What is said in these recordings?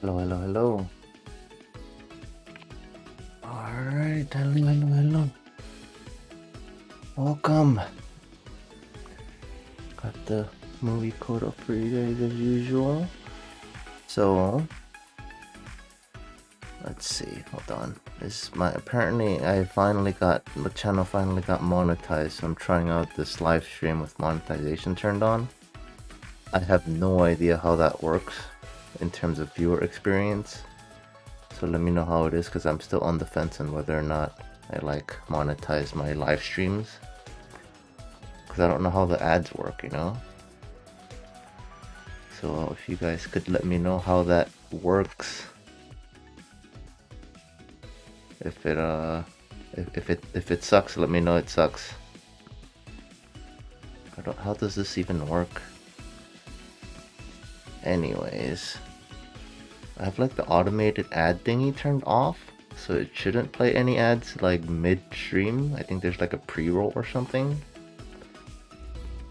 Hello, hello, hello. Alright, hello. Welcome. Got the movie code up for you guys as usual. So, let's see, hold on. Apparently the channel finally got monetized, so I'm trying out this live stream with monetization turned on. I have no idea how that works in terms of viewer experience. So let me know how it is, because I'm still on the fence on whether or not I monetize my live streams. Because I don't know how the ads work, you know? So if you guys could let me know how that works. If it sucks, let me know it sucks. How does this even work? Anyways, I have the automated ad thingy turned off, so it shouldn't play any ads mid-stream. I think there's a pre-roll or something.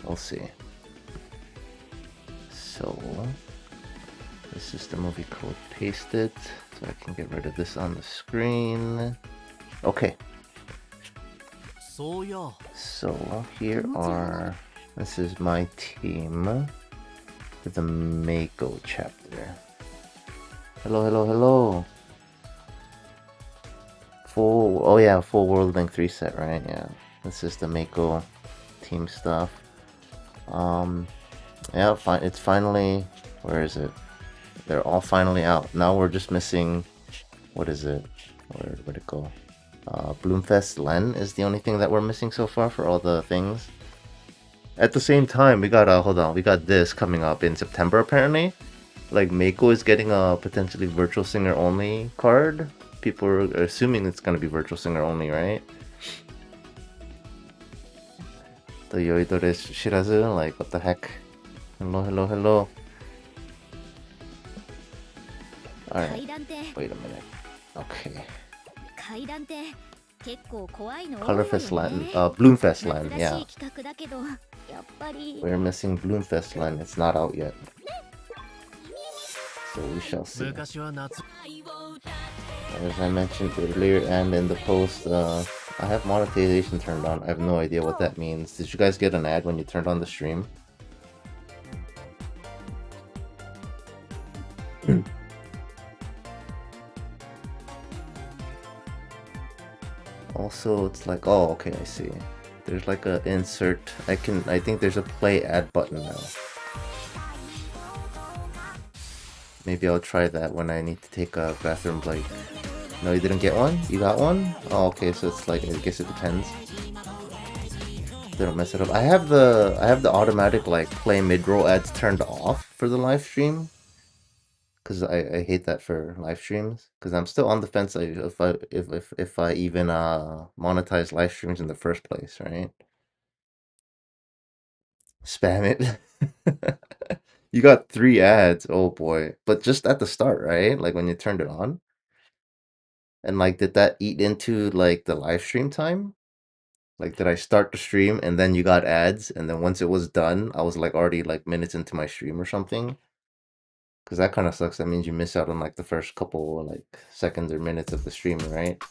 We'll see. So this is the movie code pasted, so I can get rid of this on the screen. Okay. So here are, this is my team for the Meiko chapter. Hello. Full World Link 3 set, right? Yeah. This is the Meiko team stuff. Yeah, fine. It's finally, where is it? They're all finally out. Now we're just missing, what is it? Where'd it go? Bloomfest Len is the only thing that we're missing so far for all the things. At the same time, we got we got this coming up in September apparently. Meiko is getting a potentially virtual singer only card. People are assuming it's gonna be virtual singer only, right? The Yoidore Shirazu, what the heck? Hello. Alright, wait a minute. Okay. Colorfest Land, Bloomfest Land, yeah. We're missing Bloomfest Land, it's not out yet. So we shall see. As I mentioned earlier and in the post, I have monetization turned on. I have no idea what that means. Did you guys get an ad when you turned on the stream? Also, it's oh, okay, I see. There's a insert. I think there's a play ad button now. Maybe I'll try that when I need to take a bathroom break. No, you didn't get one? You got one? Oh, okay, so it's I guess it depends. They don't mess it up. I have the automatic play mid-roll ads turned off for the live stream. Because I hate that for live streams. Because I'm still on the fence if I even monetize live streams in the first place, right? Spam it. You got 3 ads, oh boy. But just at the start, right? When you turned it on. And did that eat into the live stream time? Did I start the stream and then you got ads, and then once it was done, I was already minutes into my stream or something? Because that kind of sucks. That means you miss out on the first couple seconds or minutes of the stream, right?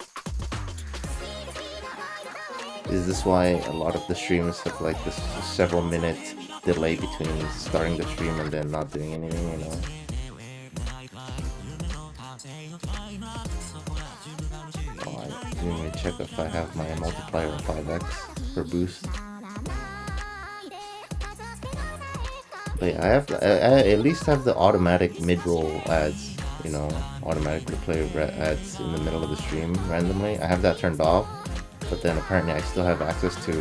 Is this why a lot of the streams have this several minute delay between starting the stream and then not doing anything, you know? Oh, let me check if I have my multiplier of 5x for boost. But yeah, I at least have the automatic mid-roll ads, you know, automatically play ads in the middle of the stream randomly. I have that turned off, but then apparently I still have access to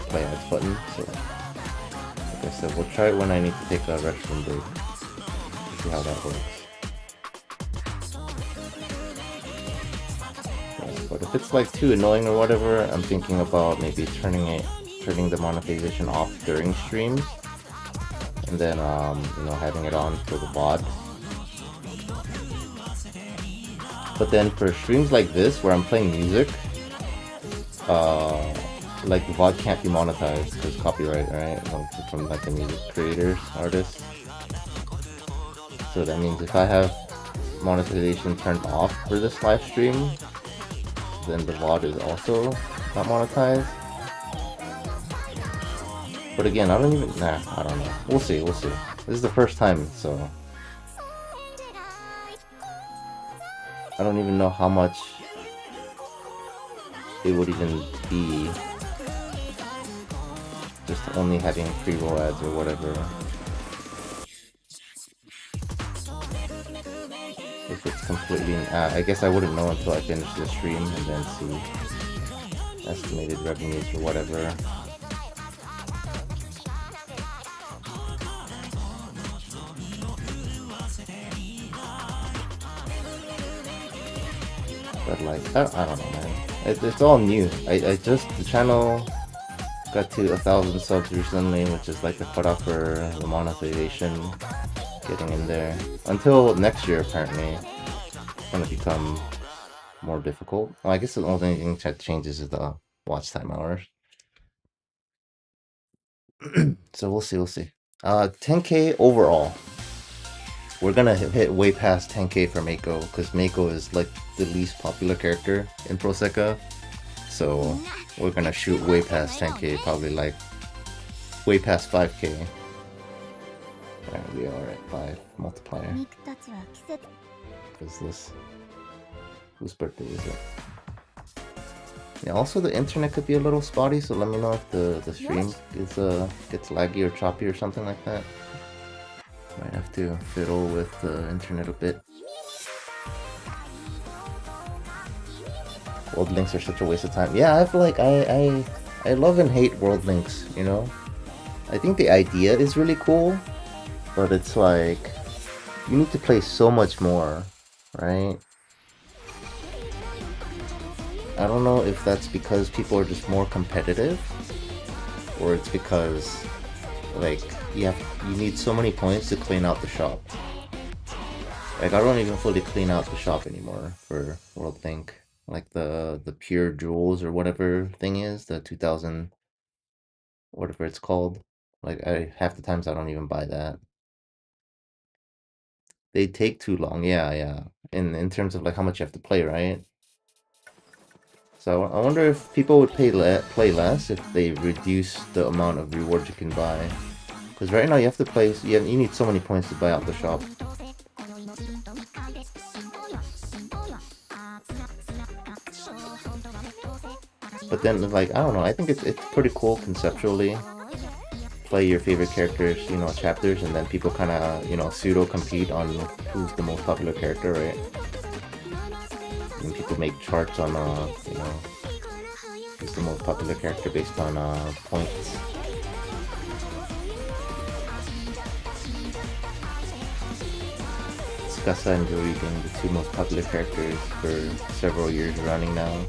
play ads button. So like I said, we'll try it when I need to take a restroom break to see how that works. Yeah, but if it's too annoying or whatever, I'm thinking about maybe turning the monetization off during streams. And then, you know, having it on for the VOD. But then for streams like this, where I'm playing music, the VOD can't be monetized because copyright, right? From the music creators, artists. So that means if I have monetization turned off for this live stream, then the VOD is also not monetized. But again, I don't even... Nah, I don't know. We'll see, we'll see. This is the first time, so... I don't even know how much it would even be just only having pre-roll ads or whatever. If it's completely... I guess I wouldn't know until I finish the stream and then see estimated revenues or whatever. But like, I don't know, man. It's all new. I just, the channel got to 1,000 subs recently, which is like the cutoff for the monetization getting in there. Until next year, apparently, it's gonna become more difficult. Well, I guess the only thing that changes is the watch time hours. So we'll see, we'll see. 10k overall. We're gonna hit way past 10k for Meiko, because Meiko is like the least popular character in Proseka. So we're gonna shoot way past 10k, probably like way past 5k. Alright, we are at 5 multiplier. What is this? Whose birthday is it? Yeah, also the internet could be a little spotty, so let me know if the stream is gets laggy or choppy or something like that. Might have to fiddle with the internet a bit. World links are such a waste of time. Yeah, I feel like I love and hate world links, you know? I think the idea is really cool, but it's like you need to play so much more, right? I don't know if that's because people are just more competitive, or it's because like you need so many points to clean out the shop. Like I don't even fully clean out the shop anymore for World Link. Like the pure jewels or whatever thing is, the 2000 whatever it's called. Like half the times I don't even buy that. They take too long, yeah. In terms of like how much you have to play, right? So I wonder if people would play less if they reduce the amount of rewards you can buy. Because right now you have to play, you need so many points to buy out the shop. But then, like, I don't know, I think it's pretty cool conceptually. Play your favorite characters, you know, chapters, and then people kind of, you know, pseudo-compete on who's the most popular character, right? And people make charts on, you know, who's the most popular character based on points. Tsukasa and Jori being the two most popular characters for several years running now.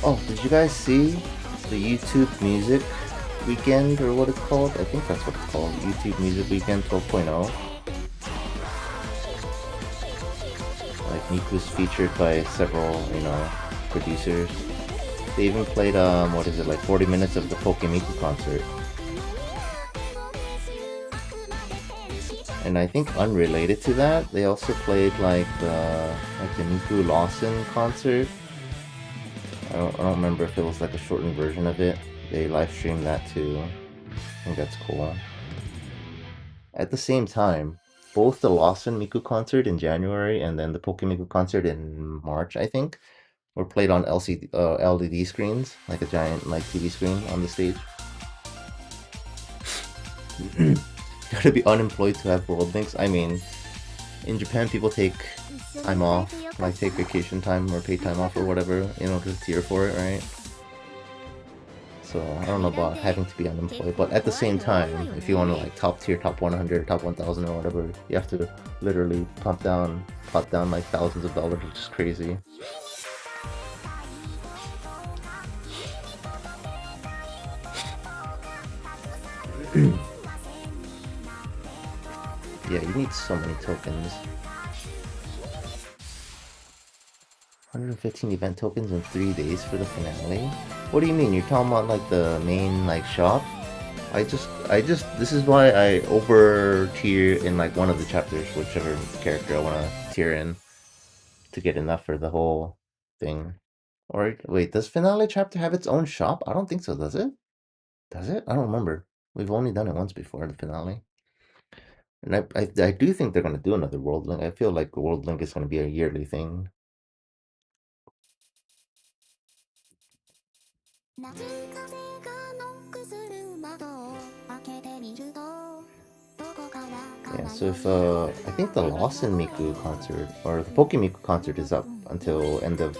Oh, did you guys see the YouTube Music Weekend, or what it's called? I think that's what it's called, YouTube Music Weekend 12.0. Like, Miku's featured by several, you know, producers. They even played, what is it, like 40 minutes of the Miku concert. And I think unrelated to that, they also played like the Miku Lawson concert. I don't remember if it was like a shortened version of it. They live streamed that too. I think that's cool. At the same time, both the Lawson Miku concert in January and then the Miku concert in March, I think, were played on LCD screens, like a giant like TV screen on the stage. You gotta be unemployed to have World Links. I mean, in Japan, people take time off, like take vacation time or paid time off or whatever, in order to tier for it, right? So I don't know about having to be unemployed, but at the same time, if you want to like top tier, top 100, top 1000 or whatever, you have to literally pot down like thousands of dollars, which is crazy. Yeah, you need so many tokens. 115 event tokens in 3 days for the finale? What do you mean? You're talking about like the main like shop? I just this is why I over tier in like one of the chapters, whichever character I wanna tier in to get enough for the whole thing. Or wait, does finale chapter have its own shop? I don't think so, does it? Does it? I don't remember. We've only done it once before, the finale. And I do think they're gonna do another World Link. I feel like World Link is gonna be a yearly thing. Yeah, so if I think the Lawson Miku concert or the Pokemiku concert is up until end of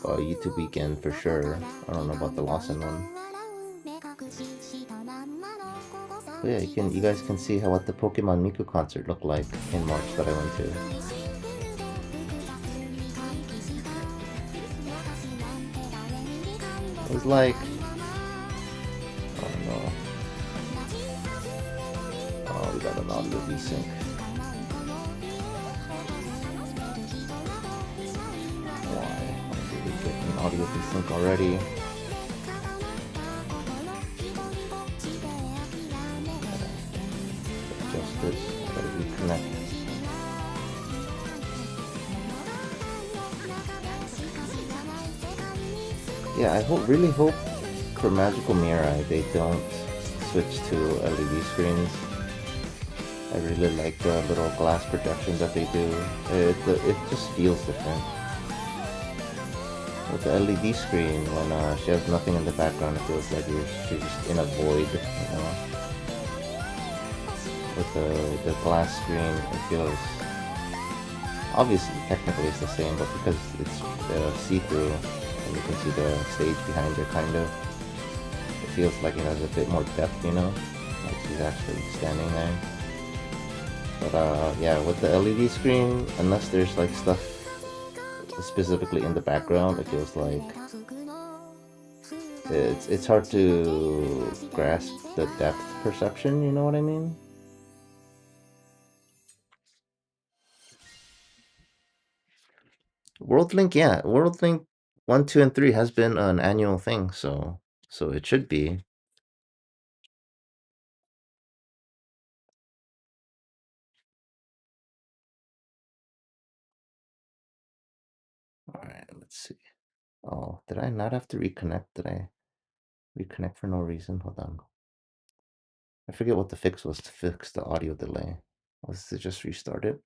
YouTube weekend for sure. I don't know about the Lawson one. But yeah, you guys can see what the Pokemon Miku concert looked like in March that I went to. It was like, I don't know. Oh, we got an audio desync. Why? Did we get an audio desync already? Adjust this. I gotta reconnect. Yeah, I really hope for Magical Mirai they don't switch to LED screens. I really like the little glass projection that they do. It just feels different. With the LED screen, when she has nothing in the background, it feels like she's just in a void, you know. With the glass screen, it feels obviously technically it's the same, but because it's see-through and you can see the stage behind it, kind of, it feels like it has a bit more depth, you know, like she's actually standing there. But yeah, with the LED screen, unless there's like stuff specifically in the background, it feels like it's hard to grasp the depth perception, you know what I mean? World Link, yeah, World Link 1, 2, and 3 has been an annual thing, so it should be. Alright, let's see. Oh, did I not have to reconnect? Did I reconnect for no reason? Hold on. I forget what the fix was to fix the audio delay. Was it just restart it?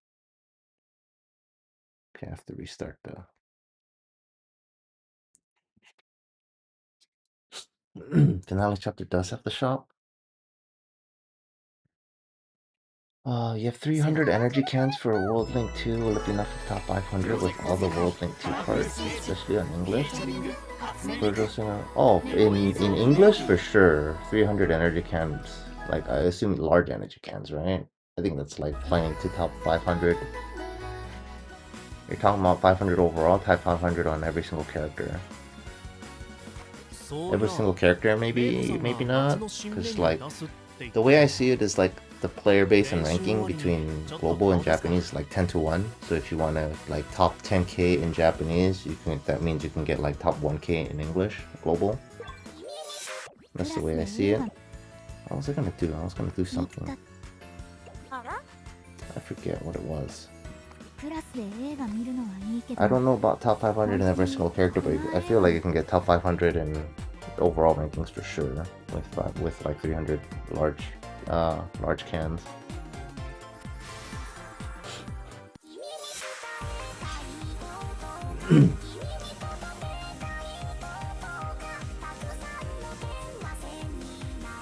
Okay, I have to restart the... Finale chapter does have the shop. You have 300 energy cans for World Link 2. Will it be enough for top 500 with all the World Link 2 cards, especially on English? Oh, in English for sure. 300 energy cans. Like, I assume large energy cans, right? I think that's like playing to top 500. You're talking about 500 overall, type 500 on every single character. Every single character, maybe not, because like the way I see it is like the player base and ranking between global and Japanese is like 10 to 1. So if you want to like top 10k in Japanese, that means you can get like top 1k in English global. That's the way I see it. What was I gonna do? I was gonna do something. I forget what it was. I don't know about top 500 in every single character, but I feel like you can get top 500 in overall rankings for sure with like 300 large cans.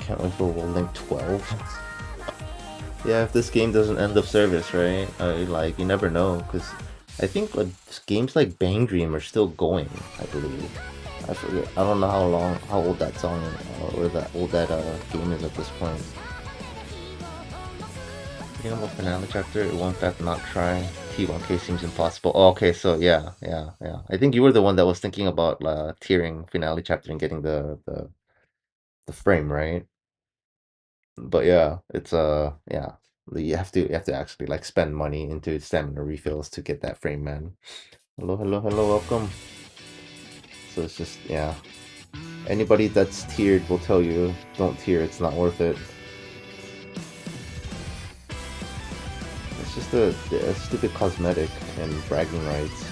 Can't wait for World Link 12. Yeah, if this game doesn't end of service, right? Like, you never know, because I think games like Bang Dream are still going, I believe. I forget. I don't know how old that song or that old that game is at this point. Getting about finale chapter, it won't that not try. T10k seems impossible. Oh, okay, so yeah. I think you were the one that was thinking about tiering finale chapter and getting the frame, right? But yeah, it's yeah. You have to actually like spend money into stamina refills to get that frame, man. Hello, welcome. So it's just yeah. Anybody that's tiered will tell you, don't tier, it's not worth it. It's just a stupid cosmetic and bragging rights.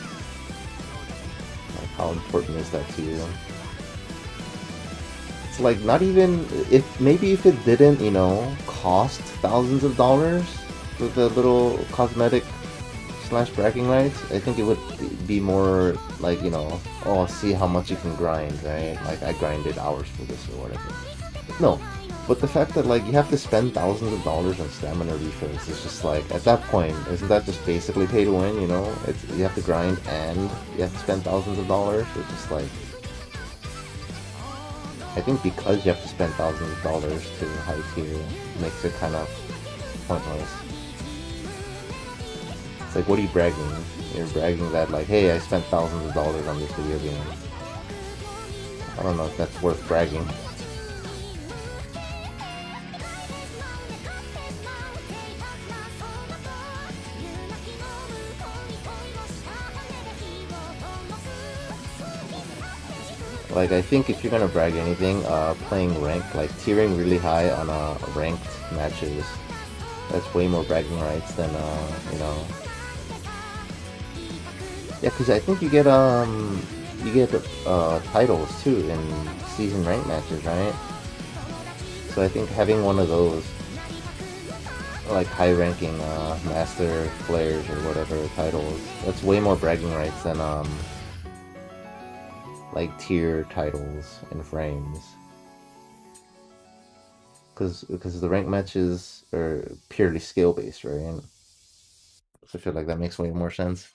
Like, how important is that to you? It's like not even if it didn't, cost thousands of dollars for the little cosmetic slash bragging rights, I think it would be more like, oh, see how much you can grind, right? Like I grinded hours for this or whatever. No, but the fact that like you have to spend thousands of dollars on stamina refills is just like, at that point, isn't that just basically pay to win? You have to grind and you have to spend thousands of dollars. It's just like, I think because you have to spend thousands of dollars to high tier makes it kind of pointless. It's like, what are you bragging? You're bragging that like, hey, I spent thousands of dollars on this video game. I don't know if that's worth bragging. Like, I think if you're gonna brag anything, playing ranked, like tiering really high on ranked matches, that's way more bragging rights than, Yeah, because I think you get titles too in season ranked matches, right? So I think having one of those, like high-ranking master players or whatever titles, that's way more bragging rights than like tier titles and frames, because the rank matches are purely skill based, right? So I feel like that makes way more sense.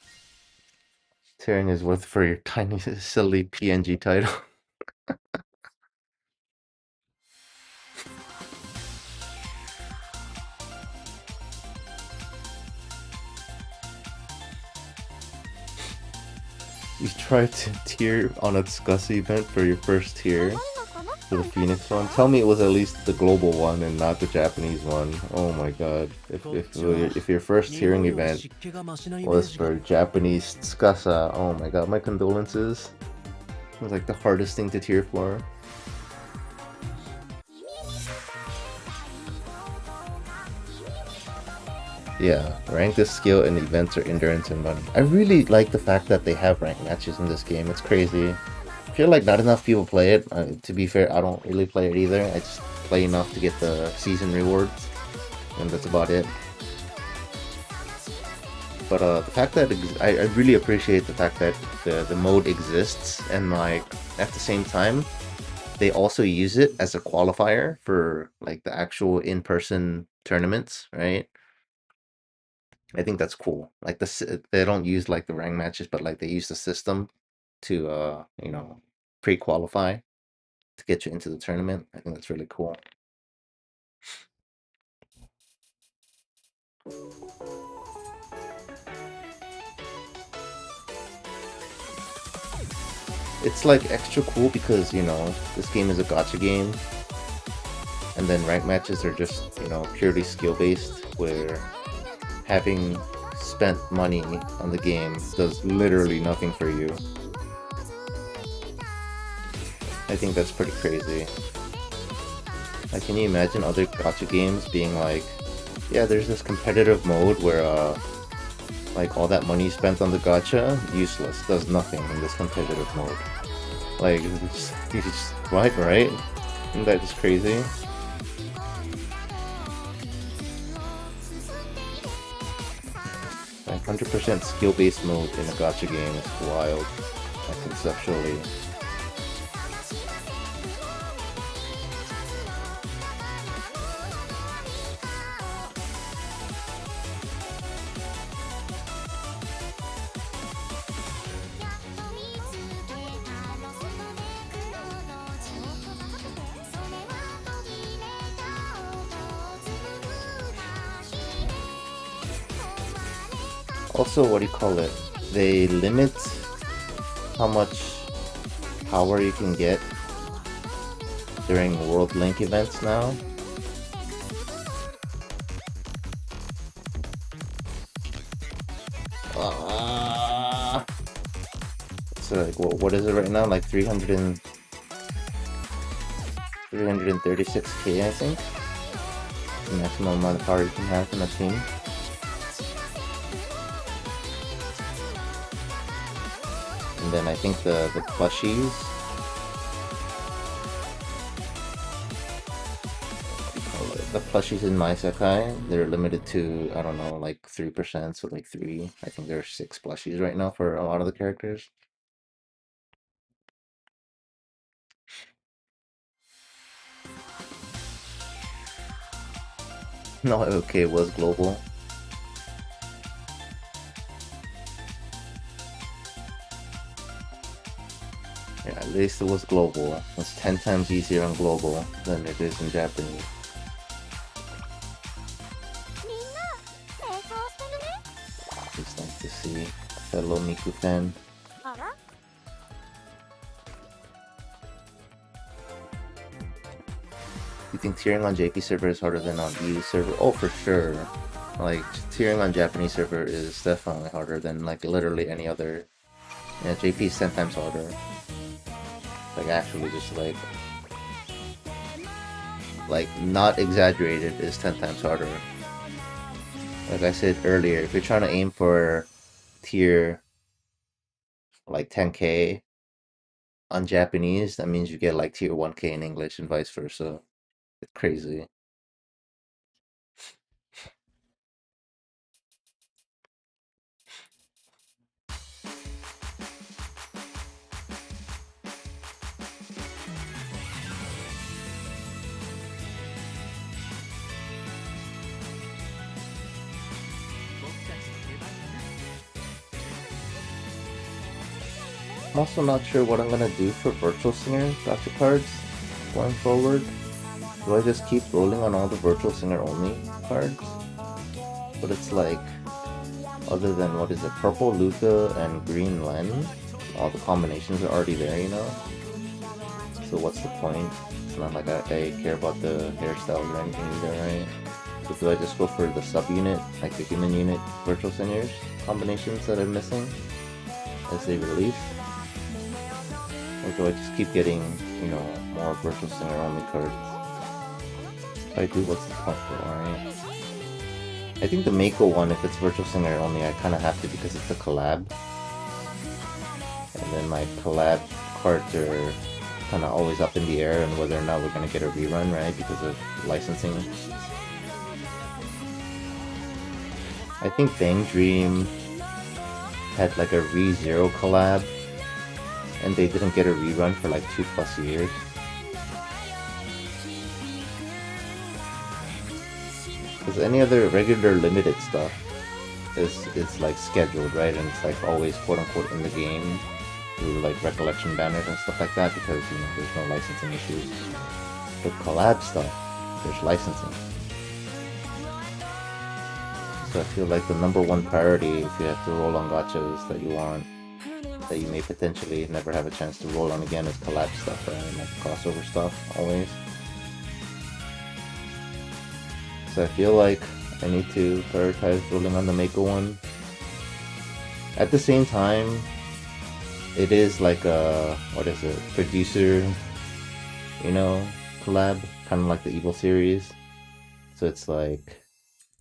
Tiering is worth for your tiny silly PNG title. You tried to tier on a Scuzz event for your first tier. For the Phoenix one? Tell me it was at least the global one and not the Japanese one. Oh my god. If your first tiering event was for Japanese Tsukasa, oh my god, my condolences. It was like the hardest thing to tier for. Yeah, ranked is skill and events are endurance and money. I really like the fact that they have ranked matches in this game. It's crazy. I feel like not enough people play it. To be fair, I don't really play it either. I just play enough to get the season rewards, and that's about it. But the fact that I really appreciate the fact that the mode exists, and like at the same time, they also use it as a qualifier for like the actual in-person tournaments, right? I think that's cool. Like they don't use like the rank matches, but like they use the system to pre-qualify to get you into the tournament. I think that's really cool. It's like extra cool because, this game is a gacha game. And then rank matches are just, purely skill based, where having spent money on the game does literally nothing for you. I think that's pretty crazy. Like, can you imagine other gacha games being like, yeah, there's this competitive mode where, like, all that money spent on the gacha, useless, does nothing in this competitive mode. Like, you just what, right? Isn't that just crazy? Like, 100% skill-based mode in a gacha game is wild, like, conceptually. Also, what do you call it? They limit how much power you can get during World Link events now. So like, what is it right now? Like 336k, I think. The maximum amount of power you can have in a team. And then I think the plushies. The plushies in my Sekai, they're limited to, I don't know, like 3%, so like 3. I think there are 6 plushies right now for a lot of the characters. No, okay, it was global. Yeah, at least it was global. It's 10 times easier on global than it is in Japanese. It's nice to see a fellow Miku fan. You think tiering on JP server is harder than on EU server? Oh, for sure. Like, tiering on Japanese server is definitely harder than, like, literally any other. Yeah, JP is 10 times harder. Like, actually, just like, not exaggerated, is 10 times harder. Like I said earlier, if you're trying to aim for tier, like, 10k on Japanese, that means you get, like, tier 1k in English and vice versa. It's crazy. I'm also not sure what I'm gonna do for Virtual Singer gotcha cards going forward. Do I just keep rolling on all the Virtual Singer only cards? But it's like, other than, what is it, purple Luca and green Len, all the combinations are already there, you know? So what's the point? It's not like I care about the hairstyles or anything either, right? So do I just go for the sub-unit, like the human unit Virtual Singers combinations that I'm missing as they release? Or do I just keep getting, you know, more Virtual Singer only cards? If I do, what's the point for, alright? I think the Meiko one, if it's Virtual Singer only, I kind of have to because it's a collab. And then my collab cards are kind of always up in the air and whether or not we're going to get a rerun, right? Because of licensing. I think Bang Dream had like a ReZero collab and they didn't get a rerun for like 2+ years. Because any other regular limited stuff is like scheduled, right? And it's like always quote unquote in the game through like recollection banners and stuff like that because, you know, there's no licensing issues. But collab stuff, there's licensing. So I feel like the #1 priority if you have to roll on gachas that you want, that you may potentially never have a chance to roll on again, is collab stuff, right? Like crossover stuff, always. So I feel like I need to prioritize rolling on the Meiko one. At the same time, it is like a, what is it, producer, you know, collab, kind of like the Evil series. So it's like,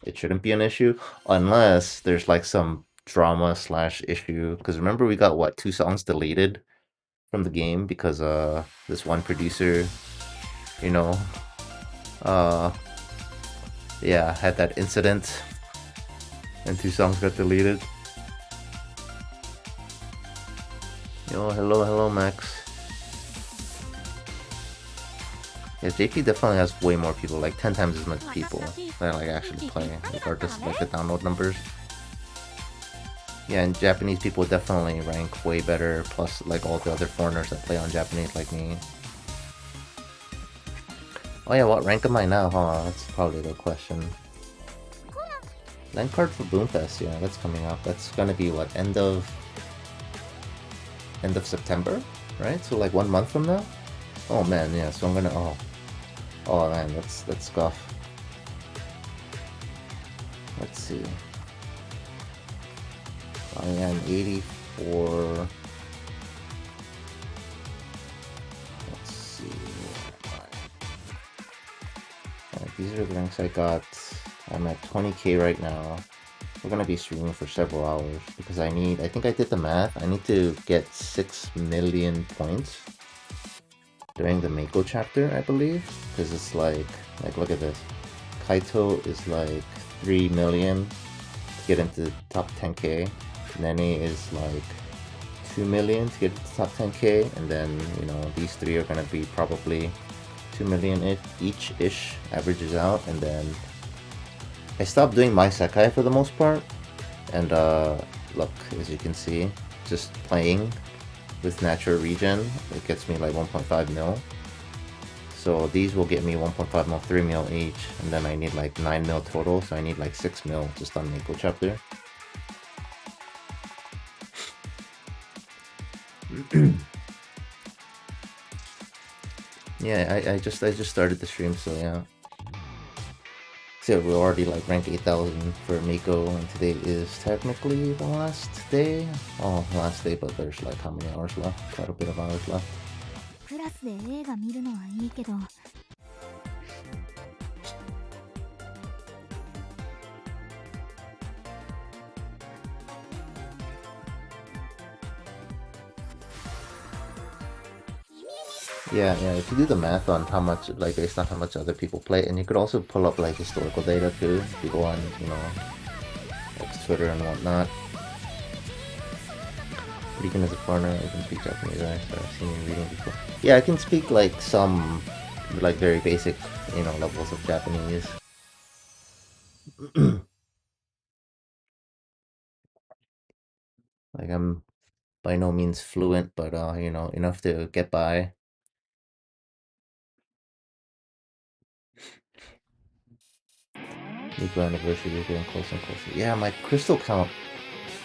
it shouldn't be an issue, unless there's like some drama / issue. Because remember we got, what, 2 songs deleted from the game because this one producer, you know, yeah, had that incident and 2 songs got deleted. Yo, hello Max. Yeah, JP definitely has way more people, like 10 times as much people that like actually play, regardless of like the download numbers. Yeah, and Japanese people definitely rank way better, plus like all the other foreigners that play on Japanese like me. Oh yeah, what rank am I now, huh? That's probably the question. Land card for Boomfest, yeah, that's coming up. That's gonna be what, end of September, right? So like 1 month from now. Oh man, yeah. So I'm gonna oh man, that's scuff. Let's see. I am 84. Let's see. These are the ranks I got. I'm at 20k right now. We're gonna be streaming for several hours because I think I did the math. I need to get 6 million points during the Meiko chapter, I believe. Because it's like look at this. Kaito is like 3 million to get into top 10k. Nene is like 2 million to get into top 10k. And then, you know, these three are gonna be probably 2 million each-ish, averages out. And then I stopped doing my Sekai for the most part. And look, as you can see, just playing with natural regen, it gets me like 1.5 mil. So these will get me 1.5 mil, 3 mil each, and then I need like 9 mil total, so I need like 6 mil just on Meiko chapter. Yeah, I just started the stream, so yeah. So we're already like rank 8,000 for Meiko, and today is technically the last day. Oh, last day, but there's like how many hours left? Quite a bit of hours left. Yeah, if you do the math on how much, like based on how much other people play, and you could also pull up like historical data too, if you go on, you know, like Twitter and whatnot. Speaking as a foreigner, I can speak Japanese, right? So I've seen you reading before. Yeah, I can speak like some, like very basic, you know, levels of Japanese. Like I'm by no means fluent, but you know, enough to get by. Miku anniversary is getting closer and closer. Yeah, my crystal count,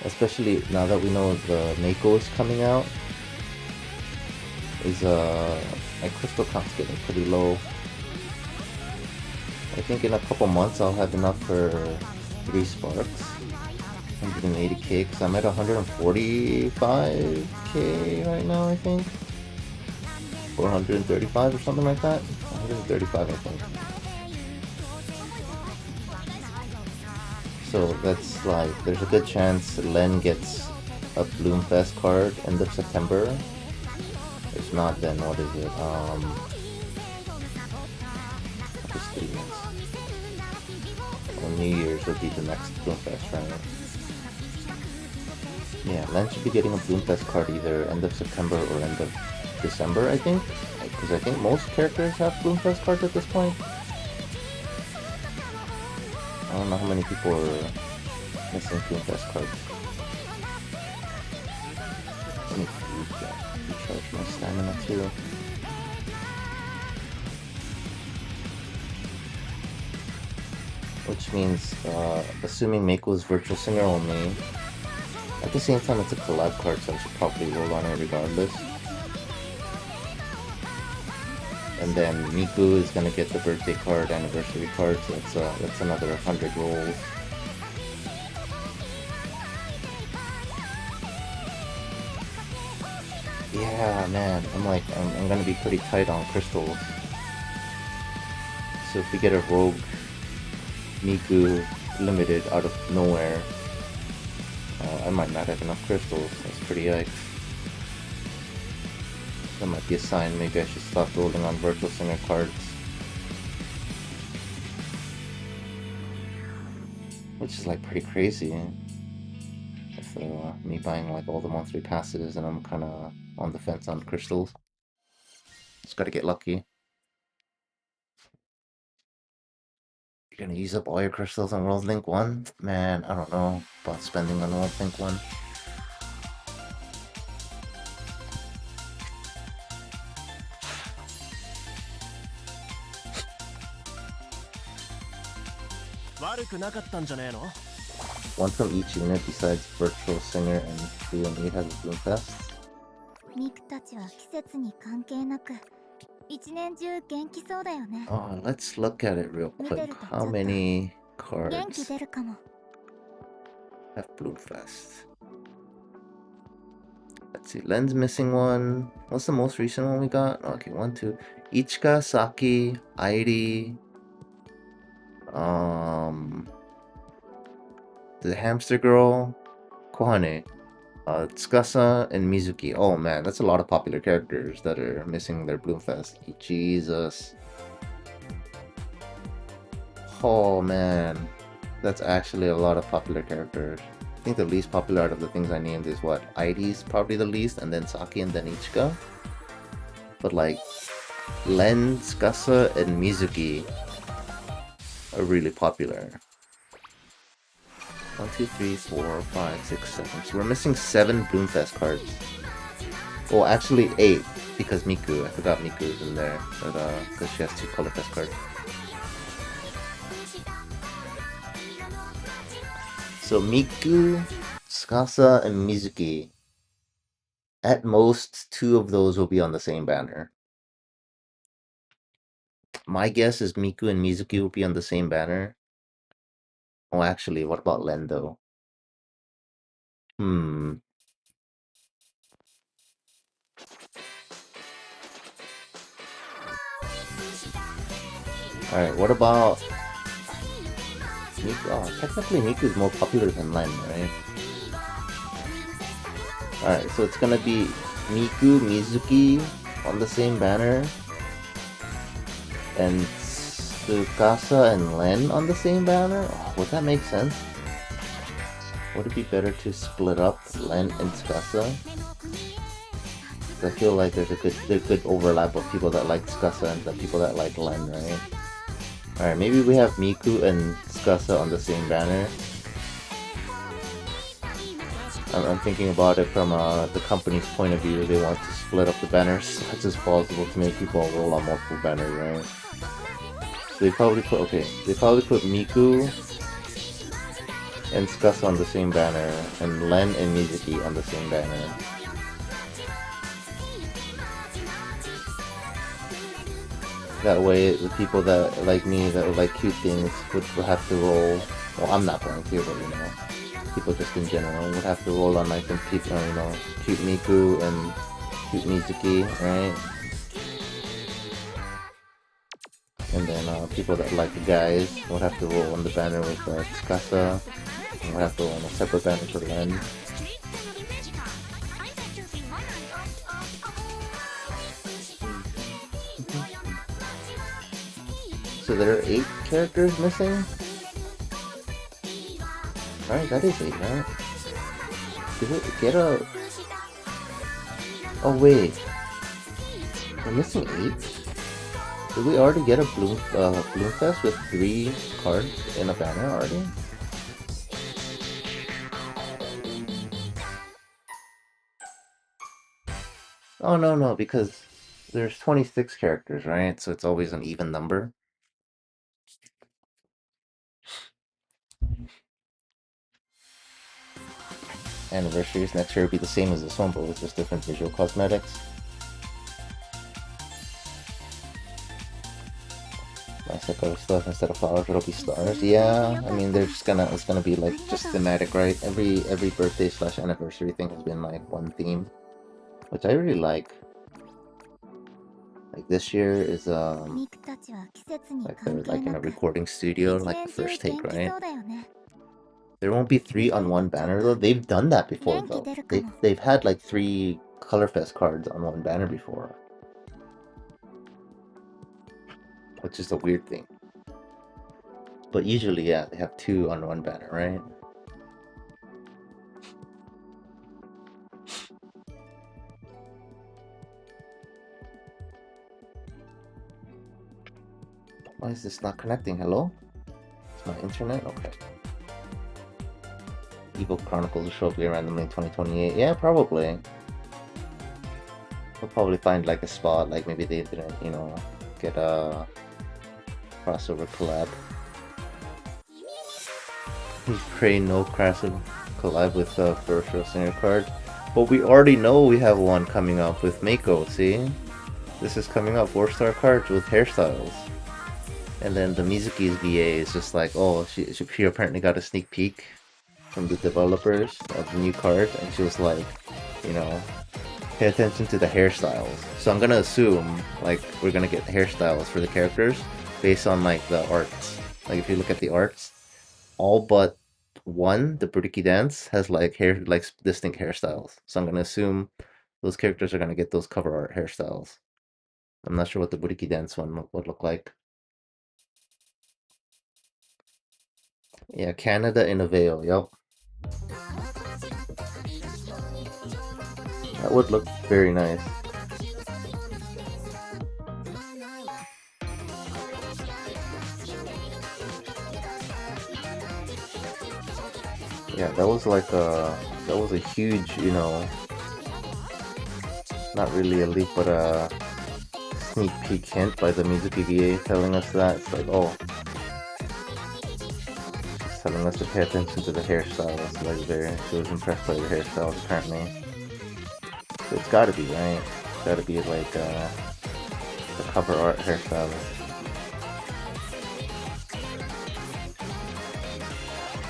especially now that we know the Meiko is coming out, is my crystal count's getting pretty low. I think in a couple months I'll have enough for 3 sparks. 180k, because I'm at 145k right now, I think. 435 or something like that. 135, I think. So that's like, there's a good chance Len gets a Bloomfest card end of September. If not, then what is it? Just 3 months. Well, New Year's would be the next Bloomfest, right? Yeah, Len should be getting a Bloomfest card either end of September or end of December, I think. Because I think most characters have Bloomfest cards at this point. I don't know how many people are missing Bloomfest cards. Let me recharge my stamina too. Which means, assuming Meiko is Virtual Singer only, at the same time it's a collab card, so I should probably roll on it regardless. And then Miku is gonna get the birthday card, anniversary card, so that's another 100 rolls. Yeah, man, I'm gonna be pretty tight on crystals. So if we get a rogue Miku limited out of nowhere, I might not have enough crystals. That's pretty yikes. That might be a sign. Maybe I should stop rolling on Virtual Singer cards. Which is like pretty crazy. With me buying like all the monthly passes and I'm kinda on the fence on crystals. Just gotta get lucky. You're gonna use up all your crystals on World Link 1? Man, I don't know about spending on World Link 1. One from each unit besides Virtual Singer and Feel has a Bloomfest. ミクたちは季節に関係なく一年中元気そうだよね。 Oh, let's look at it real quick. How many 元気 cards 出るかも。 have Bloomfest? Let's see. Len's missing one. What's the most recent one we got? Okay, 1, 2. Ichika, Saki, Airi. The hamster girl, Kohane, Tsukasa, and Mizuki. Oh man, that's a lot of popular characters that are missing their Bloomfest. Jesus. Oh man, that's actually a lot of popular characters. I think the least popular out of the things I named is what? Aidi's probably the least, and then Saki and then Ichika. But like, Len, Tsukasa, and Mizuki are really popular. 1, 2, 3, 4, 5, 6, 7. So we're missing 7 Bloomfest cards. Oh, actually 8, because Miku. I forgot Miku is in there, but because she has 2 Colorfest cards. So Miku, Tsukasa, and Mizuki. At most, 2 of those will be on the same banner. My guess is Miku and Mizuki will be on the same banner. Oh, actually, what about Len, though? Alright, what about Miku? Oh, technically Miku is more popular than Len, right? Alright, so it's gonna be Miku, Mizuki on the same banner, and Tsukasa and Len on the same banner? Oh, would that make sense? Would it be better to split up Len and Tsukasa? I feel like there's a good overlap of people that like Tsukasa and the people that like Len, right? Alright, maybe we have Miku and Tsukasa on the same banner. I'm thinking about it from the company's point of view. They want to split up the banners as much as possible to make people roll on multiple banners, right? So they probably put Miku and Tsukasa on the same banner, and Len and Mizuki on the same banner. That way, the people that like me, that would like cute things, would have to roll. Well, I'm not going to, but you know, people just in general would have to roll on like some cute, you know, cute Miku and cute Mizuki, right? And then people that like the guys would have to roll on the banner with Tsukasa, and would have to roll on a separate banner for Len. So there are 8 characters missing? Alright, that is 8, right? Did it get a... Oh wait, we're missing 8? Did we already get a Bloomfest with 3 cards in a banner already? Oh no, because there's 26 characters, right? So it's always an even number. Anniversaries next year will be the same as this one, but with just different visual cosmetics. Sekai stuff instead of flowers, it'll be stars. Yeah, I mean it's gonna be like just thematic, right? Every birthday / anniversary thing has been like one theme, which I really like. Like this year is like they're like in a recording studio, like the first take, right? There won't be 3 on one banner though. They've done that before though. They've had like 3 Colorfest cards on one banner before, which is a weird thing. But usually, yeah, they have 2 on one banner, right? Why is this not connecting? Hello? It's my internet? Okay. Evil Chronicles will show up here randomly in 2028. Yeah, probably. We'll probably find like a spot, like maybe they didn't, you know, get a crossover collab. Pray no crash collab with the first row singer card. But we already know we have one coming up with Meiko, see? This is coming up, 4-star cards with hairstyles. And then the Mizuki's VA is just like, oh, she apparently got a sneak peek from the developers of the new card, and she was like, you know, pay attention to the hairstyles. So I'm gonna assume, like, we're gonna get hairstyles for the characters based on, like, the arts. Like, if you look at the arts, all but one, the Buriki dance, has, like, distinct hairstyles. So I'm gonna assume those characters are gonna get those cover art hairstyles. I'm not sure what the Buriki dance one would look like. Yeah, Canada in a veil, yep. That would look very nice. Yeah, that was a huge, you know, not really a leak, but a sneak peek hint by the Mizuki VA telling us that. It's like, oh, she's telling us to pay attention to the hairstyles. Like, she was impressed by the hairstyles apparently. So it's gotta be, right? It's gotta be like the cover art hairstylist.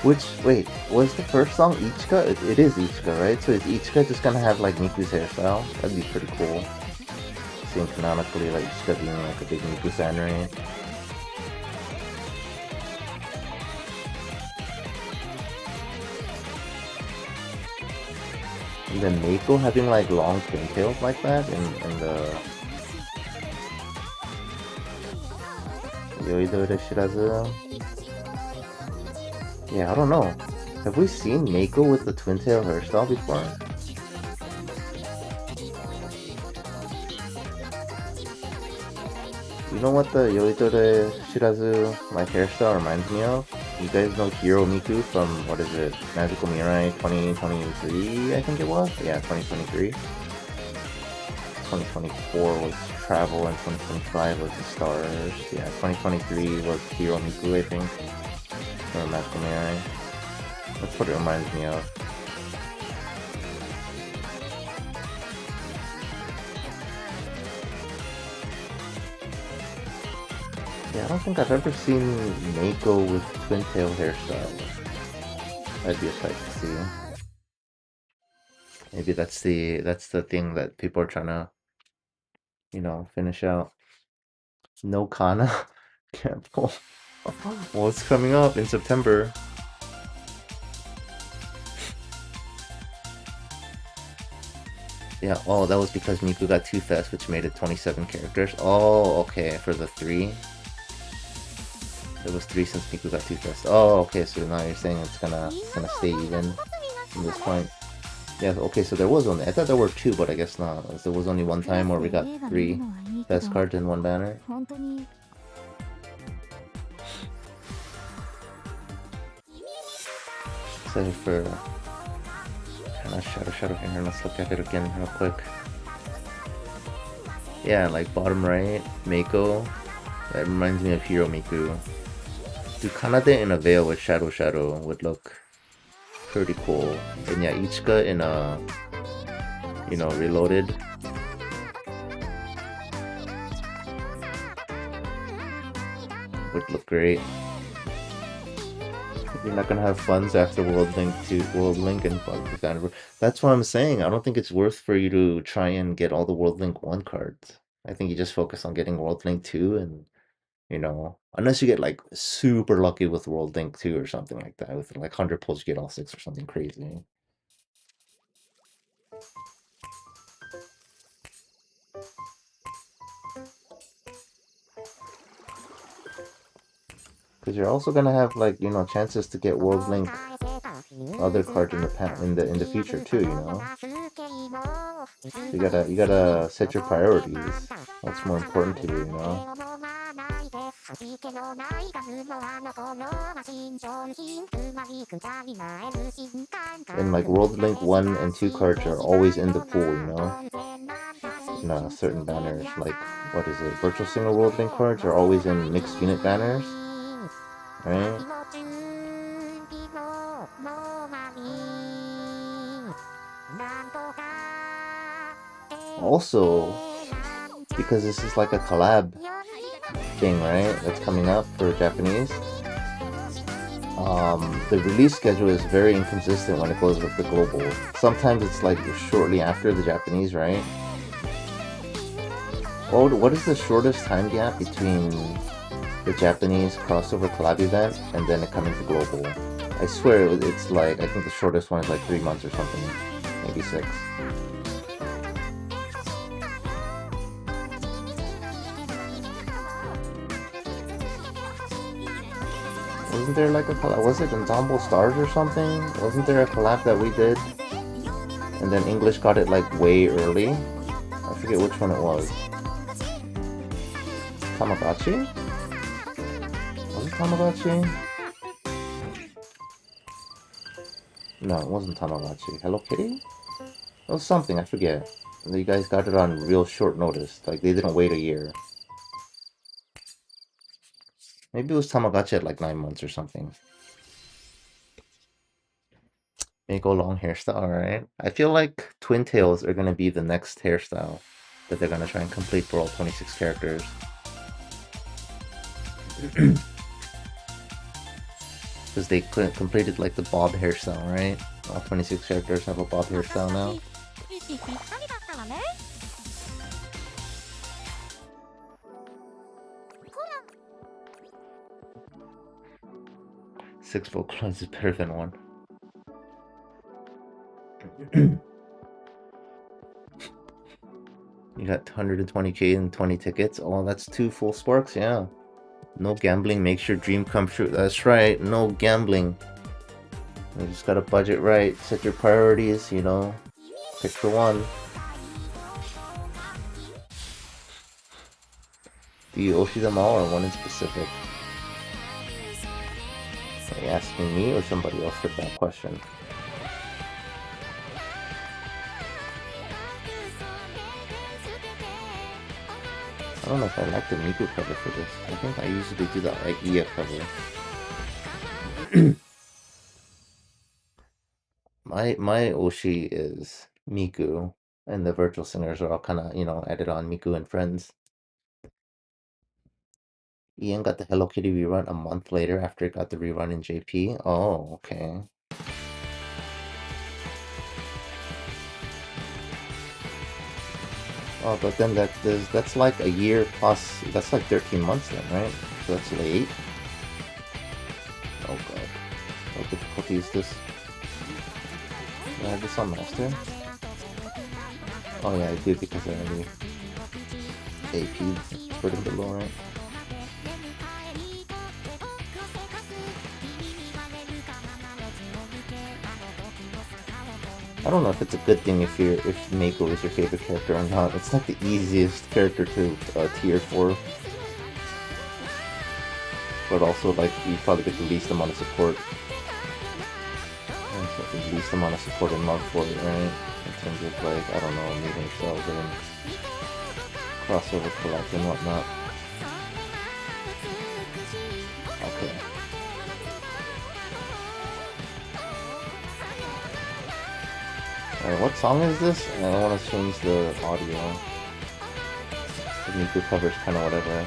Which, wait, was the first song Ichika? It is Ichika, right? So is Ichika just gonna have like Miku's hairstyle? That'd be pretty cool. Seeing canonically like Ichika being like a big Miku Sanri. And then Meiko having like long pigtails like that in the Yoidore Shirazu. Yeah, I don't know. Have we seen Meiko with the twin tail hairstyle before? You know what the Yoidore Shirazu like hairstyle reminds me of? You guys know Hiro Miku from, what is it, Magical Mirai 2023, I think it was? Yeah, 2023. 2024 was Travel and 2025 was the Stars. Yeah, 2023 was Hiro Miku, I think. Or Magical Mirai. That's what it reminds me of. Yeah, I don't think I've ever seen Meiko with twin tail hairstyle. That'd be a sight to see. Maybe that's the thing that people are trying to, you know, finish out. No Kana. Can't pull. What's coming up in September? Yeah, oh, that was because Miku got 2 fests, which made it 27 characters. Oh, okay, for the 3. It was 3 since Miku got 2 fests. Oh, okay, so now you're saying it's gonna stay even from this point. Yeah, okay, so there was only, I thought there were 2, but I guess not. There was only one time where we got 3 fest cards in one banner. So for shadow here, let's look at it again real quick. Yeah, like bottom right, Meiko. That reminds me of Hiro Miku. Dude, Kanade in a veil with Shadow would look pretty cool. And yeah, Ichika in a, you know, reloaded. Would look great. You're not gonna have funds after World Link and Funds. That's what I'm saying. I don't think it's worth for you to try and get all the World Link 1 cards. I think you just focus on getting World Link 2 and, you know, unless you get like super lucky with World Link 2 or something like that. With like 100 pulls, you get all 6 or something crazy. Because you're also gonna have like, you know, chances to get World Link other cards in the future too, you know. You gotta set your priorities. What's more important to you, you know. And like World Link 1 and 2 cards are always in the pool, you know. In certain banners, like what is it? Virtual Single World Link cards are always in mixed unit banners. Right? also, because this is like a collab thing, right? That's coming up for Japanese. The release schedule is very inconsistent when it goes with the global. Sometimes it's like shortly after the Japanese, right? Oh, what is the shortest time gap between the Japanese crossover collab event and then it coming to global? I swear it's like, I think the shortest one is like 3 months or something, maybe 6. Wasn't there like a collab? Was it Ensemble Stars or something? Wasn't there a collab that we did? And then English got it like way early? I forget which one it was. Tamagotchi? Was it Tamagotchi? No, it wasn't Tamagotchi. Hello Kitty? It was something, I forget. And you guys got it on real short notice. Like, they didn't wait a year. Maybe it was Tamagotchi at like 9 months or something. Meiko long hairstyle, alright. I feel like Twin Tails are gonna be the next hairstyle that they're gonna try and complete for all 26 characters. Because they completed like the bob hairstyle, right? All 26 characters have a bob hairstyle now. Six Vocaloids is better than one. You got 120k and 20 tickets. Oh, that's 2 full sparks, yeah. No gambling makes your dream come true. That's right, no gambling. You just gotta budget right, set your priorities, you know. Pick for one. Do you Oshi them all or one in specific? Are you asking me or somebody else with that question? I don't know if I like the Miku cover for this. I think I usually do the like Iya cover. my Oshi is Miku, and the virtual singers are all kind of, you know, added on Miku and Friends. Ian got the Hello Kitty rerun a month later after it got the rerun in JP. Oh, okay. Oh, but then that's like a year plus. That's like 13 months then, right? So that's late. Oh god, what difficulty is this? Do I have this on master? Oh yeah, I do because I already AP'd further below, right? I don't know if it's a good thing if Meiko is your favorite character or not. It's like the easiest character to tier for. But also, like, you probably get the least amount of support. And so the least amount of support and love for it, right? In terms of, like, I don't know, meeting cells and crossover collect and whatnot. Okay. Alright, what song is this? I want to change the audio. The Miku cover's kind of whatever.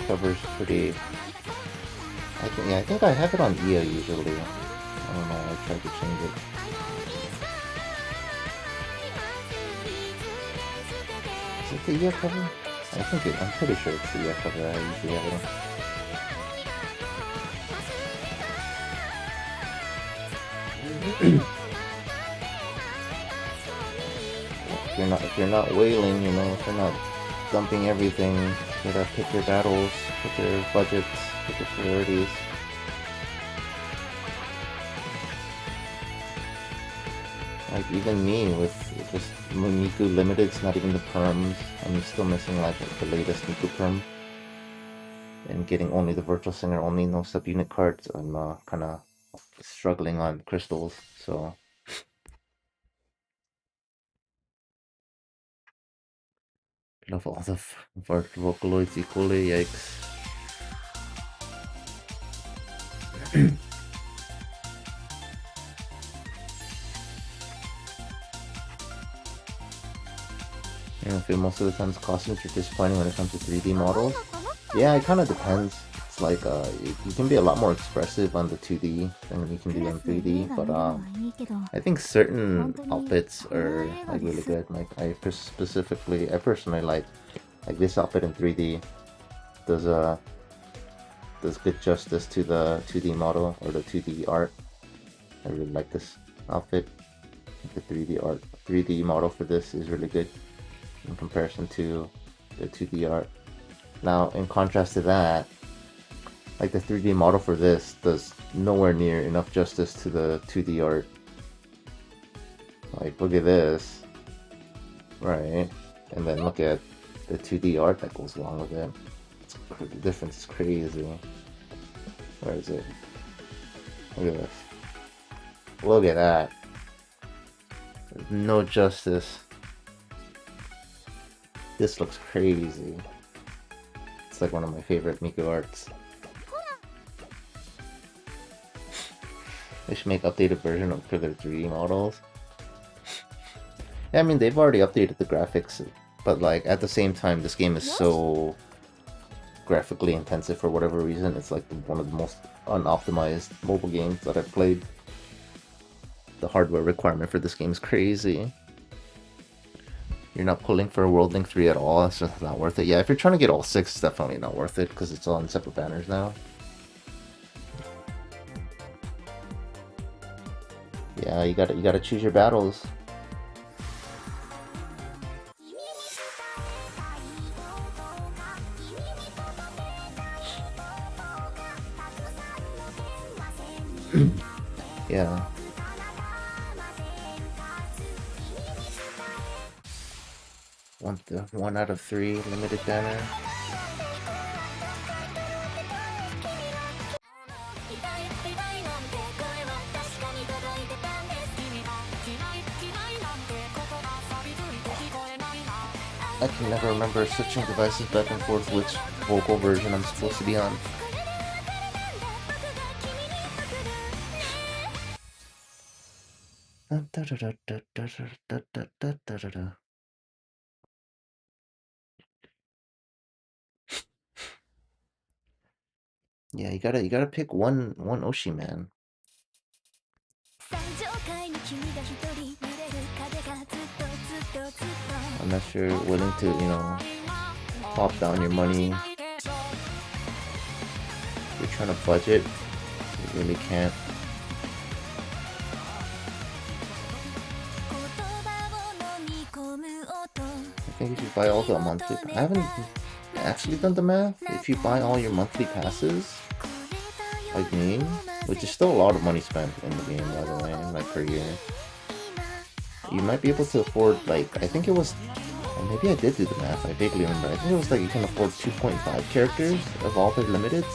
Cover's pretty. I think I have it on Iya usually. I don't know. I tried to change it. Is it the Iya cover? I'm pretty sure it's the Iya cover. I usually have it on. If you're not wailing, you know, if you're not dumping everything, you gotta pick your battles, pick your budgets, pick your priorities. Like even me with just Miku limiteds, not even the perms, I'm still missing like the latest Miku perm. And getting only the virtual singer, only no subunit cards. I'm kind of struggling on crystals, so. Love all the Vocaloids equally, yikes. I feel most of the times costumes are disappointing when it comes to 3D models. Yeah, it kind of depends. It's like you can be a lot more expressive on the 2D than you can do in 3D, but I think certain outfits are like really good. Like I personally like this outfit in 3D does good justice to the 2D model or the 2D art. I really like this outfit. The 3D model for this is really good in comparison to the 2D art. Now, in contrast to that, like the 3D model for this does nowhere near enough justice to the 2D art. Like, look at this, right? And then look at the 2D art that goes along with it. The difference is crazy. Where is it? Look at this. Look at that. There's no justice. This looks crazy. It's like one of my favorite Miku arts. They should make updated version for their 3D models. Yeah, I mean, they've already updated the graphics, but like at the same time, this game is so graphically intensive for whatever reason. It's like one of the most unoptimized mobile games that I've played. The hardware requirement for this game is crazy. You're not pulling for a World Link 3 at all. It's just not worth it. Yeah, if you're trying to get all 6, it's definitely not worth it because it's all on separate banners now. Yeah, you gotta choose your battles. Yeah. One out of 3 limited banner. I can never remember switching devices back and forth which vocal version I'm supposed to be on. Yeah, you gotta pick one Oshi, man. Unless you're willing to, pop down your money. If you're trying to budget, you really can't. I think if you buy all the monthly, I haven't actually done the math. If you buy all your monthly passes, like me, which is still a lot of money spent in the game, by the way, like per year, you might be able to afford, like, I think it was, or maybe I did do the math, I vaguely remember, I think it was like you can afford 2.5 characters of all the limiteds.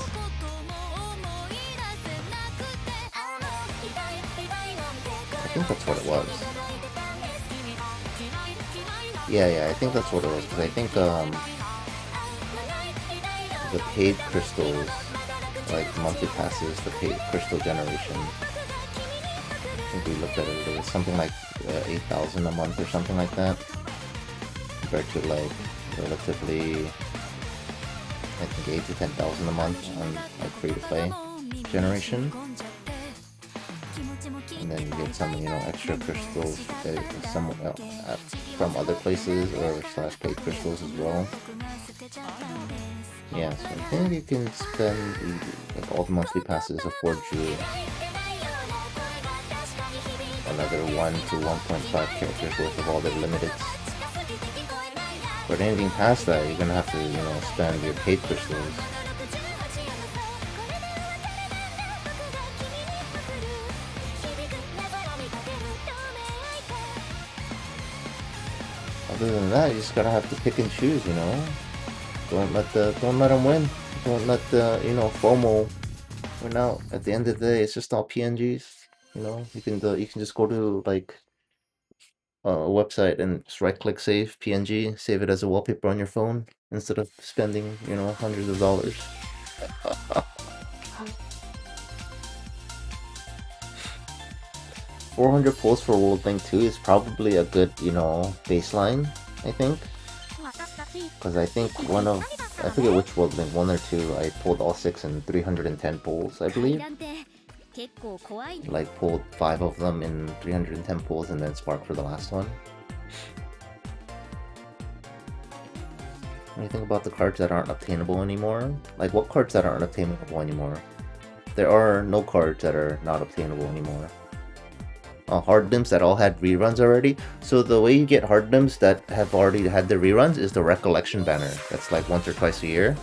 I think that's what it was. Yeah, I think that's what it was, because I think, the paid crystals, like monthly passes, the paid crystal generation, I think we looked at it, it was something like 8,000 a month or something like that, compared to like relatively, I think 8 to 10,000 a month on like free-to-play generation. And then you get some, extra crystals from other places or / paid crystals as well. Yeah, so I think you can spend like all the monthly passes afford you another 1 to 1.5 characters worth of all their limiteds. But anything past that, you're gonna have to, spend your paid crystals. Other than that, you just gotta have to pick and choose, you know? Don't let them win. Don't let the, you know, FOMO win out. At the end of the day, it's just all PNGs, you know? You can just go to, like, a website and just right-click save PNG, save it as a wallpaper on your phone, instead of spending, you know, hundreds of dollars. 400 pulls for World Link 2 is probably a good, you know, baseline, I think. Because I think I forget which World Link, 1 or 2, I pulled all 6 in 310 pulls, I believe. Like, pulled 5 of them in 310 pulls and then sparked for the last one. When you think about the cards that aren't obtainable anymore, like, what cards that aren't obtainable anymore? There are no cards that are not obtainable anymore. Hard limbs that all had reruns already. So the way you get hard limbs that have already had the reruns is the recollection banner. That's like once or twice a year.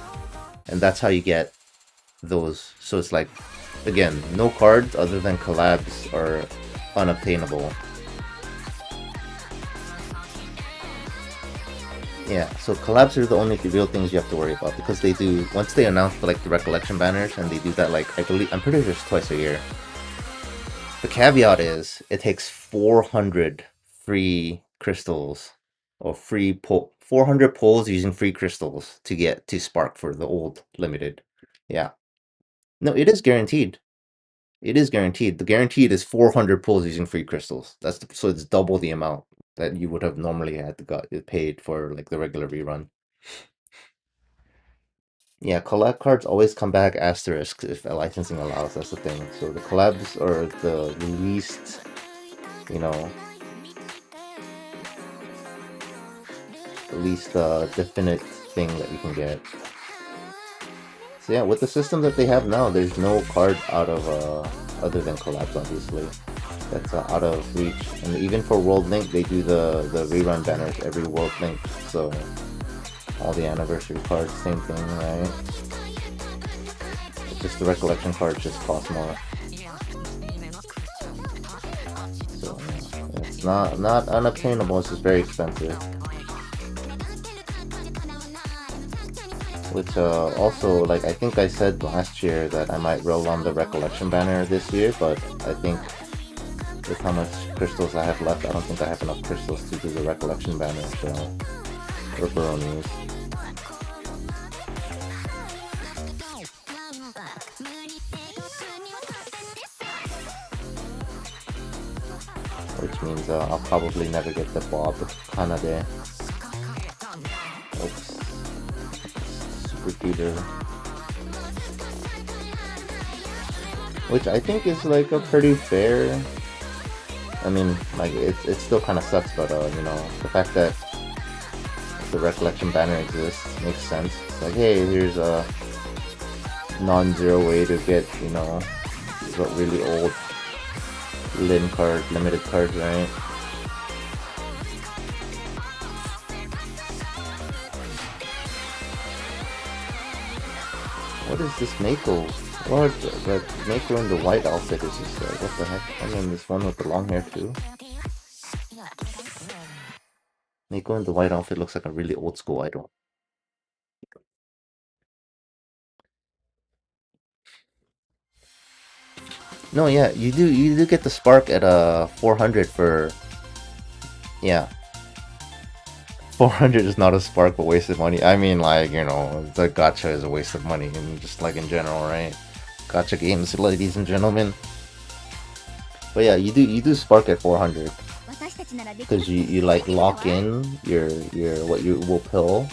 And that's how you get those. So it's like, again, no cards other than collabs are unobtainable. Yeah, so collabs are the only real things you have to worry about, because they do, once they announce like the recollection banners, and they do that like, I'm pretty sure it's twice a year. The caveat is, it takes 400 free crystals, or 400 pulls using free crystals to get to spark for the old limited. Yeah. No, it is guaranteed. It is guaranteed. The guaranteed is 400 pulls using free crystals. So it's double the amount that you would have normally had to got paid for like the regular rerun. Yeah, collab cards always come back asterisk if licensing allows. That's the thing. So the collabs are the least, you know, the least definite thing that you can get. So yeah, with the system that they have now, there's no card out of other than collabs, obviously, that's out of reach. And even for World Link, they do the rerun banners every World Link. So all the anniversary cards, same thing, right? Just the recollection cards just cost more. So yeah, it's not unobtainable. It's just very expensive. Which also, like, I think I said last year that I might roll on the recollection banner this year, but I think with how much crystals I have left, I don't think I have enough crystals to do the recollection banner, so ripperonis. Which means I'll probably never get the Bob Kanade. Oops. Repeater, which I think is like a pretty fair. I mean, like it still kind of sucks, but you know, the fact that the recollection banner exists makes sense. It's like, hey, here's a non-zero way to get, you know, really old limited cards, right? What is this Meiko? What? That Meiko in the white outfit is just what the heck? I mean, this one with the long hair too. Meiko in the white outfit looks like a really old school idol. No, yeah, you do get the spark at 400 for, yeah. 400 is not a spark, but wasted money. I mean, like, you know, the gacha is a waste of money, and just like in general, right? Gacha games, ladies and gentlemen. But yeah, you do spark at 400 because you like lock in your what you will pull.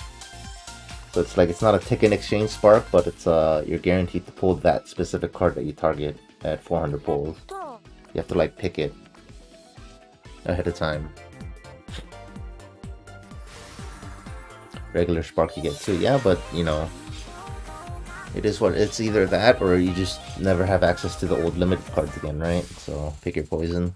So it's like, it's not a ticket exchange spark, but it's you're guaranteed to pull that specific card that you target at 400 pulls. You have to like pick it ahead of time. Regular spark you get too, yeah, but you know, it is what it's either that or you just never have access to the old limited cards again, right? So pick your poison.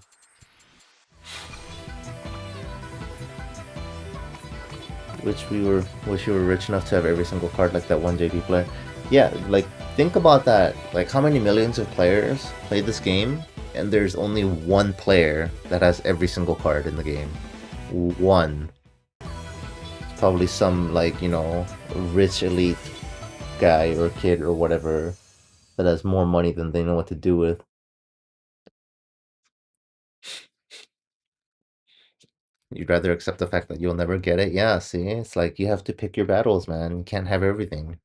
Wish you were rich enough to have every single card like that one JP player. Yeah, like think about that. Like how many millions of players play this game, and there's only one player that has every single card in the game. One. probably some, like, you know, rich elite guy or kid or whatever that has more money than they know what to do with. You'd rather accept the fact that you'll never get it? Yeah, see? It's like you have to pick your battles, man. You can't have everything.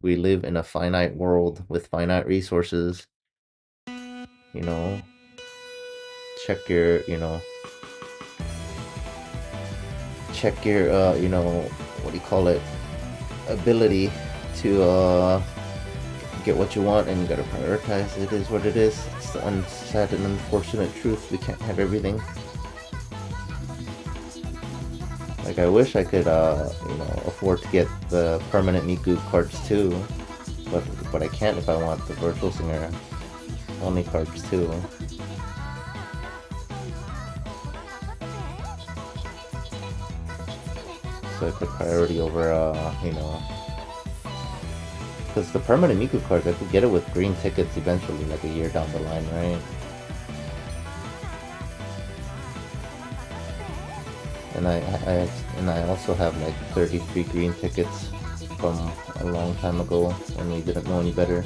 We live in a finite world with finite resources. You know? Check your, you know... Check your, you know, what do you call it? Ability to, get what you want, and you gotta prioritize. It is what it is. It's the sad and unfortunate truth. We can't have everything. Like, I wish I could, you know, afford to get the permanent Miku cards too, but I can't if I want the Virtual Singer only cards too. So I put priority over, you know, because the permanent Miku cards, I could get it with green tickets eventually, like a year down the line, right? And I also have like 33 green tickets from a long time ago when we didn't know any better.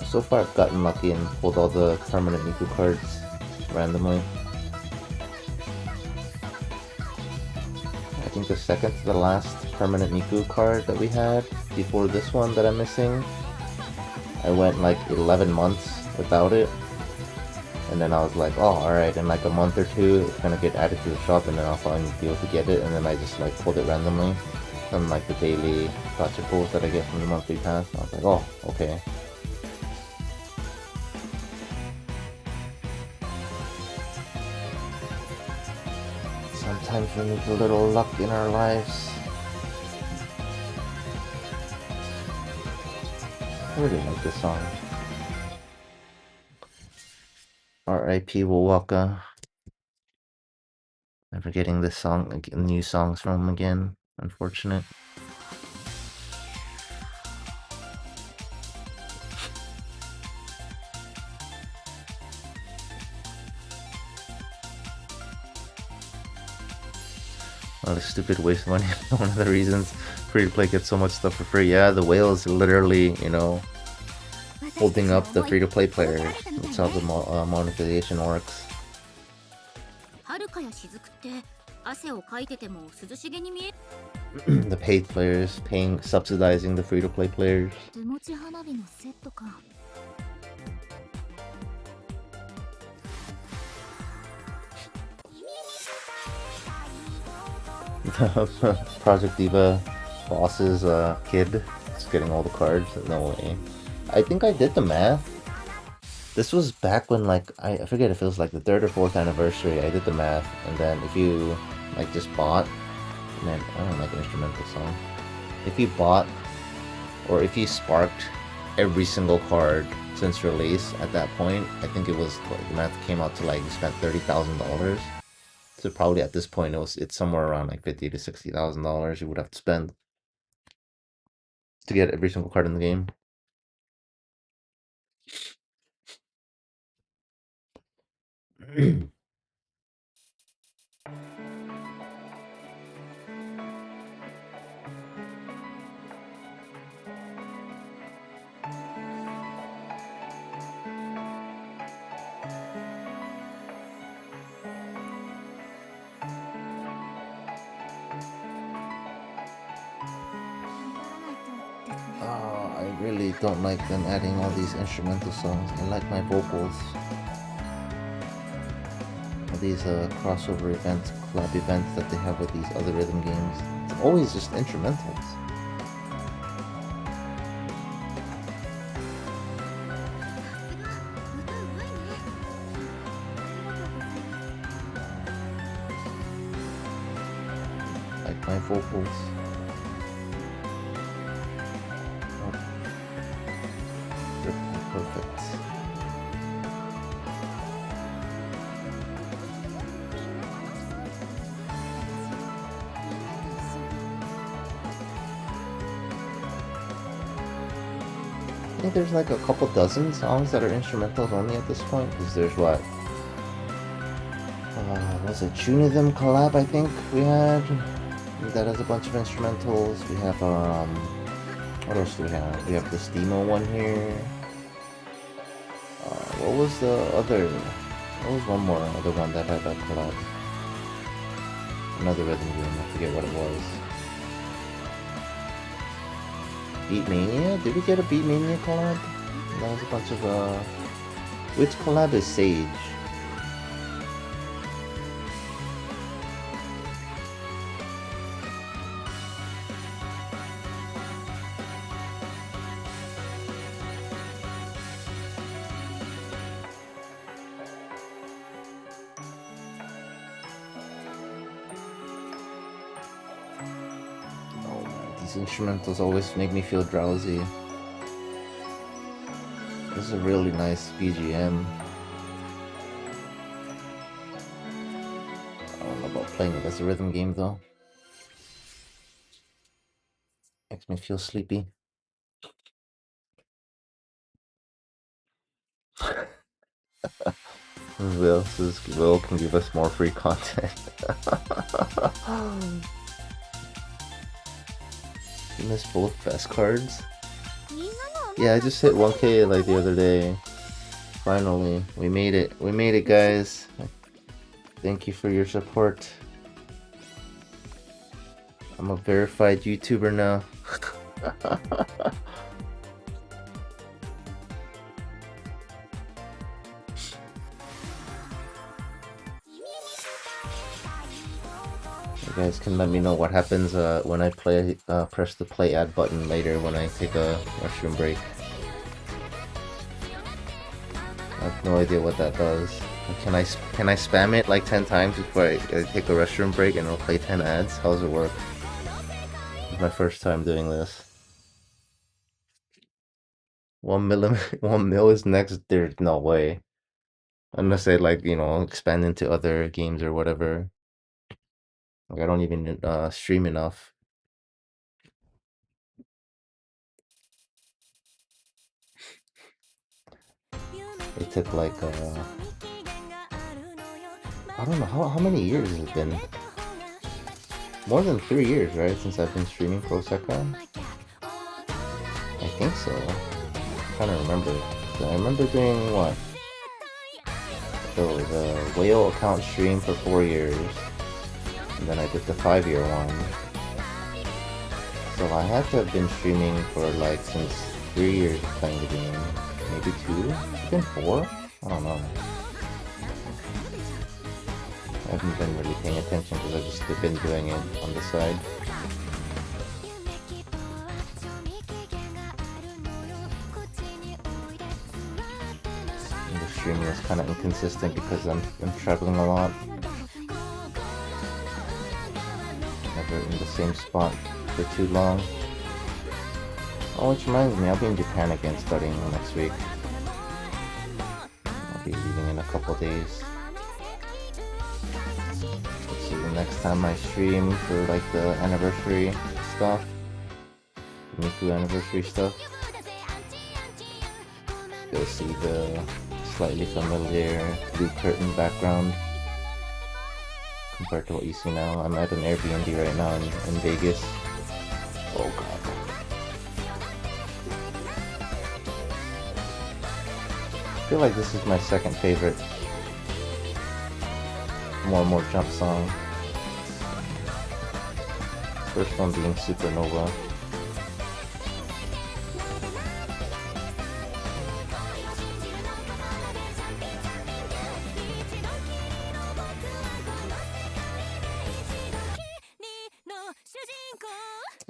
So far I've gotten lucky and pulled all the permanent Miku cards randomly. I think the second to the last permanent Miku card that we had before this one that I'm missing, I went like 11 months without it. And then I was like, oh, alright, in like a month or two, it's gonna get added to the shop, and then I'll finally be able to get it. And then I just like pulled it randomly from like the daily gotcha pulls that I get from the monthly pass. I was like, oh, okay. Sometimes we need a little luck in our lives. I really like this song. R.I.P. Wowaka. Never getting this song, new songs from him again. Unfortunate. What a stupid waste of money. One of the reasons free-to-play gets so much stuff for free. Yeah, the whale is literally, you know, holding up the free-to-play players. That's how the monetization works. The paid players subsidizing the free-to-play players. Project Diva boss's kid is getting all the cards. No way. I think I did the math. This was back when, like, I forget if it was like the 3rd or 4th anniversary. I did the math, and then if you like just bought, man, I don't like an instrumental song. If you bought or if you sparked every single card since release at that point, I think it was, the math came out to like you spent $30,000. So probably at this point it's somewhere around like $50,000 to $60,000 you would have to spend to get every single card in the game. I really don't like them adding all these instrumental songs. I like my vocals. These crossover events, collab events that they have with these other rhythm games. It's always just instrumentals. Like my vocals. Perfect. I think there's like a couple dozen songs that are instrumentals only at this point, because there's what Was it Junithm collab, I think we had? That has a bunch of instrumentals. We have, what else do we have? We have this demo one here. What was the other? What was one more other one that had that collab? Another rhythm game, I forget what it was. Beatmania? Did we get a Beatmania collab? That was a bunch of, which collab is Sage? These instrumentals always make me feel drowsy. This is a really nice BGM. I don't know about playing it as a rhythm game though. Makes me feel sleepy. Will can give us more free content. You missed both best cards? Yeah, I just hit 1k like the other day. Finally, we made it. We made it, guys. Thank you for your support. I'm a verified YouTuber now. You guys can let me know what happens when I press the play ad button later when I take a mushroom break. I have no idea what that does. Can I spam it like 10 times before I take a restroom break and it'll play 10 ads? How does it work? It's my first time doing this. 1 mil is next. There's no way. Unless they like, you know, expand into other games or whatever. Like I don't even stream enough. It took like I don't know how many years has it been? More than 3 years, right? Since I've been streaming Proseka? I think so. I'm trying to remember. So I remember doing what? The whale account stream for 4 years. And then I did the 5-year one. So I had to have been streaming for like since 3 years of playing the game. Maybe 2? It's been 4? I don't know. I haven't been really paying attention because I've just been doing it on the side. And the streaming is kind of inconsistent because I'm traveling a lot. Never in the same spot for too long. Oh, which reminds me, I'll be in Japan again studying next week. I'll be leaving in a couple days. This is the next time I stream for like the anniversary stuff. The Miku anniversary stuff. You'll see the slightly familiar blue curtain background compared to what you see now. I'm at an Airbnb right now in Vegas. Oh god. I feel like this is my second favorite more jump song. First one being Supernova.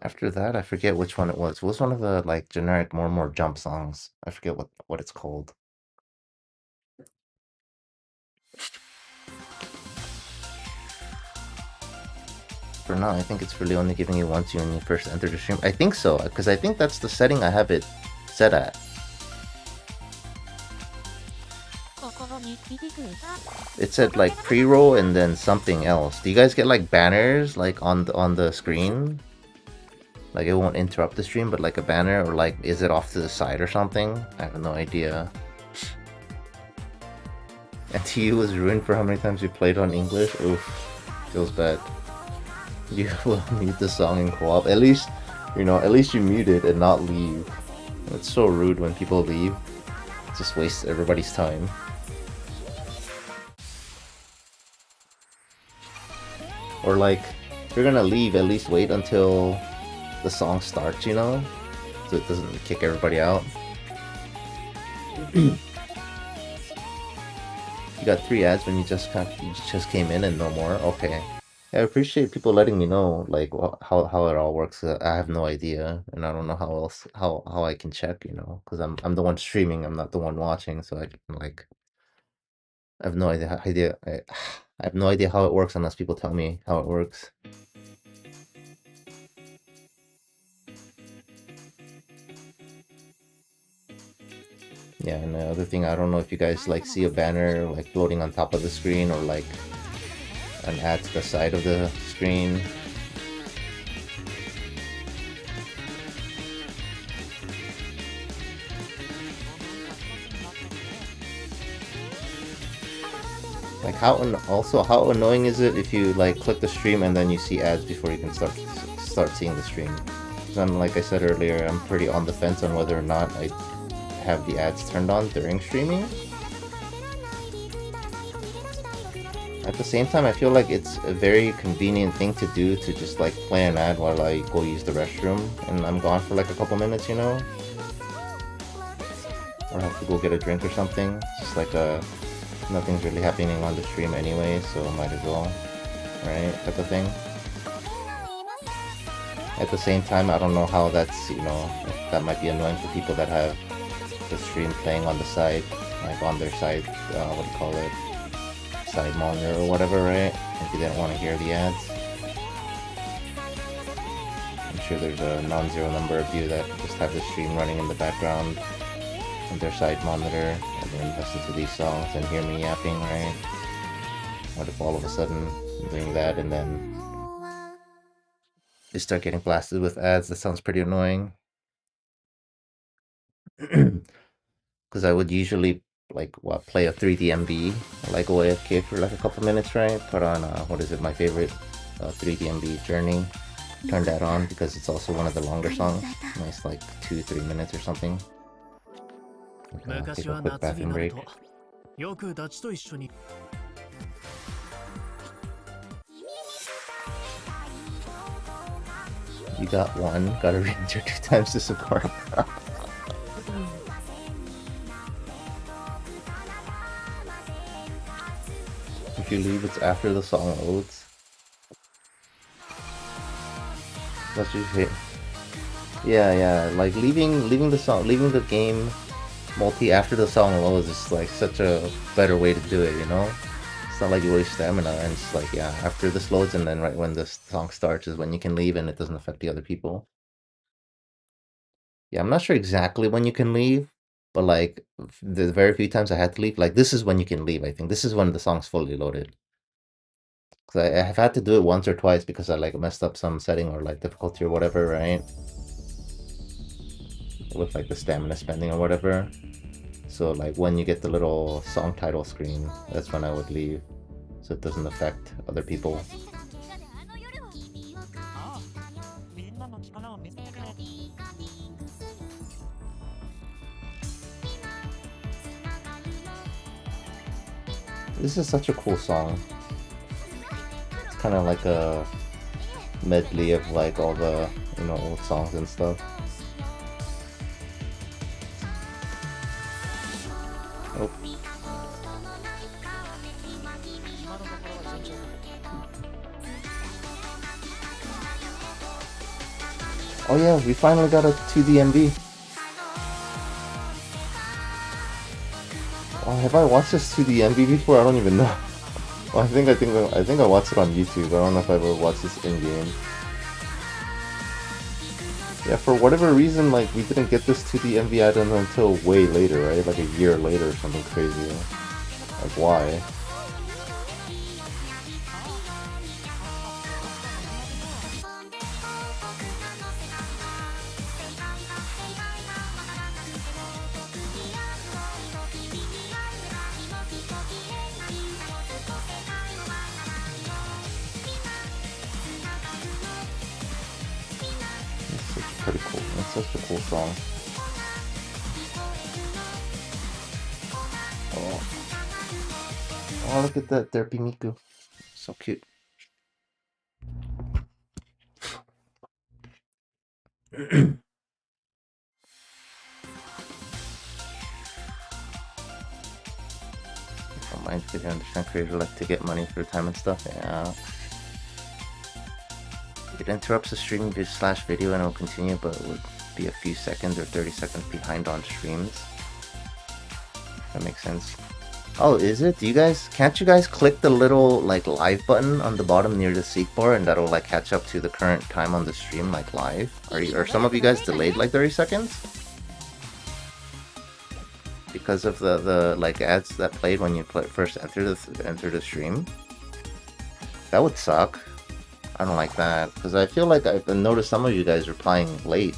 After that, I forget which one it was. It was one of the like generic more jump songs. I forget what it's called. For now, I think it's really only giving you once when you first enter the stream. I think so, because I think that's the setting I have it set at. It said like pre-roll and then something else. Do you guys get like banners like on the screen? Like it won't interrupt the stream, but like a banner, or like is it off to the side or something? I have no idea. And TU was ruined for how many times you played on English? Oof, feels bad. You will mute the song in co-op. At least, you know, at least you mute it and not leave. It's so rude when people leave. It just wastes everybody's time. Or like, if you're gonna leave, at least wait until the song starts, you know? So it doesn't kick everybody out. You got 3 ads when you just came in and no more? Okay. I appreciate people letting me know, like, how it all works. I have no idea, and I don't know how I can check, you know, because I'm the one streaming, I'm not the one watching, so I can, like, I have no idea. I have no idea how it works unless people tell me how it works. Yeah, and the other thing, I don't know if you guys like see a banner like floating on top of the screen or like an ad to the side of the screen. Like how annoying is it if you like click the stream and then you see ads before you can start seeing the stream? Then, like I said earlier, I'm pretty on the fence on whether or not I have the ads turned on during streaming. At the same time, I feel like it's a very convenient thing to do to just like play an ad while I go use the restroom and I'm gone for like a couple minutes, you know? Or have to go get a drink or something. It's just like nothing's really happening on the stream anyway, so might as well, right? Type of thing. At the same time, I don't know how that's, you know, that might be annoying for people that have the stream playing on the side, like on their side, what do you call it? Side monitor or whatever, right? If you didn't want to hear the ads. I'm sure there's a non-zero number of you that just have the stream running in the background on their side monitor and then listen to these songs and hear me yapping, right? What if all of a sudden I'm doing that and then they start getting blasted with ads? That sounds pretty annoying. Because I would usually like play a 3D MV, like go AFK for like a couple minutes, right? Put on what is it, my favorite 3D MV, Journey. Turn that on because it's also one of the longer songs. Nice, like 2-3 minutes or something. Take a quick bathroom break. You got one. Gotta re-enter 2 times to support. If you leave, it's after the song loads. That's usually, yeah. Like leaving the game multi after the song loads is like such a better way to do it. You know, it's not like you waste stamina, and it's like after this loads and then right when the song starts is when you can leave, and it doesn't affect the other people. Yeah, I'm not sure exactly when you can leave, but like the very few times I had to leave, like this is when you can leave. I think this is when the song's fully loaded. Because I have had to do it once or twice because I like messed up some setting or like difficulty or whatever, right? With like the stamina spending or whatever. So like when you get the little song title screen, that's when I would leave. So it doesn't affect other people. This is such a cool song. It's kind of like a medley of like all the, you know, old songs and stuff. Oh. Oh yeah, we finally got a 2D MV. Oh, have I watched this 2D MV before? I don't even know. Well, I think I watched it on YouTube. I don't know if I ever watched this in game. Yeah, for whatever reason, like we didn't get this 2D MV item until way later, right? Like a year later or something crazy. Like why? pretty cool. It's such a cool song. Oh, look at that derpy Miku. So cute. Don't mind if you understand creators like to get money for time and stuff. Yeah. It interrupts the stream / video and it will continue, but it would be a few seconds or 30 seconds behind on streams. That makes sense. Oh, is it? Can't you guys click the little like live button on the bottom near the seek bar and that'll like catch up to the current time on the stream like live? Are some of you guys delayed like 30 seconds? Because of the like ads that played when you first enter the stream? That would suck. I don't like that because I feel like I've noticed some of you guys replying late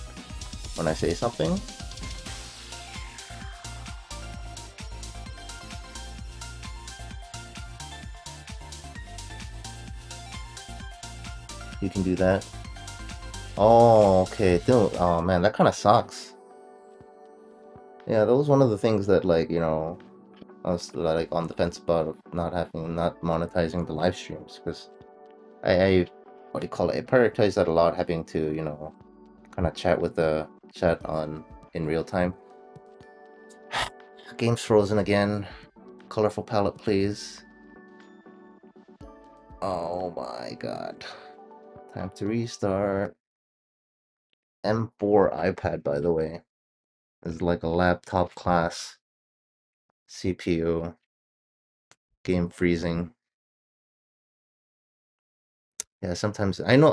when I say something. You can do that. Oh, okay. Dude, oh man, that kind of sucks. Yeah, that was one of the things that, like, you know, I was like on the fence about not monetizing the live streams because I what do you call it? I prioritize that a lot, having to, you know, kind of chat with the chat in real time. Game's frozen again. Colorful palette, please. Oh my god. Time to restart. M4 iPad, by the way, is like a laptop class CPU. Game freezing. Yeah, sometimes I know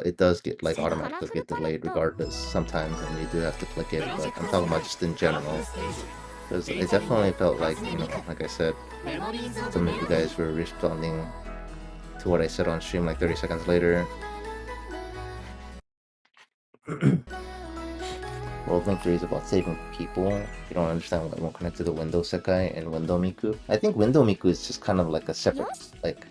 it does get like automatically get delayed regardless sometimes, and you do have to click it, but I'm talking about just in general. Because I definitely felt like, you know, like I said, some of you guys were responding to what I said on stream like 30 seconds later. World Link 3 is about saving people. You don't understand why it won't connect to the Window Sekai and Window Miku. I think Window Miku is just kind of like a separate, like,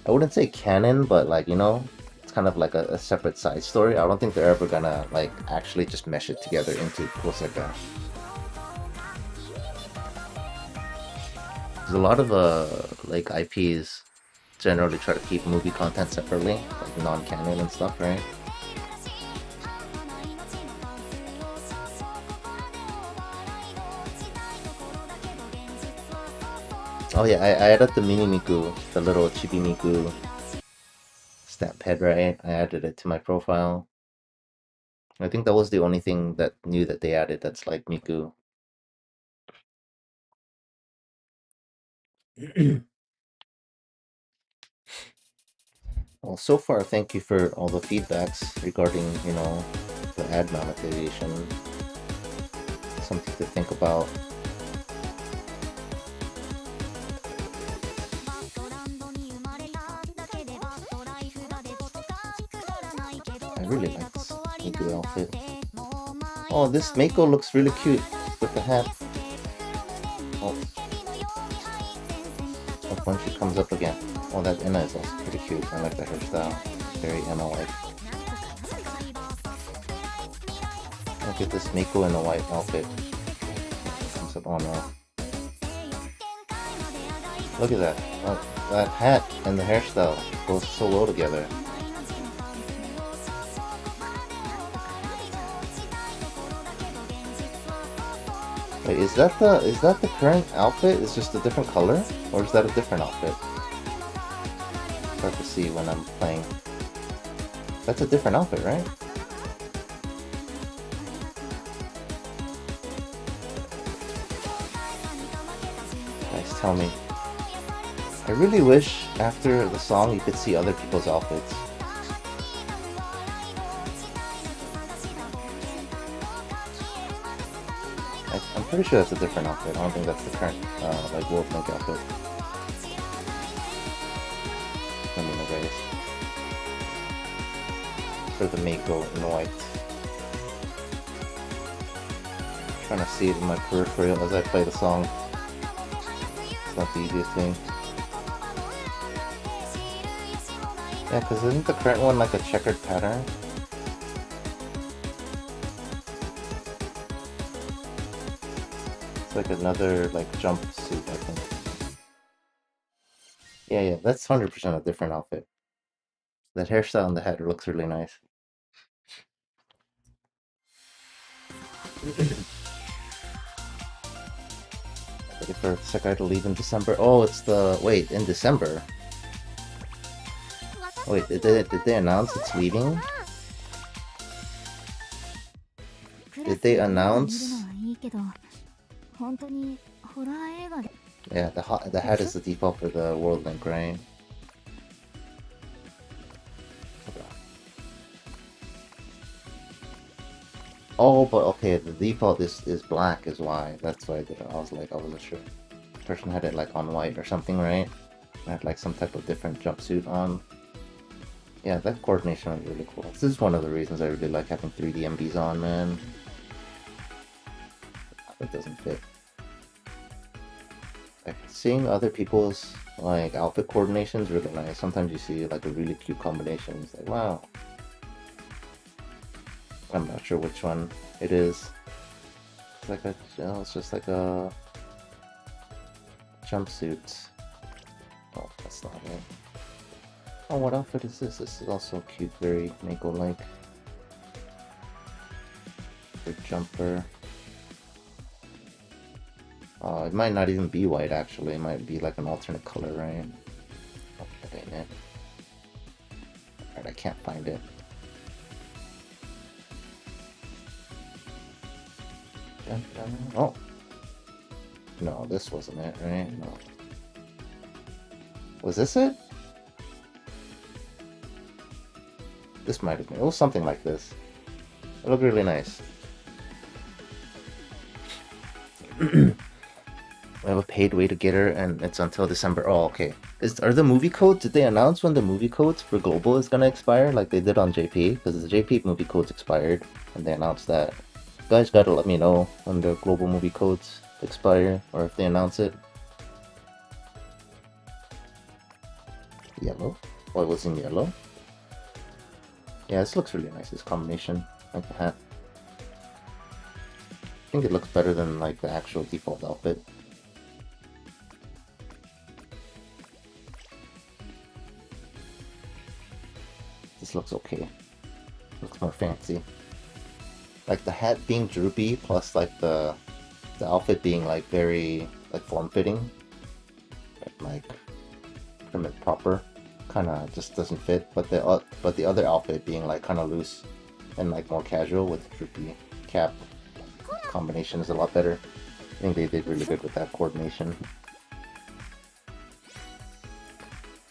I wouldn't say canon, but like, you know, it's kind of like a separate side story. I don't think they're ever gonna like actually just mesh it together into Proseka. There's a lot of like IPs generally try to keep movie content separately, like non-canon and stuff, right? Oh yeah, I added the mini Miku, the little chibi Miku stamp head, right? I added it to my profile. I think that was the only thing that new that they added that's like Miku. Well, so far, thank you for all the feedbacks regarding, you know, the ad monetization. Something to think about. I really like this Miku outfit. Oh, this Meiko looks really cute with the hat. Oh, look when she comes up again. Oh, that Enna is also pretty cute. I like the hairstyle. Very Enna-like. Look at this Meiko in a white outfit. Comes up on now. Look at that. That hat and the hairstyle goes so well together. Wait, is that the current outfit? It's just a different color? Or is that a different outfit? It's hard to see when I'm playing. That's a different outfit, right? Guys, tell me. I really wish after the song you could see other people's outfits. I'm pretty sure that's a different outfit. I don't think that's the current, like, Wolf Link outfit. Let me know, guys. For the Meiko in white. I'm trying to see it in my peripheral as I play the song. It's not the easiest thing. Yeah, because isn't the current one like a checkered pattern? It's like another like jumpsuit, I think. Yeah, that's 100% a different outfit. That hairstyle on the head looks really nice. Ready for Sekai to leave in December. Oh, it's the... Wait, in December? Wait, did they announce it's leaving? Did they announce? Yeah, the hat is the default for the World Link, right? Oh, but okay, the default is black is why. That's why I did it. I wasn't sure. The person had it like on white or something, right? I had like some type of different jumpsuit on. Yeah, that coordination was really cool. This is one of the reasons I really like having 3D MBs on, man. It doesn't fit. Like, seeing other people's like outfit coordination is really nice. Sometimes you see like a really cute combination. It's like, wow. I'm not sure which one it is. It's like it's just like a jumpsuit. Oh, that's not it. Oh, what outfit is this? This is also cute, very Meiko-like. The jumper. It might not even be white, actually. It might be like an alternate color, right? Oh, that ain't it. Alright, I can't find it. Oh! No, this wasn't it, right? No. Was this it? This might have been. It was something like this. It looked really nice. We have a paid way to get her, and it's until December. Oh, okay. Are the movie codes? Did they announce when the movie codes for Global is gonna expire, like they did on JP? Because the JP movie codes expired, and they announced that. You guys gotta let me know when the Global movie codes expire, or if they announce it. Yellow? Oh, it was in yellow? Yeah, this looks really nice, this combination. I like the hat. I think it looks better than like the actual default outfit. This looks okay. Looks more fancy. Like the hat being droopy plus like the outfit being like very like form-fitting, like prim and proper, kind of just doesn't fit. But the other outfit being like kind of loose and like more casual with droopy cap combination is a lot better. I think they did really good with that coordination.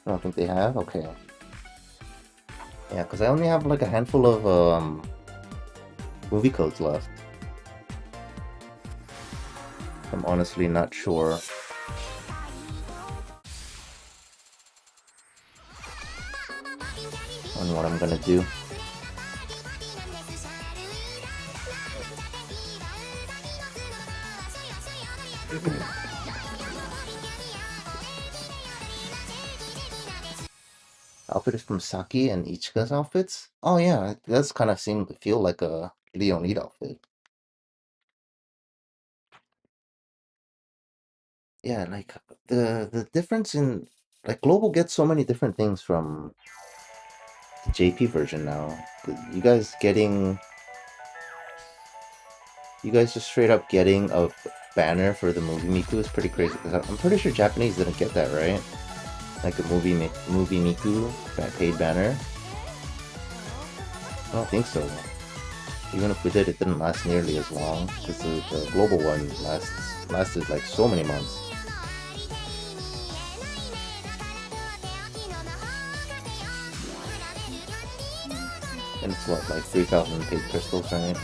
I don't think they have. Okay. Yeah, because I only have like a handful of movie codes left. I'm honestly not sure. On what I'm gonna do. Outfit is from Saki and Ichika's outfits? Oh yeah, it does kind of seem to feel like a Leonid outfit. Yeah, like the difference in like Global gets so many different things from the JP version now. You guys just straight up getting a banner for the movie Miku is pretty crazy. Because I'm pretty sure Japanese didn't get that, right? Like a movie Miku paid banner. I don't think so. Even if we did, it didn't last nearly as long because the global one lasted like so many months. And it's what, like 3,000 paid crystals, right?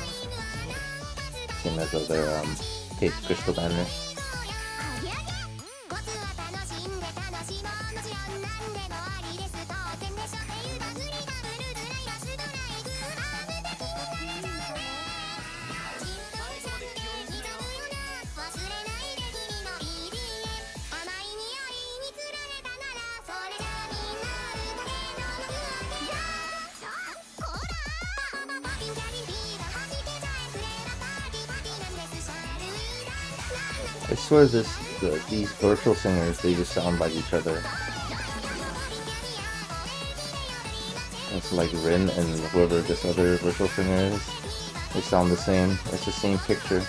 Same as other paid crystal banners. I swear these virtual singers, they just sound like each other. It's like Rin and whoever this other virtual singer is. They sound the same. It's the same picture.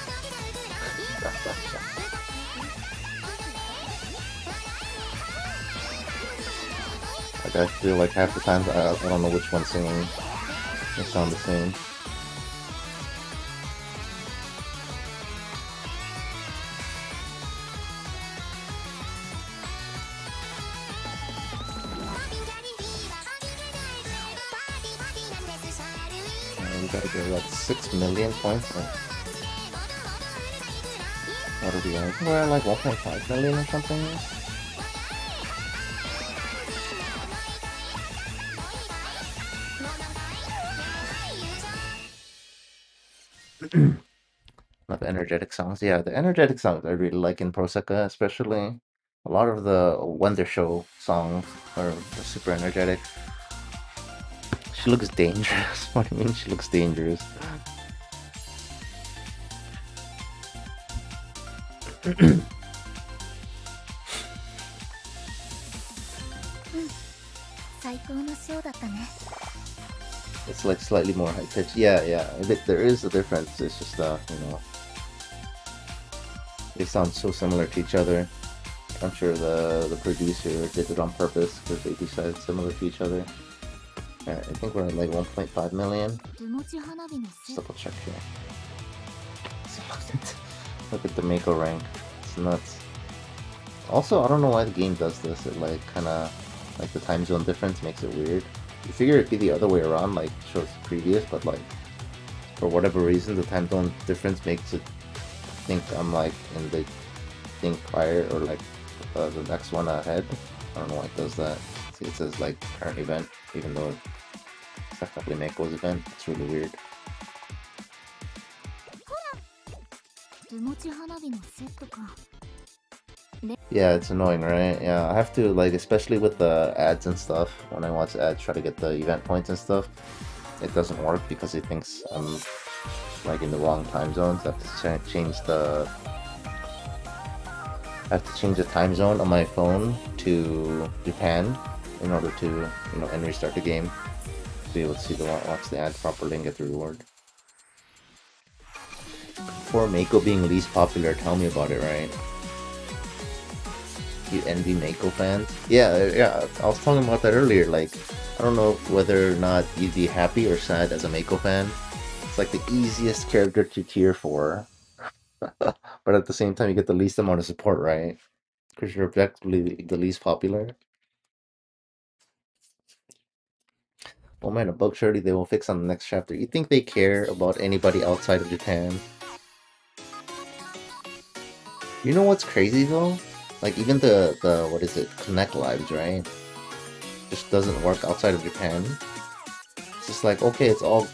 Like I feel like half the time I don't know which one's singing. They sound the same. We gotta get like 6 million points. What are we at? We're at like 1.5 million or something. Love energetic songs. Yeah, the energetic songs I really like in Proseka, especially. A lot of the Wonder Show songs are super energetic. She looks dangerous. What do you mean she looks dangerous? It's like slightly more high pitched. Yeah, there is a difference. It's just they sound so similar to each other. I'm sure the producer did it on purpose because they decided similar to each other. Alright, I think we're at like 1.5 million. Let's double check here. Look at the Meiko rank. It's nuts. Also, I don't know why the game does this. It like kinda like the time zone difference makes it weird. You figure it'd be the other way around, like shows previous, but like for whatever reason the time zone difference makes it think I'm like in the thing prior or like the next one ahead. I don't know why it does that. See, it says like current event, even though it's technically Meiko's event. It's really weird. Yeah, it's annoying, right? Yeah, I have to like, especially with the ads and stuff, when I watch ads, try to get the event points and stuff. It doesn't work because it thinks I'm like in the wrong time zones. I have to change the time zone on my phone to Japan in order to, and restart the game to be able to watch the ad properly and get the reward. For Meiko being least popular, tell me about it, right? You envy Meiko fans? Yeah, I was talking about that earlier. Like, I don't know whether or not you'd be happy or sad as a Meiko fan. It's like the easiest character to cheer for. But at the same time, you get the least amount of support, right? Because you're objectively the least popular. Oh man, a bug surely they will fix on the next chapter. You think they care about anybody outside of Japan? You know what's crazy though? Like even the what is it, Connect Lives, right? Just doesn't work outside of Japan. It's just like, okay, it's all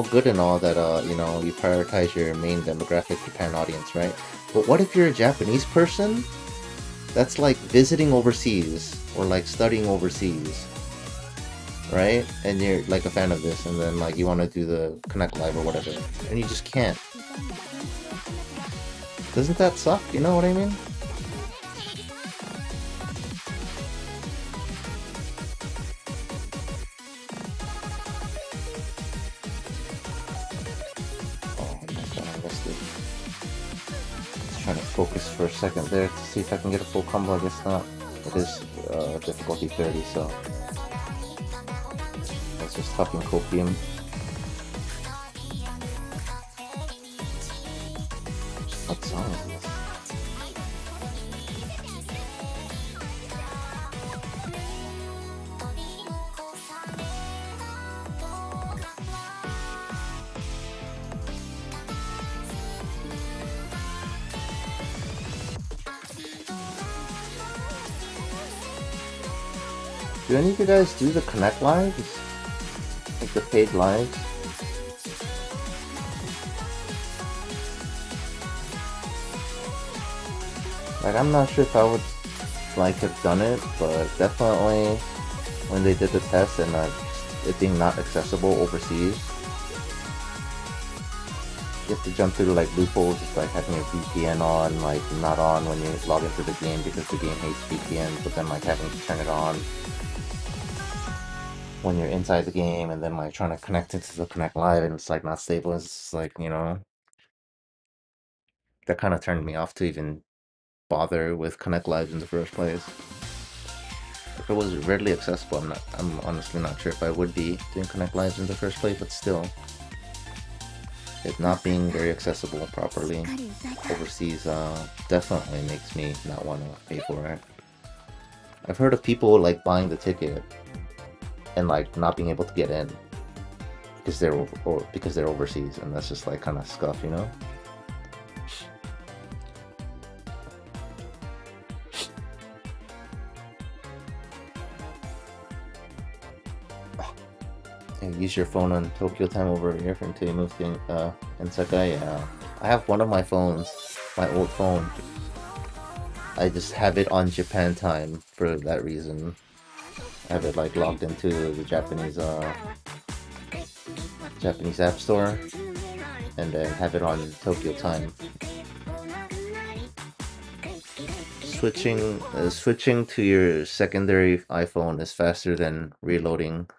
good and all that you prioritize your main demographic Japan audience, right? But what if you're a Japanese person that's like visiting overseas or like studying overseas, right? And you're like a fan of this, and then like you want to do the Connect Live or whatever, and you just can't. Doesn't that suck? You know what I mean? Trying to focus for a second there to see if I can get a full combo. I guess not. It is difficulty 30, so let's just talking copium. What song is this? Do any of you guys do the Connect Lives? Like the paid lives? Like, I'm not sure if I would like have done it, but definitely when they did the test and it being not accessible overseas, you have to jump through like loopholes. It's like having a VPN on, like not on when you log into the game because the game hates VPN, but then like having to turn it on when you're inside the game, and then like trying to connect it to the Connect Live and it's like not stable. It's like, you know, that kind of turned me off to even bother with Connect Live in the first place. If it was readily accessible, I'm honestly not sure if I would be doing Connect Lives in the first place, but still, it not being very accessible properly overseas definitely makes me not want to pay for it. I've heard of people like buying the ticket and like not being able to get in because they're overseas, and that's just like kind of scuff, you know? Yeah, use your phone on Tokyo time over here until you move to in Sekai. Yeah, I have one of my phones, my old phone. I just have it on Japan time for that reason. I have it like logged into the Japanese app store, and then have it on Tokyo time. Switching to your secondary iPhone is faster than reloading.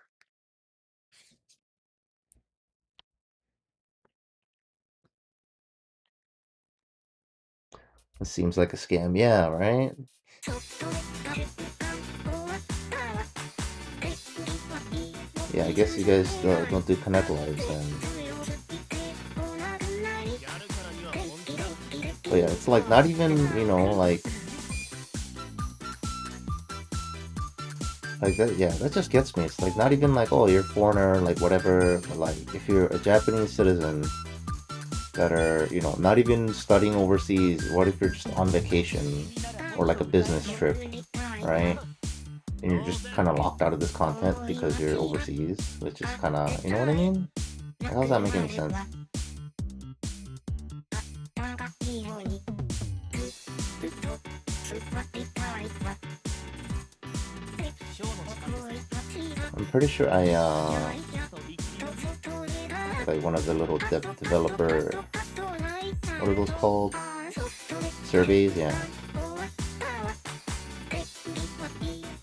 It seems like a scam. Yeah, right? Yeah, I guess you guys don't do Connect Lives then. But yeah, it's like not even, you know, like that. Yeah, that just gets me. It's like not even like, oh, you're a foreigner, like whatever. But like if you're a Japanese citizen that are, you know, not even studying overseas, what if you're just on vacation or like a business trip, right? And you're just kind of locked out of this content because you're overseas, which is kind of, you know what I mean? How does that make any sense? I'm pretty sure I like one of the little developer, what are those called? Surveys, yeah.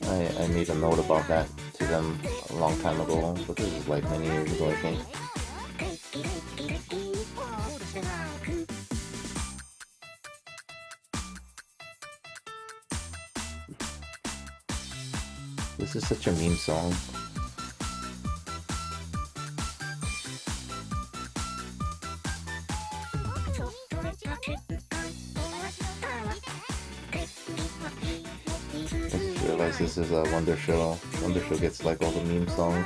I made a note about that to them a long time ago, but this is like many years ago, I think. This is such a meme song. I just realized this is a Wonder Show. Wonder Show gets like all the meme songs.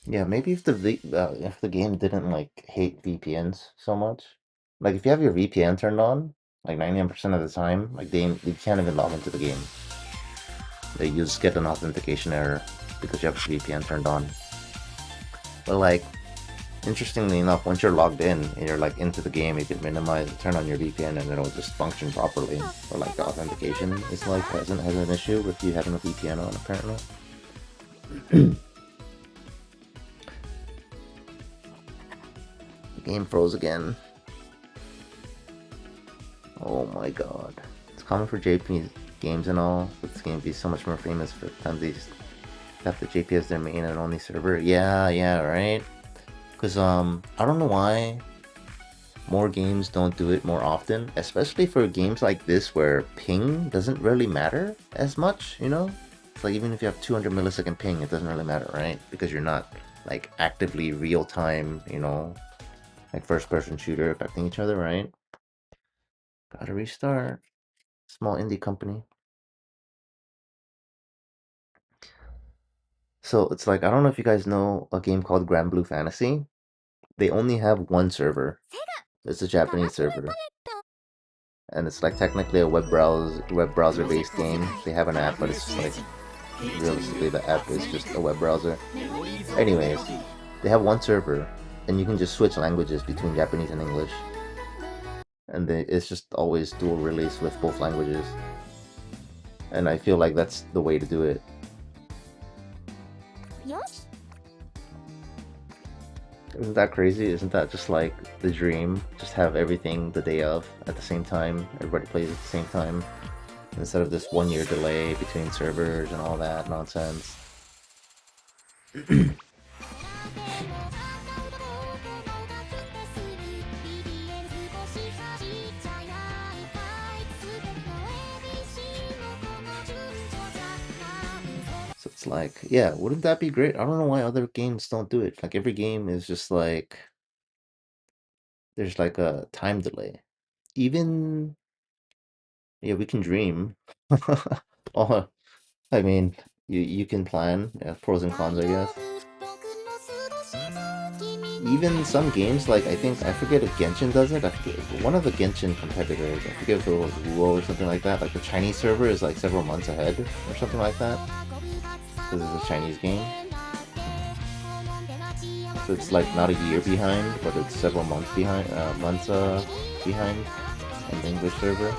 Yeah, maybe if the game didn't like hate VPNs so much, like if you have your VPN turned on, like 99% of the time, like they can't even log into the game. You just get an authentication error because you have VPN turned on. But like, interestingly enough, once you're logged in and you're like into the game, you can turn on your VPN, and it'll just function properly. Or like the authentication is like has an issue with you having a VPN on apparently. Game froze again. Oh my god. It's common for JP games and all, but this game be so much more famous for the time they just have the JP as their main and only server. Yeah, right? Because, I don't know why more games don't do it more often, especially for games like this where ping doesn't really matter as much, you know? It's like even if you have 200 millisecond ping, it doesn't really matter, right? Because you're not like actively real time, you know, like first person shooter affecting each other, right? Gotta restart. Small indie company. So it's like, I don't know if you guys know a game called Grand Blue Fantasy. They only have one server. It's a Japanese server. And it's like technically a web browser based game. They have an app, but it's just like realistically the app is just a web browser. Anyways, they have one server and you can just switch languages between Japanese and English. And it's just always dual release with both languages. And I feel like that's the way to do it. Isn't that crazy? Isn't that just like the dream? Just have everything the day of at the same time. Everybody plays at the same time. Instead of this 1 year delay between servers and all that nonsense. So it's like, yeah, wouldn't that be great? I don't know why other games don't do it. Like every game is just like, there's like a time delay. Even, yeah, we can dream. Oh, I mean, you can plan, yeah, pros and cons, I guess. Even some games, like I forget if Genshin does it. I forget, one of the Genshin competitors, I forget if it was Ruo or something like that. Like the Chinese server is like several months ahead or something like that. This is a Chinese game, so it's like not a year behind, but it's several months behind. Behind on the English server.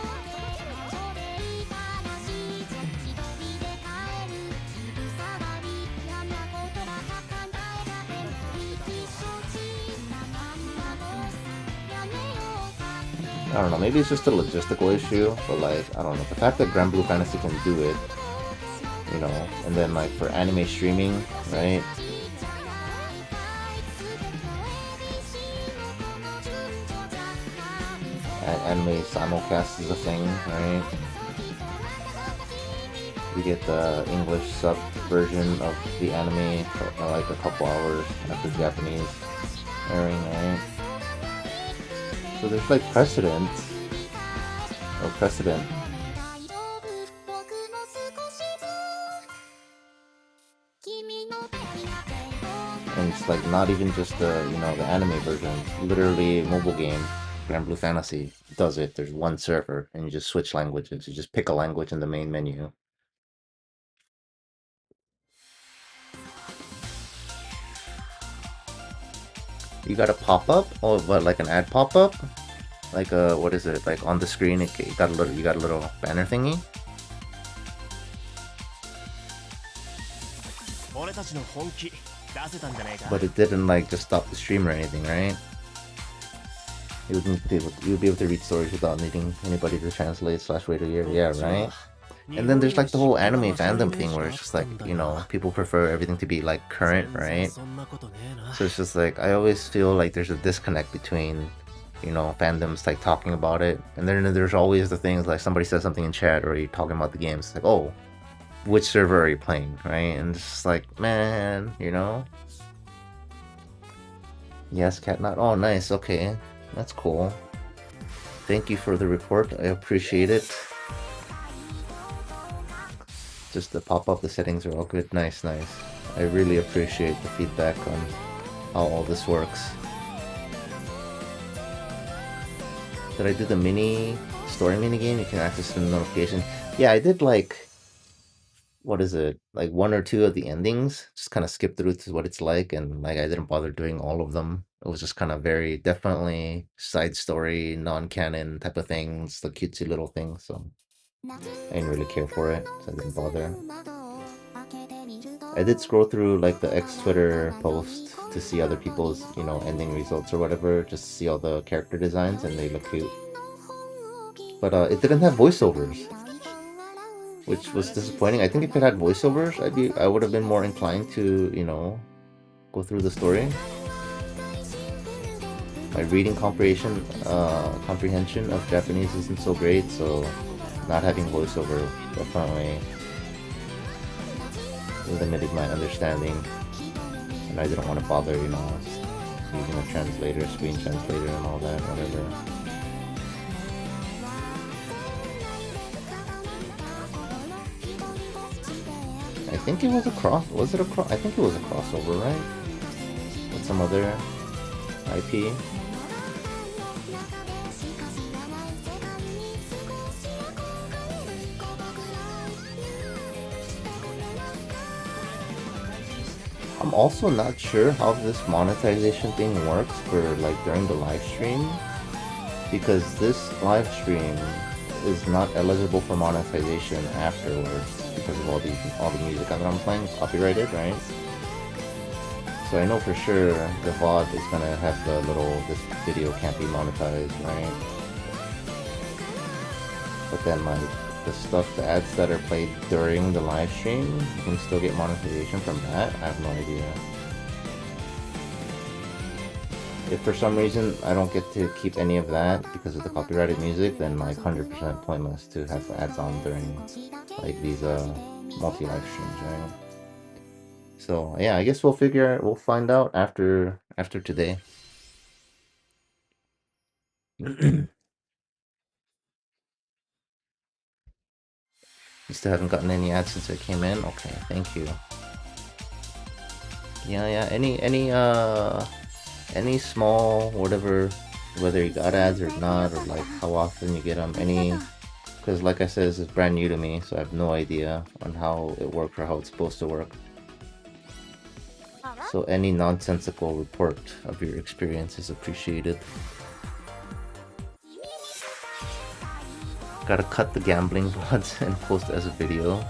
I don't know, maybe it's just a logistical issue, but like, I don't know, the fact that Grand Blue Fantasy can do it, you know, and then like for anime streaming, right? Anime simulcast is a thing, right? We get the English sub version of the anime for like a couple hours after Japanese airing, right? So there's like precedent. And it's like not even just the, you know, the anime version. Literally mobile game, Grand Blue Fantasy does it. There's one server and you just switch languages. You just pick a language in the main menu. You got a pop-up? Oh, what, like an ad pop-up? Like what is it? Like on the screen, you got a little banner thingy. But it didn't like just stop the stream or anything, right? You would be able to read stories without needing anybody to translate / wait a year. Yeah, right. And then there's like the whole anime fandom thing where it's just like, you know, people prefer everything to be like current, right? So it's just like, I always feel like there's a disconnect between, you know, fandoms like talking about it, and then there's always the things like somebody says something in chat or you're talking about the games, it's like, oh, which server are you playing, right? And it's just like, man, you know. Yes, Catnut. Oh, nice. Okay, that's cool. Thank you for the report. I appreciate it. Just to pop up, the settings are all good. Nice. I really appreciate the feedback on how all this works. Did I do the story mini game? You can access the notification. Yeah, I did like, what is it? Like 1 or 2 of the endings. Just kind of skip through to what it's like, and like I didn't bother doing all of them. It was just kind of very definitely side story, non-canon type of things, the cutesy little things. So I didn't really care for it, so I didn't bother. I did scroll through like the Twitter post to see other people's, you know, ending results or whatever, just to see all the character designs, and they look cute. But it didn't have voiceovers, which was disappointing. I think if it had voiceovers, I would have been more inclined to, you know, go through the story. My reading comprehension of Japanese isn't so great, so not having voiceover definitely limited my understanding, and I didn't want to bother, you know, using a translator, screen translator and all that, whatever. I think it was a cross. Was it a cross? I think it was a crossover, right? With some other IP. I'm also not sure how this monetization thing works for like during the live stream, because this live stream is not eligible for monetization afterwards because of all the music that I'm playing is copyrighted, right? So I know for sure the VOD is gonna have the little this video can't be monetized, right? But then like the stuff, the ads that are played during the live stream, you can still get monetization from that? I have no idea. If for some reason I don't get to keep any of that because of the copyrighted music, then like 100% pointless to have ads on during like these multi-live streams, right? So yeah, I guess we'll find out after today. You still haven't gotten any ads since I came in? Okay, thank you. Yeah, any small, whatever, whether you got ads or not, or like how often you get them, because like I said, this is brand new to me, so I have no idea on how it works or how it's supposed to work. So any nonsensical report of your experience is appreciated. Gotta cut the gambling VODs and post as a video.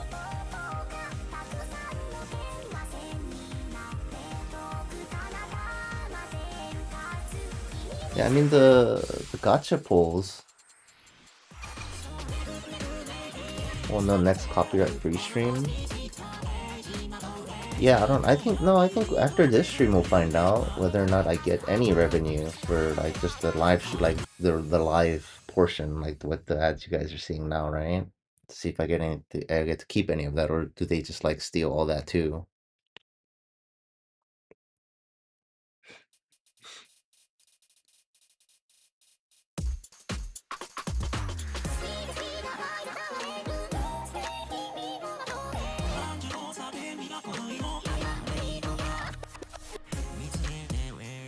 Yeah, I mean the gacha polls. Well, no, next copyright free stream. Yeah, I think after this stream we'll find out whether or not I get any revenue for like just the live, like the live portion, like what the ads you guys are seeing now, right? To see if I get to keep any of that, or do they just like steal all that too?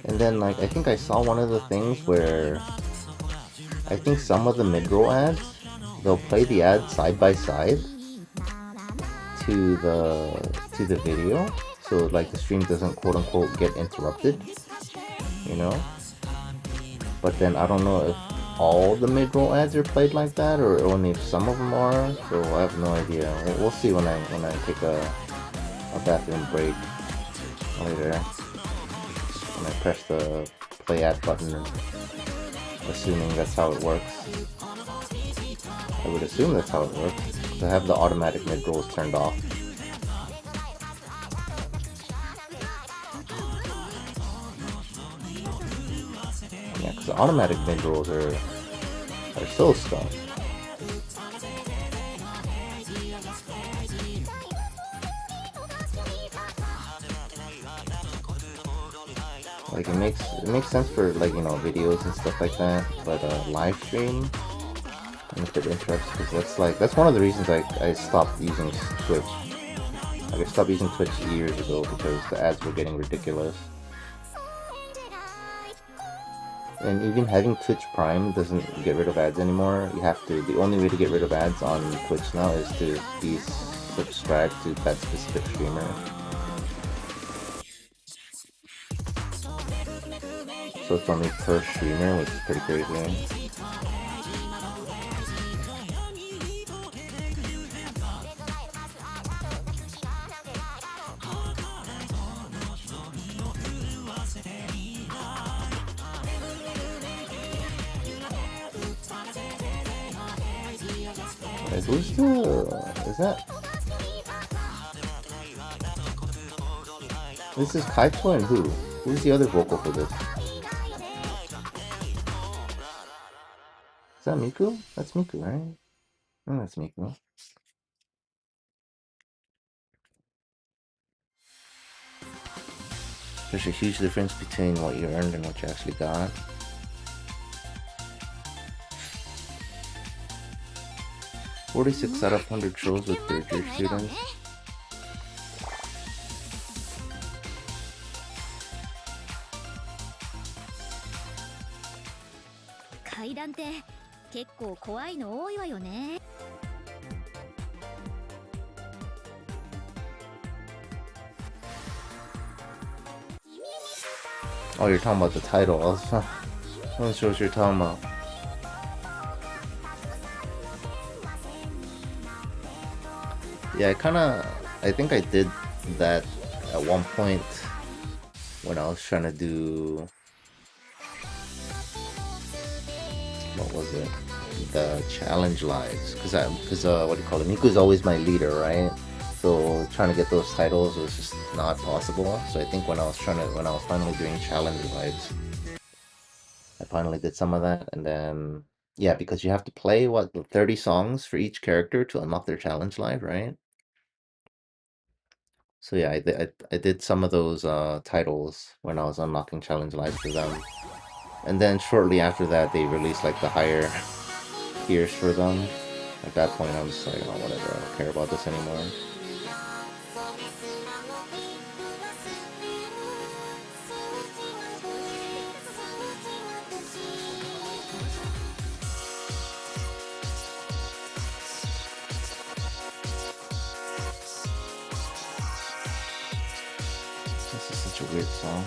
And then like I think I saw one of the things where I think some of the mid-roll ads, they'll play the ad side by side to the video, so like the stream doesn't quote unquote get interrupted, you know? But then I don't know if all the mid-roll ads are played like that or only if some of them are, so I have no idea. We'll see when I take a bathroom break later. When I press the play ad button, assuming that's how it works. I would assume that's how it works, because I have the automatic mid-rolls turned off. Yeah, because the automatic mid-rolls are so stuck. Like it makes sense for like, you know, videos and stuff like that, but live stream, and if it interrupts, because that's one of the reasons I stopped using Twitch. Like I stopped using Twitch years ago because the ads were getting ridiculous. And even having Twitch Prime doesn't get rid of ads anymore. You have to, the only way to get rid of ads on Twitch now is to be subscribed to that specific streamer. So it's only per streamer, which is pretty crazy. Who's is that? This is Kaito and who? Who's the other vocal for this? Is that Miku? That's Miku, right? Oh, that's Miku. There's a huge difference between what you earned and what you actually got. "46 out of 100 shows with third-year students." 階段って結構怖いの多いわよね。Oh, you're talking about the title. I wasn't sure what you're talking about. Yeah, I think I did that at one point when I was trying to do, what was it? The challenge lives, because what do you call it? Miku's always my leader, right? So trying to get those titles was just not possible. So I think when I was finally doing challenge lives, I finally did some of that, and then yeah, because you have to play 30 songs for each character to unlock their challenge live, right? So yeah, I did some of those titles when I was unlocking challenge lives for them, and then shortly after that they released like the higher tiers for them. At that point I was like, oh whatever, I don't care about this anymore. This is such a weird song.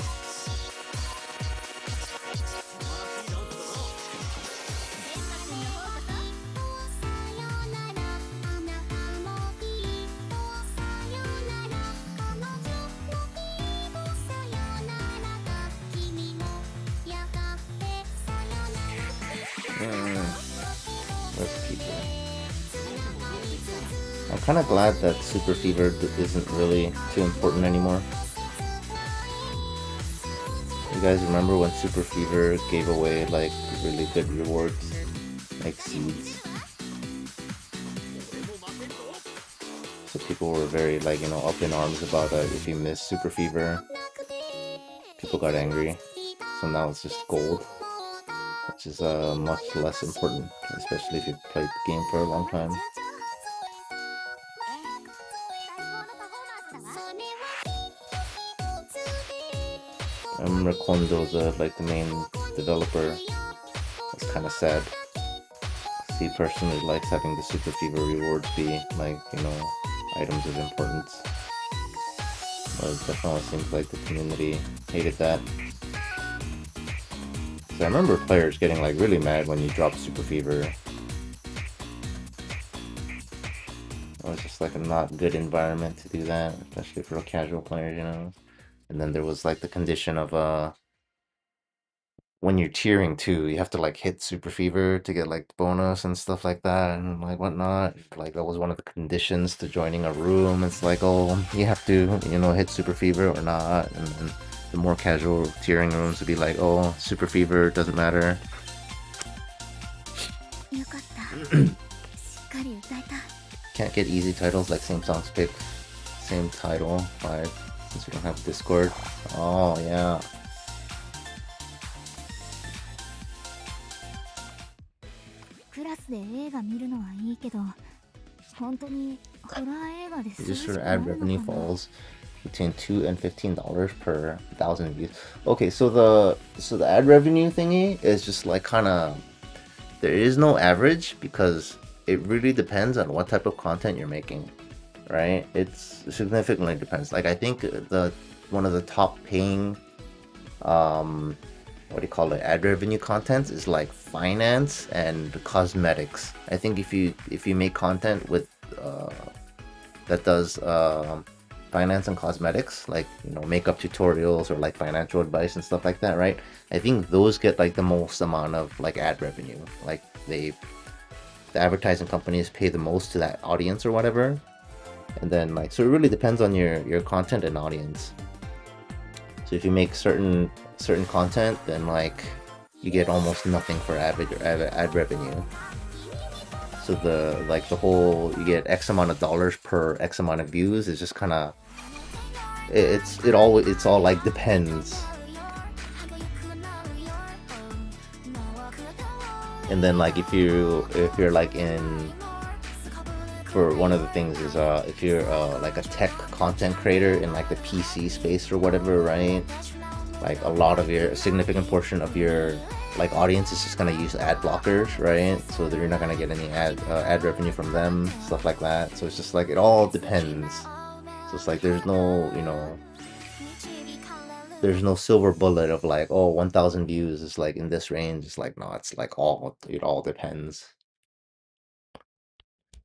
I'm kind of glad that Super Fever isn't really too important anymore. You guys remember when Super Fever gave away like really good rewards, like seeds? So people were very like, you know, up in arms about if you missed Super Fever, people got angry. So now it's just gold, which is much less important, especially if you've played the game for a long time. I remember Kondo, like the main developer, was kind of sad. He personally likes having the Super Fever rewards be like, you know, items of importance. But it definitely seems like the community hated that. So I remember players getting like really mad when you drop Super Fever. It was just like a not good environment to do that, especially for casual players, you know. And then there was like the condition of when you're tiering too, you have to like hit Super Fever to get like the bonus and stuff like that and like whatnot. Like that was one of the conditions to joining a room. It's like, oh, you have to, you know, hit Super Fever or not. And the more casual tiering rooms would be like, oh, Super Fever doesn't matter. Can't get easy titles like same songs pick, same title 5 since we don't have Discord. Oh yeah. Just sort of ad revenue falls between $2 and $15 per 1,000 views. Okay, so the ad revenue thingy is just like kind of, there is no average because it really depends on what type of content you're making, right? It's significantly depends. Like I think one of the top paying what do you call it, ad revenue contents is like finance and cosmetics. I think if you make content with that does finance and cosmetics, like, you know, makeup tutorials or like financial advice and stuff like that, right? I think those get like the most amount of like ad revenue. Like the advertising companies pay the most to that audience or whatever. And then like, so it really depends on your content and audience. So if you make certain content, then like you get almost nothing for ad revenue. So the whole, you get X amount of dollars per X amount of views is just kind of, it's all like depends. And then like if you're like in, for one of the things is if you're like a tech content creator in like the PC space or whatever, right? like a lot of your significant portion of your like audience is just gonna use ad blockers, right? So that you're not gonna get any ad revenue from them, stuff like that. So it's just like it all depends. So it's like there's no, you know, there's no silver bullet of like, oh, 1,000 views is like in this range. It's like, no, it's like it all depends.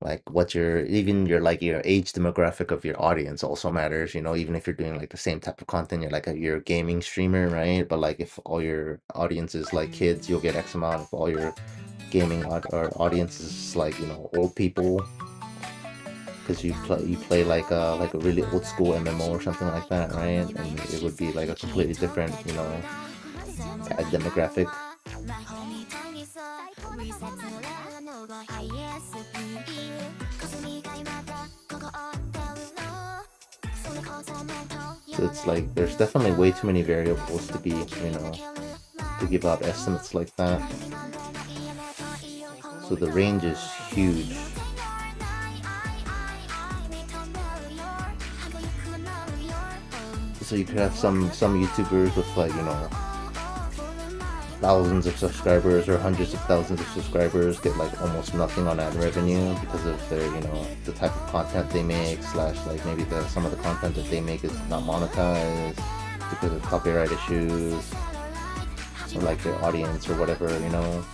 Like what even your like your age demographic of your audience also matters, you know, even if you're doing like the same type of content, you're like you're a gaming streamer, right? But like if all your audience is like kids, you'll get X amount. If all your gaming or audience is like, you know, old people, because you play like a really old school MMO or something like that, right? And it would be like a completely different, you know, ad demographic. So it's like there's definitely way too many variables to be, you know, to give out estimates like that. So the range is huge. So you could have some YouTubers with like, you know, thousands of subscribers or hundreds of thousands of subscribers get like almost nothing on ad revenue because of their, you know, the type of content they make / like maybe some of the content that they make is not monetized because of copyright issues or like their audience or whatever, you know.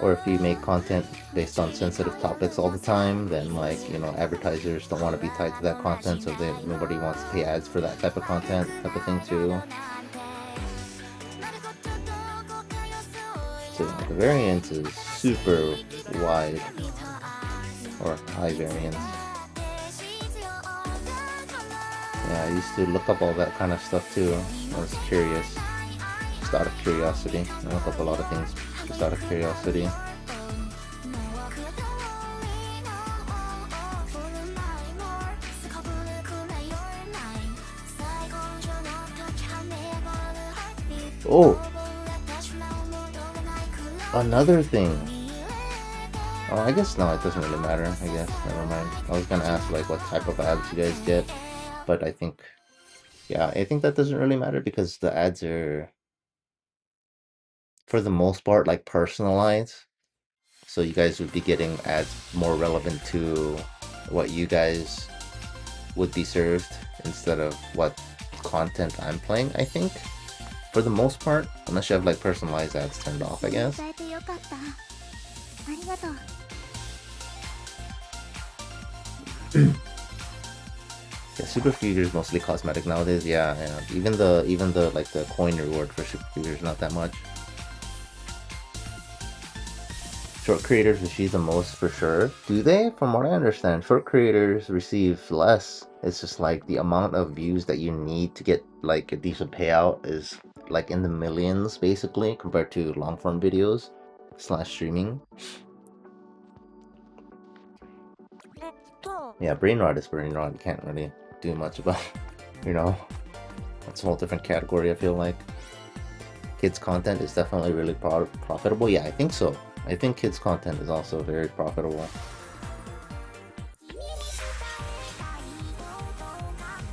Or if you make content based on sensitive topics all the time, then like, you know, advertisers don't want to be tied to that content, so nobody wants to pay ads for that type of content type of thing too. So the variance is super wide, or high variance. Yeah, I used to look up all that kind of stuff too. I was curious, just out of curiosity. I look up a lot of things just out of curiosity. Oh! Another thing. Oh, I guess no, it doesn't really matter, I guess. Never mind. I was gonna ask like what type of ads you guys get, but I think, yeah, I think that doesn't really matter because the ads are, for the most part, like personalized. So you guys would be getting ads more relevant to what you guys would be served instead of what content I'm playing, I think. For the most part, unless you have like personalized ads turned off, I guess. Yeah, super figures mostly cosmetic nowadays. Yeah, yeah. Even the like the coin reward for super figures not that much. Short creators receive the most for sure. Do they? From what I understand, short creators receive less. It's just like the amount of views that you need to get like a decent payout is like in the millions basically compared to long form videos / streaming. Yeah, brain rot is brain rot. You can't really do much about, you know, that's a whole different category. I feel like kids content is definitely really profitable. Yeah, I think so. I think kids content is also very profitable.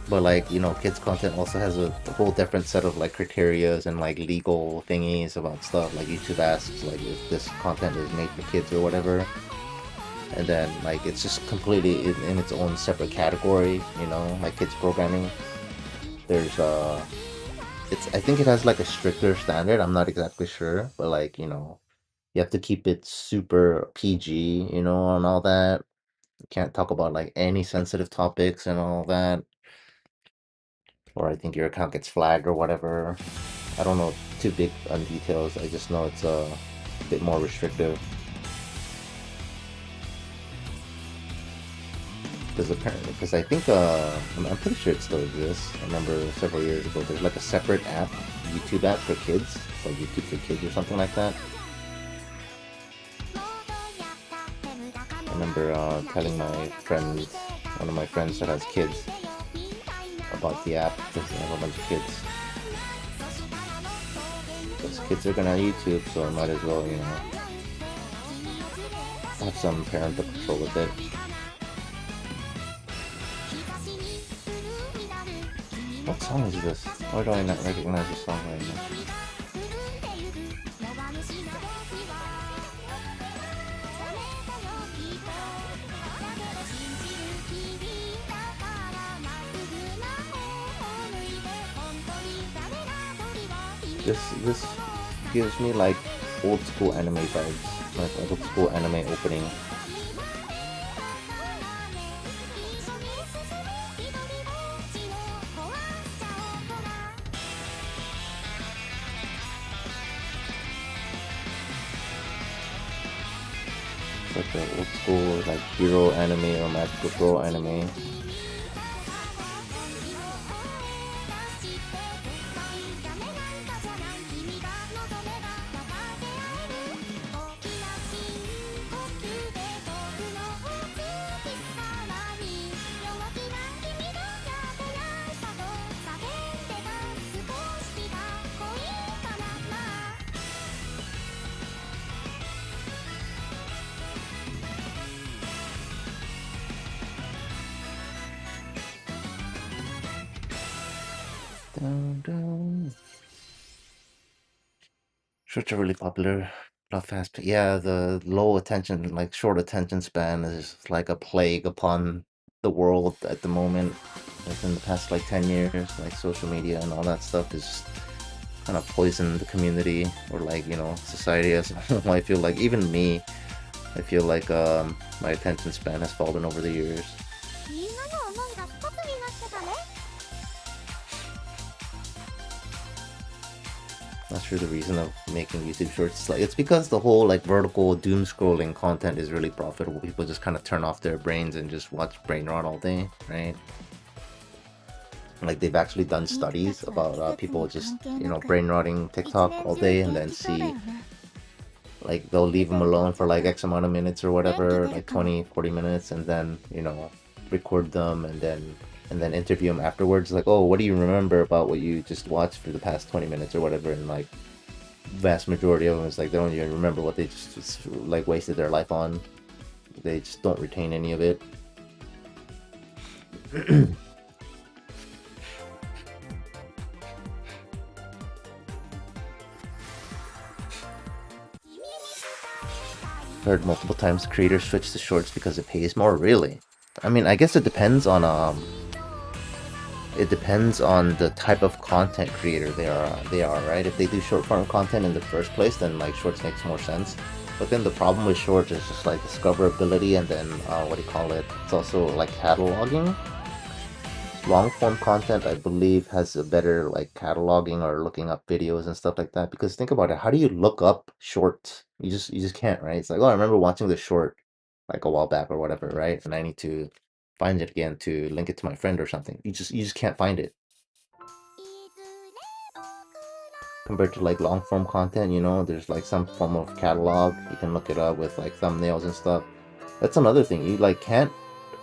But like, you know, kids content also has a whole different set of like criterias and like legal thingies about stuff. Like YouTube asks like if this content is made for kids or whatever. And then like it's just completely in its own separate category, you know, like kids programming. There's I think it has like a stricter standard. I'm not exactly sure, but like, you know, you have to keep it super PG, you know, and all that. You can't talk about like any sensitive topics and all that. Or I think your account gets flagged or whatever. I don't know too big on details. I just know it's a bit more restrictive. Because I think I'm pretty sure it still exists. I remember several years ago there's like a separate app, YouTube app for kids, like YouTube for Kids or something like that. I remember telling my friend, one of my friends that has kids, about the app because they have a bunch of kids. Those kids are gonna have YouTube, so I might as well, you know, have some parental control with it. What song is this? Why do I not recognize this song right now? This gives me like old school anime vibes, like old school anime opening. It's like the old school like hero anime or magical girl anime. Shorts are really popular. Not fast. Yeah, the low attention, like short attention span is like a plague upon the world at the moment. Like in the past like 10 years, like social media and all that stuff is just kind of poisoned the community or like, you know, society as a whole. I feel like even me, I feel like my attention span has fallen over the years. Not sure the reason of making YouTube shorts. Like it's because the whole like vertical doom scrolling content is really profitable. People just kind of turn off their brains and just watch brain rot all day, right? Like they've actually done studies about people just, you know, brain rotting TikTok all day and then see like they'll leave them alone for like X amount of minutes or whatever, like 20-40 minutes, and then, you know, record them and then interview them afterwards, like, oh, what do you remember about what you just watched for the past 20 minutes or whatever, and like vast majority of them is like they don't even remember what they just like wasted their life on. They just don't retain any of it. Heard multiple times creators switch to shorts because it pays more. Really? I mean, I guess it depends on the type of content creator they are, right? If they do short form content in the first place, then like shorts makes more sense. But then the problem with shorts is just like discoverability, and then what do you call it? It's also like cataloging. Long form content, I believe, has a better like cataloging or looking up videos and stuff like that. Because think about it, how do you look up shorts? You just can't, right? It's like, oh, I remember watching the short like a while back or whatever, right? And I need to find it again to link it to my friend or something. You just can't find it. Compared to like long form content, you know, there's like some form of catalog. You can look it up with like thumbnails and stuff. That's another thing. You like can't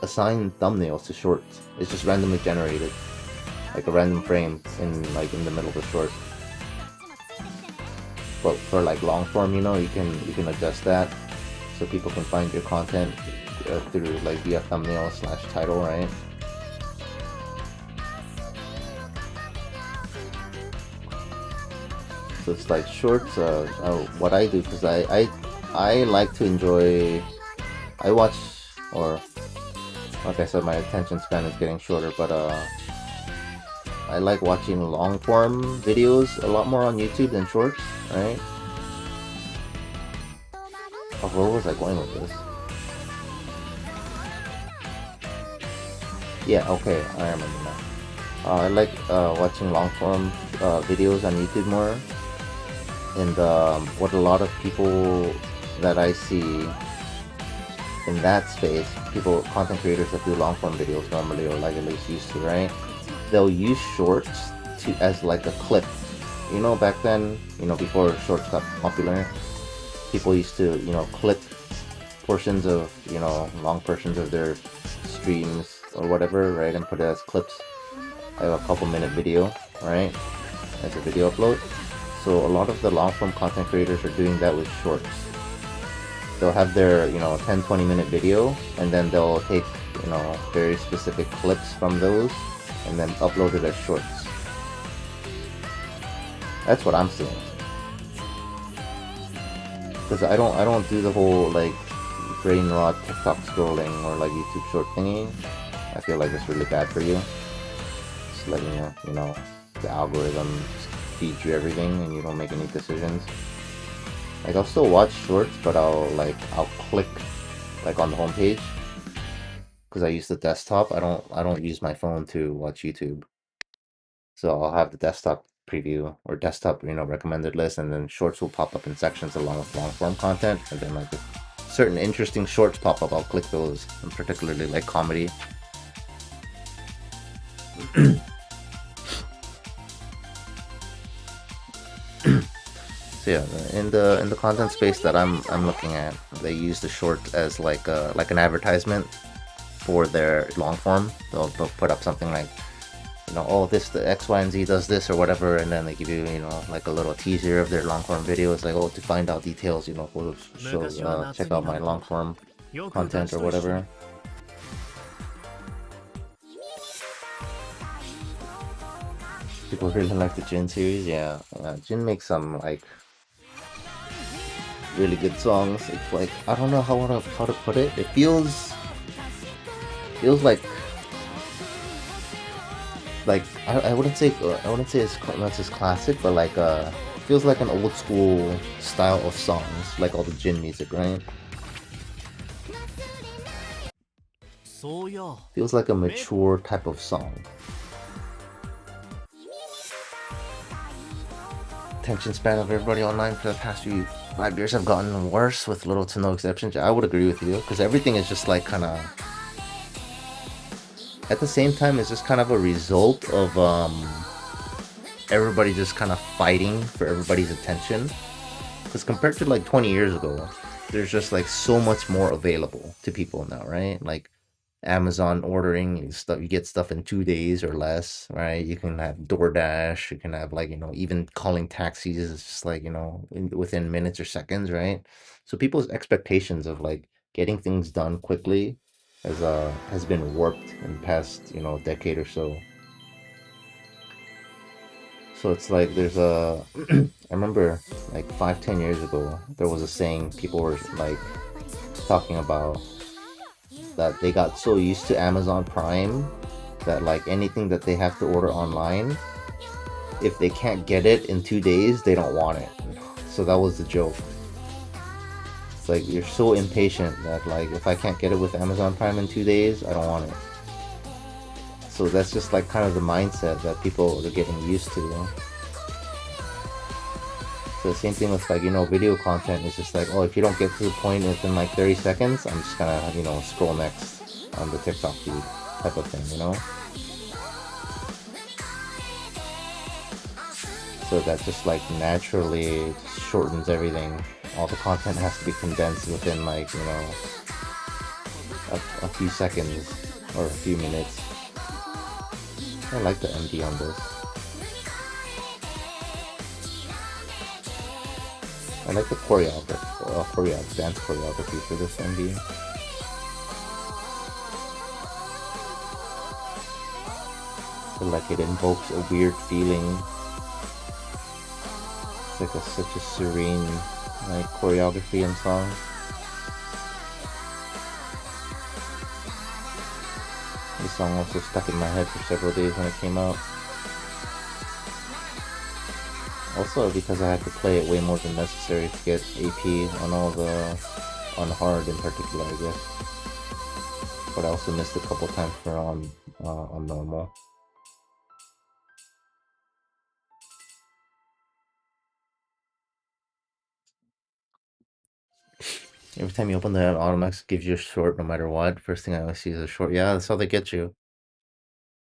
assign thumbnails to shorts. It's just randomly generated, like a random frame in the middle of the short. But for like long form, you know, you can adjust that so people can find your content through like via thumbnail / title, right? So it's like shorts. What I do, because I like to enjoy. I watch, or like I said, my attention span is getting shorter, but I like watching long form videos a lot more on YouTube than shorts, right? Oh, where was I going with this? Yeah, okay, I remember now. I like watching long form videos on YouTube more, and what a lot of people that I see in that space, content creators that do long form videos normally, or like at least used to, right? They'll use shorts as like a clip. You know, back then, you know, before shorts got popular, people used to, you know, clip portions of, you know, long portions of their streams or whatever, right, and put it as clips. I have a couple-minute video, right, as a video upload. So a lot of the long-form content creators are doing that with shorts. They'll have their, you know, 10-20 minute video, and then they'll take, you know, very specific clips from those and then upload it as shorts. That's what I'm seeing. Because I don't do the whole like brain rot TikTok scrolling or like YouTube short thingy. I feel like it's really bad for you. Just letting you know, the algorithm feeds you everything and you don't make any decisions. Like I'll still watch shorts, but I'll click like on the homepage because I use the desktop. I don't use my phone to watch YouTube. So I'll have the desktop preview or desktop, recommended list, and then shorts will pop up in sections along with long form content, and then like if certain interesting shorts pop up, I'll click those, and particularly like comedy. So yeah, in the content space that I'm looking at, they use the short as like an advertisement for their long form. They'll put up something like, oh, the X, Y, and Z does this or whatever, and then they give you, like a little teaser of their long form video. It's like, oh, to find out details, check out my long form content or whatever. People really like the Jin series, yeah. Jin makes some like really good songs. It's like, I don't know how to put it. It feels like I wouldn't say it's classic, but like feels like an old school style of songs, like all the Jin music, right? Feels like a mature type of song. Attention span of everybody online for the past 5 years have gotten worse, with little to no exceptions. I would agree with you, because everything is just like kind of, at the same time, it's just kind of a result of everybody just kind of fighting for everybody's attention. Because compared to like 20 years ago, there's just like so much more available to people now, right? Like Amazon ordering stuff, you get stuff in 2 days or less, right? You can have DoorDash, you can have like, even calling taxis, it's just like, within minutes or seconds, right? So people's expectations of like getting things done quickly has been warped in the past, decade or so. So it's like there's I remember like 5-10 years ago, there was a saying people were like talking about, that they got so used to Amazon Prime that like anything that they have to order online, if they can't get it in 2 days, they don't want it. So that was the joke. It's like, you're so impatient that like, if I can't get it with Amazon Prime in 2 days, I don't want it. So that's just like kind of the mindset that people are getting used to. So the same thing with like, video content. It's just like, oh, if you don't get to the point within like 30 seconds, I'm just gonna, scroll next on the TikTok feed type of thing, So that just like naturally shortens everything. All the content has to be condensed within like, a few seconds or a few minutes. I like the MD on this. I like the dance choreography for this MV. I feel like it invokes a weird feeling. It's like such a serene like choreography and song. This song also stuck in my head for several days when it came out. Also because I had to play it way more than necessary to get AP on hard in particular, I guess. But I also missed a couple times for on normal. Every time you open the Automax, gives you a short no matter what. First thing I always see is a short. Yeah, that's how they get you.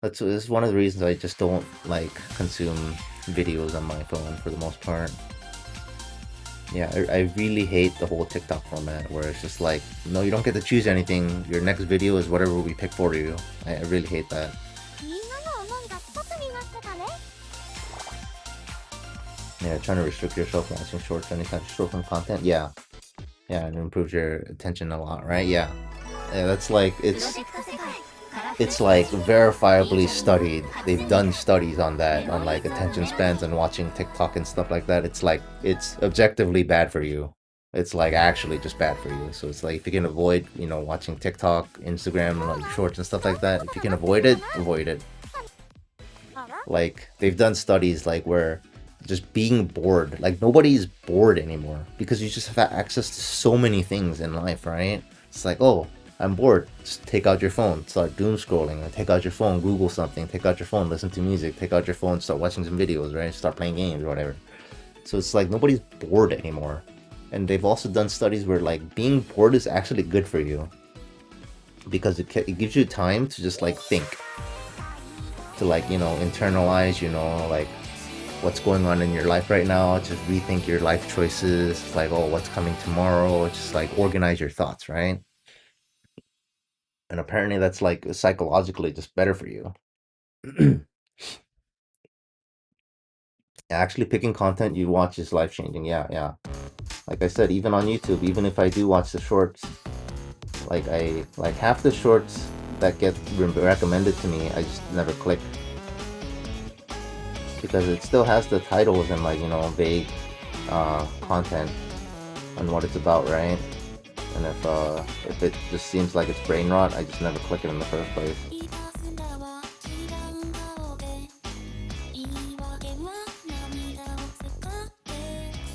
This is one of the reasons I just don't like consume videos on my phone for the most part. Yeah, I really hate the whole TikTok format where it's just like, no, you don't get to choose anything. Your next video is whatever we pick for you. I really hate that. Yeah, trying to restrict yourself from watching shorts or any kind of short form content. Yeah, it improves your attention a lot, right? Yeah, that's like, it's it's like verifiably studied. They've done studies on that, on like attention spans and watching TikTok and stuff like that. It's like, it's objectively bad for you. It's like actually just bad for you. So it's like, if you can avoid, you know, watching TikTok, Instagram, and like shorts and stuff like that, if you can avoid it, avoid it. Like, they've done studies like where just being bored, like nobody's bored anymore because you just have access to so many things in life, right? It's like, oh, I'm bored, just take out your phone, start doom scrolling, or take out your phone, Google something, take out your phone, listen to music, take out your phone, start watching some videos, right? Start playing games or whatever. So it's like nobody's bored anymore. And they've also done studies where like being bored is actually good for you because it gives you time to just like think, to like, you know, internalize, you know, like what's going on in your life right now, just rethink your life choices. It's like, oh, what's coming tomorrow? Just like organize your thoughts, right? And apparently that's like psychologically just better for you. Actually picking content you watch is life-changing. Yeah. Like I said, even on YouTube, even if I do watch the shorts, like half the shorts that get recommended to me, I just never click. Because it still has the titles and like, you know, vague content on what it's about, right? And if it just seems like it's brain rot, I just never click it in the first place.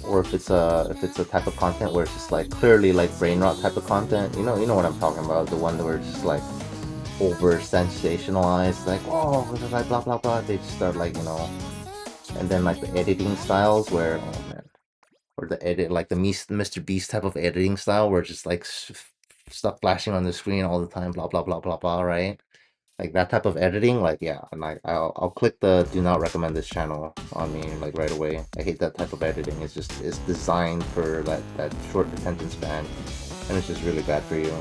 Or if it's a type of content where it's just like clearly like brain rot type of content, you know what I'm talking about, the one where it's just like over sensationalized, like, oh, blah blah blah, they just start like, you know, and then like the editing styles where, oh man, or the edit, like the Mr. Beast type of editing style where it's just like stuff flashing on the screen all the time, blah blah blah blah blah, right? Like that type of editing, like, yeah, and I'll click the do not recommend this channel on me like right away. I hate that type of editing. It's designed for that short attention span, and it's just really bad for you.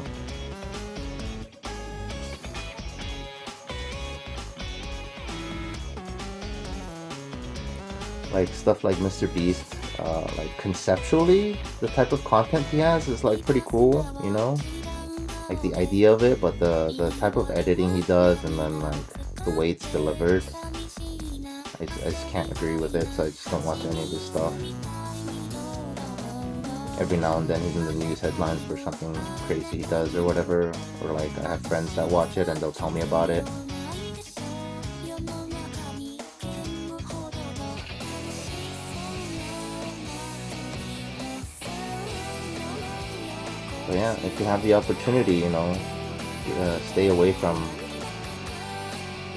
Like stuff like Mr. Beast, like conceptually, the type of content he has is like pretty cool, you know? Like the idea of it, but the type of editing he does and then like the way it's delivered, I just can't agree with it, so I just don't watch any of this stuff. Every now and then he's in the news headlines for something crazy he does or whatever, or like I have friends that watch it and they'll tell me about it. But yeah, if you have the opportunity, you know, stay away from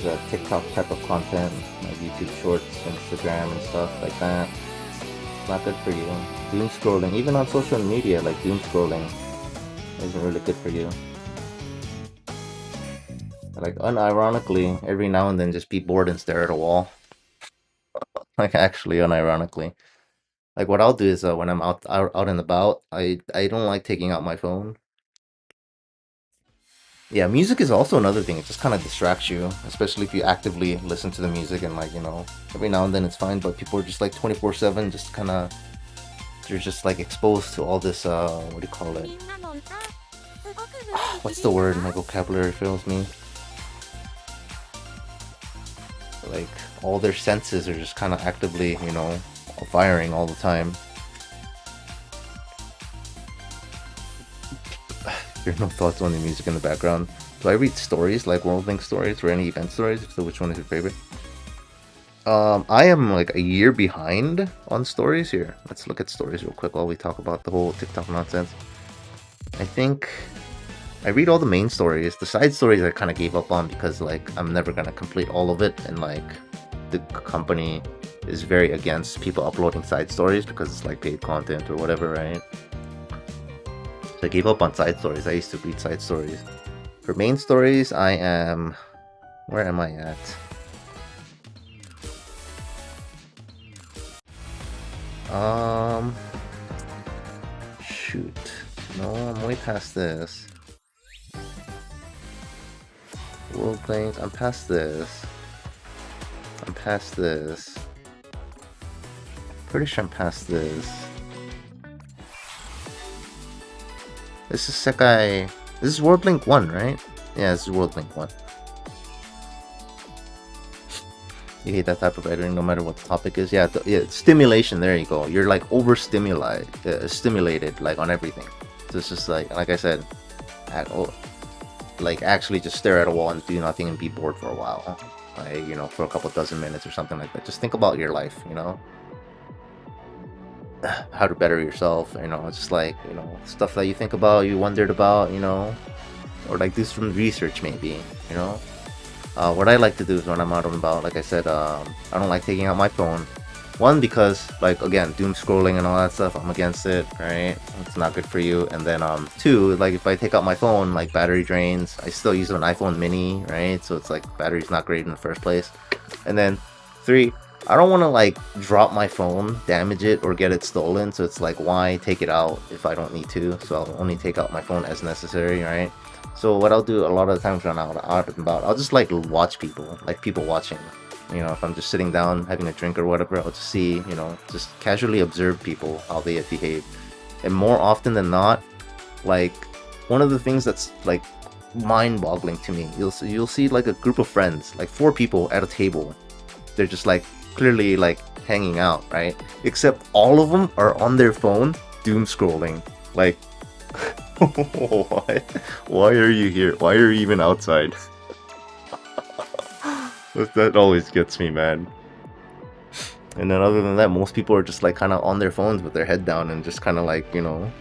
the TikTok type of content, like YouTube Shorts, Instagram, and stuff like that. It's not good for you. Doom scrolling, even on social media, like doom scrolling, isn't really good for you. Like unironically, every now and then, just be bored and stare at a wall. Like actually, unironically. Like what I'll do is when I'm out and about, I don't like taking out my phone. Yeah, music is also another thing. It just kind of distracts you, especially if you actively listen to the music and like, you know, every now and then it's fine, but people are just like 24/7, just kind of, they're just like exposed to all this, what do you call it? What's the word? My vocabulary fails me. Like all their senses are just kind of actively, you know, firing all the time. There are no thoughts on the music in the background. Do I read stories, like World Link stories or any event stories? If so, which one is your favorite? I am like a year behind on stories here. Let's look at stories real quick while we talk about the whole TikTok nonsense. I think I read all the main stories. The side stories I kind of gave up on because like I'm never gonna complete all of it, and like the company is very against people uploading side stories because it's like paid content or whatever, right? So I gave up on side stories. I used to read side stories. For main stories, I am... Where am I at? Shoot. No, I'm way past this. World Planes, I'm past this. I'm past this. Pretty sure I'm past this. This is Sekai. This is World Link 1, right? Yeah, this is World Link 1. You hate that type of editing no matter what the topic is. Yeah, stimulation, there you go. You're like stimulated like on everything. So it's just like I said, like actually just stare at a wall and do nothing and be bored for a while. Like, you know, for a couple dozen minutes or something like that. Just think about your life, you know? How to better yourself, you know, just like, you know, stuff that you think about, you wondered about, you know, or like do some research maybe, you know. What I like to do is when I'm out and about, like I said, I don't like taking out my phone. One, because, like, again, doom scrolling and all that stuff, I'm against it, right? It's not good for you. And then, two, like, if I take out my phone, like, battery drains. I still use an iPhone mini, right? So it's like, battery's not great in the first place. And then, three, I don't want to, like, drop my phone, damage it, or get it stolen. So it's like, why take it out if I don't need to? So I'll only take out my phone as necessary, right? So what I'll do a lot of the times when I'm out and about, I'll just, like, watch people, like, people watching. You know, if I'm just sitting down having a drink or whatever, I'll just see, you know, just casually observe people, how they behave. And more often than not, like, one of the things that's, like, mind-boggling to me, you'll see, like, a group of friends, like 4 people at a table. They're just, like, clearly, like, hanging out, right? Except all of them are on their phone, doom scrolling. Like, why are you here? Why are you even outside? That always gets me, man. And then other than that, most people are just like kind of on their phones with their head down and just kind of like, you know,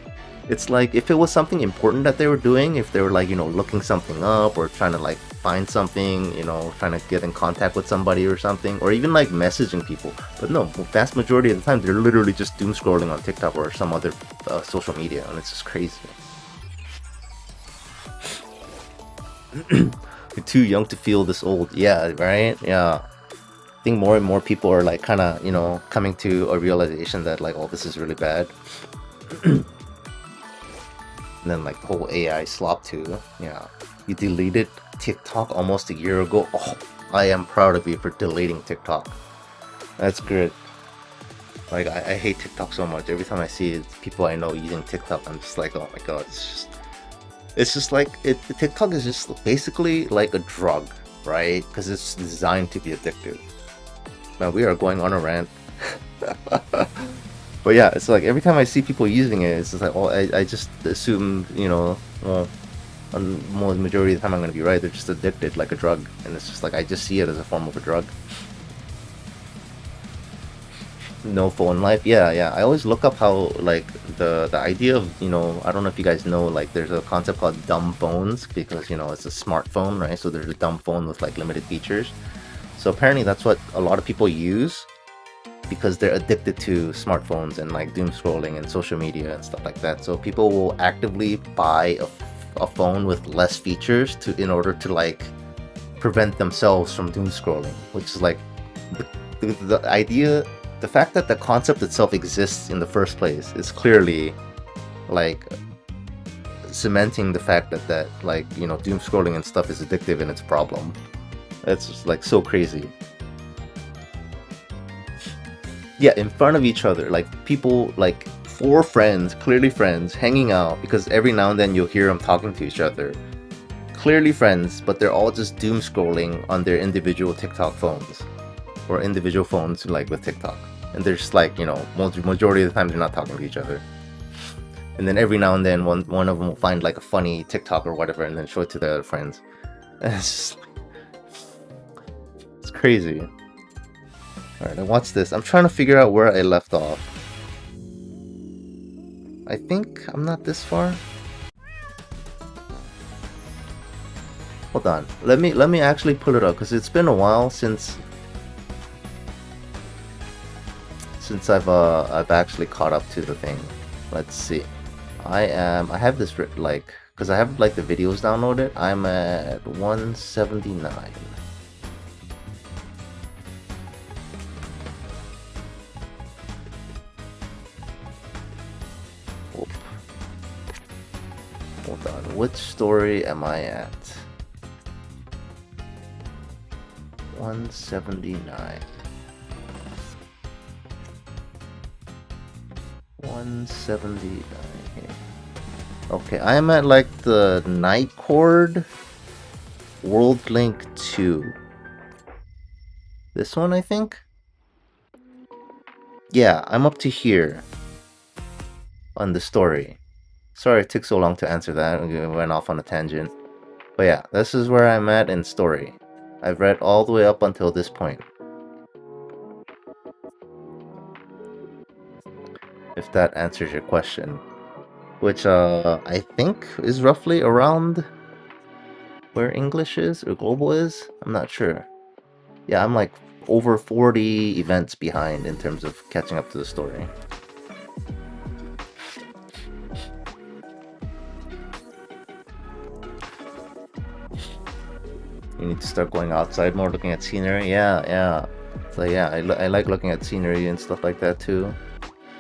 it's like if it was something important that they were doing, if they were like, you know, looking something up or trying to like find something, you know, trying to get in contact with somebody or something, or even like messaging people. But no, vast majority of the time, they're literally just doom scrolling on TikTok or some other social media, and it's just crazy. You're too young to feel this old. Yeah, right? Yeah. I think more and more people are like kind of, you know, coming to a realization that like, oh, this is really bad. And then like the whole AI slop too. Yeah. You deleted TikTok almost a year ago. Oh, I am proud of you for deleting TikTok. That's good. Like, I hate TikTok so much. Every time I see people I know using TikTok, I'm just like, oh my god, it's just like, TikTok is just basically like a drug, right? Because it's designed to be addictive. Man, we are going on a rant. But yeah, it's like every time I see people using it, it's just like, oh, I just assume, you know, well, on the majority of the time I'm going to be right. They're just addicted like a drug. And it's just like, I just see it as a form of a drug. No phone life. Yeah. I always look up how, like, the idea of, you know, I don't know if you guys know, like, there's a concept called dumb phones, because, you know, it's a smartphone, right? So there's a dumb phone with, like, limited features. So apparently that's what a lot of people use, because they're addicted to smartphones and, like, doom scrolling and social media and stuff like that. So people will actively buy a phone with less features in order to, like, prevent themselves from doom scrolling, which is, like, the idea. The fact that the concept itself exists in the first place is clearly, like, cementing the fact that like, you know, doom scrolling and stuff is addictive and it's a problem. It's just, like, so crazy. Yeah, in front of each other, like, people, like, 4 friends, clearly friends, hanging out, because every now and then you'll hear them talking to each other. Clearly friends, but they're all just doom scrolling on their individual TikTok phones. Or individual phones, like, with TikTok. And they're just like, you know, majority of the time they're not talking to each other. And then every now and then one of them will find like a funny TikTok or whatever and then show it to their other friends. And it's just, it's crazy. Alright, now watch this. I'm trying to figure out where I left off. I think I'm not this far. Hold on. Let me actually pull it up, because it's been a while since I've actually caught up to the thing. Let's see. I have this, like, because I have, like, the videos downloaded. I'm at 179. Oop. Hold on. Which story am I at? 179. 179 here. Okay, I'm at like the Night Chord World Link 2. This one, I think? Yeah, I'm up to here on the story. Sorry it took so long to answer that. We went off on a tangent. But yeah, this is where I'm at in story. I've read all the way up until this point. If that answers your question. Which I think is roughly around where English is or global is. I'm not sure. Yeah, I'm like over 40 events behind in terms of catching up to the story. You need to start going outside more, looking at scenery. Yeah. So yeah, I like looking at scenery and stuff like that too.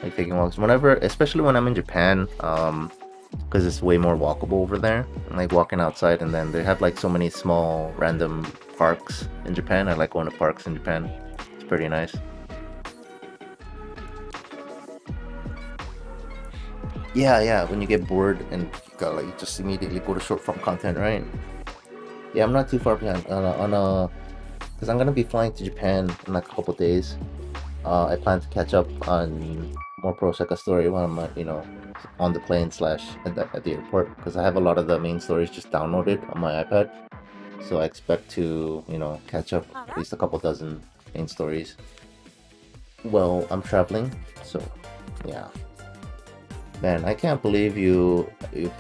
Like taking walks whenever, especially when I'm in Japan, because it's way more walkable over there. Like walking outside, and then they have like so many small random parks in Japan. I like going to parks in Japan. It's pretty nice. Yeah. When you get bored and you gotta like just immediately go to short form content, right? Yeah, I'm not too far behind because I'm gonna be flying to Japan in like a couple days. I plan to catch up on more Proseka story when I'm on the plane / at the airport, because I have a lot of the main stories just downloaded on my iPad. So I expect to catch up at least a couple dozen main stories. Well, I'm traveling, so yeah. Man, I can't believe you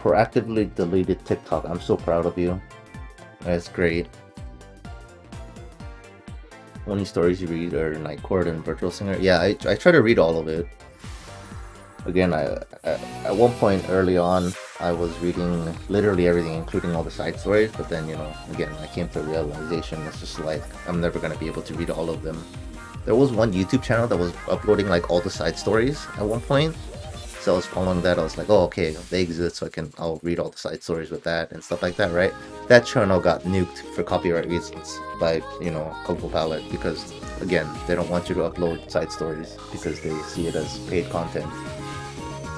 proactively deleted TikTok. I'm so proud of you. That's great. Only stories you read are Night Court and Virtual Singer. Yeah, I try to read all of it. Again, at one point early on, I was reading literally everything, including all the side stories. But then, again, I came to a realization. It's just like I'm never gonna be able to read all of them. There was one YouTube channel that was uploading like all the side stories at one point. So I was following that. I was like, oh, okay, they exist, so I'll read all the side stories with that and stuff like that, right? That channel got nuked for copyright reasons by Coco Palette, because again, they don't want you to upload side stories because they see it as paid content,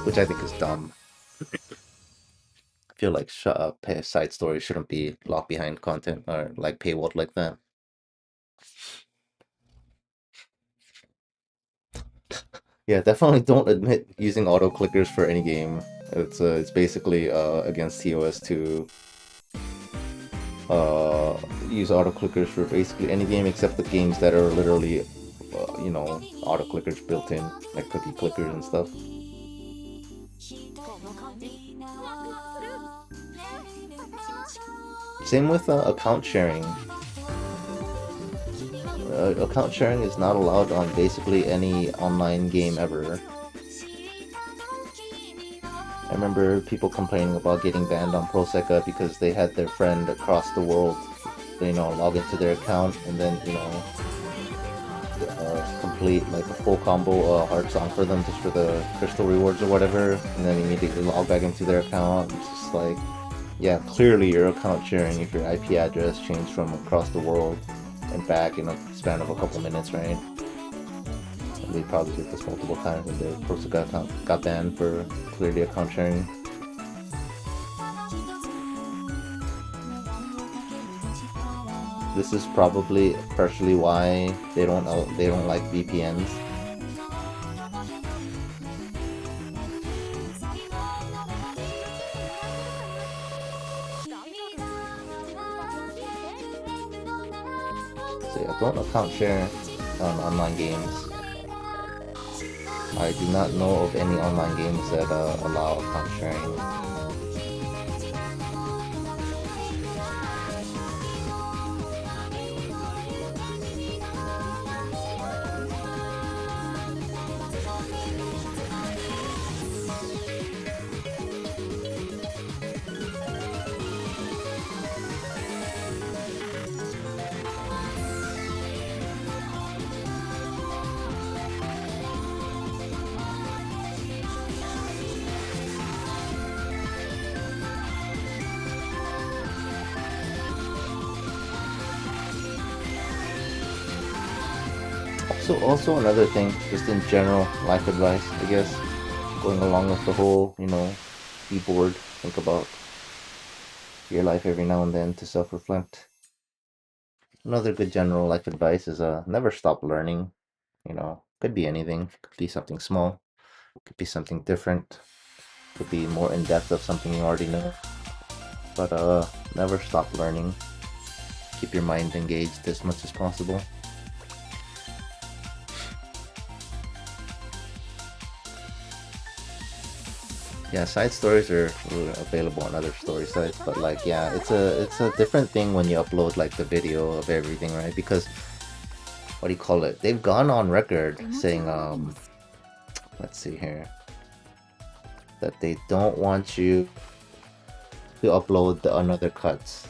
which I think is dumb. I feel like side stories shouldn't be locked behind content or like paywalled like that. Yeah, definitely don't admit using auto clickers for any game. It's basically against TOS to use auto clickers for basically any game except the games that are literally auto clickers built in, like cookie clickers and stuff. Same with account sharing. Account sharing is not allowed on basically any online game ever. I remember people complaining about getting banned on Proseka because they had their friend across the world, log into their account and then, complete like a full combo hard song for them just for the crystal rewards or whatever, and then immediately log back into their account. It's just like, yeah, clearly you're account sharing if your IP address changed from across the world and back in a span of a couple minutes, right? And they probably did this multiple times, and the Proseka account got banned for clearly account sharing. This is probably partially why they don't like VPNs. So yeah, don't account share on online games. I do not know of any online games that allow account sharing. Also another thing, just in general life advice, I guess, going along with the whole, be bored, think about your life every now and then to self-reflect. Another good general life advice is never stop learning. You know, could be anything. Could be something small. Could be something different. Could be more in depth of something you already know. But never stop learning. Keep your mind engaged as much as possible. Yeah, side stories are available on other story sites, but like, yeah, it's a different thing when you upload like the video of everything, right? Because what do you call it? They've gone on record saying, let's see here, that they don't want you to upload the another cuts,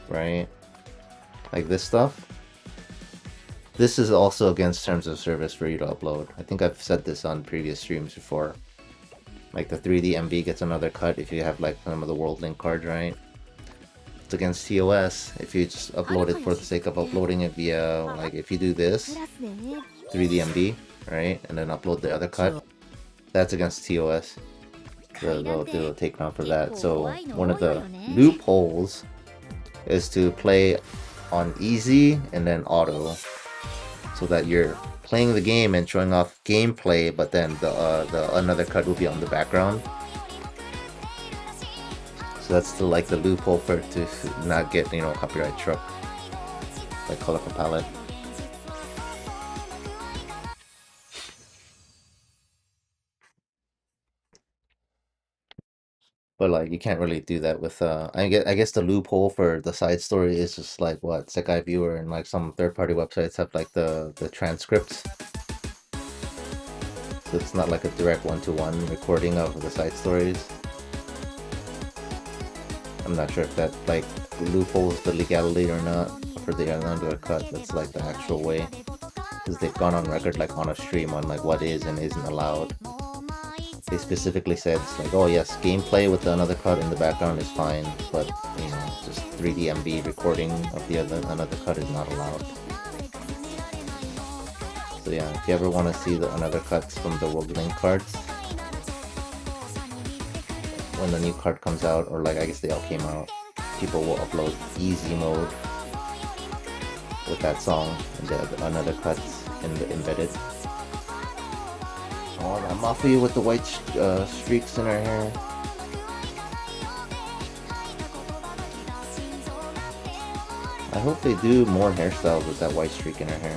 right? Like this stuff. This is also against terms of service for you to upload. I think I've said this on previous streams before. Like the 3D MV gets another cut if you have like some of the World Link cards, right? It's against TOS if you just upload it for the sake of uploading it via, like if you do this 3D MV, right, and then upload the other cut, that's against TOS. They'll do a takedown for that. So one of the loopholes is to play on easy and then auto, so that you're playing the game and showing off gameplay, but then the another cut will be on the background. So that's the loophole for it to not get, you know, copyright struck, like colorful palette. But like you can't really do that with I guess the loophole for the side story is just like what Sekai Viewer and like some third-party websites have like the transcripts. So it's not like a direct one-to-one recording of the side stories. I'm not sure if that like loopholes the legality or not for the another cut. That's like the actual way, because they've gone on record like on a stream on like what is and isn't allowed. They specifically said it's like, oh yes, gameplay with another cut in the background is fine, but you know, just 3D MV recording of the another cut is not allowed. So yeah, if you ever want to see the another cuts from the World Link cards, when the new card comes out, or like I guess they all came out, people will upload easy mode with that song and the another cuts in the embedded. Oh, that Mafia with the white streaks in her hair. I hope they do more hairstyles with that white streak in her hair.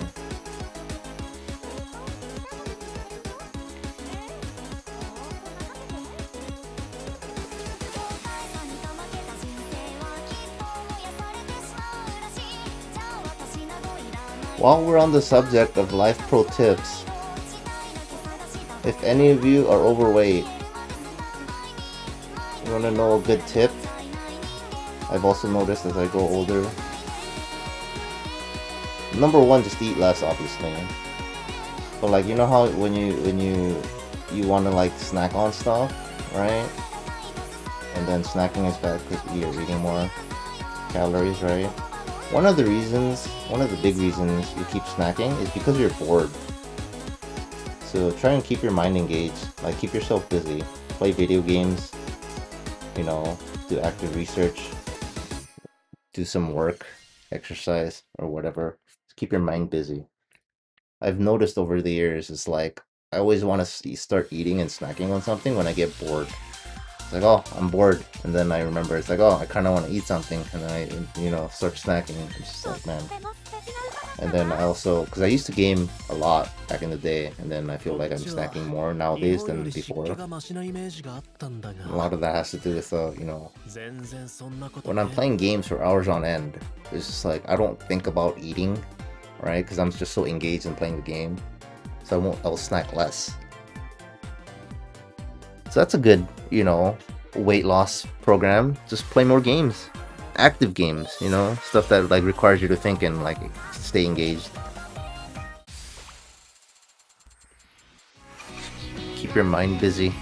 While we're on the subject of life pro tips, if any of you are overweight, you want to know a good tip? I've also noticed as I grow older. Number one, just eat less, obviously. But like, you know how when you want to like snack on stuff, right? And then snacking is bad because you're eating more calories, right? One of the big reasons you keep snacking is because you're bored. So try and keep your mind engaged, like keep yourself busy, play video games, you know, do active research, do some work, exercise, or whatever. Just keep your mind busy. I've noticed over the years, it's like, I always want to start eating and snacking on something when I get bored. It's like, oh, I'm bored, and then I remember, it's like, oh, I kind of want to eat something, and then I, you know, start snacking. It's just like, man. And then I also, because I used to game a lot back in the day, and then I feel like I'm snacking more nowadays than before. A lot of that has to do with, you know, when I'm playing games for hours on end, it's just like, I don't think about eating, right? Because I'm just so engaged in playing the game. So I'll snack less. So that's a good, you know, weight loss program. Just play more games. Active games, you know, stuff that like requires you to think and like stay engaged. Keep your mind busy.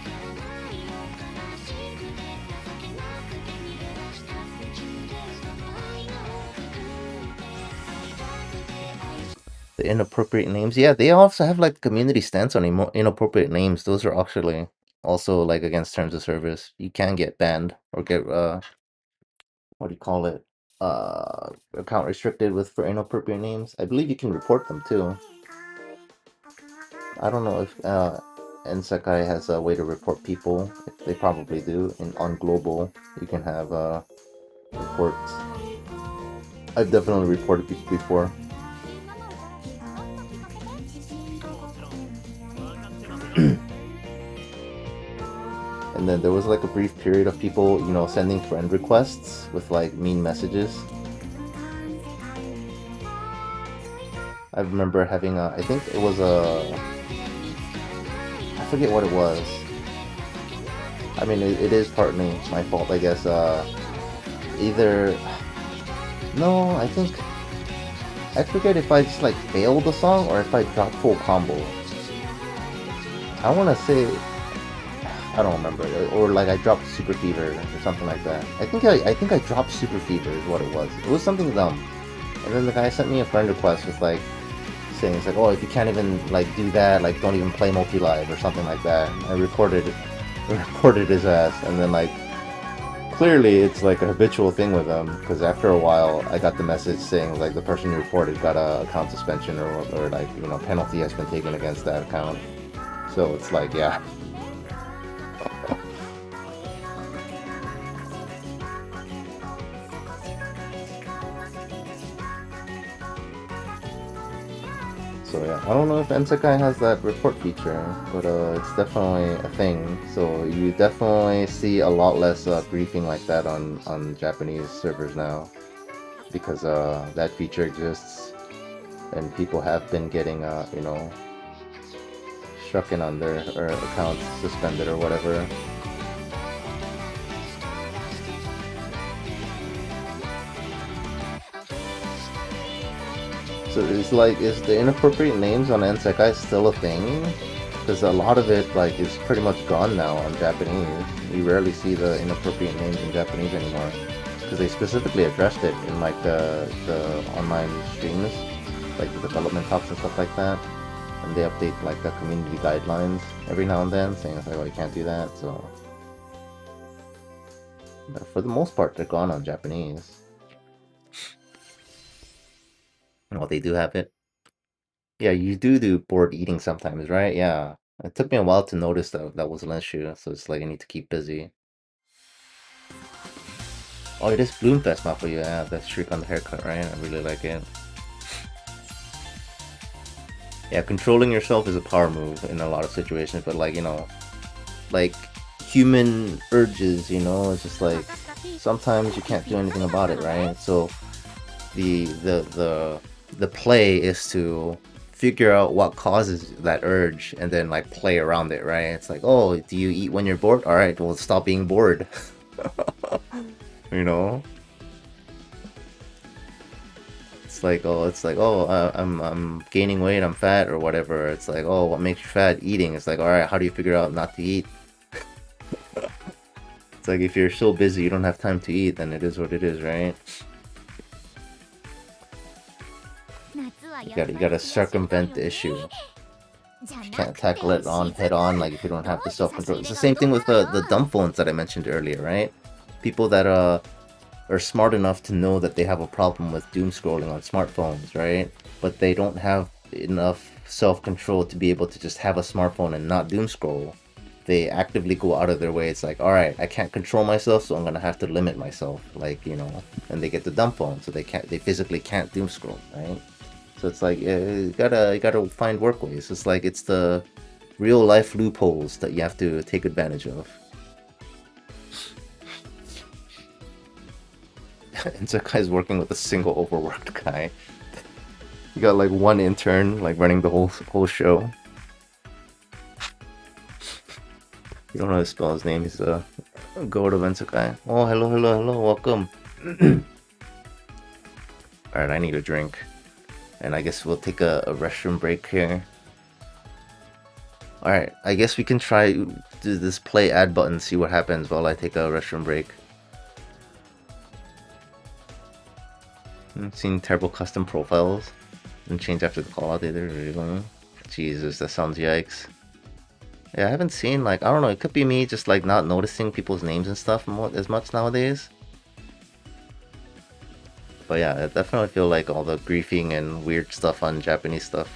The inappropriate names, yeah, they also have like community stance on inappropriate names. Those are actually also like against terms of service. You can get banned or get what do you call it? account restricted for inappropriate names. I believe you can report them too. I don't know if Sekai has a way to report people. They probably do. On global, you can have reports. I've definitely reported people before. And then there was like a brief period of people, you know, sending friend requests with like mean messages. I remember having I think it was I forget what it was. I mean, it is partly my fault, I guess. No, I forget if I just like failed the song or if I dropped full combo. I want to say, I don't remember, or like I dropped Super Fever or something like that. I think I dropped Super Fever is what it was. It was something dumb. And then the guy sent me a friend request with like saying, it's like, oh, if you can't even like do that, like don't even play multi-live or something like that. I reported his ass, and then like clearly it's like a habitual thing with him, because after a while I got the message saying like the person you reported got a account suspension or like, you know, penalty has been taken against that account. So it's like, yeah. So yeah, I don't know if Sekai has that report feature, but it's definitely a thing. So you definitely see a lot less griefing like that on Japanese servers now, because that feature exists, and people have been getting you know, struck in on their accounts suspended or whatever. So it's like, is the inappropriate names on Sekai still a thing? Because a lot of it like is pretty much gone now on Japanese. You rarely see the inappropriate names in Japanese anymore, because they specifically addressed it in like the online streams, like the development talks and stuff like that, and they update like the community guidelines every now and then, saying it's like, oh, you can't do that. So, but for the most part, they're gone on Japanese. Well, they do have it. Yeah, you do bored eating sometimes, right? Yeah. It took me a while to notice that was an issue, so it's like I need to keep busy. Oh, it is Bloomfest map for you. Yeah, that streak on the haircut, right? I really like it. Yeah, controlling yourself is a power move in a lot of situations, but like, you know, like human urges, you know, it's just like sometimes you can't do anything about it, right? So the play is to figure out what causes that urge and then like play around it, right? It's like, oh, do you eat when you're bored? All right, well, stop being bored. You know, it's like, oh, I'm gaining weight, I'm fat or whatever. It's like, oh, what makes you fat? Eating. It's like, all right, how do you figure out not to eat? It's like, if you're so busy you don't have time to eat, then it is what it is, right? You gotta circumvent the issue. You can't tackle it head on, like if you don't have the self-control. It's the same thing with the dumb phones that I mentioned earlier, right? People that are smart enough to know that they have a problem with doom scrolling on smartphones, right? But they don't have enough self-control to be able to just have a smartphone and not doom scroll. They actively go out of their way. It's like, all right, I can't control myself, so I'm gonna have to limit myself, like, you know. And they get the dumb phone, so they physically can't doom scroll, right? So it's like, you gotta find workways. It's like, it's the real life loopholes that you have to take advantage of. And Sekai's working with a single overworked guy. You got like one intern like running the whole show. You don't know how to spell his name. He's a go to Sekai. Oh, hello, welcome. Alright, I need a drink. And I guess we'll take a restroom break here. Alright, I guess we can try do this play ad button, see what happens while I take a restroom break. I've seen terrible custom profiles and change after the call out either. Really? Jesus, that sounds yikes. Yeah, I haven't seen, like, I don't know, it could be me just like not noticing people's names and stuff as much nowadays. But yeah, I definitely feel like all the griefing and weird stuff on Japanese stuff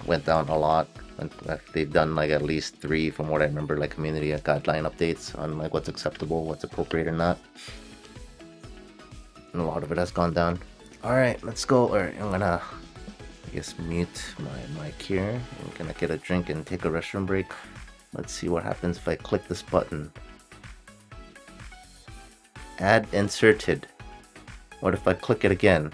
went down a lot. And they've done like at least 3, from what I remember, like community guideline updates on like what's acceptable, what's appropriate or not. And a lot of it has gone down. Alright, let's go. Alright, I'm gonna, I guess, mute my mic here. I'm gonna get a drink and take a restroom break. Let's see what happens if I click this button. Add inserted. What if I click it again?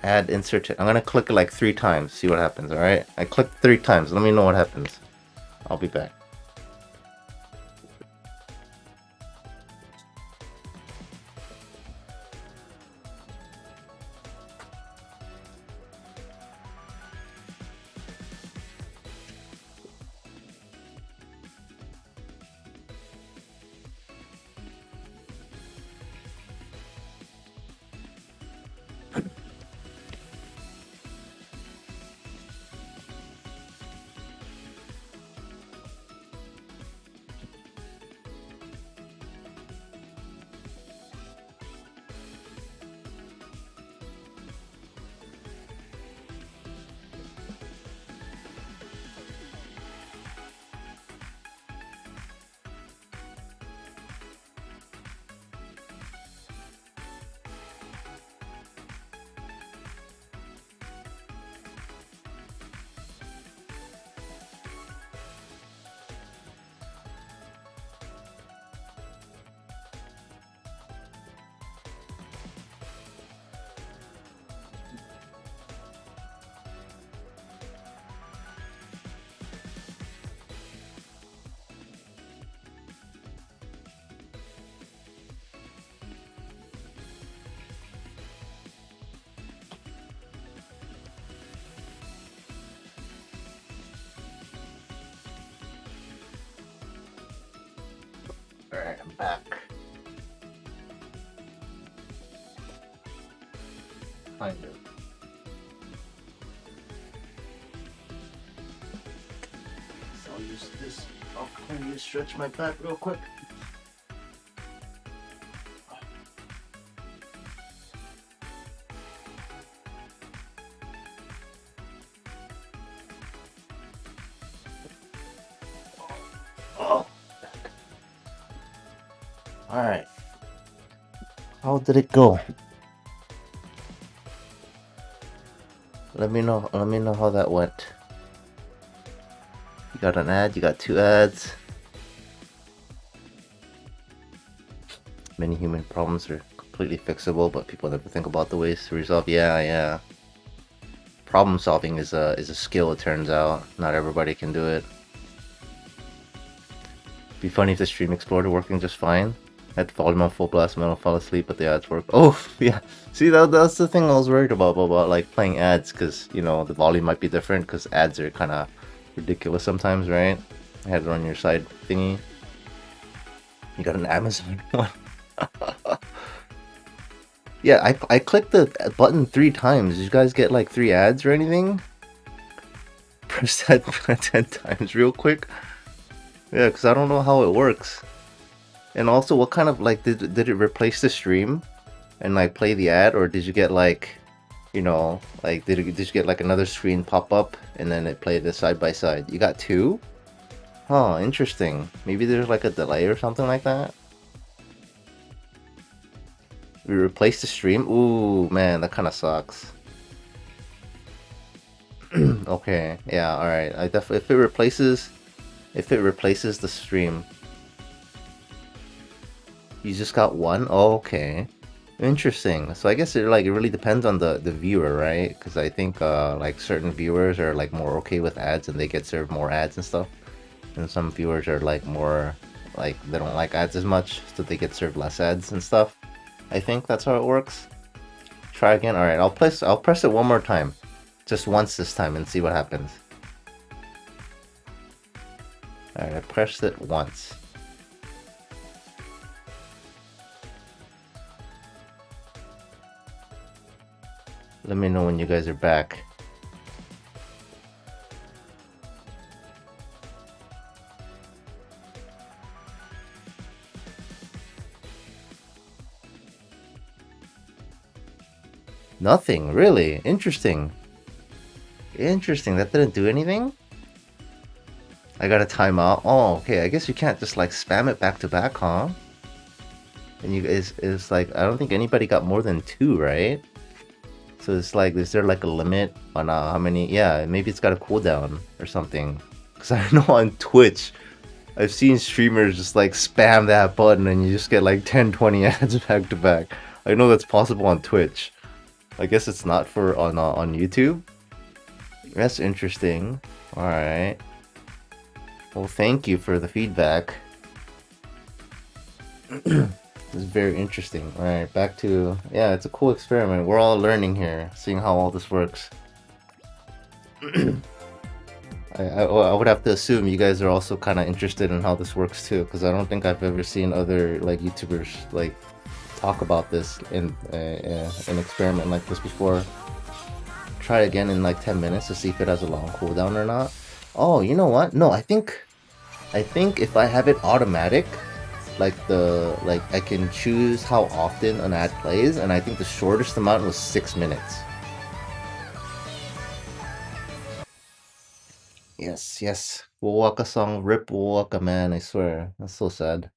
Add inserted. I'm gonna click it like 3 times, see what happens, alright? I clicked 3 times, let me know what happens. I'll be back. Alright, I'm back. Kind of. So I'll use this. Can you stretch my back real quick? Oh. Alright. How did it go? Let me know how that went. You got an ad, you got 2 ads. Many human problems are completely fixable, but people never think about the ways to resolve. Yeah. Problem solving is a skill, it turns out. Not everybody can do it. Be funny if the stream explorer working just fine. Had the volume on full blast, and I fell asleep, but the ads work. Oh, yeah. See, that's the thing I was worried about like playing ads, because, you know, the volume might be different, because ads are kind of ridiculous sometimes, right? I had it on your side thingy. You got an Amazon one. Yeah, I clicked the button 3 times. Did you guys get like 3 ads or anything? Press that 10 times real quick. Yeah, because I don't know how it works. And also, what kind of, like, did it replace the stream and like play the ad, or did you get like, you know, like did you get like another screen pop up and then it played it side by side? You got 2? Oh, interesting. Maybe there's like a delay or something like that. We replaced the stream. Ooh, man, that kind of sucks. Okay, yeah, all right. If it replaces the stream. You just got 1? Oh, okay. Interesting. So I guess it really depends on the viewer, right? Because I think like certain viewers are like more okay with ads and they get served more ads and stuff. And some viewers are like more like they don't like ads as much, so they get served less ads and stuff. I think that's how it works. Try again. All right, I'll press it one more time. Just once this time and see what happens. All right, I pressed it once. Let me know when you guys are back. Nothing, really. Interesting. Interesting. That didn't do anything? I got a timeout. Oh, okay. I guess you can't just like spam it back to back, huh? And you guys, it's like, I don't think anybody got more than 2, right? So it's like, is there like a limit on how many? Yeah, maybe it's got a cooldown or something. Because I know on Twitch, I've seen streamers just like spam that button and you just get like 10, 20 ads back to back. I know that's possible on Twitch. I guess it's not for on YouTube. That's interesting. All right. Well, thank you for the feedback. This is very interesting. All right, back to, yeah, it's a cool experiment. We're all learning here, seeing how all this works. I would have to assume you guys are also kind of interested in how this works too, because I don't think I've ever seen other like YouTubers like talk about this in an experiment like this before. Try again in like 10 minutes to see if it has a long cooldown or not. Oh, you know what? No, I think if I have it automatic, like I can choose how often an ad plays, and I think the shortest amount was 6 minutes. Yes, yes. Woolwaka song, rip Woolwaka, man, I swear. That's so sad.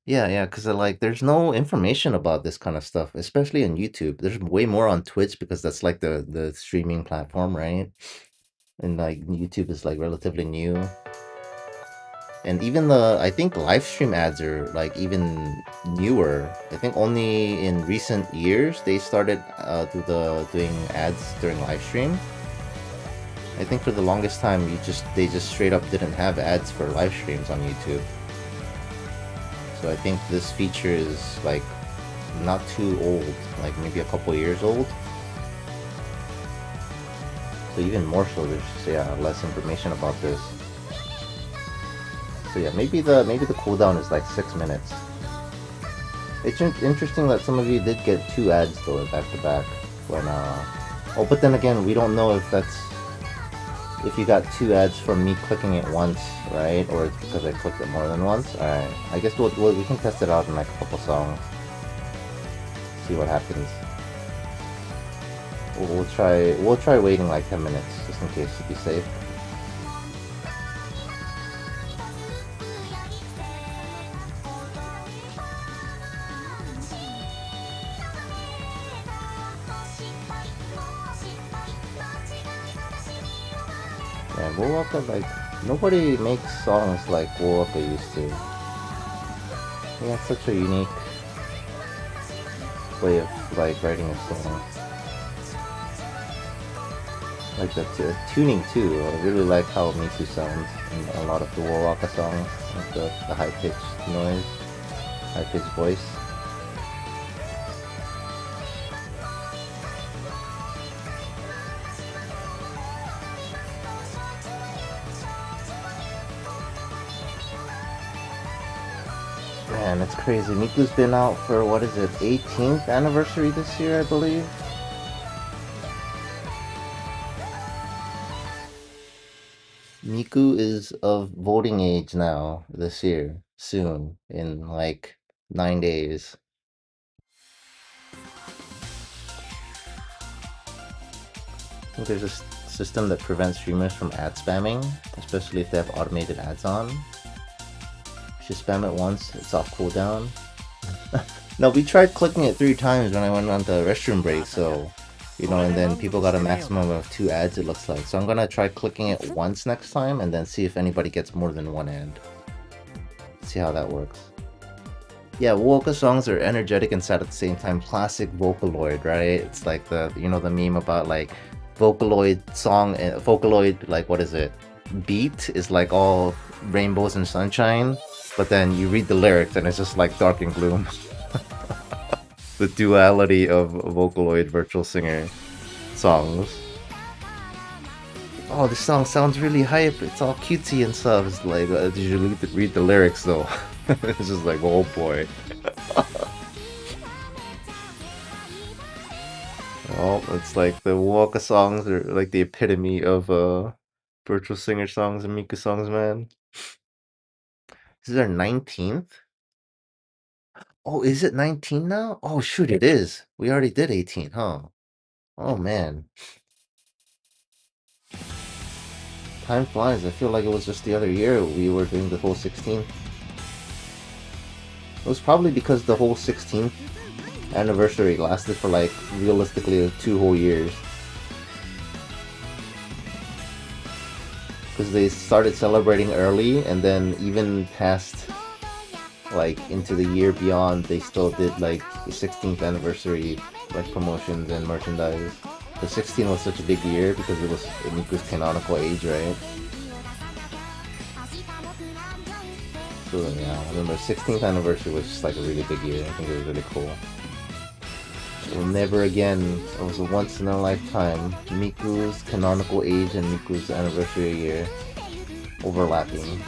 Yeah, yeah, because like there's no information about this kind of stuff, especially on YouTube. There's way more on Twitch because that's like the streaming platform, right? And like YouTube is like relatively new. And even I think live stream ads are like even newer. I think only in recent years they started doing ads during live stream. I think for the longest time they just straight up didn't have ads for live streams on YouTube. So I think this feature is like not too old, like maybe a couple years old. So even more so, there's less information about this. So yeah, maybe the cooldown is like 6 minutes. It's interesting that some of you did get 2 ads though back to back when oh, but then again, we don't know if you got 2 ads from me clicking it once, right? Or it's because I clicked it more than once. All right, I guess we can test it out in like a couple songs. See what happens. We'll try waiting like 10 minutes just in case to be safe. Yeah, Woolwaka, like, nobody makes songs like Woolwaka used to. Yeah, it's such a unique way of like writing a song. Like the tuning too. I really like how Miku sounds in a lot of the Woolwaka songs, like the high-pitched noise, high-pitched voice. Man, it's crazy. Miku's been out for, what is it, 18th anniversary this year, I believe? Miku is of voting age now this year, soon, in like 9 days. I think there's a system that prevents streamers from ad spamming, especially if they have automated ads on. If you spam it once, it's off cooldown. No, we tried clicking it 3 times when I went on the restroom break, so, you know, and then people got a maximum of 2 ads, it looks like. So I'm gonna try clicking it once next time, and then see if anybody gets more than 1 ad. See how that works. Yeah, Woolwaka songs are energetic and sad at the same time. Classic Vocaloid, right? It's like the meme about like Vocaloid song, Vocaloid, like, what is it? Beat is like all rainbows and sunshine, but then you read the lyrics and it's just like dark and gloom. The duality of Vocaloid Virtual Singer songs. Oh, this song sounds really hype. It's all cutesy and stuff. It's like, did you read the lyrics though? It's just like, oh boy. Oh, it's like the Waka songs are like the epitome of Virtual Singer songs and Miku songs, man. This is our 19th? Oh, is it 19 now? Oh, shoot, it is. We already did 18, huh? Oh, man. Time flies. I feel like it was just the other year we were doing the whole 16th. It was probably because the whole 16th anniversary lasted for, like, realistically 2 whole years. Because they started celebrating early, and then even past, like, into the year beyond, they still did, like, the 16th anniversary, like, promotions and merchandise. The 16 was such a big year because it was Miku's canonical age, right? So yeah, I remember 16th anniversary was just like a really big year. I think it was really cool. So never again, it was a once in a lifetime. Miku's canonical age and Miku's anniversary year overlapping.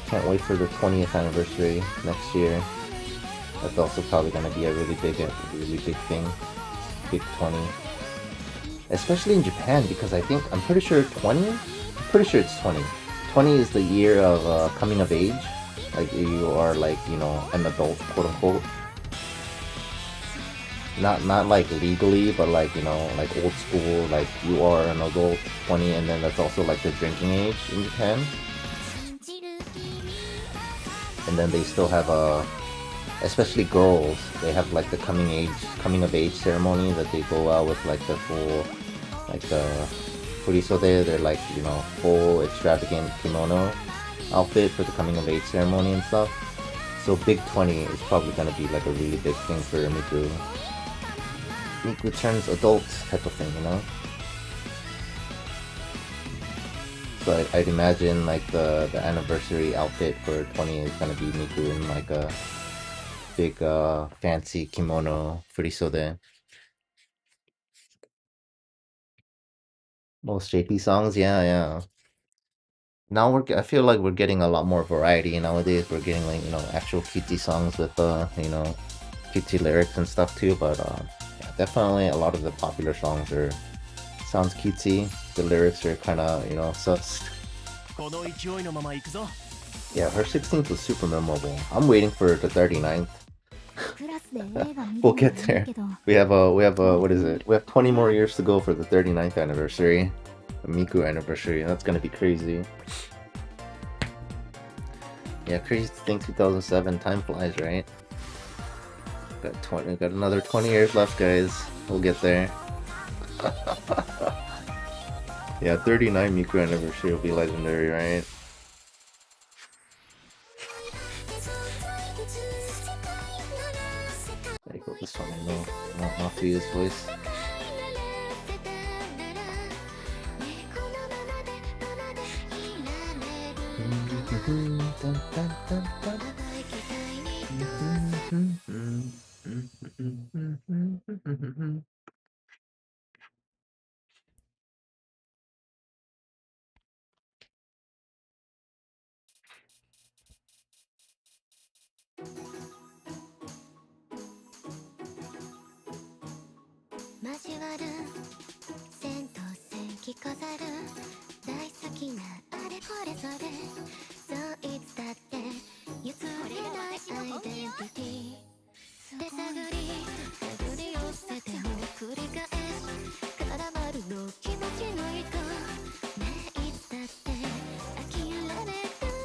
Can't wait for the 20th anniversary next year. That's also probably gonna be a really big thing. Big 20. Especially in Japan, because I'm pretty sure 20? I'm pretty sure it's 20. 20 is the year of coming of age. Like, you are, like, you know, an adult, quote unquote. Not like legally, but like, you know, like old school, like you are an adult, 20, and then that's also like the drinking age in Japan. And then they still have especially girls, they have like the coming of age ceremony that they go out with like the full, like the furisode, they're like, you know, full extravagant kimono outfit for the coming of age ceremony and stuff. So Big 20 is probably gonna be like a really big thing for Miku. Miku turns adult type of thing, you know? So I'd imagine like the anniversary outfit for 20 is gonna be Miku in like a big fancy kimono furisode. Most JP songs, yeah. Now I feel like we're getting a lot more variety nowadays. We're getting like, you know, actual cutesy songs with you know, cutesy lyrics and stuff too. But yeah, definitely a lot of the popular songs sounds cutesy. The lyrics are kind of, you know, sus. Yeah, her 16th was super memorable. I'm waiting for the 39th. We'll get there. We have what is it? We have 20 more years to go for the 39th anniversary. The Miku anniversary. That's gonna be crazy. Yeah, crazy to think 2007. Time flies, right? Got another 20 years left, guys. We'll get there. Yeah, 39 Miku anniversary will be legendary, right? There you go, this one I know. Not to use voice.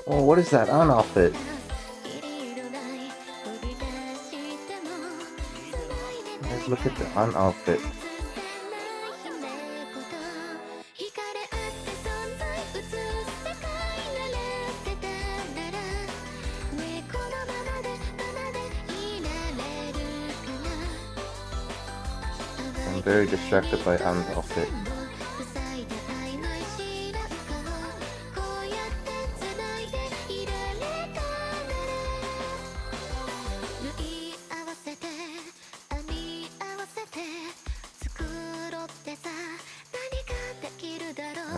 Oh, what is that on outfit? Let's look at the on outfit. I'm very distracted by on outfit.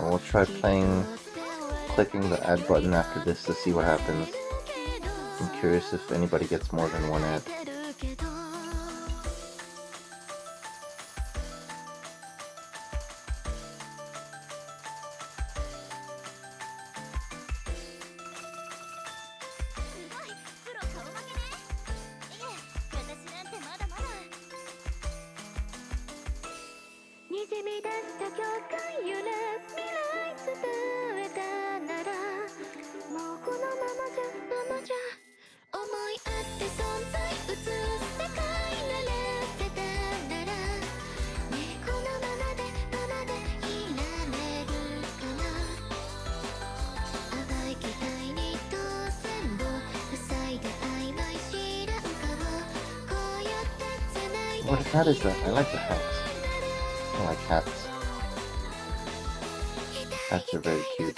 We'll try clicking the ad button after this to see what happens. I'm curious if anybody gets more than one ad. What hat is that? I like the hats. I like hats. Hats are very cute.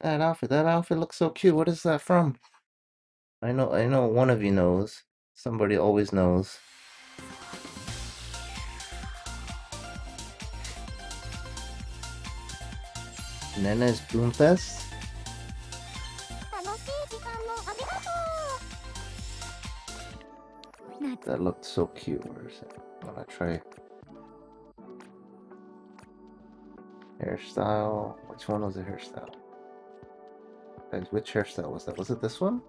That outfit looks so cute. What is that from? I know one of you knows. Somebody always knows. Nene's Boomfest? That looked so cute. Where is it? I wanna try hairstyle. Which one was the hairstyle? Guys, which hairstyle was that? Was it this one?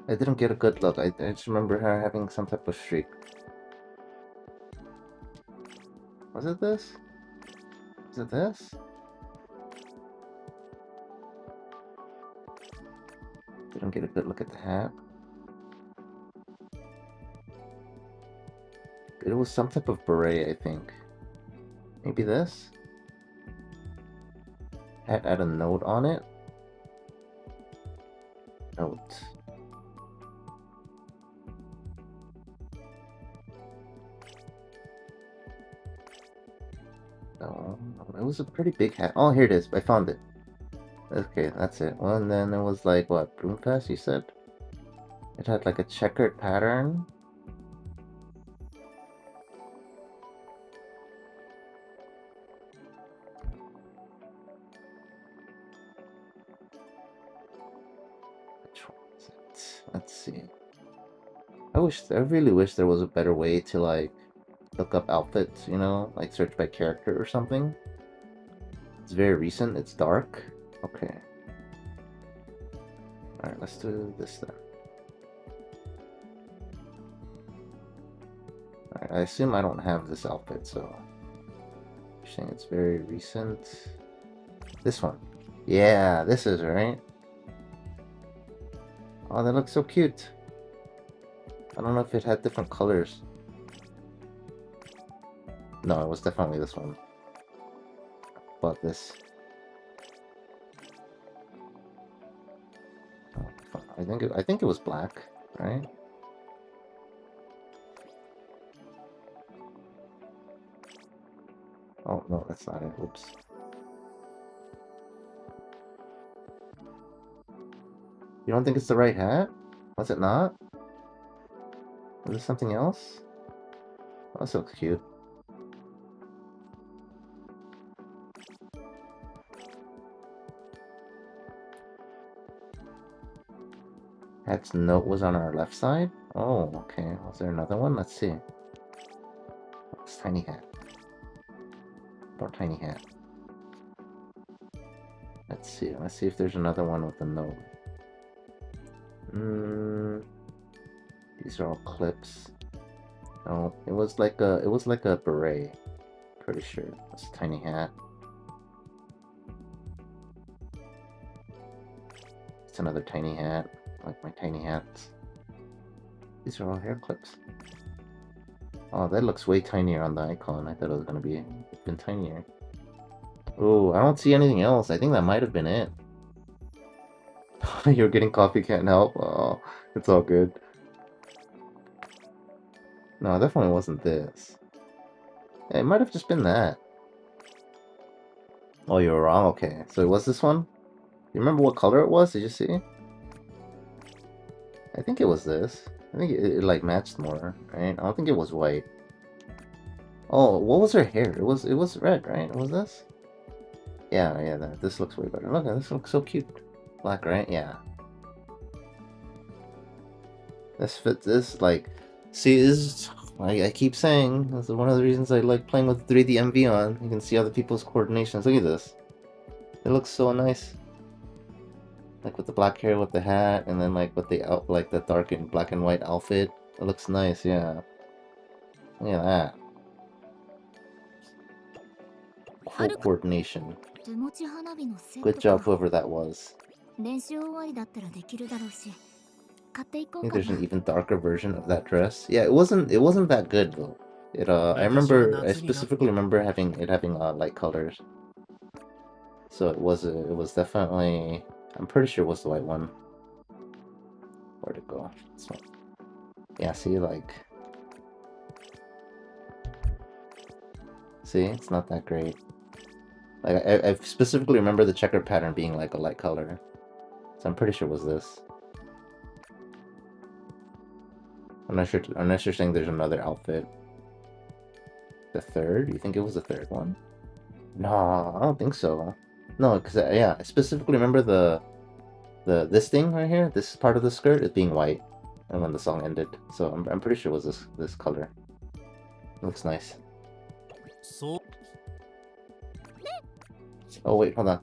I didn't get a good look. I just remember her having some type of streak. Was it this? Is it this? Didn't get a good look at the hat. It was some type of beret, I think. Maybe this? Hat had a note on it? Note. No, it was a pretty big hat. Oh, here it is. I found it. Okay, that's it. Well, and then it was like, what, Broomfest, you said? It had like a checkered pattern. Which one is it? Let's see. I really wish there was a better way to like look up outfits, you know, like search by character or something. It's very recent, it's dark. Okay. Alright, let's do this then. Alright, I assume I don't have this outfit, so you're saying it's very recent. This one. Yeah, this is right. Oh, that looks so cute. I don't know if it had different colors. No, it was definitely this one. But this. Oh, I think it was black, right? Oh no, that's not it. Oops. You don't think it's the right hat? Was it not? Was it something else? Oh, this looks cute. Hat's note was on our left side? Oh, okay. Was there another one? Let's see. It's tiny hat. Or tiny hat. Let's see. Let's see if there's another one with a note. These are all clips. No, it was like a beret. Pretty sure. It's a tiny hat. It's another tiny hat. I like my tiny hats. These are all hair clips. Oh, that looks way tinier on the icon. I thought it was gonna be even tinier. Oh, I don't see anything else. I think that might have been it. You're getting coffee, can't help. Oh, it's all good. No, it definitely wasn't this. Yeah, it might have just been that. Oh, you were wrong? Okay, so it was this one? You remember what color it was? Did you see? I think it was this. I think it like matched more, right? I don't think it was white. Oh, what was her hair? It was red, right? Was this? Yeah, this looks way better. Look, this looks so cute. Black, right? Yeah. This fits this, like, see, this, I keep saying, this is one of the reasons I like playing with 3D MV on. You can see other people's coordinations. Look at this. It looks so nice. Like with the black hair, with the hat, and then like with the like the dark and black and white outfit. It looks nice, yeah. Look at that. Cool coordination. Good job, whoever that was. I think there's an even darker version of that dress. Yeah, it wasn't that good though. I specifically remember having light colors. So it was definitely, I'm pretty sure it was the white one. Where'd it So yeah, see, like, see, it's not that great. Like, I specifically remember the checkered pattern being like a light color, so I'm pretty sure it was this. Unless you're saying there's another outfit. The third? You think it was the third one? No, I don't think so. No, because yeah, I specifically remember this thing right here. This part of the skirt is being white, and when the song ended, so I'm pretty sure it was this color. It looks nice. So. Oh wait, hold on.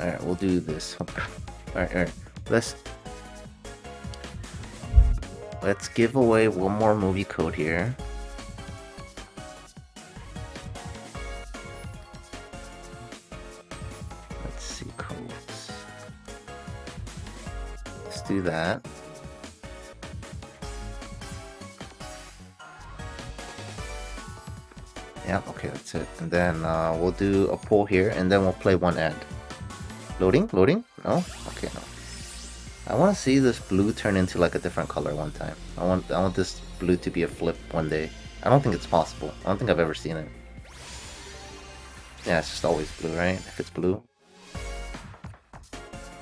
All right, we'll do this. All right. Let's give away one more movie code here. Let's see codes. Let's do that. Yeah, okay, that's it. And then we'll do a poll here, and then we'll play one ad. Loading? No? Okay, no. I want to see this blue turn into like a different color one time. I want this blue to be a flip one day. I don't think it's possible. I don't think I've ever seen it. Yeah, it's just always blue, right? If it's blue.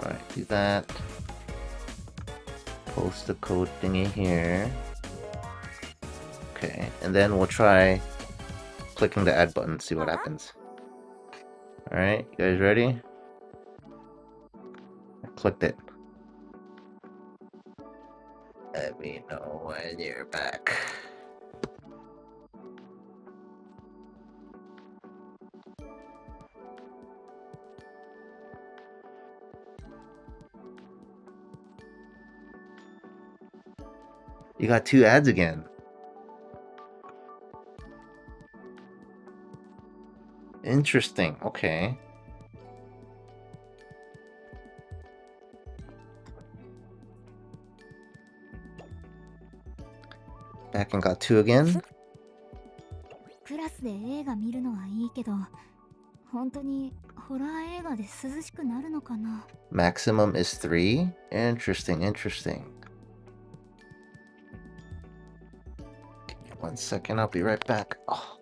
Alright, do that. Post the code thingy here. Okay, and then we'll try clicking the add button, see what happens. Alright, you guys ready? I clicked it. Let me know when you're back. You got 2 ads again. Interesting, okay. Back and got 2 again. クラスで映画見るのはいいけど、本当にホラー映画で涼しくなるのかな? Maximum is 3? Interesting. Give me 1 second, I'll be right back. Oh.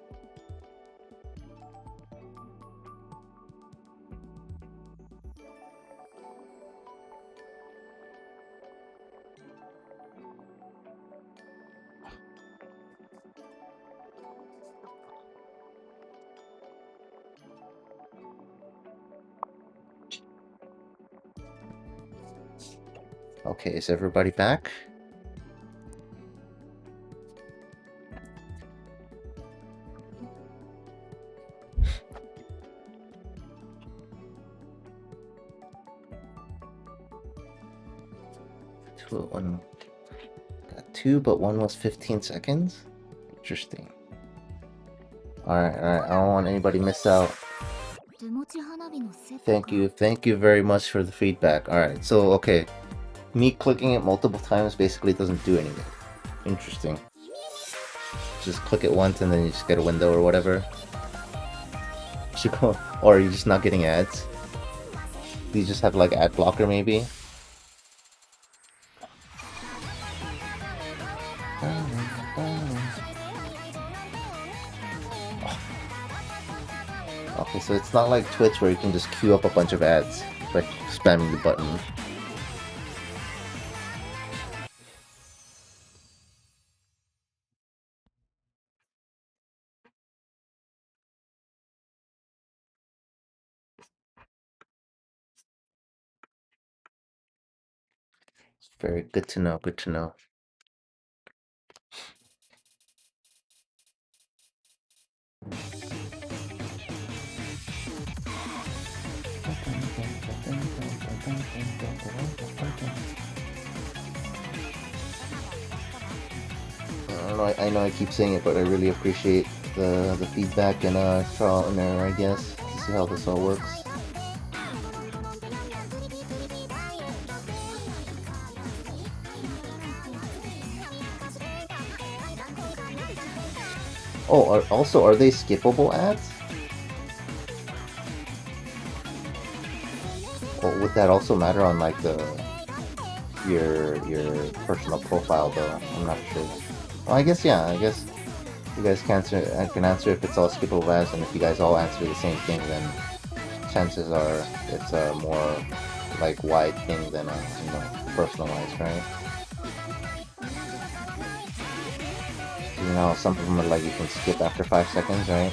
Okay, is everybody back? One got 2, but one was 15 seconds. Interesting. Alright, I don't want anybody to miss out. Thank you very much for the feedback. Alright, so okay. Me clicking it multiple times basically doesn't do anything. Interesting. Just click it once and then you just get a window or whatever. Or are you just not getting ads? Do you just have like ad blocker maybe? Okay, so it's not like Twitch where you can just queue up a bunch of ads by spamming the button. Very good to know, good to know. I know I keep saying it, but I really appreciate the feedback and trial and error, I guess, to see how this all works. Oh, are they skippable ads? Well, would that also matter on like your personal profile though? I'm not sure. Well, I guess yeah. I guess you guys can answer. I can answer if it's all skippable as, and if you guys all answer the same thing, then chances are it's a more like wide thing than personalized, right? You know, some of them are like you can skip after 5 seconds, right?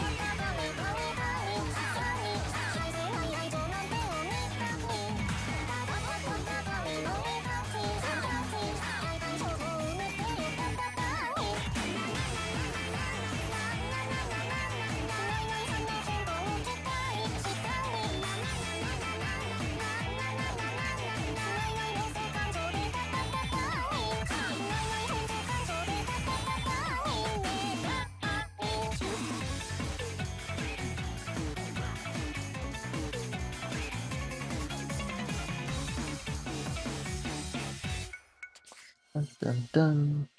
Dun, dun, dun.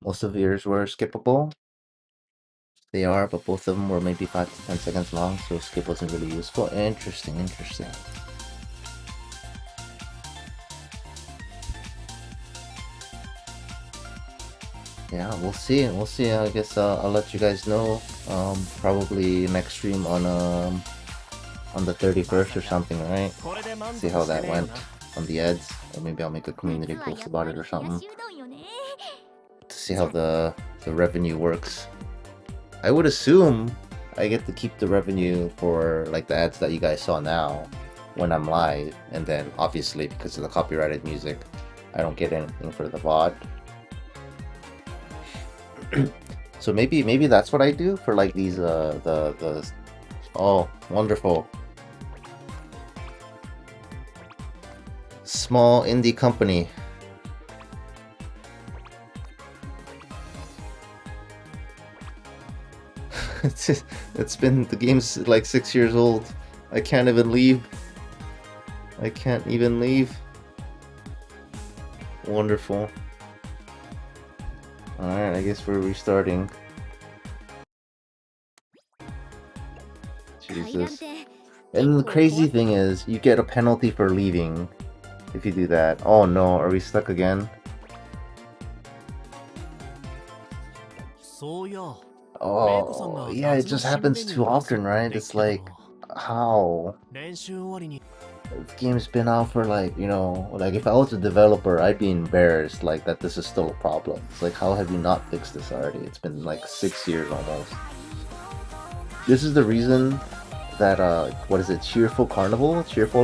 Most of yours were skippable. They are, but both of them were maybe 5 to 10 seconds long, so skip wasn't really useful. Interesting, interesting. Yeah, we'll see. We'll see. I guess I'll let you guys know. Probably next stream on the 31st or something, right? See how that went on the ads, or maybe I'll make a community post about it or something to see how the revenue works. I would assume I get to keep the revenue for like the ads that you guys saw now when I'm live, and then obviously because of the copyrighted music, I don't get anything for the VOD. So maybe that's what I do for like these the oh, wonderful small indie company. It's been, the game's like 6 years old. I can't even leave. I can't even leave. Wonderful. Alright, I guess we're restarting. Jesus. And the crazy thing is, you get a penalty for leaving if you do that. Oh no, are we stuck again? Oh, yeah, it just happens too often, right? It's like, how? The game's been out for like, you know, like if I was a developer, I'd be embarrassed like that this is still a problem. It's like, how have you not fixed this already? It's been like 6 years almost. This is the reason that, what is it, Cheerful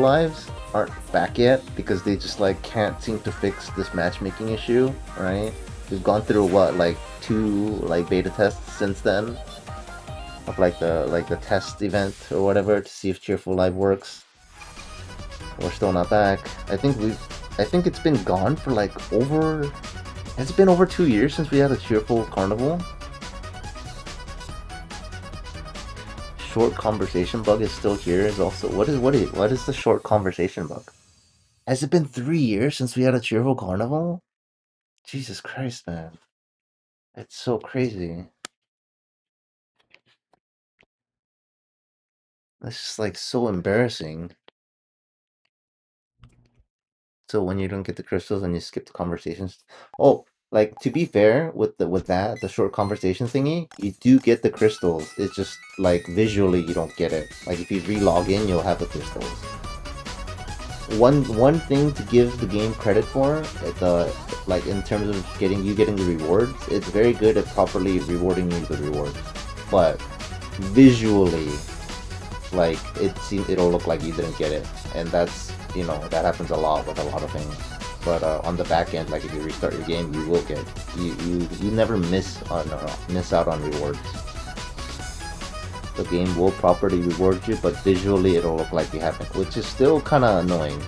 Lives aren't back yet, because they just like can't seem to fix this matchmaking issue, right? We've gone through what, like 2 like beta tests since then of like the test event or whatever to see if Cheerful Live works. We're still not back. I think it's been gone for like has it been over 2 years since we had a Cheerful Carnival? Short conversation bug is still here. Is also what is the short conversation bug? Has it been 3 years since we had a Cheerful Carnival? Jesus Christ, man. It's so crazy. That's just like so embarrassing. So when you don't get the crystals and you skip the conversations. Oh, like to be fair with the short conversation thingy, you do get the crystals. It's just like visually you don't get it. Like if you re-log in, you'll have the crystals. One thing to give the game credit for, like in terms of getting the rewards, it's very good at properly rewarding you the rewards. But visually, like it'll look like you didn't get it, and that's, you know, that happens a lot with a lot of things. But on the back end, like if you restart your game, you will get you never miss out on rewards. The game will properly reward you, but visually it'll look like you haven't, which is still kind of annoying.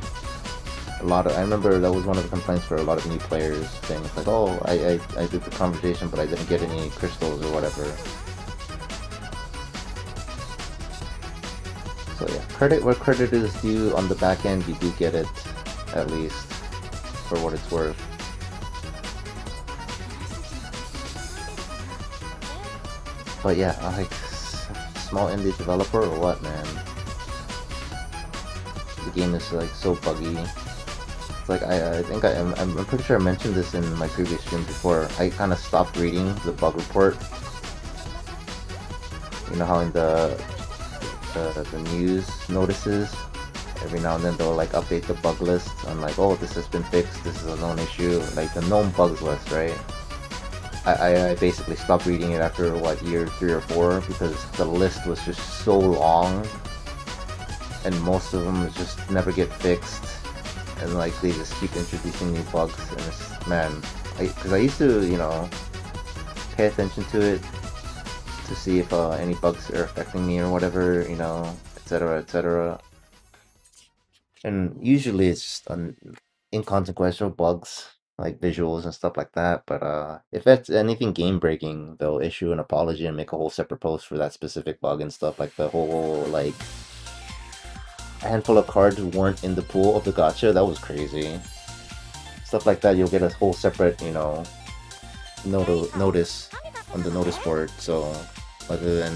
I remember that was one of the complaints for a lot of new players, saying it's like, oh, I did the conversation, but I didn't get any crystals or whatever. So yeah, credit where credit is due. On the back end, you do get it, at least, for what it's worth. But yeah, like, small indie developer or what, man? The game is like so buggy. It's like I think I'm pretty sure I mentioned this in my previous stream before. I kind of stopped reading the bug report. You know how in the news notices, every now and then they'll like update the bug list on like, oh, this has been fixed, this is a known issue, like the known bugs list, right? I basically stopped reading it after what, year 3 or 4, because the list was just so long and most of them just never get fixed, and like they just keep introducing new bugs, and it's, man, because I used to, you know, pay attention to it to see if any bugs are affecting me or whatever, you know, etc, etc. And usually it's just inconsequential bugs, like visuals and stuff like that. But if it's anything game breaking, they'll issue an apology and make a whole separate post for that specific bug and stuff. Like the whole, like, a handful of cards weren't in the pool of the gacha, that was crazy. Stuff like that, you'll get a whole separate, you know, notice on the notice board. So other than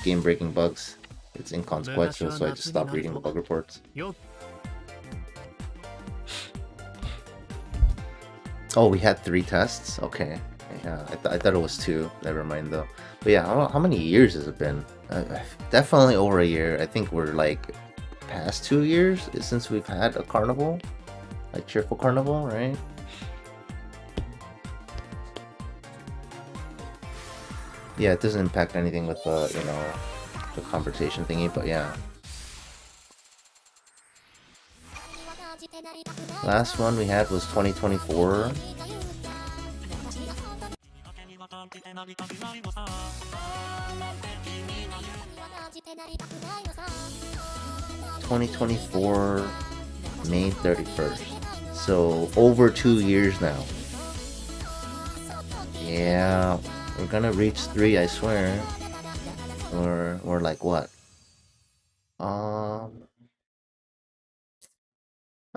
game breaking bugs, it's inconsequential, so I just stopped reading the bug reports. Oh, we had 3 tests? Okay. Yeah, I thought it was 2. Never mind though. But yeah, how many years has it been? Definitely over a year. I think we're like past 2 years since we've had a carnival. Like Cheerful Carnival, right? Yeah, it doesn't impact anything with the, you know, the conversation thingy, but yeah. Last one we had was 2024. May 31st. So over 2 years now. Yeah, we're gonna reach 3, I swear. Or like what?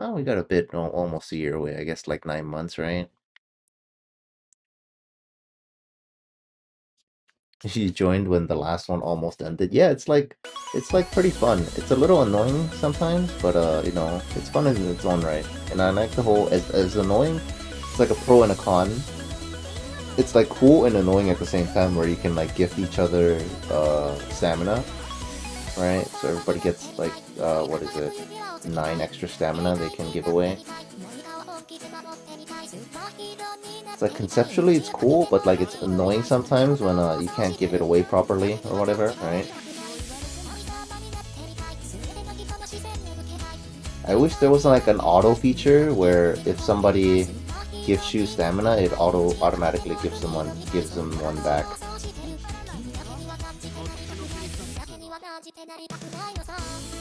Oh, we got a bit, almost a year away. I guess like 9 months, right? You joined when the last one almost ended. Yeah, it's like pretty fun. It's a little annoying sometimes, but you know, it's fun in its own right. And I like the whole, as annoying, it's like a pro and a con. It's like cool and annoying at the same time, where you can like gift each other stamina, right? So everybody gets like what is it, 9 extra stamina they can give away. It's like conceptually it's cool, but like it's annoying sometimes when you can't give it away properly or whatever, right? I wish there was like an auto feature where if somebody gives you stamina, it automatically gives them one back.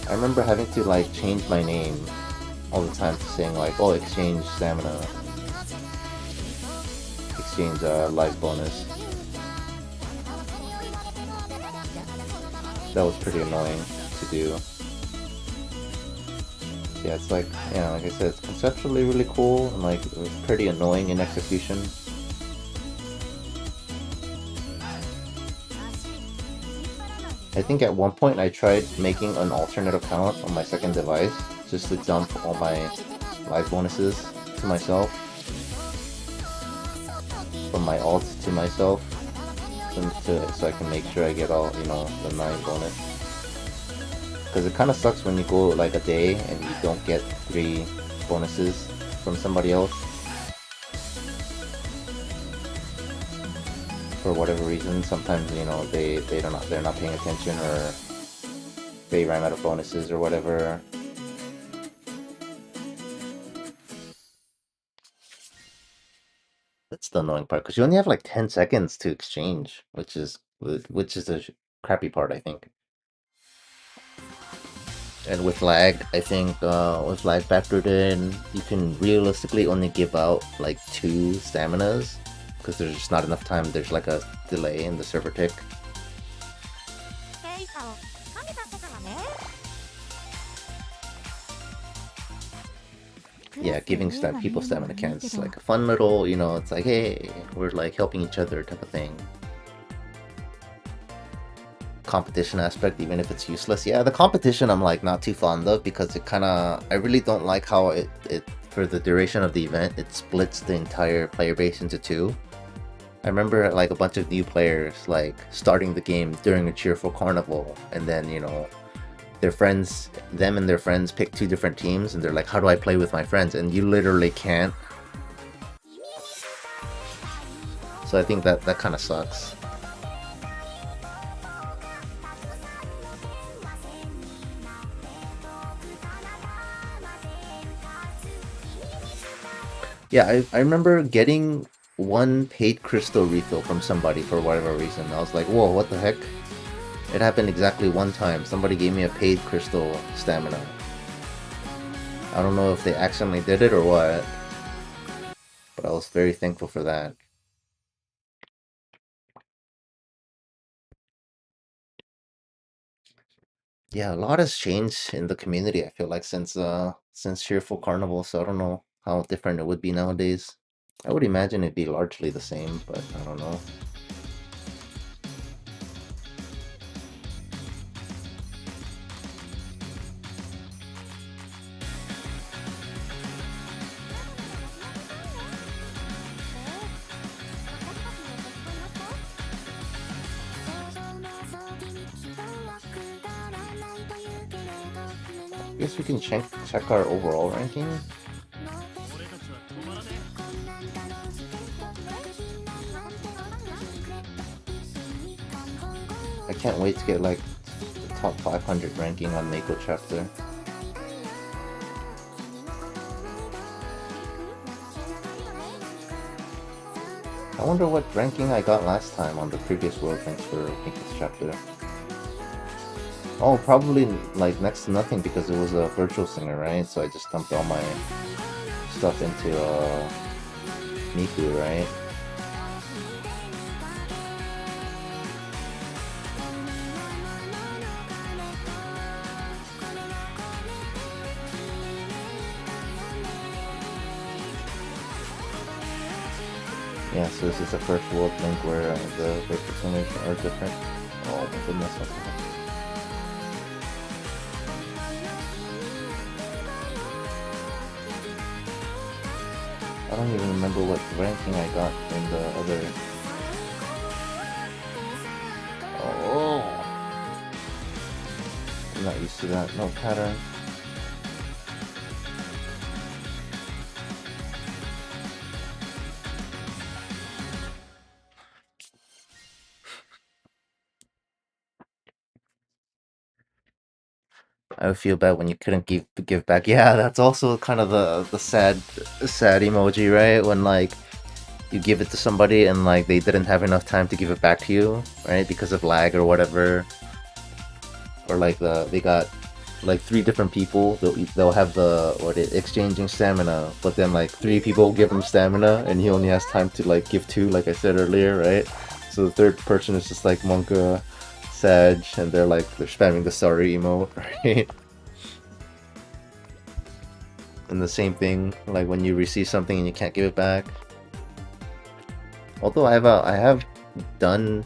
I remember having to like change my name all the time to saying like, oh, exchange stamina, exchange life bonus. That was pretty annoying to do. Yeah, it's like, yeah, like I said, it's conceptually really cool and like it was pretty annoying in execution. I think at one point I tried making an alternate account on my second device just to dump all my life bonuses to myself, from my alt to myself, so I can make sure I get all, you know, the 9 bonus. Because it kind of sucks when you go like a day and you don't get 3 bonuses from somebody else for whatever reason. Sometimes, you know, they're not paying attention, or they ran out of bonuses or whatever. That's the annoying part, because you only have like 10 seconds to exchange, which is the crappy part, I think. And with lag, I think with lag factored in, you can realistically only give out like 2 staminas, because there's just not enough time. There's like a delay in the server tick. Yeah, giving people stamina counts. It's like a fun little, you know, it's like, hey, we're like helping each other type of thing. competition aspect, even if it's useless. Yeah, the competition I'm like not too fond of because it kind of, I really don't like how it for the duration of the event, it splits the entire player base into two. I remember like a bunch of new players like starting the game during a cheerful carnival, and then, you know, their friends, them and their friends pick two different teams, and they're like, how do I play with my friends? And you literally can't. So I think that kind of sucks. Yeah, I remember getting one paid crystal refill from somebody for whatever reason. I was like, whoa, what the heck? It happened exactly one time. Somebody gave me a paid crystal stamina. I don't know if they accidentally did it or what, but I was very thankful for that. Yeah, a lot has changed in the community, I feel like, since Cheerful Carnival, so I don't know how different it would be nowadays. I would imagine it'd be largely the same, but I don't know. I guess we can check our overall ranking. I can't wait to get like the top 500 ranking on Meiko chapter. I wonder what ranking I got last time on the previous World Ranks for Meiko's chapter. Oh, probably like next to nothing because it was a virtual singer, right? So I just dumped all my stuff into Miku, right? Yeah, so this is the first World Link where the virtual singers are different. Oh my goodness, what the heck. I don't even remember what ranking I got in the other... Oh! I'm not used to that. No pattern. I would feel bad when you couldn't give back. Yeah, that's also kind of the sad emoji, right? When like you give it to somebody and like they didn't have enough time to give it back to you, right? Because of lag or whatever. Or like they got like 3 different people. They'll have the exchanging stamina, but then like 3 people give him stamina and he only has time to like give 2, like I said earlier, right? So the third person is just like Monka, Sag, and they're spamming the sorry emote, right? And the same thing, like when you receive something and you can't give it back. Although I have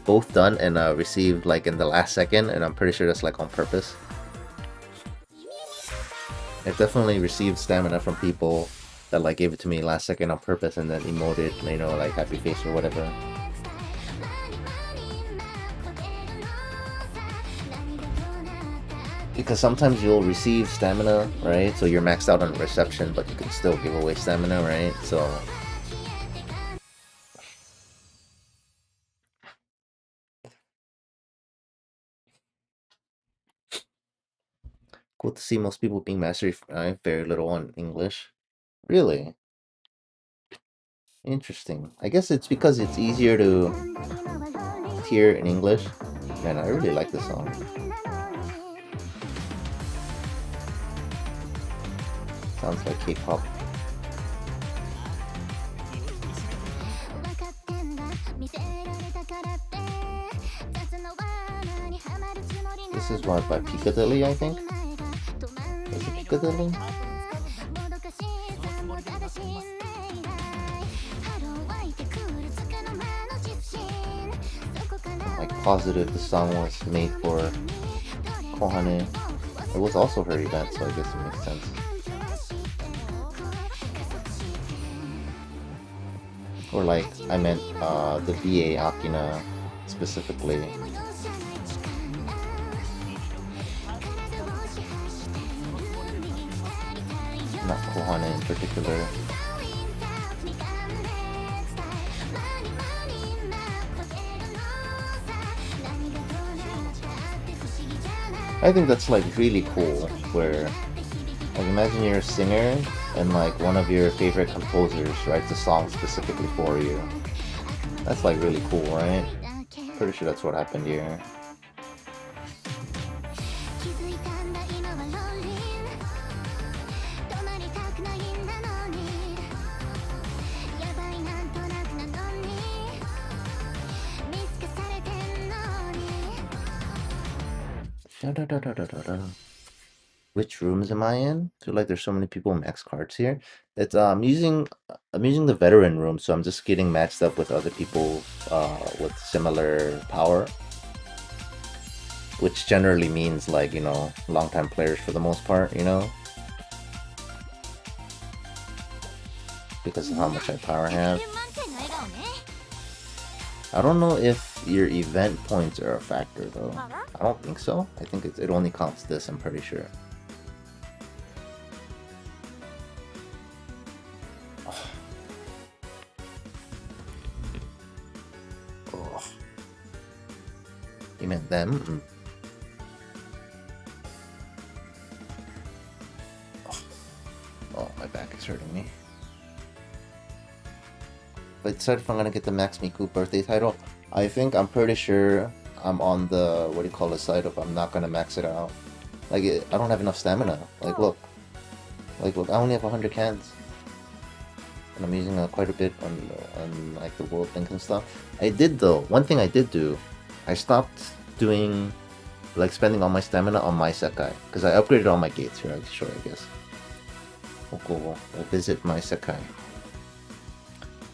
both done and received like in the last second, and I'm pretty sure that's like on purpose. I've definitely received stamina from people that like gave it to me last second on purpose and then emoted, you know, like happy face or whatever. Because sometimes you'll receive stamina, right? So you're maxed out on reception, but you can still give away stamina, right? So... Cool to see most people being mastery very little on English. Really? Interesting. I guess it's because it's easier to hear in English. Man, I really like this song. Sounds like K-pop. This is what, by Piccadilly, I think? Is it Piccadilly? Like positive the song was made for Kohane. It was also her event, so I guess it makes sense. Or like, I meant the VA Akina specifically. Not Kohane in particular. I think that's like really cool, where like imagine you're a singer and like one of your favorite composers writes a song specifically for you. That's like really cool, right? Pretty sure that's what happened here. Which rooms am I in? I feel like there's so many people max cards here. It's I'm using the veteran room, so I'm just getting matched up with other people with similar power, which generally means like, you know, long-time players for the most part, you know, because of how much power I have. I don't know if your event points are a factor though. I don't think so. I think it only counts this, I'm pretty sure. Oh. You meant them? Oh, my back is hurting me. If I decide if I'm gonna get the Max Miku birthday title, I'm pretty sure I'm on the, what do you call it, side of I'm not gonna max it out. Like, I don't have enough stamina. Like, look. Like, look, I only have 100 cans. And I'm using quite a bit on like the world link and stuff. I did though, one thing I did do, I stopped doing, like spending all my stamina on my Sekai. Because I upgraded all my gates here, I'll show you, I guess. We'll visit my Sekai.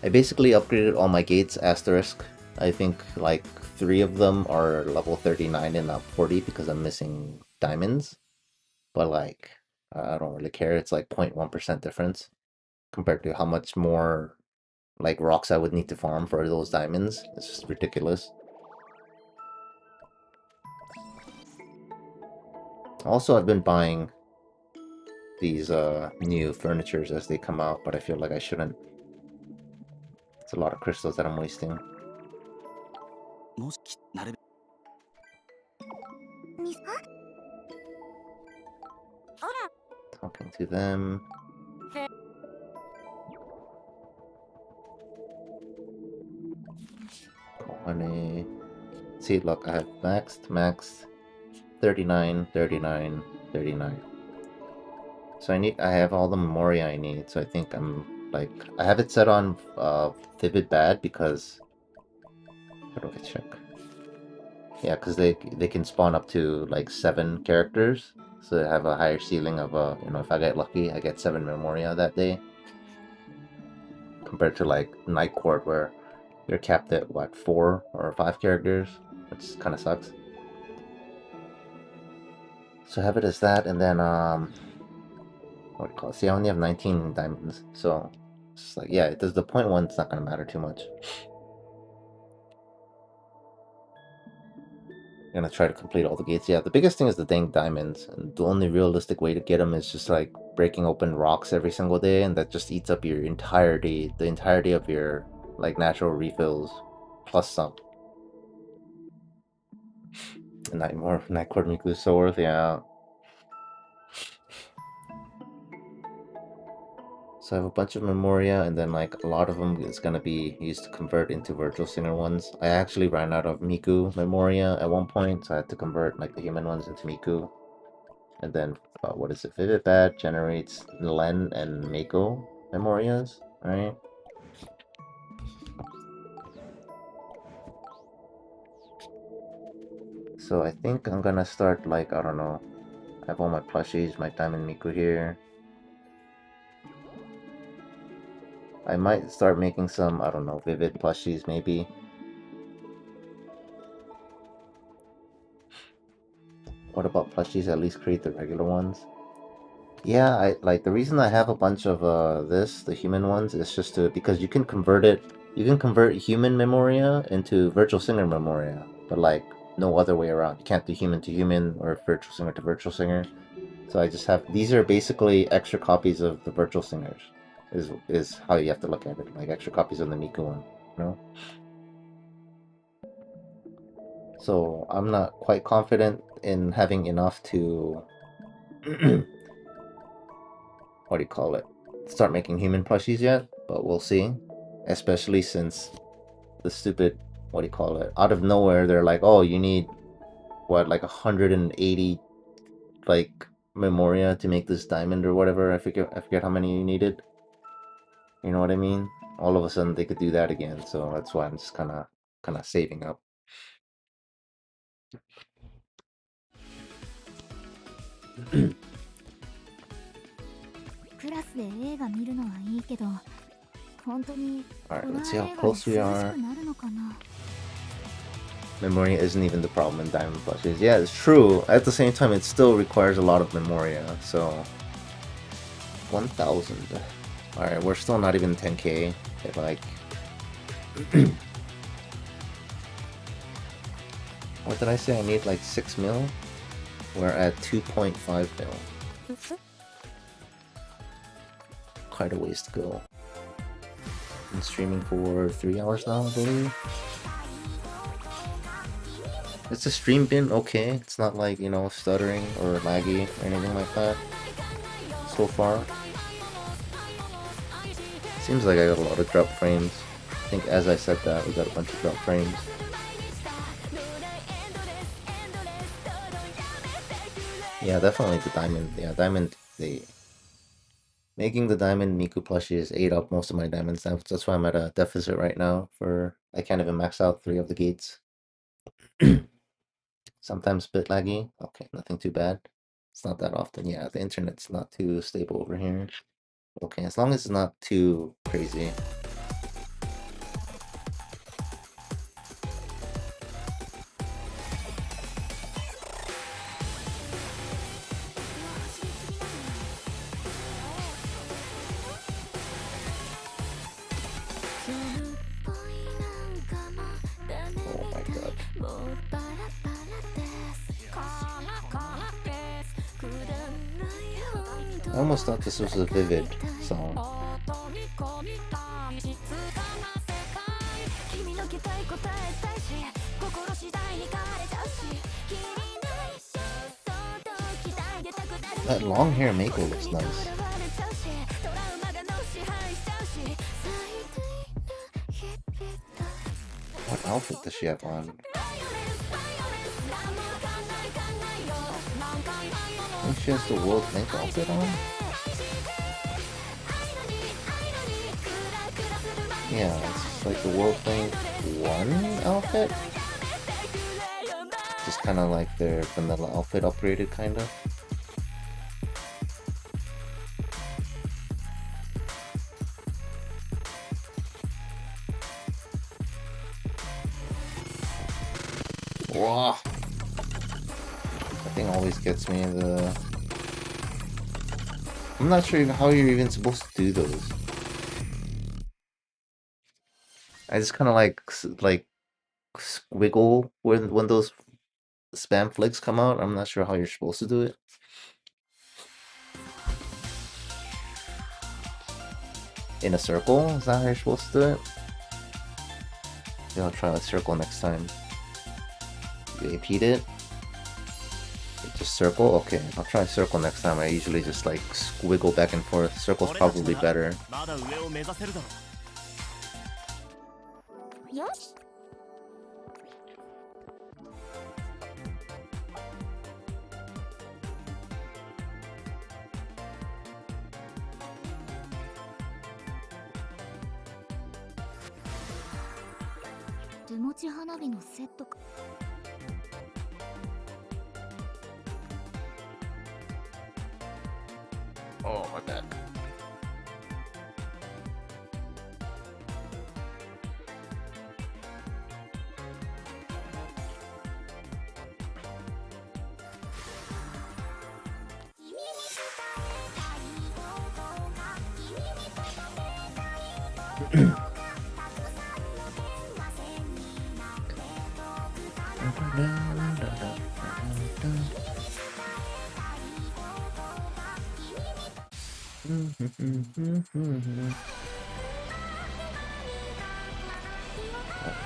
I basically upgraded all my gates asterisk. I think like 3 of them are level 39 and not 40 because I'm missing diamonds. But like, I don't really care. It's like 0.1% difference compared to how much more like rocks I would need to farm for those diamonds. It's just ridiculous. Also, I've been buying these new furnitures as they come out, but I feel like I shouldn't. It's a lot of crystals that I'm wasting. Talking to them. Honey. See, look, I have maxed, 39, 39, 39. So I have all the memoria I need, so I think I'm, like, I have it set on Vivid Bad because, how do I check? Yeah, because they can spawn up to, like, 7 characters, so they have a higher ceiling of, you know, if I get lucky, I get 7 memoria that day. Compared to, like, Night Court, where you're capped at, what, 4 or 5 characters, which kind of sucks. So I have it as that, and then, what do you call it? See, I only have 19 diamonds, so it's like, yeah, it does the point one, it's not gonna matter too much. I'm gonna try to complete all the gates. Yeah, the biggest thing is the dang diamonds, and the only realistic way to get them is just like breaking open rocks every single day, and that just eats up your the entirety of your like natural refills, plus some. And Night Court Miku is so worth, yeah. So I have a bunch of memoria, and then like a lot of them is gonna be used to convert into virtual singer ones. I actually ran out of Miku memoria at one point, so I had to convert like the human ones into Miku. And then what is it? Vivid Bad generates Len and Meiko memorias, right? So I think I'm gonna start like, I don't know. I have all my plushies, my Diamond Miku here. I might start making some, I don't know, Vivid plushies maybe. What about plushies? At least create the regular ones. Yeah, I like the reason I have a bunch of the human ones is just because you can convert human Memoria into virtual singer Memoria, but like no other way around. You can't do human to human or virtual singer to virtual singer. So I just have these are basically extra copies of the virtual singers. Is how you have to look at it, like extra copies of the Miku one, you know? So I'm not quite confident in having enough to what do you call it? Start making human plushies yet, but we'll see. Especially since the stupid what do you call it? Out of nowhere they're like, oh, you need what, like 180 like Memoria to make this diamond or whatever. I forget how many you needed. You know what I mean? All of a sudden they could do that again, so that's why I'm just kinda saving up. Alright, let's see how close we are. Memoria isn't even the problem in diamond plushies. Yeah, it's true. At the same time, it still requires a lot of Memoria, so 1,000. Alright, we're still not even 10k. Like what did I say? I need like 6 mil? We're at 2.5 mil. Quite a ways to go. Been streaming for 3 hours now, I believe. Is the stream been okay? It's not like, you know, stuttering or laggy or anything like that so far. Seems like I got a lot of drop frames. I think as I said that, we got a bunch of drop frames. Yeah, definitely the diamond. Yeah, diamond. Making the diamond Miku plushies ate up most of my diamonds. That's why I'm at a deficit right now. I can't even max out 3 of the gates. Sometimes a bit laggy. Okay, nothing too bad. It's not that often. Yeah, the internet's not too stable over here. Okay, as long as it's not too crazy. Oh my god. I almost thought this was a Vivid song. That long hair Meiko looks nice. What outfit does she have on? I think she has the World Link outfit on? Yeah, it's like the World Link 1 outfit? Just kinda like their vanilla outfit upgraded, kinda. Whoa! That thing always gets me I'm not sure how you're even supposed to do those. I just kind of like squiggle when those spam flicks come out. I'm not sure how you're supposed to do it. In a circle? Is that how you're supposed to do it? Yeah, I'll try a circle next time. You repeat it? Just circle? Okay, I'll try circle next time. I usually just like squiggle back and forth. Circle's probably better. Oh, my bad.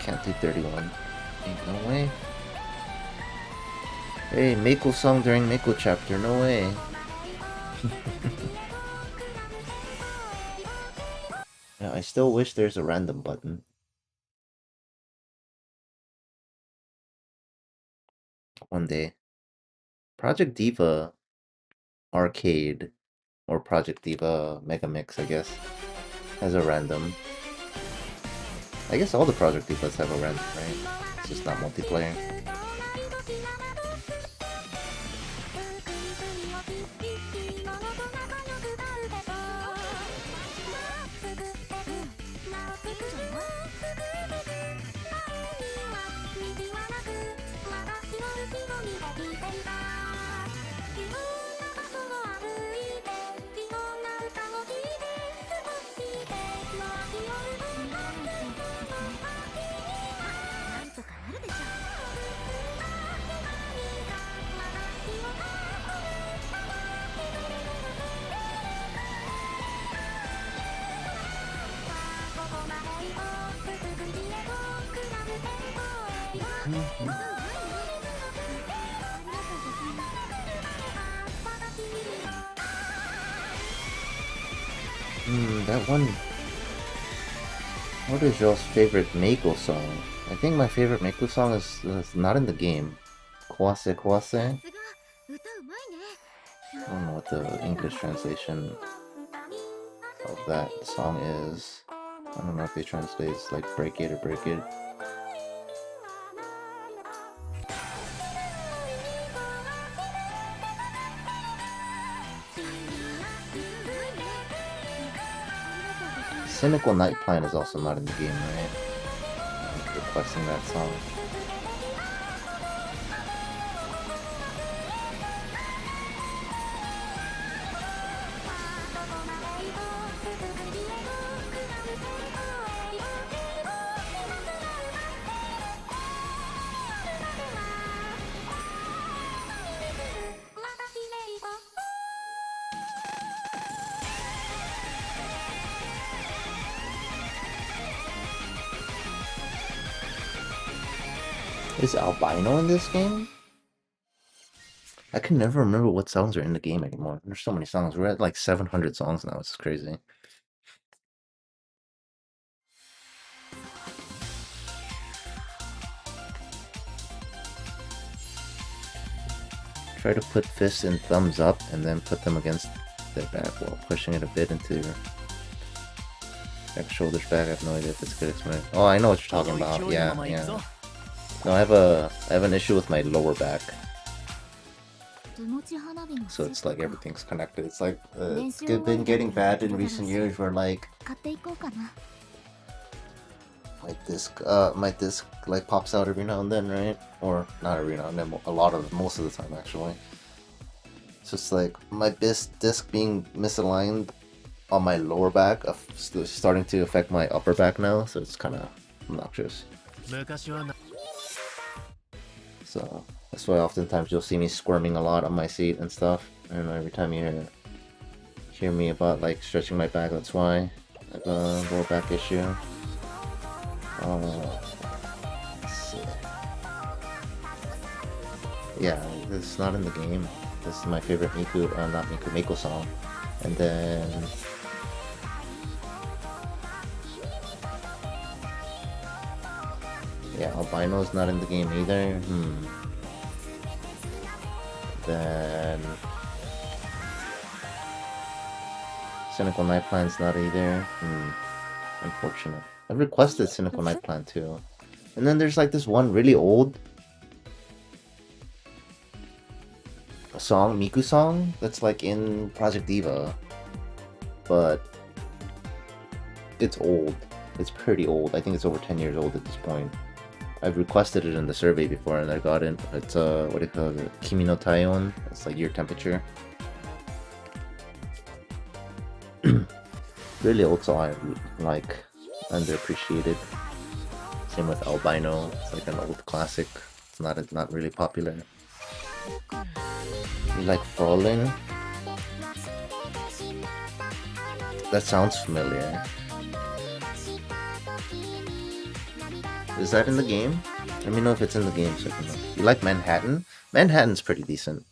Can't do 31. Ain't no way. Hey, Meiko song during Meiko chapter, no way. Yeah, I still wish there's a random button. One day. Project Diva Arcade, or Project Diva Mega Mix, I guess, has a random. I guess all the Project Divas have a random, right? It's just not multiplayer. That one. What is y'all's favorite Meiko song? I think my favorite Meiko song is not in the game. Kowase Kowase? I don't know what the English translation of that song is. I don't know if they translate it's like break it or break it. Cynical Night Plan is also not in the game, right? I'm requesting that song. Is Albino in this game? I can never remember what songs are in the game anymore. There's so many songs. We're at like 700 songs now. It's crazy. Try to put fists and thumbs up and then put them against their back while pushing it a bit into your back, shoulders back. I have no idea if it's good explanation. Oh, I know what you're talking about. Yeah. No, I have an issue with my lower back. So it's like everything's connected. It's like it's been getting bad in recent years where like my disc like pops out every now and then, right? Or not every now and then, most of the time actually. It's just like my disc being misaligned on my lower back starting to affect my upper back now, so it's kind of obnoxious. So that's why oftentimes you'll see me squirming a lot on my seat and stuff. And every time you hear me about like stretching my back, that's why. I have a lower back issue. Let's see. Yeah, this is not in the game. This is my favorite Miku, not Miku, Meiko song. And then yeah, Albino's not in the game either. Then Cynical Night Plan's not either. Unfortunate. I've requested Cynical Night Plan too. And then there's like this one really old song, Miku song, that's like in Project Diva. But it's old. It's pretty old. I think it's over 10 years old at this point. I've requested it in the survey before and I got it. It's what do you call it? Kimi no Taion. It's like your temperature. Really old song. Like underappreciated. Same with Albino. It's like an old classic. It's not really popular. You like Frolin? That sounds familiar. Is that in the game? Let me know if it's in the game so I can know. You like Manhattan? Manhattan's pretty decent.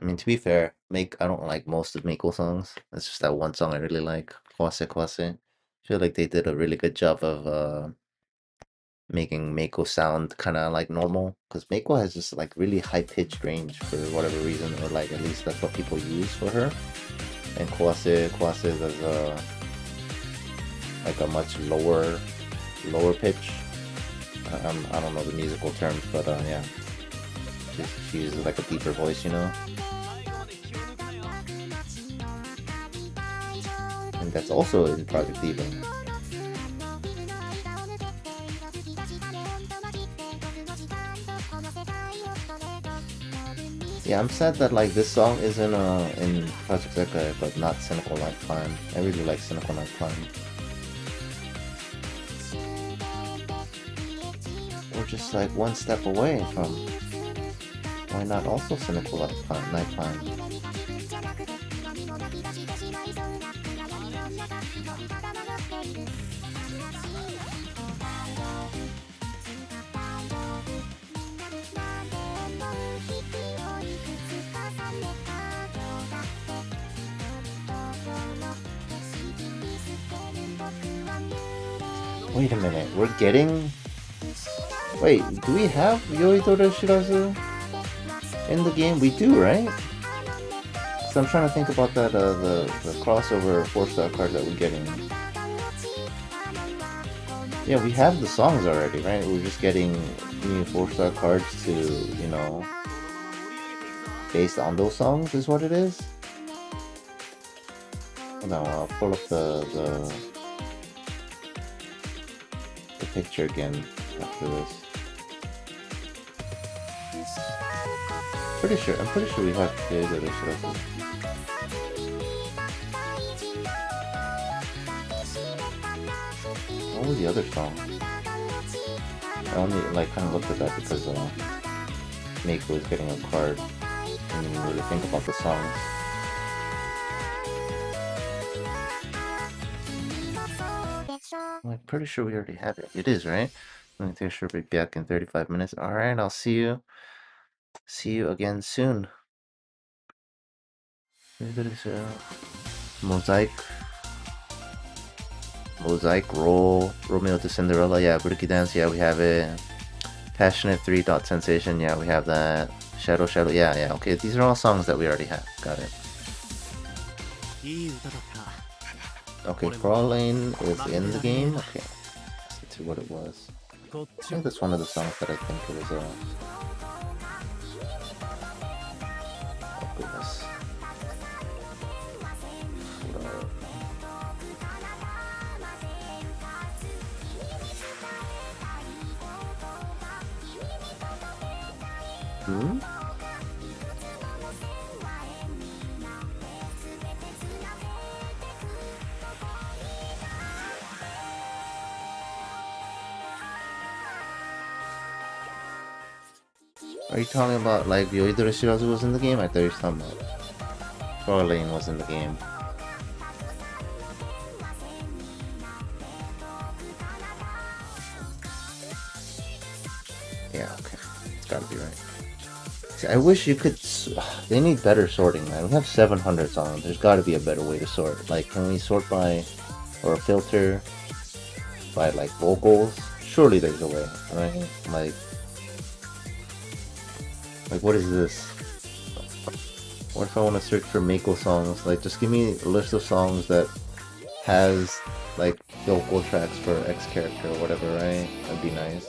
I mean, to be fair, I don't like most of Meiko songs. It's just that one song I really like, Kwase Kwase. I feel like they did a really good job of making Meiko sound kind of like normal, because Meiko has this like really high-pitched range for whatever reason, or like at least that's what people use for her. And Kwase does like a much lower pitch. I don't know the musical terms, but yeah, she uses like a deeper voice, you know. And that's also in Project Diva. Yeah, I'm sad that like this song isn't in Project Sekai, but not Cynical Life Plan. I really like Cynical Life Plan. We're just like one step away from why not also Cynical Life Plan, Night Plan. Wait a minute, we're getting... Wait, do we have Yoidore Shirazu in the game? We do, right? So I'm trying to think about that, the crossover 4-star card that we're getting. Yeah, we have the songs already, right? We're just getting new 4-star cards to, you know, based on those songs is what it is? Hold on, I'll pull up the picture again after this. I'm pretty sure we have Yoidore Shirazu. What was the other song? I only like kind of looked at that because Meiko is getting a card. I didn't really think about the songs. I'm pretty sure we already have it. It is, right? I'm gonna take a short break, back in 35 minutes. Alright, I'll see you again soon. Mosaic Roll, Romeo to Cinderella, yeah, Budoki Dance, yeah, we have it. Passionate 3 Dot Sensation, yeah, we have that. Shadow, yeah, okay, these are all songs that we already have, got it. Okay, Crawling is in the game, okay. Let's see what it was. I think that's one of the songs that I think it was, oh goodness. Are you talking about like Yoidore Shirazu was in the game? I thought you were talking about Crawling was in the game. Yeah, okay. It's gotta be right. See, I wish you could... They need better sorting, man. We have 700 songs. There's gotta be a better way to sort. Like, can we sort by... or filter by, like, vocals? Surely there's a way, right? Like, what is this? What if I want to search for Meiko songs? Like, just give me a list of songs that has, like, vocal tracks for X character or whatever, right? That'd be nice.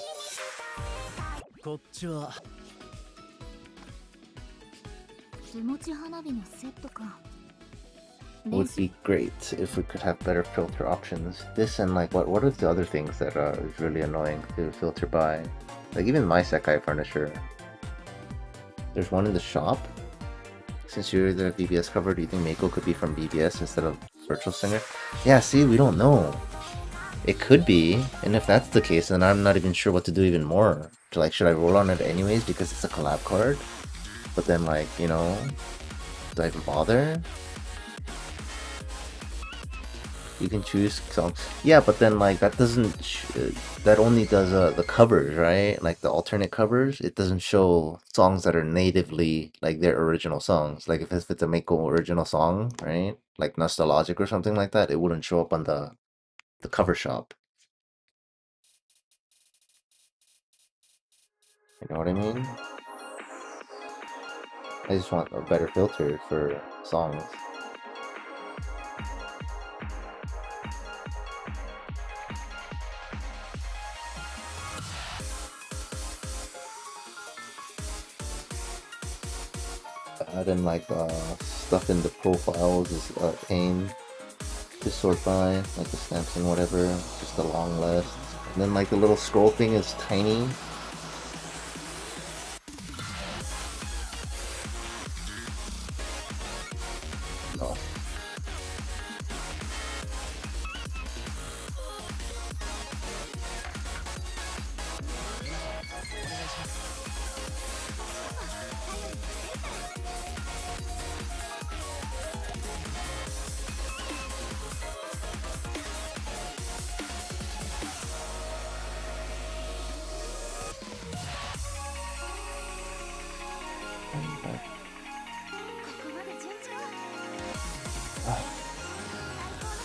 Would be great if we could have better filter options. This and, like, what are the other things that are really annoying to filter by? Like, even my Sekai furniture. There's one in the shop. Since you're the BBS cover, do you think Meiko could be from BBS instead of Virtual Singer? Yeah, see, we don't know. It could be, and if that's the case, then I'm not even sure what to do even more. Like, should I roll on it anyways because it's a collab card? But then, like, you know, do I even bother? You can choose songs. Yeah, but then, like, that doesn't... that only does the covers, right? Like, the alternate covers. It doesn't show songs that are natively, like, their original songs. Like, if it's a Meiko original song, right? Like, Nostalgic or something like that, it wouldn't show up on the cover shop. You know what I mean? I just want a better filter for songs. Adding like stuff in the profiles is a pain to sort by, like the stamps and whatever, just a long list. And then like the little scroll thing is tiny. No.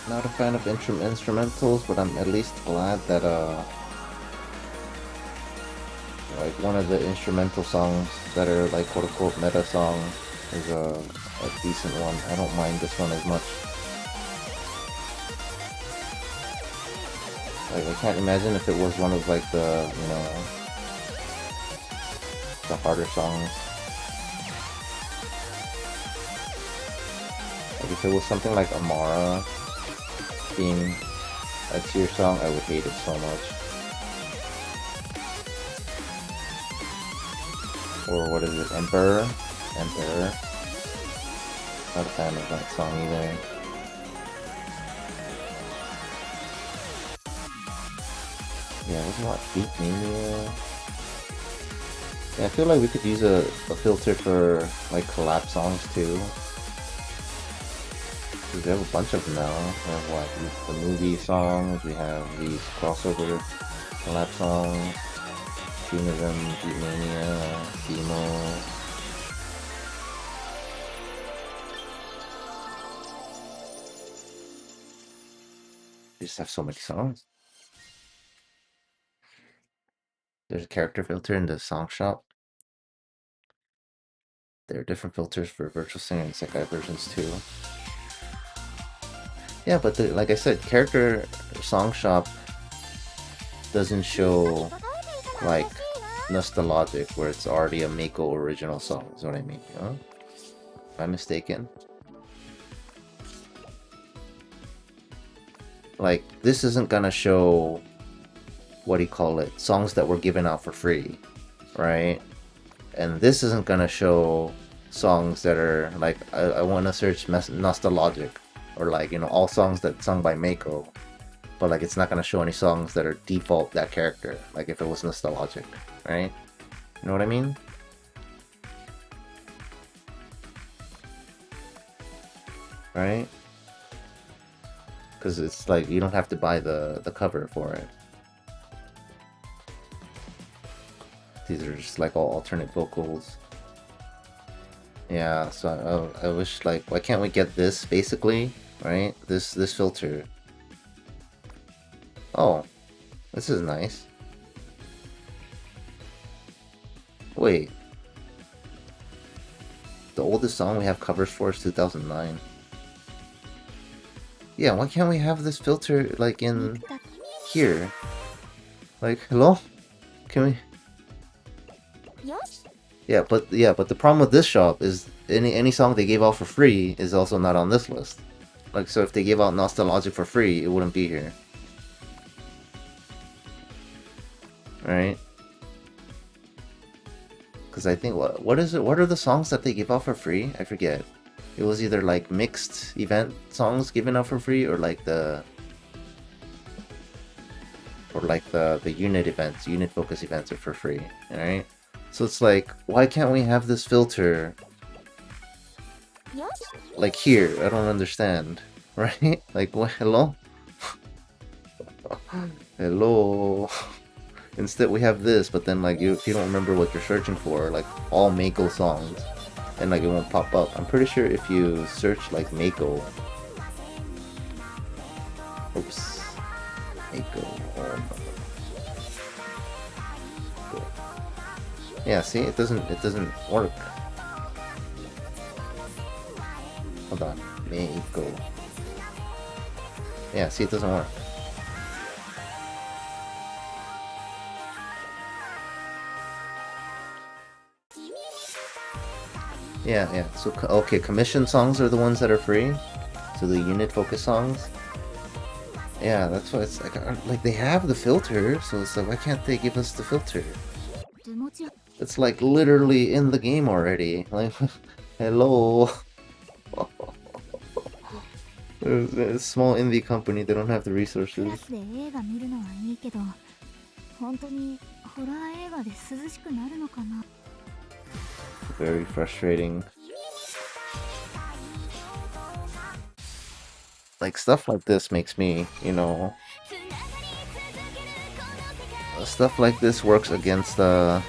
Not a fan of instrumentals, but I'm at least glad that like one of the instrumental songs that are like quote unquote meta songs is a decent one. I don't mind this one as much. Like I can't imagine if it was one of like the, you know, the harder songs. Like if it was something like Amara being a tier song, I would hate it so much. Or what is it, Emperor? Emperor. Not a fan of that song either. Yeah, there's a lot of Beat Mania. Yeah, I feel like we could use a filter for like collab songs too. We have a bunch of them now. We have what? The movie songs, we have these crossover collab songs, Tunism, Beatmania, Demo. We just have so many songs. There's a character filter in the song shop. There are different filters for Virtual Singer and Sekai versions too. Yeah, but like I said, character song shop doesn't show like Nostalgic where it's already a Meiko original song, is what I mean, you know? Am I mistaken? Like, this isn't gonna show, what do you call it, songs that were given out for free, right? And this isn't gonna show songs that are like, I wanna search Nostalgic, or like, you know, all songs that sung by Meiko, but like it's not gonna show any songs that are default that character, like if it was Nostalgic, right? You know what I mean? Right? Because it's like you don't have to buy the cover for it. These are just like all alternate vocals. Yeah, so I wish, like, why can't we get this basically, right? This filter. Oh, this is nice. Wait. The oldest song we have covers for is 2009. Yeah, why can't we have this filter like in here? Like, hello? Can we? Yeah, but the problem with this shop is any song they gave out for free is also not on this list. Like, so if they gave out Nostalgic for free, it wouldn't be here. Right? Because I think what is it? What are the songs that they give out for free? I forget. It was either like mixed event songs given out for free, or like the for like the unit events, unit focus events are for free, alright? So it's like, why can't we have this filter like here? I don't understand, right? Like, what? Hello? Hello? Instead we have this, but then like if you don't remember what you're searching for, like all Meiko songs, and like it won't pop up. I'm pretty sure if you search like Meiko, oops, Meiko, yeah, see, it doesn't work. Hold on, Meiko. Yeah, see, it doesn't work. Yeah. So, okay, commission songs are the ones that are free. So the unit focus songs. Yeah, that's why it's like they have the filter, so it's like, why can't they give us the filter? It's like literally in the game already. Like, hello. There's a small indie company, they don't have the resources. Very frustrating. Like, stuff like this makes me, you know... Stuff like this works against the...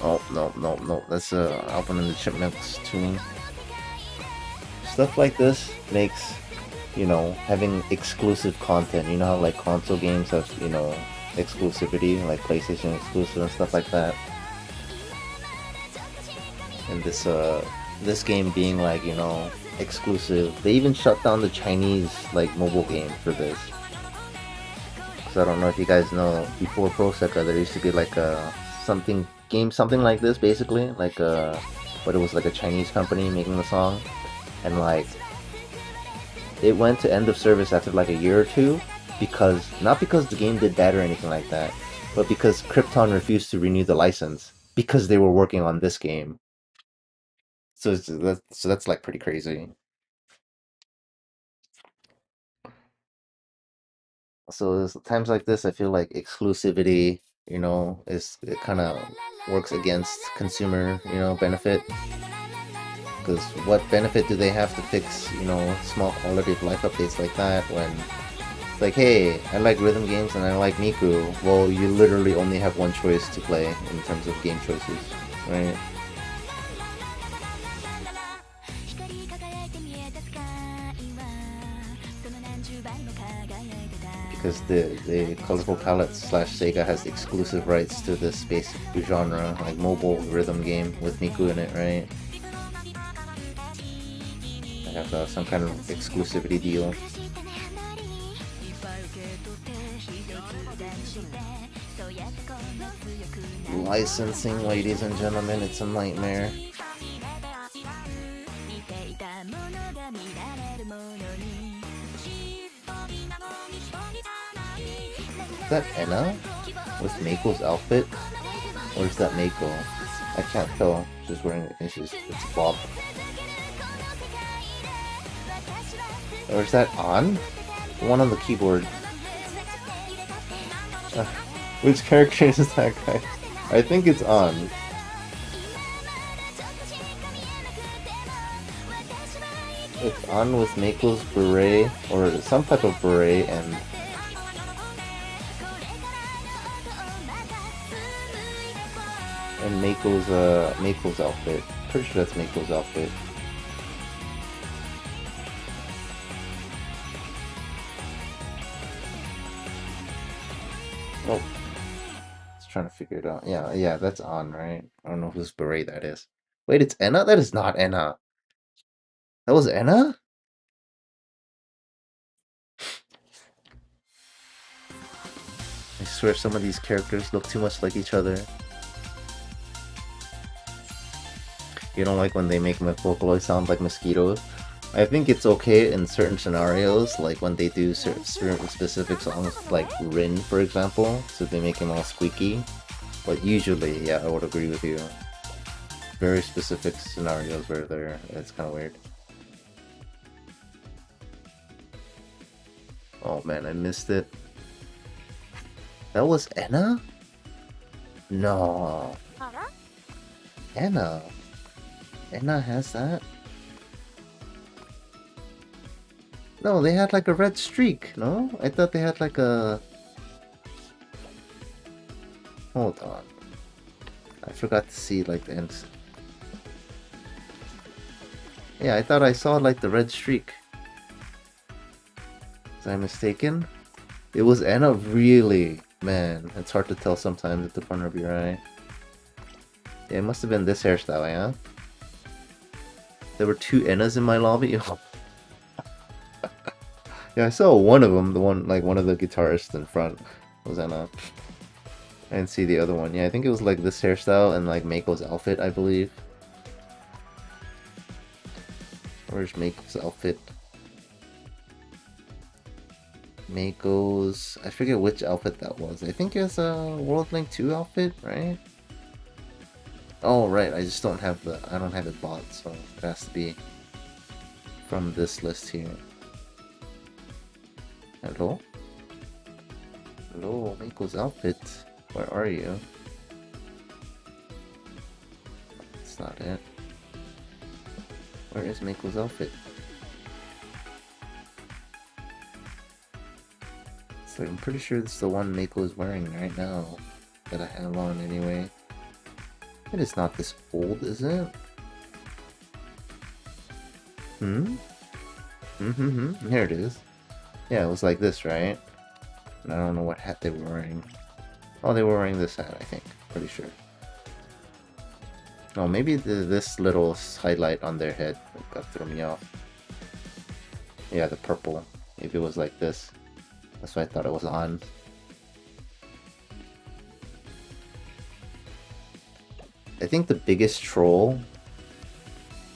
Oh, no. That's Alvin and the Chipmunks tuning. Stuff like this makes, you know, having exclusive content. You know how, like, console games have, you know, exclusivity, like PlayStation exclusive and stuff like that. And this game being, like, you know, exclusive. They even shut down the Chinese, like, mobile game for this. So I don't know if you guys know, before Proseka there used to be like a something like this, basically, like but it was like a Chinese company making the song, and like it went to end of service after like a year or two, because not because the game did bad or anything like that, but because Krypton refused to renew the license because they were working on this game. So that's like pretty crazy. So there's times like this, I feel like exclusivity, you know, it kind of works against consumer, you know, benefit. Because what benefit do they have to fix, you know, small quality of life updates like that when it's like, hey, I like rhythm games and I like Miku. Well, you literally only have one choice to play in terms of game choices, right? Because the Colorful Palette / Sega has exclusive rights to this basic genre, like mobile rhythm game with Miku in it, right? They have some kind of exclusivity deal. Licensing, ladies and gentlemen, it's a nightmare. Is that Enna with Meiko's outfit? Or is that Meiko? I can't tell. She's wearing it's Bob. Or is that On? The one on the keyboard. Which character is that guy? I think it's On. It's On with Meiko's beret, or some type of beret, and Meiko's outfit. Pretty sure that's Meiko's outfit. Oh, just trying to figure it out. Yeah, that's On, right? I don't know whose beret that is. Wait, it's Enna? That is not Enna. That was Enna? I swear some of these characters look too much like each other. You don't like when they make my Vocaloid sound like mosquitoes? I think it's okay in certain scenarios, like when they do certain specific songs, like Rin, for example, so they make him all squeaky. But usually, yeah, I would agree with you. Very specific scenarios where it's kind of weird. Oh man, I missed it. That was Enna? No. Enna? Enna has that? No, they had like a red streak, no? I thought they had like a... Hold on. I forgot to see like the ends. Yeah, I thought I saw like the red streak. Was I mistaken? It was Enna, really? Man, it's hard to tell sometimes at the corner of your eye. Yeah, it must have been this hairstyle, yeah? There were two Ennas in my lobby. Yeah, I saw one of them, the one, like one of the guitarists in front was Enna. I didn't see the other one. Yeah, I think it was like this hairstyle and like Meiko's outfit, I believe. Where's Meiko's outfit? Meiko's... I forget which outfit that was. I think it's a World Link 2 outfit, right? Oh, right. I just don't have the... I don't have it bought, so it has to be from this list here. Hello? Hello, Meiko's outfit. Where are you? That's not it. Where is Meiko's outfit? So I'm pretty sure it's the one Meiko is wearing right now. That I have on anyway. It is not this old, is it? Here it is. Yeah, it was like this, right? And I don't know what hat they were wearing. Oh, they were wearing this hat, I think. Pretty sure. Oh, maybe this little highlight on their head got threw me off. Yeah, the purple. Maybe it was like this. That's why I thought it was on. I think the biggest troll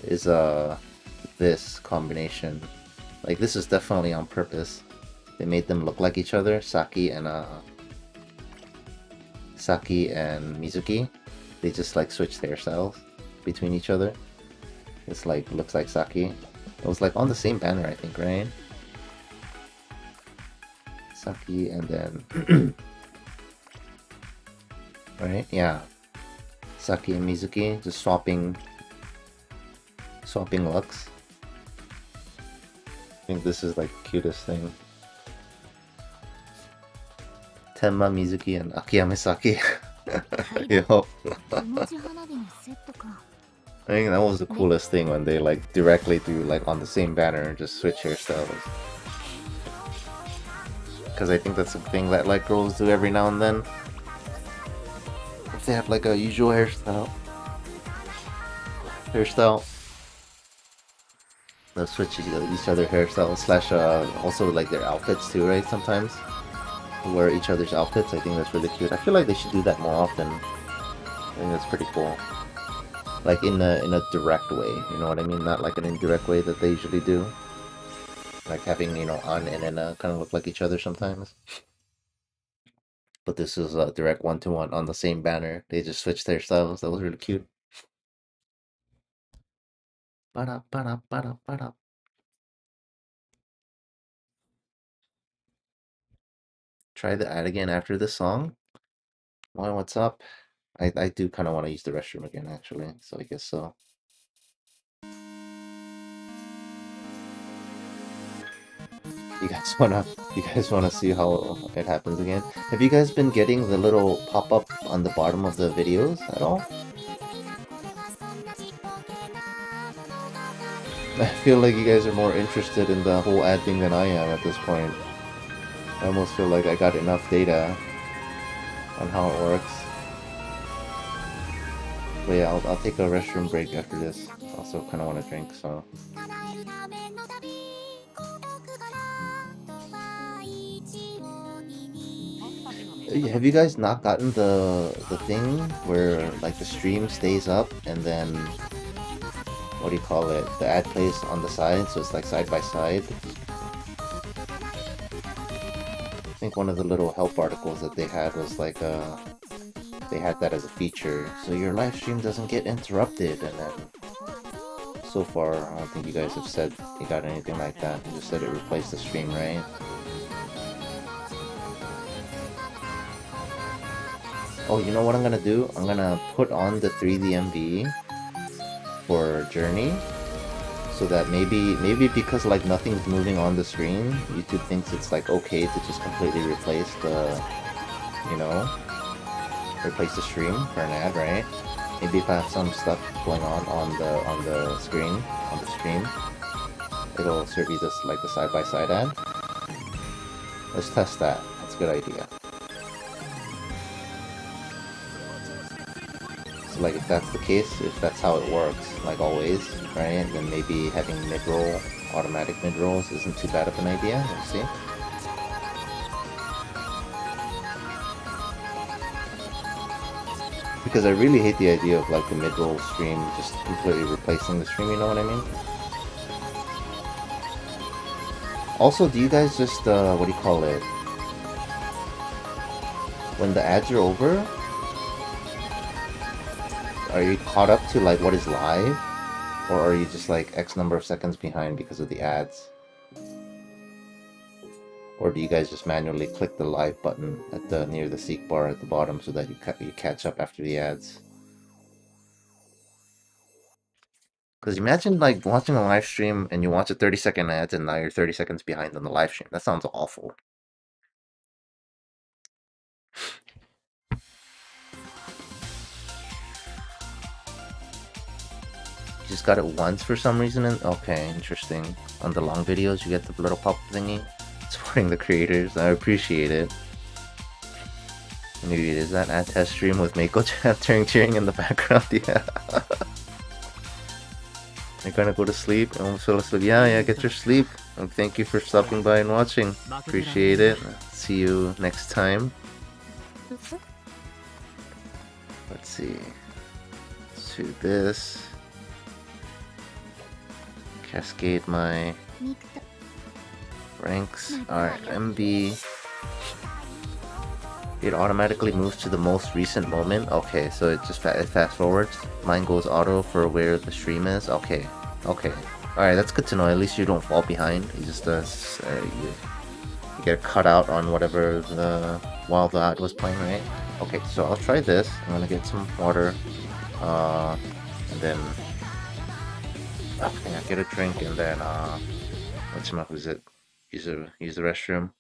is this combination. Like, this is definitely on purpose. They made them look like each other, Saki and Mizuki. They just like switched hairstyles between each other. It's like looks like Saki. It was like on the same banner, I think, right? Saki and then right? Yeah. Saki and Mizuki just swapping looks. I think this is like the cutest thing. Tenma, Mizuki, and Akiyama Saki. Yo. I think that was the coolest thing when they like directly do like on the same banner and just switch hairstyles. Because I think that's a thing that like girls do every now and then. If they have like a usual hairstyle, they'll switch each other hairstyles slash also like their outfits too, right? Sometimes wear each other's outfits. I think that's really cute. I feel like they should do that more often. I think that's pretty cool. Like in a direct way, you know what I mean? Not like an indirect way that they usually do. Like having, you know, An and Enna kind of look like each other sometimes. But this is a direct one-to-one on the same banner. They just switched their styles. That was really cute. Ba-da, ba-da, ba-da, ba-da. Try the ad again after this song. Why, what's up? I do kind of want to use the restroom again, actually. So I guess so. You guys wanna see how it happens again? Have you guys been getting the little pop-up on the bottom of the videos at all? I feel like you guys are more interested in the whole ad thing than I am at this point. I almost feel like I got enough data on how it works. But yeah, I'll take a restroom break after this. Also kind of want to drink, so... Have you guys not gotten the thing where like the stream stays up and then what do you call it? The ad plays on the side, so it's like side by side. I think one of the little help articles that they had was like they had that as a feature, so your live stream doesn't get interrupted. And then so far, I don't think you guys have said you got anything like that. You just said it replaced the stream, right? Oh, you know what I'm gonna do? I'm gonna put on the 3D MV for Journey, so that maybe because like nothing's moving on the screen, YouTube thinks it's like okay to just completely replace the, you know, replace the stream for an ad, right? Maybe if I have some stuff going on the screen, on the stream, it'll serve you this like the side-by-side ad. Let's test that. That's a good idea. So like if that's the case, if that's how it works, like always, right, then maybe having mid-roll, automatic mid-rolls isn't too bad of an idea. Let's see. Because I really hate the idea of like the mid-roll stream just completely replacing the stream, you know what I mean? Also, do you guys just, what do you call it? When the ads are over, are you caught up to like what is live? Or are you just like X number of seconds behind because of the ads? Or do you guys just manually click the live button at the near the seek bar at the bottom so that you catch up after the ads? Because imagine like watching a live stream and you watch a 30-second ads and now you're 30 seconds behind on the live stream. That sounds awful. You just got it once for some reason. Okay, interesting. On the long videos, you get the little pop thingy supporting the creators. I appreciate it. Maybe it is that ad test stream with Meiko cheering in the background. Yeah. You're gonna go to sleep? I almost fell asleep. Yeah, get your sleep. And thank you for stopping by and watching. Appreciate it. See you next time. Let's see. Let's do this. Cascade my ranks. Alright, MB. It automatically moves to the most recent moment. Okay, so it just it fast forwards. Mine goes auto for where the stream is. Okay. Alright, that's good to know. At least you don't fall behind. You just you get cut out on whatever while the ad was playing, right? Okay, so I'll try this. I'm gonna get some water, and then I'll get a drink, and then who's it? Use the restroom.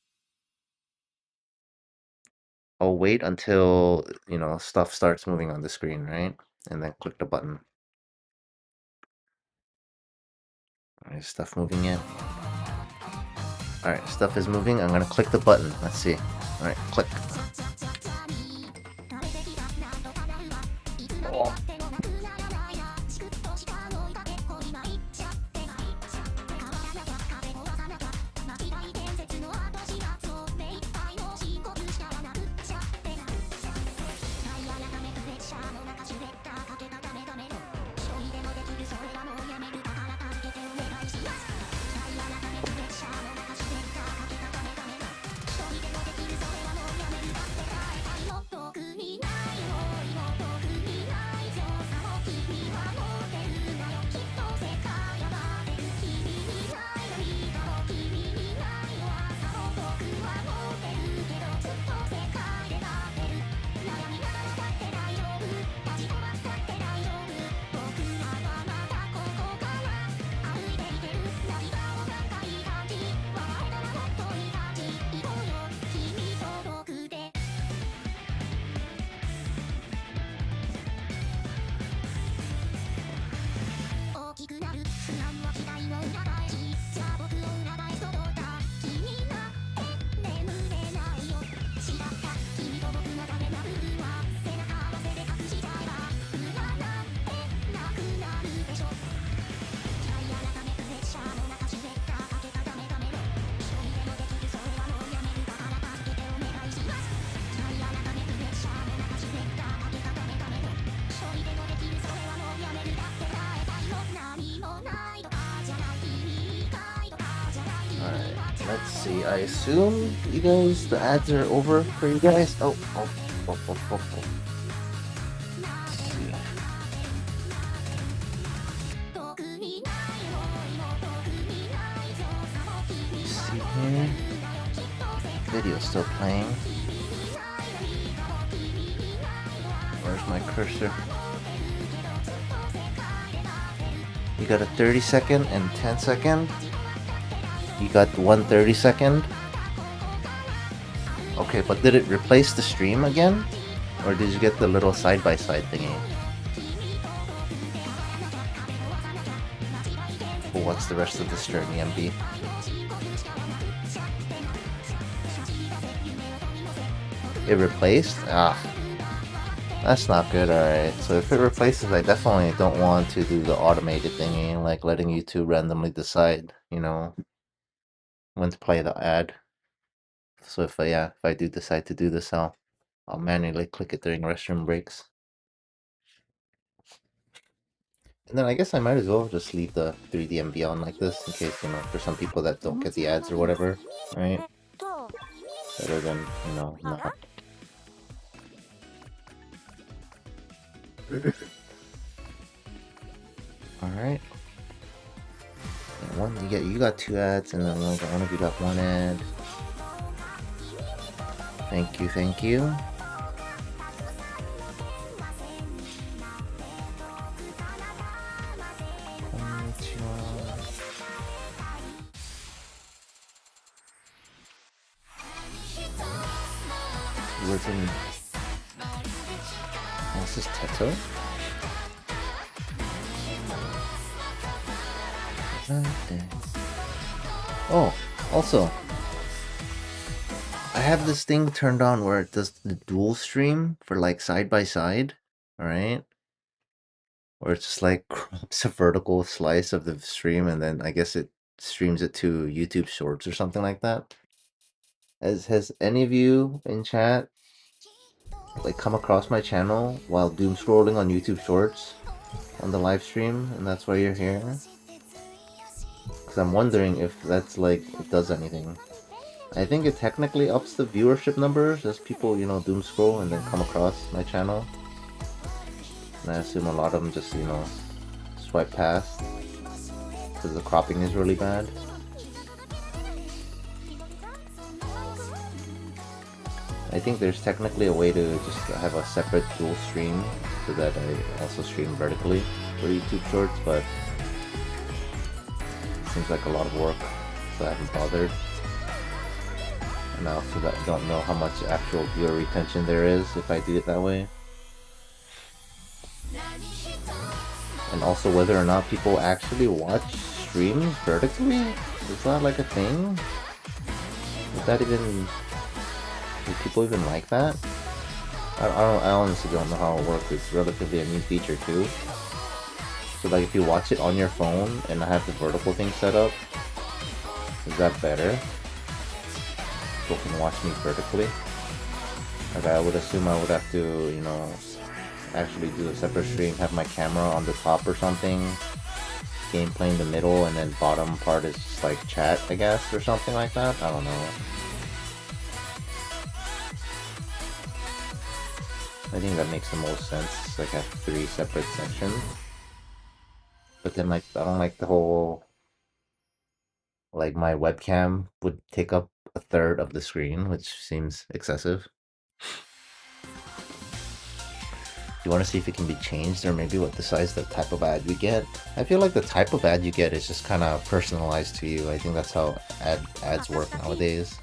I'll wait until, you know, stuff starts moving on the screen, right? And then click the button. Alright, stuff moving in. Alright, stuff is moving. I'm gonna click the button. Let's see. Alright, click. Oh. Let's see, I assume you guys, the ads are over for you guys. Oh. Let's see. See here. Video's still playing. my cursor? You got a 30-second and 10-second. You got one 30-second. Okay, but did it replace the stream again? Or did you get the little side-by-side thingy? Well, what's the rest of this journey, MB? It replaced? Ah. That's not good, alright. So if it replaces, I definitely don't want to do the automated thingy, like letting YouTube randomly decide, you know, when to play the ad. So if I do decide to do this, I'll manually click it during restroom breaks. And then I guess I might as well just leave the 3D MV on like this, in case, you know, for some people that don't get the ads or whatever, right? Better than, you know, not. Alright. One you got two ads, and then one of you got one ad. Thank you, thank you. What's in? Oh, this is Teto? Oh, also, I have this thing turned on where it does the dual stream for like side by side, alright? Where it's just like crops a vertical slice of the stream and then I guess it streams it to YouTube Shorts or something like that. Has any of you in chat like come across my channel while doom scrolling on YouTube Shorts on the live stream, and that's why you're here? Because I'm wondering if that's like, it does anything. I think it technically ups the viewership numbers as people, you know, doom scroll and then come across my channel. And I assume a lot of them just, you know, swipe past because the cropping is really bad. I think there's technically a way to just have a separate dual stream so that I also stream vertically for YouTube Shorts, but seems like a lot of work, so I haven't bothered. And I also don't know how much actual viewer retention there is if I do it that way. And also whether or not people actually watch streams vertically? Is that like a thing? Is that even... do people even like that? I honestly don't know how it works. It's relatively a new feature too. So like if you watch it on your phone and I have the vertical thing set up, is that better? People can watch me vertically? Like I would assume I would have to, you know, actually do a separate stream, have my camera on the top or something, gameplay in the middle, and then bottom part is just like chat, I guess, or something like that? I don't know. I think that makes the most sense, like have 3 separate sections. But then like, I don't like the whole, like my webcam would take up a third of the screen, which seems excessive. You want to see if it can be changed, or maybe what decides the type of ad you get? I feel like the type of ad you get is just kind of personalized to you. I think that's how ads work nowadays.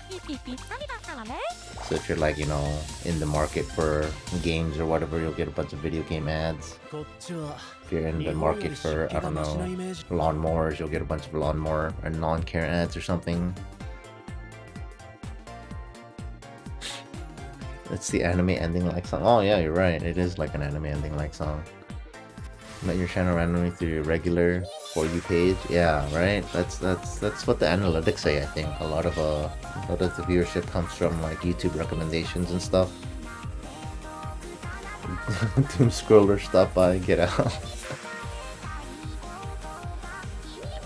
So if you're like, you know, in the market for games or whatever, you'll get a bunch of video game ads. If you're in the market for, I don't know, lawnmowers, you'll get a bunch of lawnmower and lawn care ads or something. It's the anime ending like song. Oh yeah, you're right. It is like an anime ending like song. Met your channel randomly through your regular For You page. Yeah, right. That's what the analytics say. I think a lot of the viewership comes from like YouTube recommendations and stuff. Doom scroller, stop by, get out.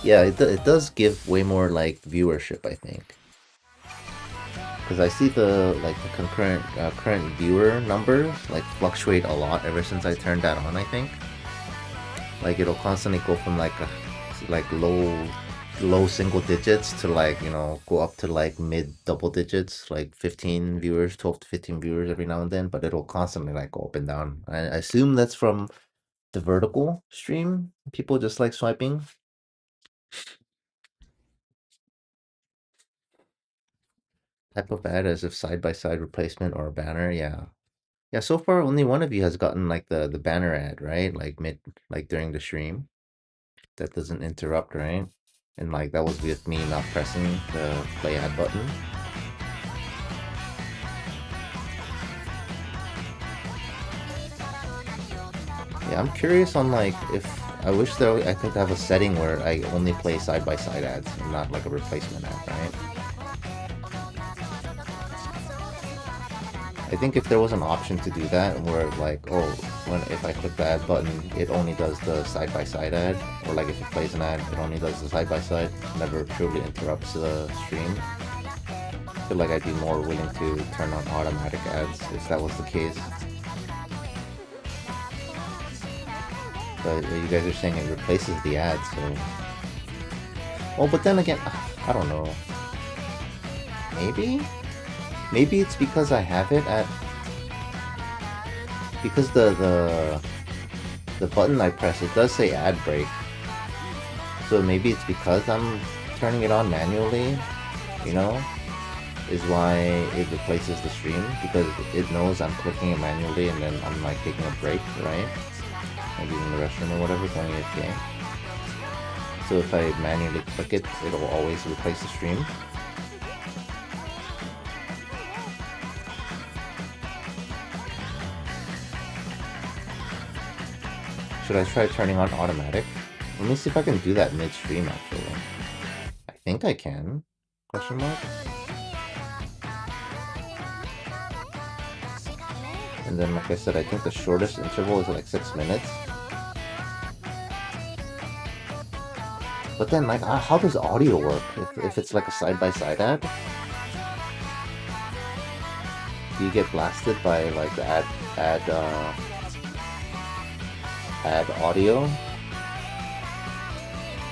Yeah, it does give way more like viewership, I think. Because I see the concurrent current viewer numbers like fluctuate a lot ever since I turned that on. I think like it'll constantly go from like low low single digits to like, go up to like mid double digits, like 15 viewers, 12 to 15 viewers every now and then, but it'll constantly like go up and down. I assume that's from the vertical stream. People just like swiping. Type of ad as if side-by-side replacement or a banner, yeah. Yeah, so far only one of you has gotten like the banner ad, right? Like during the stream. That doesn't interrupt, right? And like that was with me not pressing the play ad button. Yeah, I'm curious on like if I wish that I could have a setting where I only play side-by-side ads and not like a replacement ad, right? I think if there was an option to do that where like, oh, if I click the ad button, it only does the side-by-side ad, or like if it plays an ad, it only does the side-by-side, never truly interrupts the stream. I feel like I'd be more willing to turn on automatic ads if that was the case. But you guys are saying it replaces the ads, so... Oh, but then again, I don't know. Maybe? Maybe it's because I have it at... Because the button I press, it does say ad break. So maybe it's because I'm turning it on manually, is why it replaces the stream, because it knows I'm clicking it manually and then I'm like taking a break, right? Maybe in the restroom or whatever, going AFK. So if I manually click it, it'll always replace the stream. Should I try turning on automatic? Let me see if I can do that mid-stream, actually. I think I can. Question mark? And then, like I said, I think the shortest interval is like 6 minutes. But then, like, how does audio work if it's like a side-by-side ad? Do you get blasted by like the ad audio?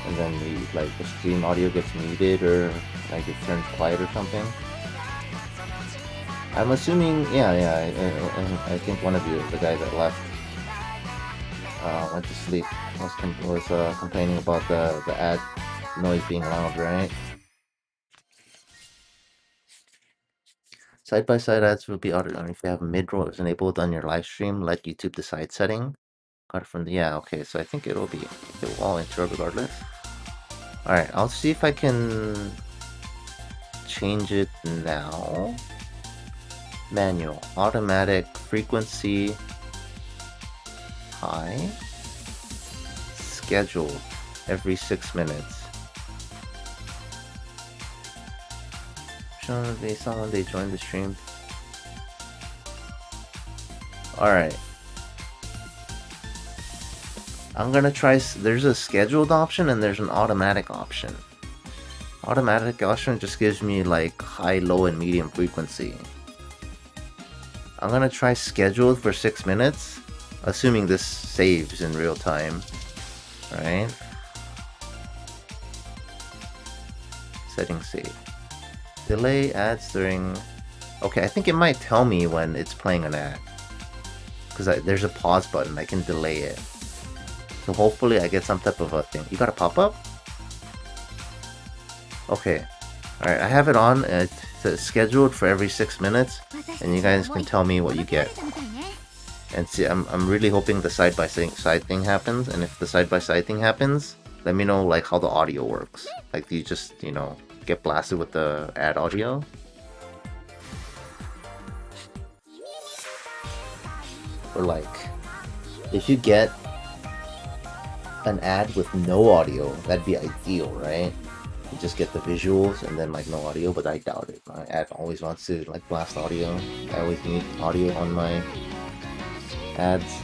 And then the stream audio gets muted or like it turns quiet or something? I'm assuming, I think one of you, the guy that left, went to sleep, was complaining about the ad noise being loud, right? Side-by-side ads will be auto if you have mid-roll is enabled on your live stream. Let YouTube decide setting. Got it from the okay. So I think it will all interrupt regardless. All right, I'll see if I can change it now. Manual, automatic, frequency, high, scheduled every 6 minutes. Shown based on when they joined the stream. Alright. I'm gonna try, there's a scheduled option and there's an automatic option. Automatic option just gives me like high, low, and medium frequency. I'm gonna try scheduled for 6 minutes, assuming this saves in real time, right? Setting save. Delay ads during... Okay, I think it might tell me when it's playing an ad. Because there's a pause button, I can delay it. So hopefully I get some type of a thing. You got a pop-up? Okay. Alright, I have it on. It's scheduled for every 6 minutes. And you guys can tell me what you get. And see, I'm really hoping the side-by-side thing happens. And if the side-by-side thing happens, let me know like how the audio works. Like, do you just, get blasted with the ad audio? Or like, if you get an ad with no audio, that'd be ideal, right? You just get the visuals and then like no audio, but I doubt it. My ad always wants to like blast audio. I always need audio on my ads.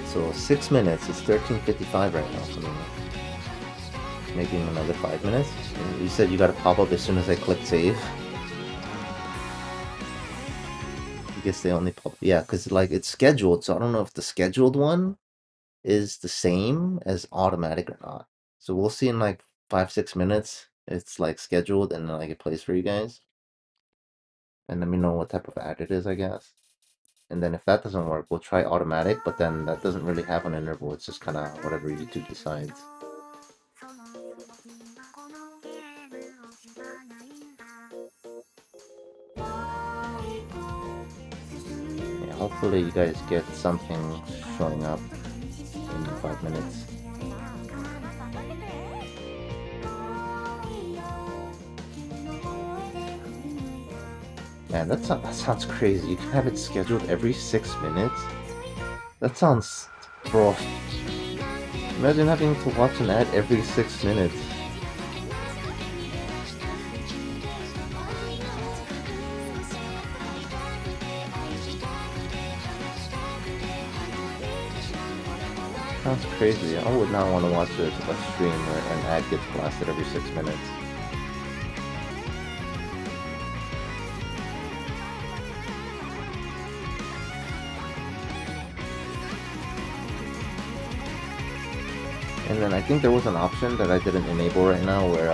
So 6 minutes, it's 13:55 right now, so maybe in another 5 minutes. And you said you got a pop-up as soon as I click save. I guess they only pop, yeah, because like it's scheduled, so I don't know if the scheduled one is the same as automatic or not. So we'll see in like 5-6 minutes. It's like scheduled and then like it plays for you guys. And let me know what type of ad it is, I guess. And then if that doesn't work, we'll try automatic, but then that doesn't really have an interval. It's just kind of whatever YouTube decides. Yeah, hopefully you guys get something showing up in 5 minutes. Man, that sounds crazy. You can have it scheduled every 6 minutes? That sounds... Bro. Imagine having to watch an ad every 6 minutes. Sounds crazy. I would not want to watch a stream where an ad gets blasted every 6 minutes. And then I think there was an option that I didn't enable right now where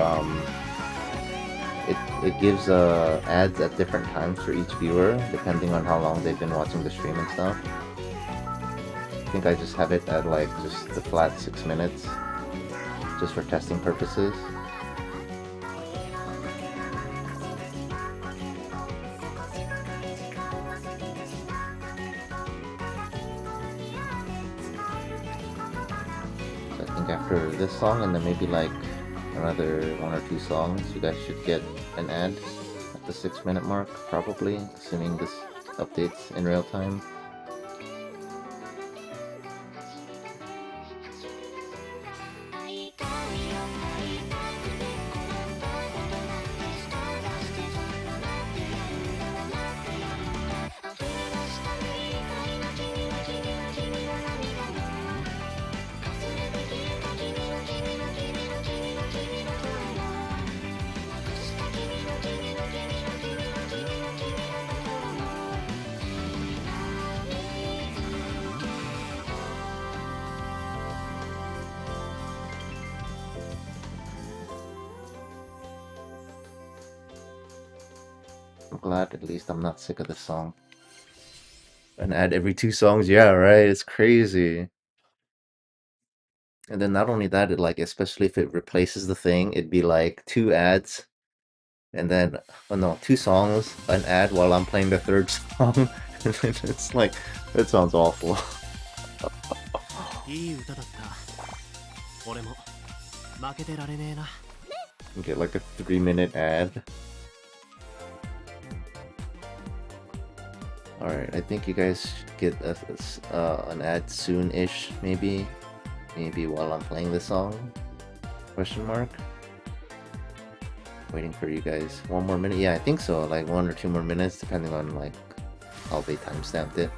it gives ads at different times for each viewer depending on how long they've been watching the stream and stuff. I think I just have it at like just the flat 6 minutes just for testing purposes. After this song and then maybe like another 1 or 2 songs, you guys should get an ad at the 6-minute mark, probably, assuming this updates in real time. I'm glad at least I'm not sick of this song. An ad every 2 songs, yeah, right? It's crazy. And then not only that, it like, especially if it replaces the thing, it'd be like 2 ads, and then, oh no, 2 songs, an ad while I'm playing the 3rd song. It's like, that sounds awful. Get like a 3-minute ad. Alright, I think you guys should get an ad soon-ish, maybe. Maybe while I'm playing this song? Question mark? Waiting for you guys. 1 more minute? Yeah, I think so. Like 1 or 2 more minutes, depending on like how they timestamped it.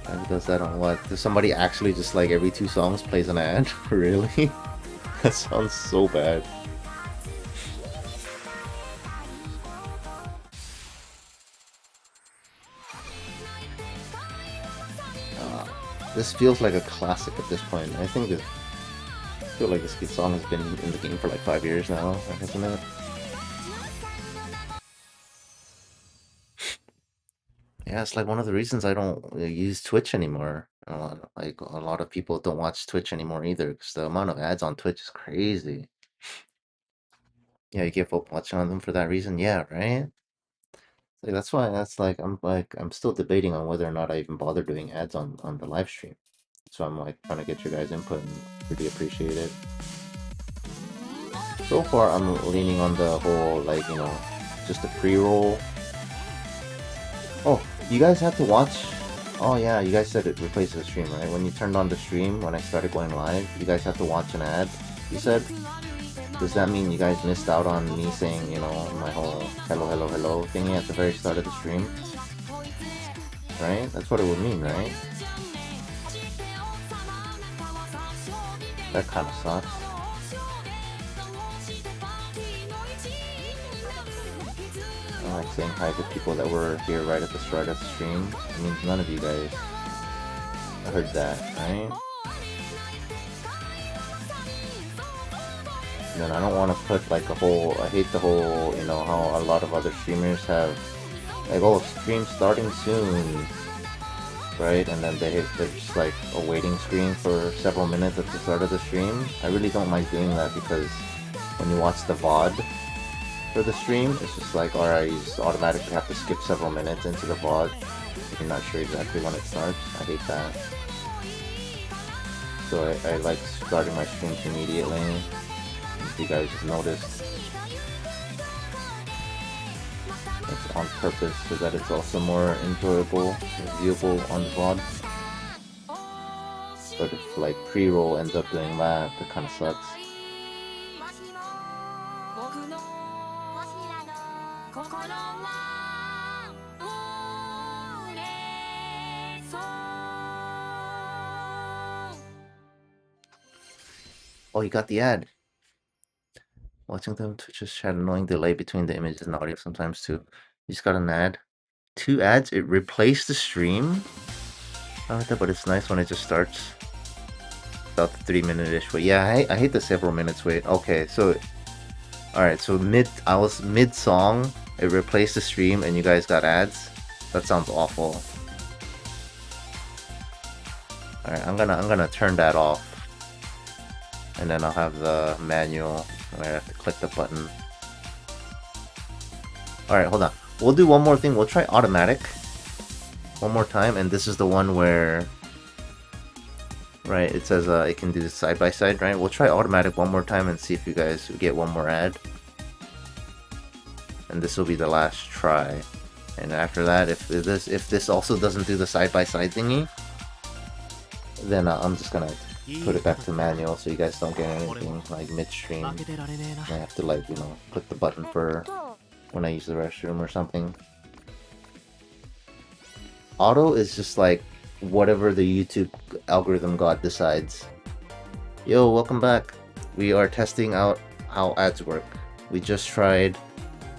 And does that on what? Does somebody actually just like every 2 songs plays an ad? Really? That sounds so bad. This feels like a classic at this point. I feel like this song has been in the game for like 5 years now, hasn't it? Yeah, it's like one of the reasons I don't use Twitch anymore. Like a lot of people don't watch Twitch anymore either, because the amount of ads on Twitch is crazy. Yeah, you give up watching on them for that reason. Yeah, right. Like, that's why I'm still debating on whether or not I even bother doing ads on the live stream. So I'm like trying to get your guys' input and really appreciate it. So far I'm leaning on the whole like, you know, just a pre-roll. Oh, you guys have to watch. Oh yeah, you guys said it replaces the stream, right? When you turned on the stream, when I started going live, you guys have to watch an ad, you said? Does that mean you guys missed out on me saying, you know, my whole hello thingy at the very start of the stream? Right? That's what it would mean, right? That kind of sucks. I'm like saying hi to people that were here right at the start of the stream. It means none of you guys heard that, right? And then I don't want to put like a whole, I hate the whole, you know, how a lot of other streamers have like, oh, stream starting soon, right? And then there's just like a waiting screen for several minutes at the start of the stream. I really don't like doing that because when you watch the VOD for the stream, it's just like, alright, you just automatically have to skip several minutes into the VOD if you're not sure exactly when it starts. I hate that. So I like starting my streams immediately. If you guys have noticed, it's on purpose so that it's also more enjoyable and viewable on VOD. But if like pre-roll ends up doing that, that kind of sucks. Oh, you got the ad. Watching them Twitch's chat, annoying delay between the images and audio sometimes too. You just got an ad. 2 ads? It replaced the stream? I like that, but it's nice when it just starts. About the 3-minute-ish wait. Yeah, I hate the several minutes wait. Okay, so... Alright, so I was mid-song, it replaced the stream, and you guys got ads? That sounds awful. Alright, I'm gonna turn that off. And then I'll have the manual where I have to click the button. Alright, hold on. We'll do one more thing. We'll try automatic one more time, and this is the one where, right, it says it can do this side by side, right? We'll try automatic one more time and see if you guys get one more ad. And this will be the last try. And after that, if this also doesn't do the side by side thingy, then I'm just gonna put it back to manual so you guys don't get anything like midstream. I have to like, you know, click the button for when I use the restroom or something. Auto is just like whatever the YouTube algorithm god decides. Yo, welcome back. We are testing out how ads work. We just tried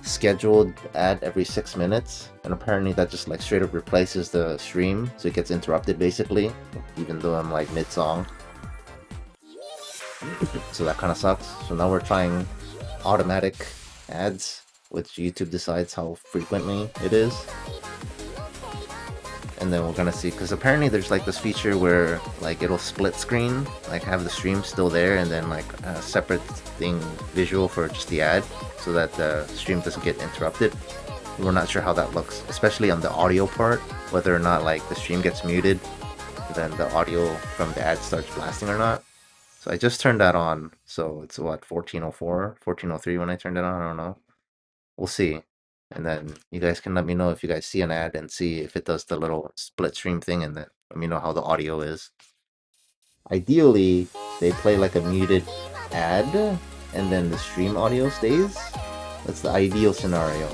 scheduled ad every 6 minutes, and apparently that just like straight up replaces the stream, so it gets interrupted basically, even though I'm like mid-song. So that kind of sucks. So now we're trying automatic ads, which YouTube decides how frequently it is. And then we're gonna see, because apparently there's like this feature where like it'll split screen, like have the stream still there and then like a separate thing visual for just the ad, so that the stream doesn't get interrupted. We're not sure how that looks, especially on the audio part, whether or not like the stream gets muted, then the audio from the ad starts blasting or not. So I just turned that on, so it's what, 1404, 1403 when I turned it on, I don't know. We'll see. And then you guys can let me know if you guys see an ad and see if it does the little split stream thing, and then let me know how the audio is. Ideally, they play like a muted ad, and then the stream audio stays. That's the ideal scenario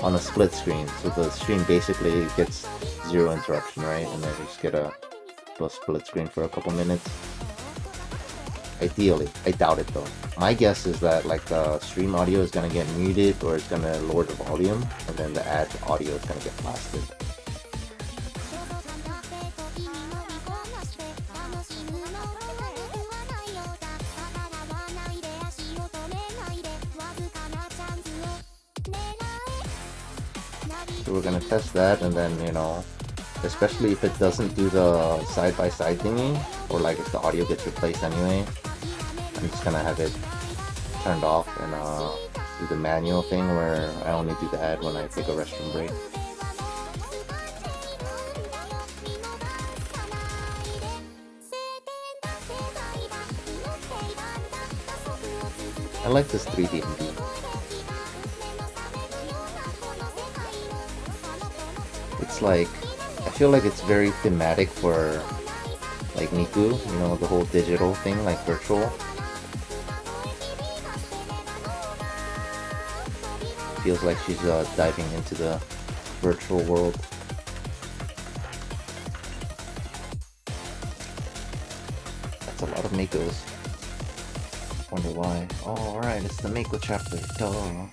on a split screen. So the stream basically gets 0 interruption, right? And then you just get a little split screen for a couple minutes. Ideally, I doubt it though. My guess is that like the stream audio is gonna get muted, or it's gonna lower the volume, and then the ad audio is gonna get blasted. So we're gonna test that, and then, you know, especially if it doesn't do the side-by-side thingy, or like if the audio gets replaced anyway, I'm just gonna have it turned off and do the manual thing where I only do the ad when I take a restroom break. I like this 3D MD. It's like, I feel like it's very thematic for like Miku, you know, the whole digital thing, like virtual. Feels like she's diving into the virtual world. That's a lot of Meikos. Wonder why. Oh, alright, it's the Meiko chapter. Duh.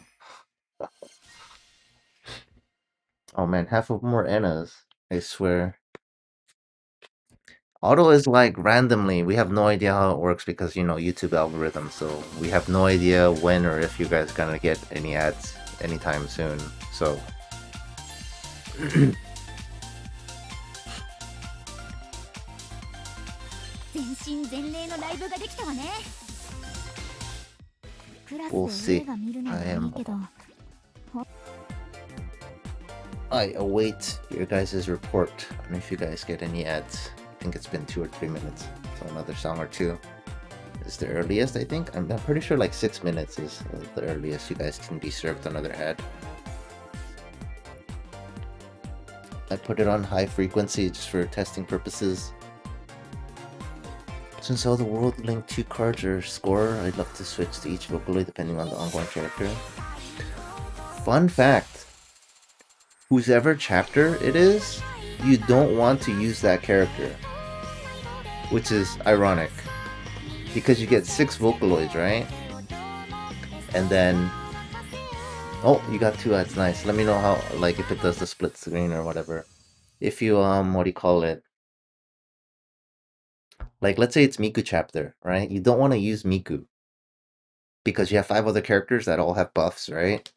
Oh man, half of them were Annas. I swear. Auto is like randomly. We have no idea how it works because, you know, YouTube algorithm. So we have no idea when or if you guys gonna get any ads anytime soon. So 全身全霊のライブができたわね。クラ we'll スで映 see. 画見るのはいいけど。I await your guys' report on if you guys get any ads. I think it's been 2 or 3 minutes. So another song or two is the earliest, I think. I'm pretty sure like 6 minutes is the earliest you guys can be served another ad. I put it on high frequency just for testing purposes. Since all the World Link 2 cards are score, I'd love to switch to each Vocaloid depending on the ongoing character. Fun fact! Whosever chapter it is, you don't want to use that character. Which is ironic. Because you get 6 Vocaloids, right? And then... Oh, you got 2 ads, nice. Let me know how, like, if it does the split screen or whatever. If you, what do you call it? Like, let's say it's Miku chapter, right? You don't want to use Miku. Because you have 5 other characters that all have buffs, right?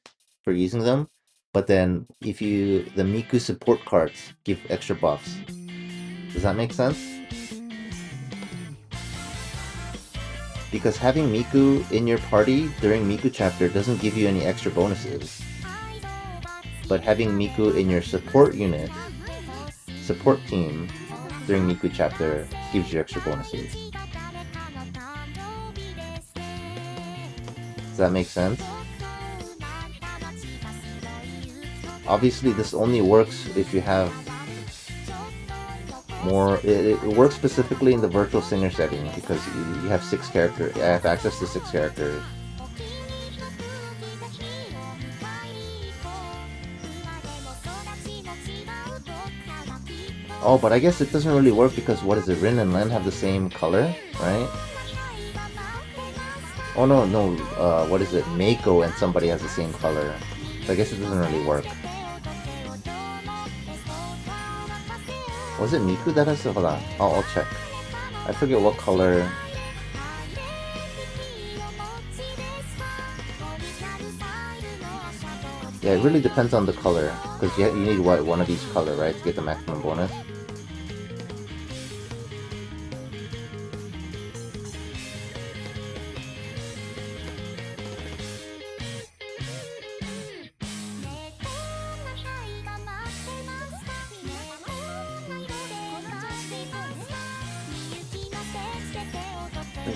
For using them. But then, if you... the Miku support cards give extra buffs. Does that make sense? Because having Miku in your party during Miku chapter doesn't give you any extra bonuses. But having Miku in your support unit, support team, during Miku chapter gives you extra bonuses. Does that make sense? Obviously, this only works if you have more. It works specifically in the virtual singer setting because you have 6 characters. I have access to 6 characters. Oh, but I guess it doesn't really work because what is it? Rin and Len have the same color, right? Oh no, what is it? Meiko and somebody has the same color. So I guess it doesn't really work. Was it Miku that has the... hold on, I'll check. I forget what color. Yeah, it really depends on the color. Because you need one of each color, right? To get the maximum bonus.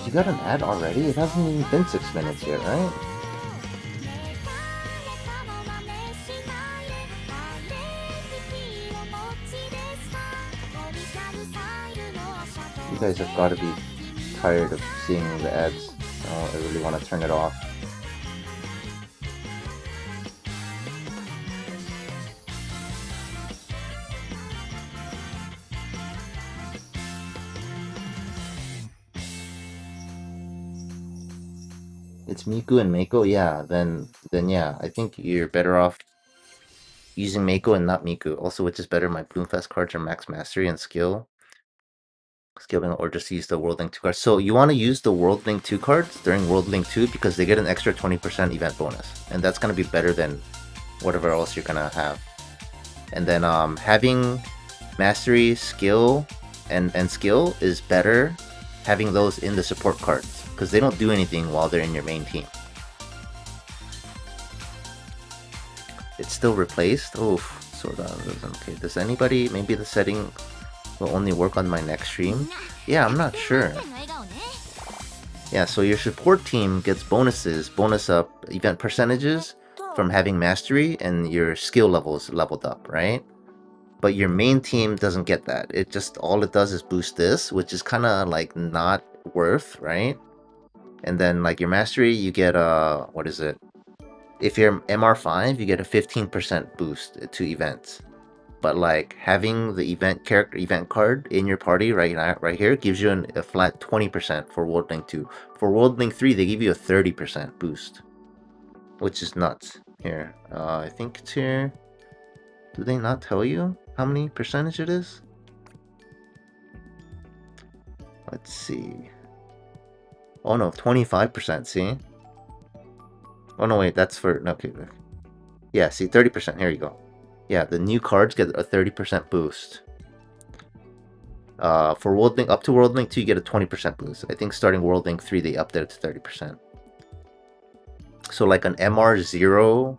You got an ad already? It hasn't even been 6 minutes yet, right? You guys have got to be tired of seeing the ads. I really want to turn it off. It's Miku and Meiko, yeah, then yeah, I think you're better off using Meiko and not Miku. Also, which is better, my Bloomfest cards are max mastery and skill. Skilling, or just use the World Link 2 cards. So you want to use the World Link 2 cards during World Link 2 because they get an extra 20% event bonus. And that's going to be better than whatever else you're going to have. And then having mastery, skill, and skill is better having those in the support cards. Because they don't do anything while they're in your main team. It's still replaced? Oof, sort of. Okay, does anybody... maybe the setting will only work on my next stream? Yeah, I'm not sure. Yeah, so your support team gets bonuses, bonus up event percentages from having mastery, and your skill levels leveled up, right? But your main team doesn't get that. It just... all it does is boost this, which is kind of like not worth, right? And then like your mastery, you get what is it? If you're MR5, you get a 15% boost to events. But like having the event card in your party right here gives you a flat 20% for World Link 2. For World Link 3, they give you a 30% boost, which is nuts. Here, I think it's here. Do they not tell you how many percentage it is? Let's see. Oh no, 25%, see? Oh no, wait, that's for... Okay. Yeah, see, 30%. Here you go. Yeah, the new cards get a 30% boost. For World Link, up to World Link 2, you get a 20% boost. I think starting World Link 3, they upped it to 30%. So like an MR0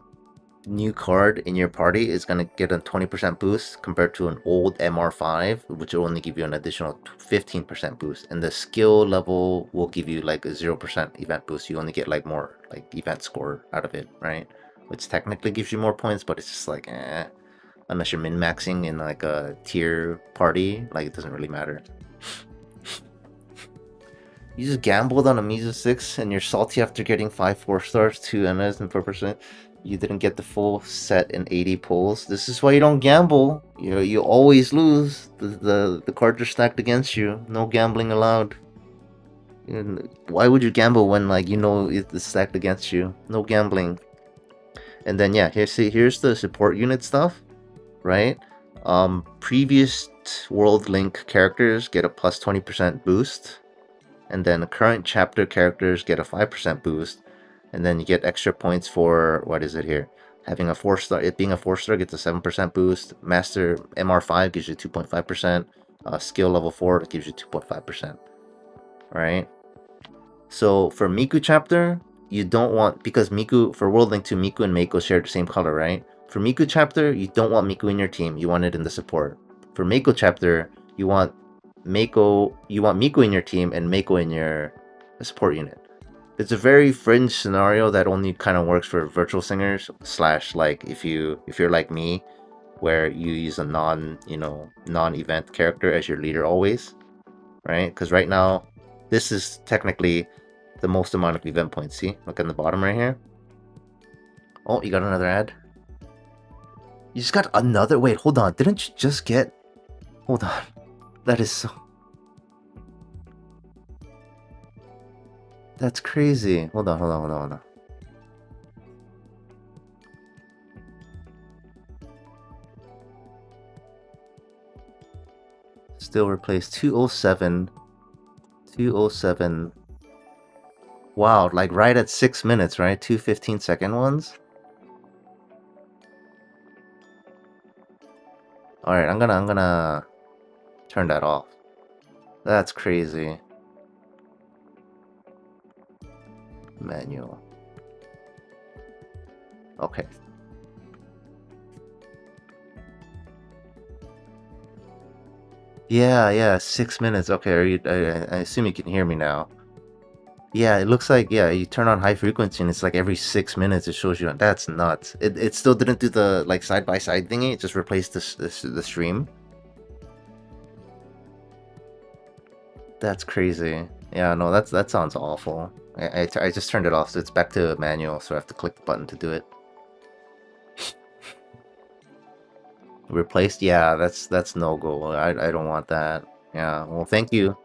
new card in your party is going to get a 20% boost compared to an old MR5, which will only give you an additional 15% boost. And the skill level will give you like a 0% event boost. You only get like more like event score out of it, right? Which technically gives you more points, but it's just like, unless you're min-maxing in like a tier party, like it doesn't really matter. You just gambled on a Mizu 6 and you're salty after getting 5 4-stars, 2 NS and 4%. You didn't get the full set in 80 pulls. This is why you don't gamble. You always lose. The cards are stacked against you. No gambling allowed. Why would you gamble when like you know it's stacked against you? No gambling. And then yeah, here's the support unit stuff, right? Previous World Link characters get a plus 20% boost. And then current chapter characters get a 5% boost, and then you get extra points for, what is it here, having a 4-star, it being a 4-star gets a 7% boost, Master MR5 gives you 2.5%, skill level 4 gives you 2.5%, right? So for Miku chapter, you don't want, because Miku, for World Link 2, Miku and Meiko share the same color, right? For Miku chapter, you don't want Miku in your team, you want it in the support. For Meiko chapter, you want Miku in your team and Meiko in your support unit. It's a very fringe scenario that only kind of works for virtual singers / like if you're like me, where you use a non-event character as your leader always, right? Because right now, this is technically the most amount of event points. See, look at the bottom right here. Oh, you got another ad. You just got another. Wait, hold on. Didn't you just get? Hold on. That is so... That's crazy. Hold on. Still replaced 207. 207. Wow, like right at 6 minutes, right? 2 15-second ones. Alright, I'm gonna turn that off. That's crazy. Manual. Okay. Yeah, 6 minutes. Okay, I assume you can hear me now. Yeah, it looks like, yeah, you turn on high frequency and it's like every 6 minutes it shows you. That's nuts. It still didn't do the like side-by-side thingy. It just replaced the stream. That's crazy. Yeah, no, that sounds awful. I just turned it off, so it's back to manual, so I have to click the button to do it. Replaced? Yeah, that's no go. I don't want that. Yeah, well, thank you.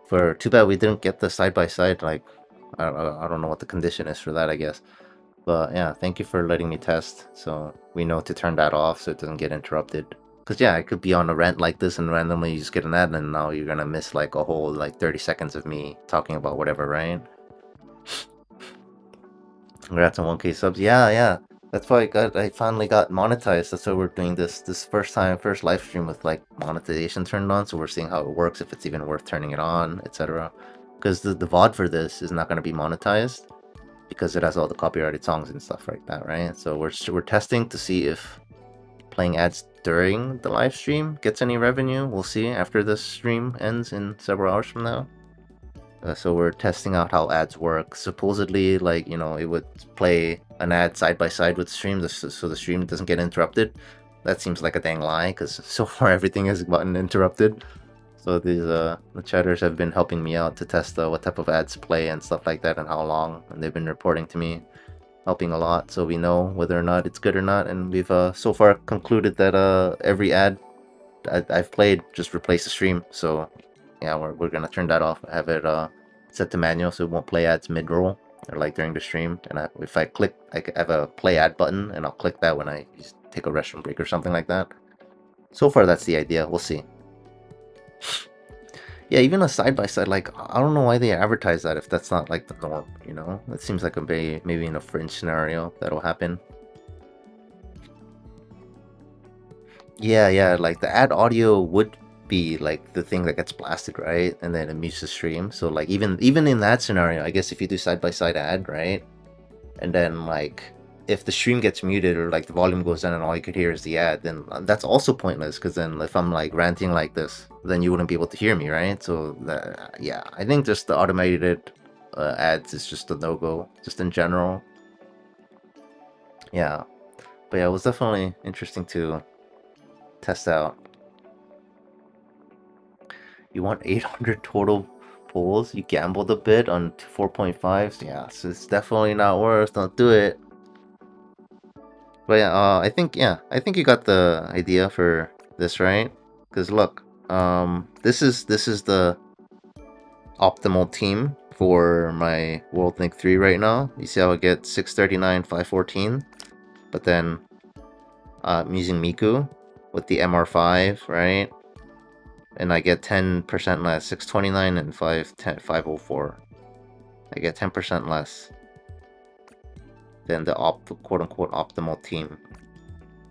For too bad we didn't get the side-by-side, like, I don't know what the condition is for that, I guess. But yeah, thank you for letting me test, so we know to turn that off so it doesn't get interrupted. Because yeah, I could be on a rant like this and randomly you just get an ad and now you're gonna miss like a whole like 30 seconds of me talking about whatever, right? Congrats on 1K subs. Yeah. That's why I finally got monetized. That's why we're doing this first live stream with like monetization turned on. So we're seeing how it works, if it's even worth turning it on, etc. Because the VOD for this is not going to be monetized because it has all the copyrighted songs and stuff like that, right? So we're testing to see if playing ads during the live stream gets any revenue. We'll see after this stream ends in several hours from now. So we're testing out how ads work. Supposedly, like, it would play an ad side by side with the stream, so the stream doesn't get interrupted. That seems like a dang lie, because so far everything has gotten interrupted. So these the chatters have been helping me out to test what type of ads play and stuff like that and how long, and they've been reporting to me, helping a lot, so we know whether or not it's good or not. And we've so far concluded that every ad I've played just replaced the stream. So yeah, we're gonna turn that off. Have it set to manual so it won't play ads mid-roll or like during the stream. And if I click, I have a play ad button, and I'll click that when I take a restroom break or something like that. So far, that's the idea. We'll see. Yeah, even a side-by-side, like, I don't know why they advertise that if that's not, like, the norm, you know? It seems like maybe in a fringe scenario that'll happen. Yeah, like, the ad audio would be, like, the thing that gets blasted, right? And then it mutes the stream. So, like, even in that scenario, I guess if you do side-by-side ad, right? And then, like, if the stream gets muted or, like, the volume goes down and all you could hear is the ad, then that's also pointless, because then if I'm, like, ranting like this, then you wouldn't be able to hear me, right? So, yeah, I think just the automated ads is just a no-go, just in general. Yeah. But yeah, it was definitely interesting to test out. You want 800 total pulls? You gambled a bit on 4.5s? Yeah, so it's definitely not worth. Don't do it. But yeah, I think you got the idea for this, right? Because look, this is the optimal team for my World Link 3 right now. You see how I get 639, 514, but then I'm using Miku with the MR5, right? And I get 10% less, 629 and 504. I get 10% less than the quote-unquote optimal team,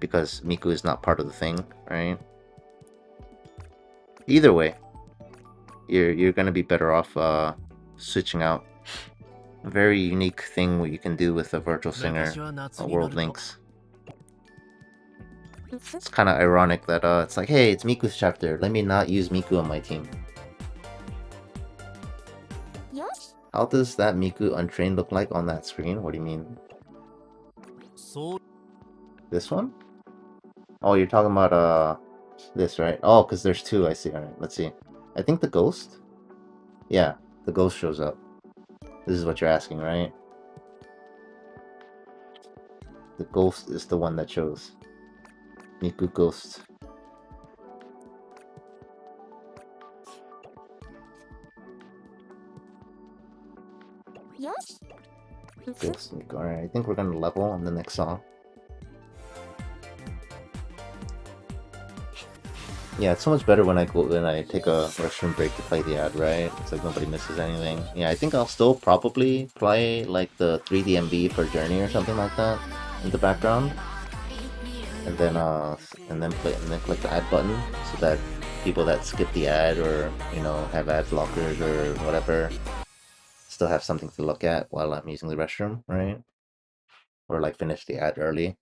because Miku is not part of the thing, right? Either way, you're gonna be better off switching out. A very unique thing what you can do with a virtual singer World Links. It's kind of ironic that it's like, hey, it's Miku's chapter, let me not use Miku on my team. How does that Miku Untrained look like on that screen? What do you mean? This one? Oh, you're talking about this, right? Oh, because there's two, I see. Alright, let's see. I think the ghost? Yeah, the ghost shows up. This is what you're asking, right? The ghost is the one that shows. Miku ghost. Ghost Miku. Alright, I think we're gonna level on the next song. Yeah, it's so much better when I take a restroom break to play the ad, right? It's like nobody misses anything. Yeah, I think I'll still probably play like the 3DMV for Journey or something like that in the background, and then click the ad button so that people that skip the ad or have ad blockers or whatever still have something to look at while I'm using the restroom, right? Or like finish the ad early,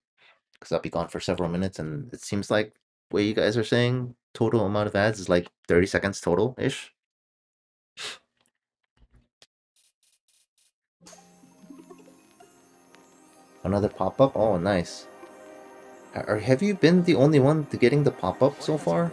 because I'll be gone for several minutes, and it seems like what you guys are saying, total amount of ads is like 30 seconds total-ish. Another pop-up? Oh, nice. Have you been the only one to getting the pop-up so far?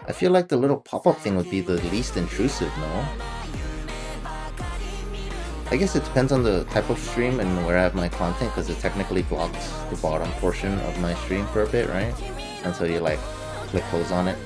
I feel like the little pop-up thing would be the least intrusive, no? I guess it depends on the type of stream and where I have my content, because it technically blocks the bottom portion of my stream for a bit, right? Until you like click close on it.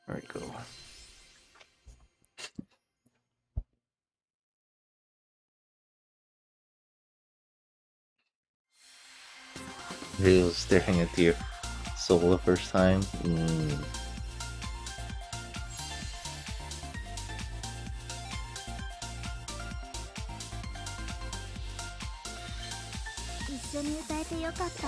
There we go. He was staring at your soul the first time. 緒に歌えてよかった。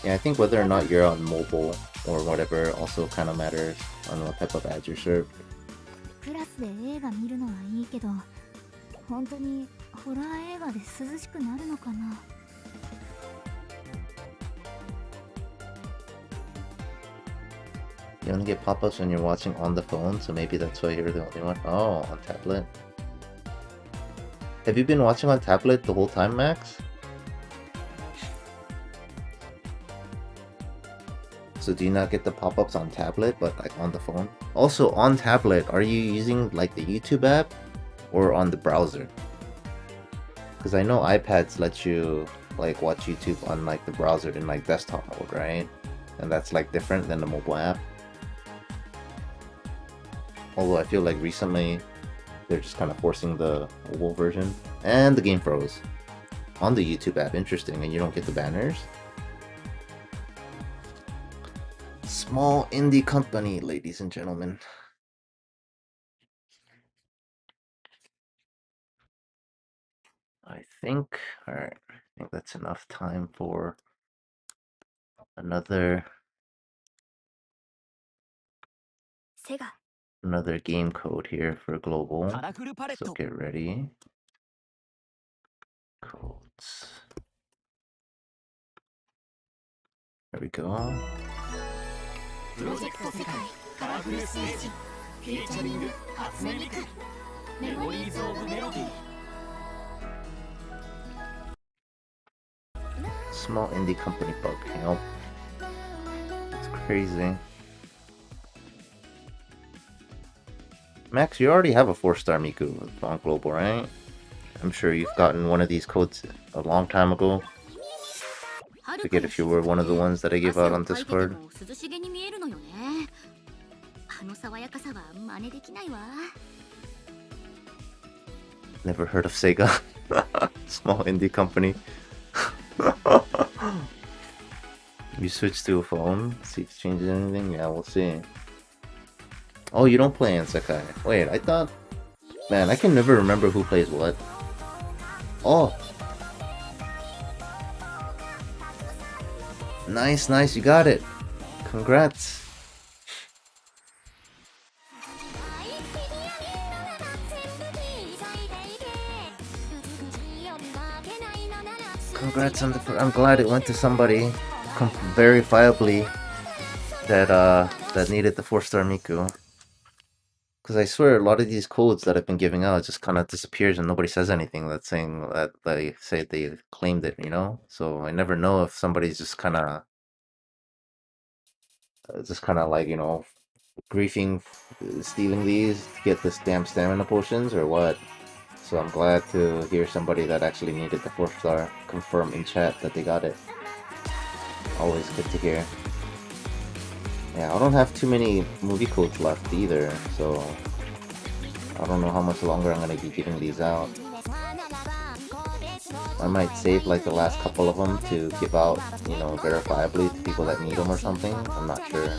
Yeah, I think whether or not you're on mobile or whatever also kind of matters on what type of ads you're served. クラスで映画見るのはいいけど、本当にホラー映画で涼しくなるのかな。 You only get pop-ups when you're watching on the phone, so maybe that's why you're the only one. Oh, on tablet. Have you been watching on tablet the whole time, Max? So do you not get the pop-ups on tablet, but like on the phone? Also, on tablet, are you using like the YouTube app or on the browser? Because I know iPads let you like watch YouTube on like the browser in like desktop mode, right? And that's like different than the mobile app. Although I feel like recently they're just kind of forcing the mobile version. And the game froze on the YouTube app. Interesting. And you don't get the banners. Small indie company, ladies and gentlemen. I think, alright, I think that's enough time for another game code here for global. So get ready. Codes. There we go. プロジェクトセカイカラフルステージフィーチャリング初音ミクメモリーズオブメロディー Small indie company bug help. It's crazy. Max, you already have a 4-star Miku on global, right? I'm sure you've gotten one of these codes a long time ago. Forget if you were one of the ones that I gave out on Discord. Never heard of Sega. Small indie company. You switched to a phone? See if it changes anything? Yeah, we'll see. Oh, you don't play in Sekai. Wait, I thought... Man, I can never remember who plays what. Oh! Nice, nice, you got it! Congrats! Congrats on the... I'm glad it went to somebody verifiably that needed the 4-star Miku. Because I swear a lot of these codes that I've been giving out just kind of disappears and nobody says anything that's saying that they say they claimed it, you know? So I never know if somebody's just kind of like, you know, griefing, stealing these to get this damn stamina potions or what. So I'm glad to hear somebody that actually needed the 4-star confirm in chat that they got it. Always good to hear. Yeah, I don't have too many movie codes left either, so I don't know how much longer I'm gonna be giving these out. I might save like the last couple of them to give out, you know, verifiably to people that need them or something. I'm not sure.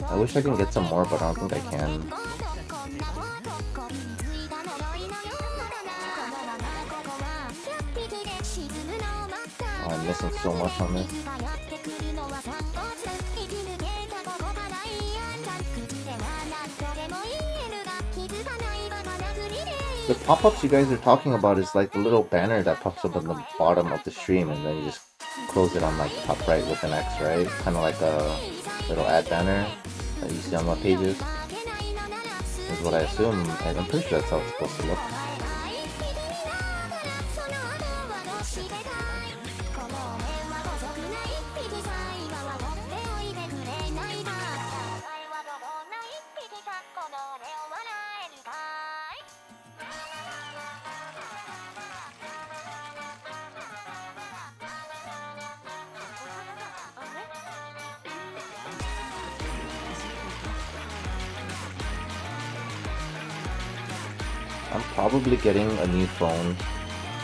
I wish I can get some more, but I don't think I can. Oh, I'm missing so much on this. The pop-ups you guys are talking about is like the little banner that pops up on the bottom of the stream and then you just close it on like top right with an X, right? Kind of like a little ad banner that you see on my pages. Is what I assume. I'm pretty sure that's how it's supposed to look. I'm probably getting a new phone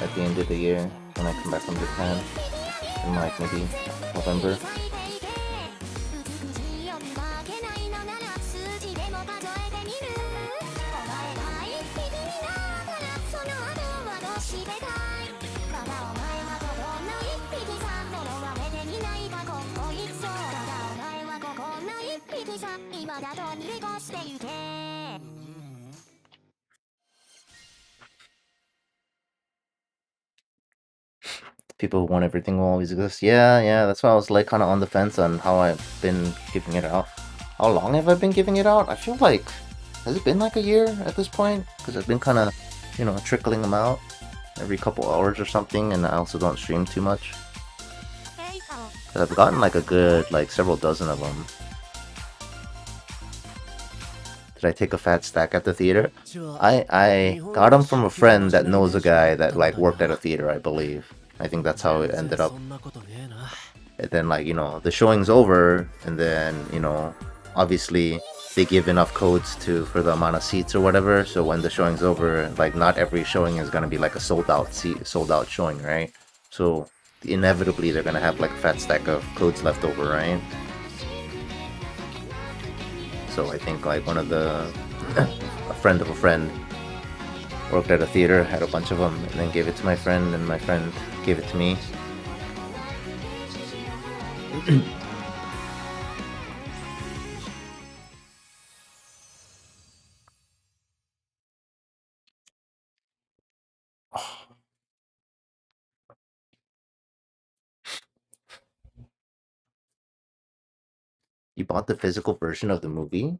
at the end of the year when I come back from Japan in like maybe November. People who want everything will always exist. Yeah, that's why I was like kind of on the fence on how I've been giving it out. How long have I been giving it out? I feel like, has it been like a year at this point? Because I've been kind of, you know, trickling them out every couple hours or something, and I also don't stream too much. But I've gotten like a good, like several dozen of them. Did I take a fat stack at the theater? I got them from a friend that knows a guy that like worked at a theater, I believe. I think that's how it ended up. And then like, you know, the showing's over, and then, you know, obviously they give enough codes for the amount of seats or whatever, so when the showing's over, like not every showing is gonna be like a sold out showing, right? So inevitably they're gonna have like a fat stack of codes left over, right? So I think like one of the a friend of a friend worked at a theater, had a bunch of them, and then gave it to my friend, and my friend gave it to me. You bought the physical version of the movie?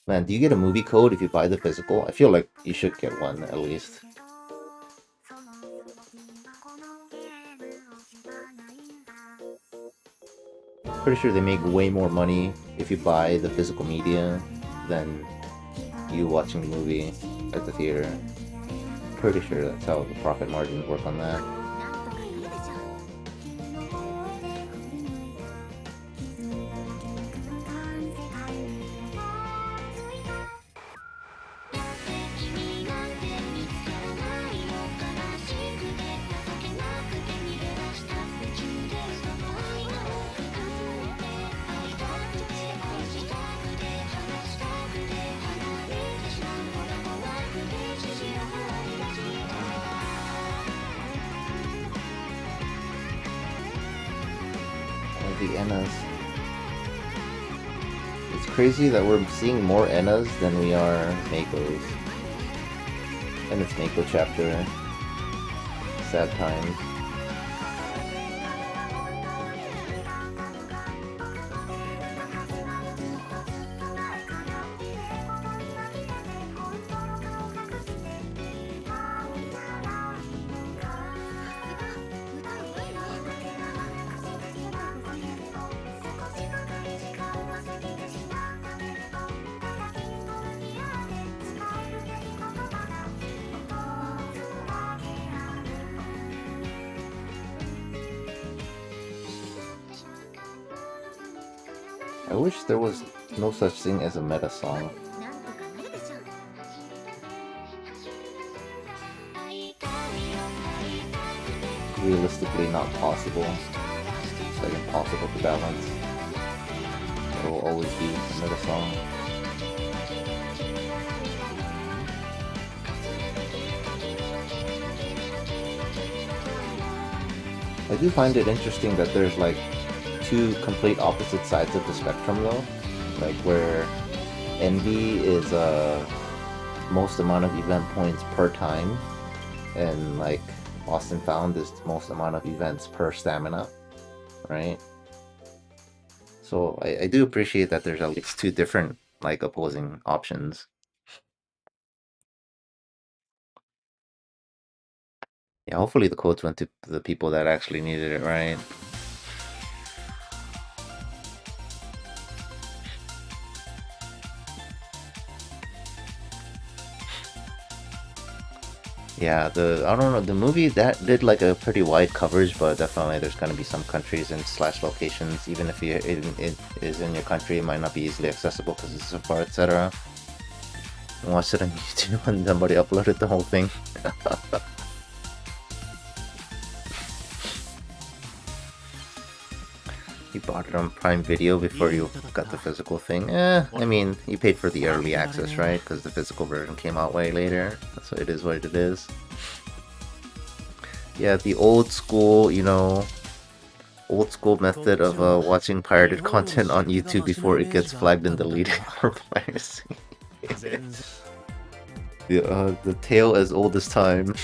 Man, do you get a movie code if you buy the physical? I feel like you should get one, at least. Pretty sure they make way more money if you buy the physical media than you watching the movie at the theater. Pretty sure that's how the profit margins work on that. The Ennas. It's crazy that we're seeing more Ennas than we are Meikos. And it's Meiko chapter. Sad times. I wish there was no such thing as a meta song. Realistically not possible. It's like impossible to balance. There will always be a meta song. I do find it interesting that there's like two complete opposite sides of the spectrum though, like where Envy is most amount of event points per time, and like Lost and Found is the most amount of events per stamina, right? So I do appreciate that there's at least two different like opposing options. Yeah, hopefully the codes went to the people that actually needed it, right? Yeah, I don't know, the movie that did like a pretty wide coverage, but definitely there's gonna be some countries and / locations, even if it is in your country, it might not be easily accessible because it's so far, etc. I watched it on YouTube and somebody uploaded the whole thing. You bought it on Prime Video before you got the physical thing. I mean, you paid for the early access, right? Because the physical version came out way later. So it is what it is. Yeah, the old school, you know, Old school method of watching pirated content on YouTube before it gets flagged and deleted for piracy. The tale as old as time.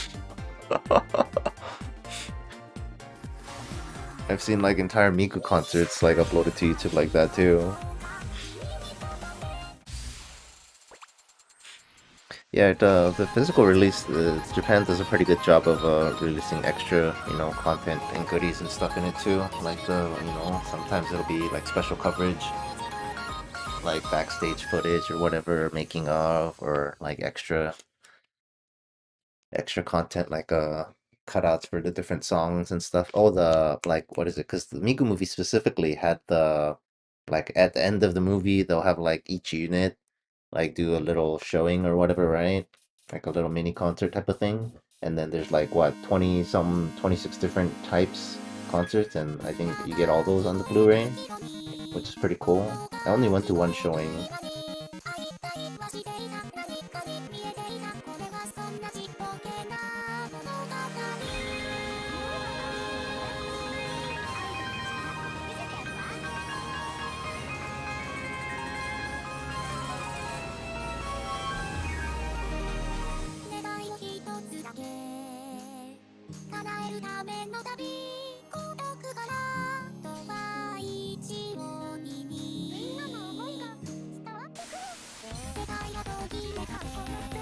I've seen like entire Miku concerts like uploaded to YouTube like that too. Yeah, the physical release, Japan does a pretty good job of releasing extra, content and goodies and stuff in it too. Like sometimes it'll be like special coverage, like backstage footage or whatever, making of, or like extra content like cutouts for the different songs and stuff. Oh, what is it? Because the Miku movie specifically had like at the end of the movie they'll have like each unit like do a little showing or whatever, right? Like a little mini concert type of thing. And then there's like what 26 different types concerts, and I think you get all those on the Blu-ray, which is pretty cool. I only went to one showing.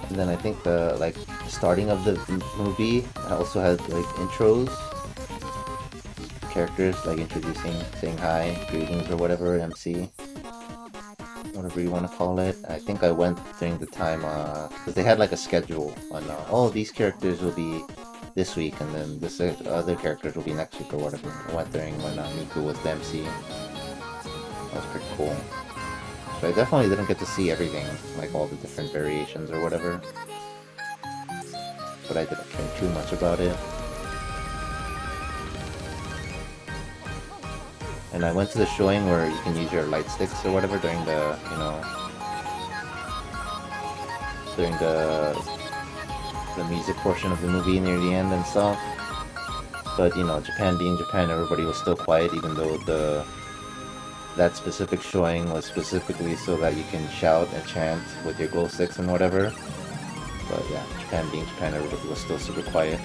And then I think the starting of the movie also had like intros, characters like introducing, saying hi, greetings or whatever, MC, whatever you want to call it. I think I went during the time because they had like a schedule on oh, these characters will be this week and then this other characters will be next week or whatever. I went during when Miku was the MC. That was pretty cool. So I definitely didn't get to see everything, like all the different variations or whatever. But I didn't care too much about it. And I went to the showing where you can use your light sticks or whatever during the, during the music portion of the movie near the end and stuff. But, Japan being Japan, everybody was still quiet, even though that specific showing was specifically so that you can shout and chant with your glow sticks and whatever. But yeah, Japan being Japan, everybody was still super quiet.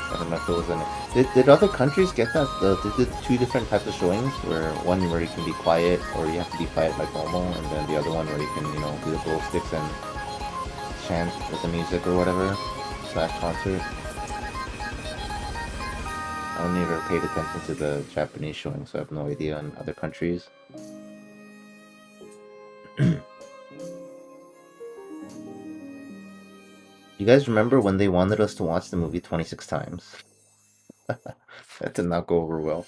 I don't know if it was in. Did other countries get that? Did two different types of showings, where one where you can be quiet, or you have to be quiet like normal, and then the other one where you can, do the glow sticks and chant with the music or whatever / concert. I only ever paid attention to the Japanese showing, so I have no idea in other countries. You guys remember when they wanted us to watch the movie 26 times? That did not go over well.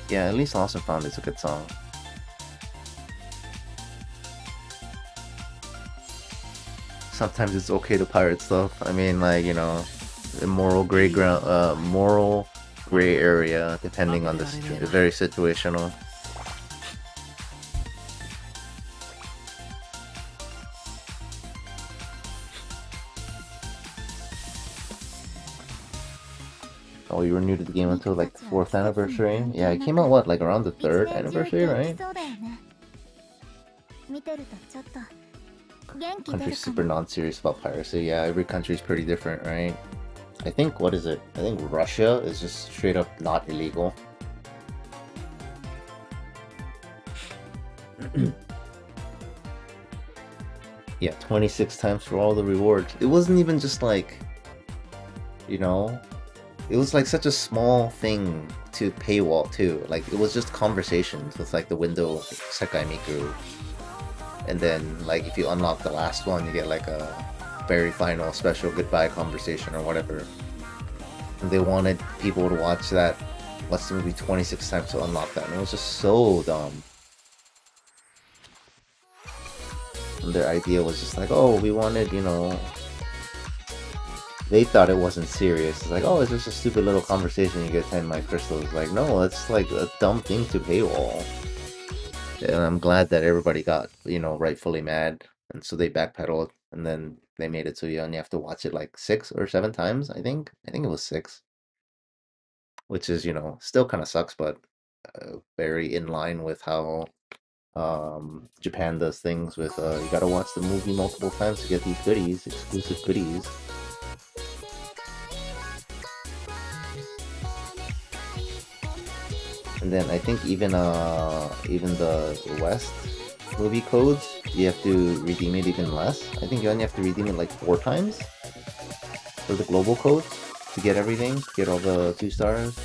Yeah, at least Lost and Found is a good song. Sometimes it's okay to pirate stuff. I mean, like, moral gray area, depending on the very situational. Oh, you were new to the game until like the 4th anniversary? Yeah, it came out what, like around the 3rd anniversary, right? Country's super non-serious about piracy. Yeah, every country's pretty different, right? I think, what is it? I think Russia is just straight up not illegal. Yeah, 26 times for all the rewards. It wasn't even just like, it was like such a small thing to paywall too. Like, it was just conversations with like the window Sekai Miku. And then, like, if you unlock the last one, you get like a very final special goodbye conversation or whatever. And they wanted people to watch the movie 26 times to unlock that, and it was just so dumb. And their idea was just like, oh, we wanted, you know, they thought it wasn't serious. It's like, oh, it's just a stupid little conversation, you get 10 my crystals. Like, no, it's like a dumb thing to paywall. And I'm glad that everybody got, you know, rightfully mad. And so they backpedaled, and then they made it so you only have to watch it like 6 or 7 times, I think. I think it was 6. Which is, you know, still kind of sucks, but very in line with how Japan does things with, you gotta watch the movie multiple times to get these goodies, exclusive goodies. And then I think even the West movie codes, you have to redeem it even less. I think you only have to redeem it like 4 times for the global codes to get everything, to get all the 2 stars.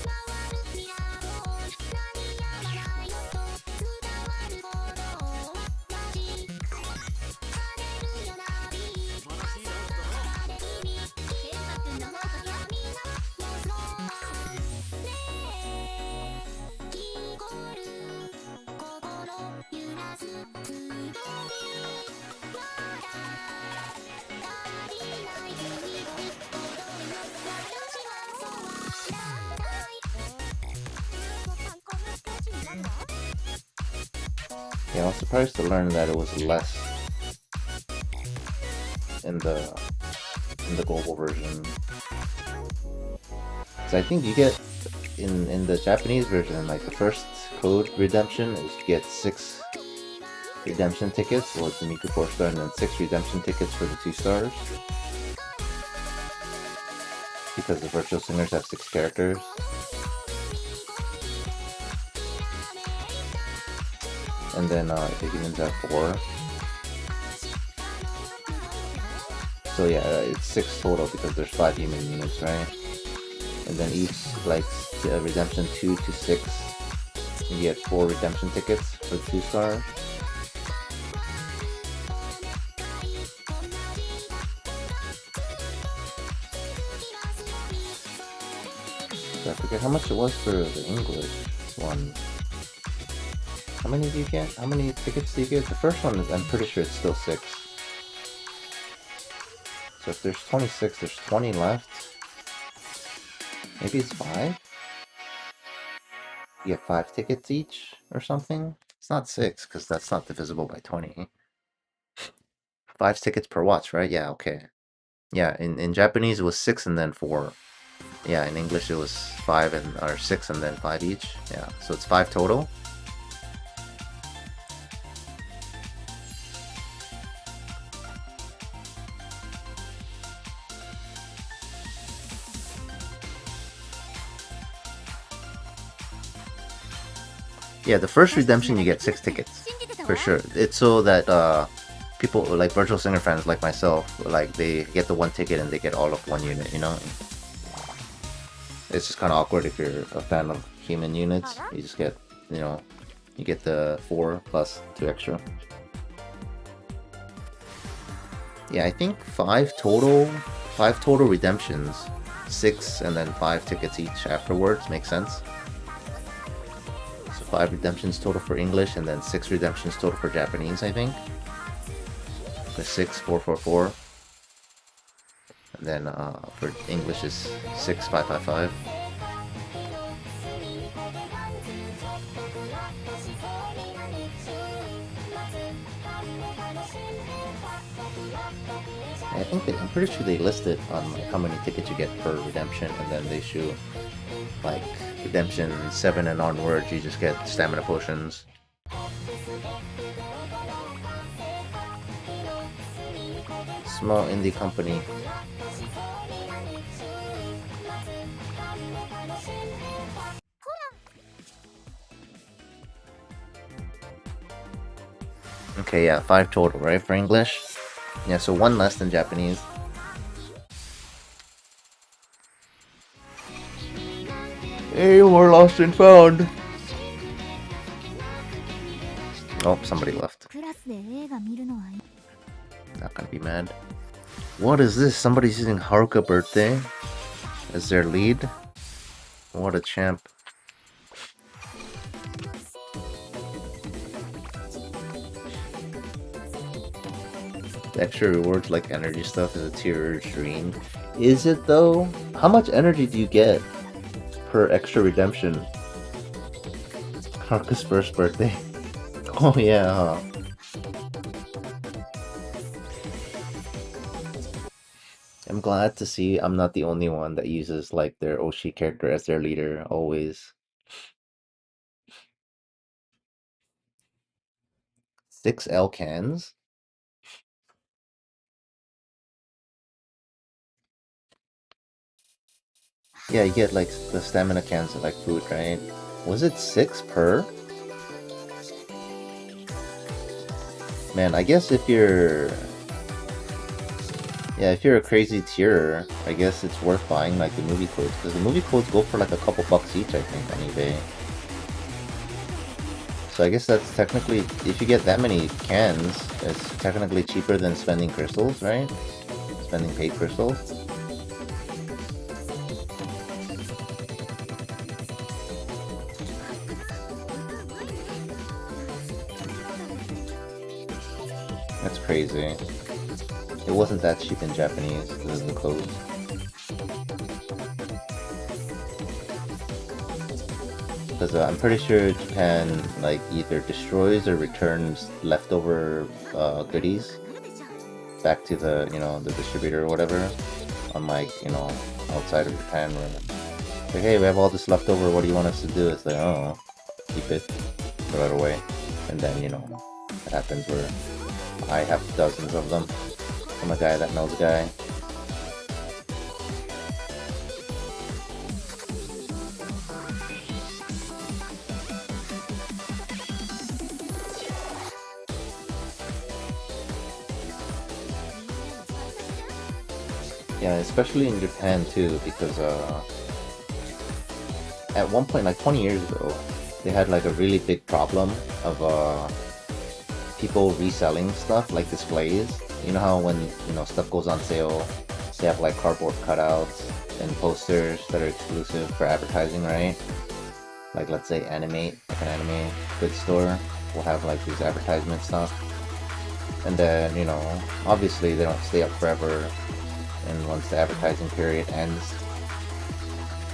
Yeah, I was surprised to learn that it was less in the global version. So I think you get in the Japanese version, like the first code redemption is you get 6 redemption tickets for the Miku 4-star, and then 6 redemption tickets for the 2 stars. Because the virtual singers have 6 characters. And then the humans have 4. So yeah, it's 6 total because there's 5 human units, right? And then each, like, redemption 2 to 6, you get 4 redemption tickets for the 2 stars. So I forget how much it was for the English one. How many do you get? How many tickets do you get? The first one, I'm pretty sure it's still 6. So if there's 26, there's 20 left. Maybe it's 5? You get 5 tickets each or something? It's not 6, because that's not divisible by 20. 5 tickets per watch, right? Yeah, okay. Yeah, in Japanese it was 6 and then 4. Yeah, in English it was 5 or 6 and then 5 each. Yeah, so it's 5 total. Yeah, the first redemption you get 6 tickets, for sure. It's so that people, like virtual singer fans like myself, like they get the 1 ticket and they get all of 1 unit, you know? It's just kind of awkward if you're a fan of human units. You just get, you know, you get the 4 plus 2 extra. Yeah, I think 5 total redemptions. 6 and then 5 tickets each afterwards, makes sense. 5 redemptions total for English, and then 6 redemptions total for Japanese, I think. The 6, 4, 4, 4. And then for English is 6, 5, 5, 5. I'm pretty sure they listed on like how many tickets you get per redemption, and then they show like redemption 7 and onwards, you just get stamina potions. Small indie company. Okay, yeah, 5 total, right, for English? Yeah, so 1 less than Japanese. Hey, we're lost and found. Oh, somebody left. Not gonna be mad. What is this? Somebody's using Haruka Birthday as their lead? What a champ. The extra rewards like energy stuff is a tier stream. Is it though? How much energy do you get per extra redemption? Haruka's first birthday. Oh yeah, huh? I'm glad to see I'm not the only one that uses like their Oshi character as their leader always. 6 L cans? Yeah, you get like the stamina cans of like food, right? Was it 6 per? Man, I guess if you're... Yeah, if you're a crazy tier, I guess it's worth buying like the movie codes, because the movie codes go for like a couple bucks each, I think, on eBay. So I guess that's technically, if you get that many cans, it's technically cheaper than spending crystals, right? Spending paid crystals. That's crazy. It wasn't that cheap in Japanese because of the codes. Because I'm pretty sure Japan like either destroys or returns leftover goodies back to the the distributor or whatever. Unlike outside of Japan where like, hey, we have all this leftover. What do you want us to do? It's like, oh, keep it, throw it away, and then it happens where I have dozens of them from a guy that knows a guy. Yeah, especially in Japan too, because at one point, like 20 years ago, they had like a really big problem of people reselling stuff like displays. You know how when stuff goes on sale, they have like cardboard cutouts and posters that are exclusive for advertising, right? Like let's say Animate, like an anime goods store, will have like these advertisement stuff. And then, obviously they don't stay up forever, and once the advertising period ends,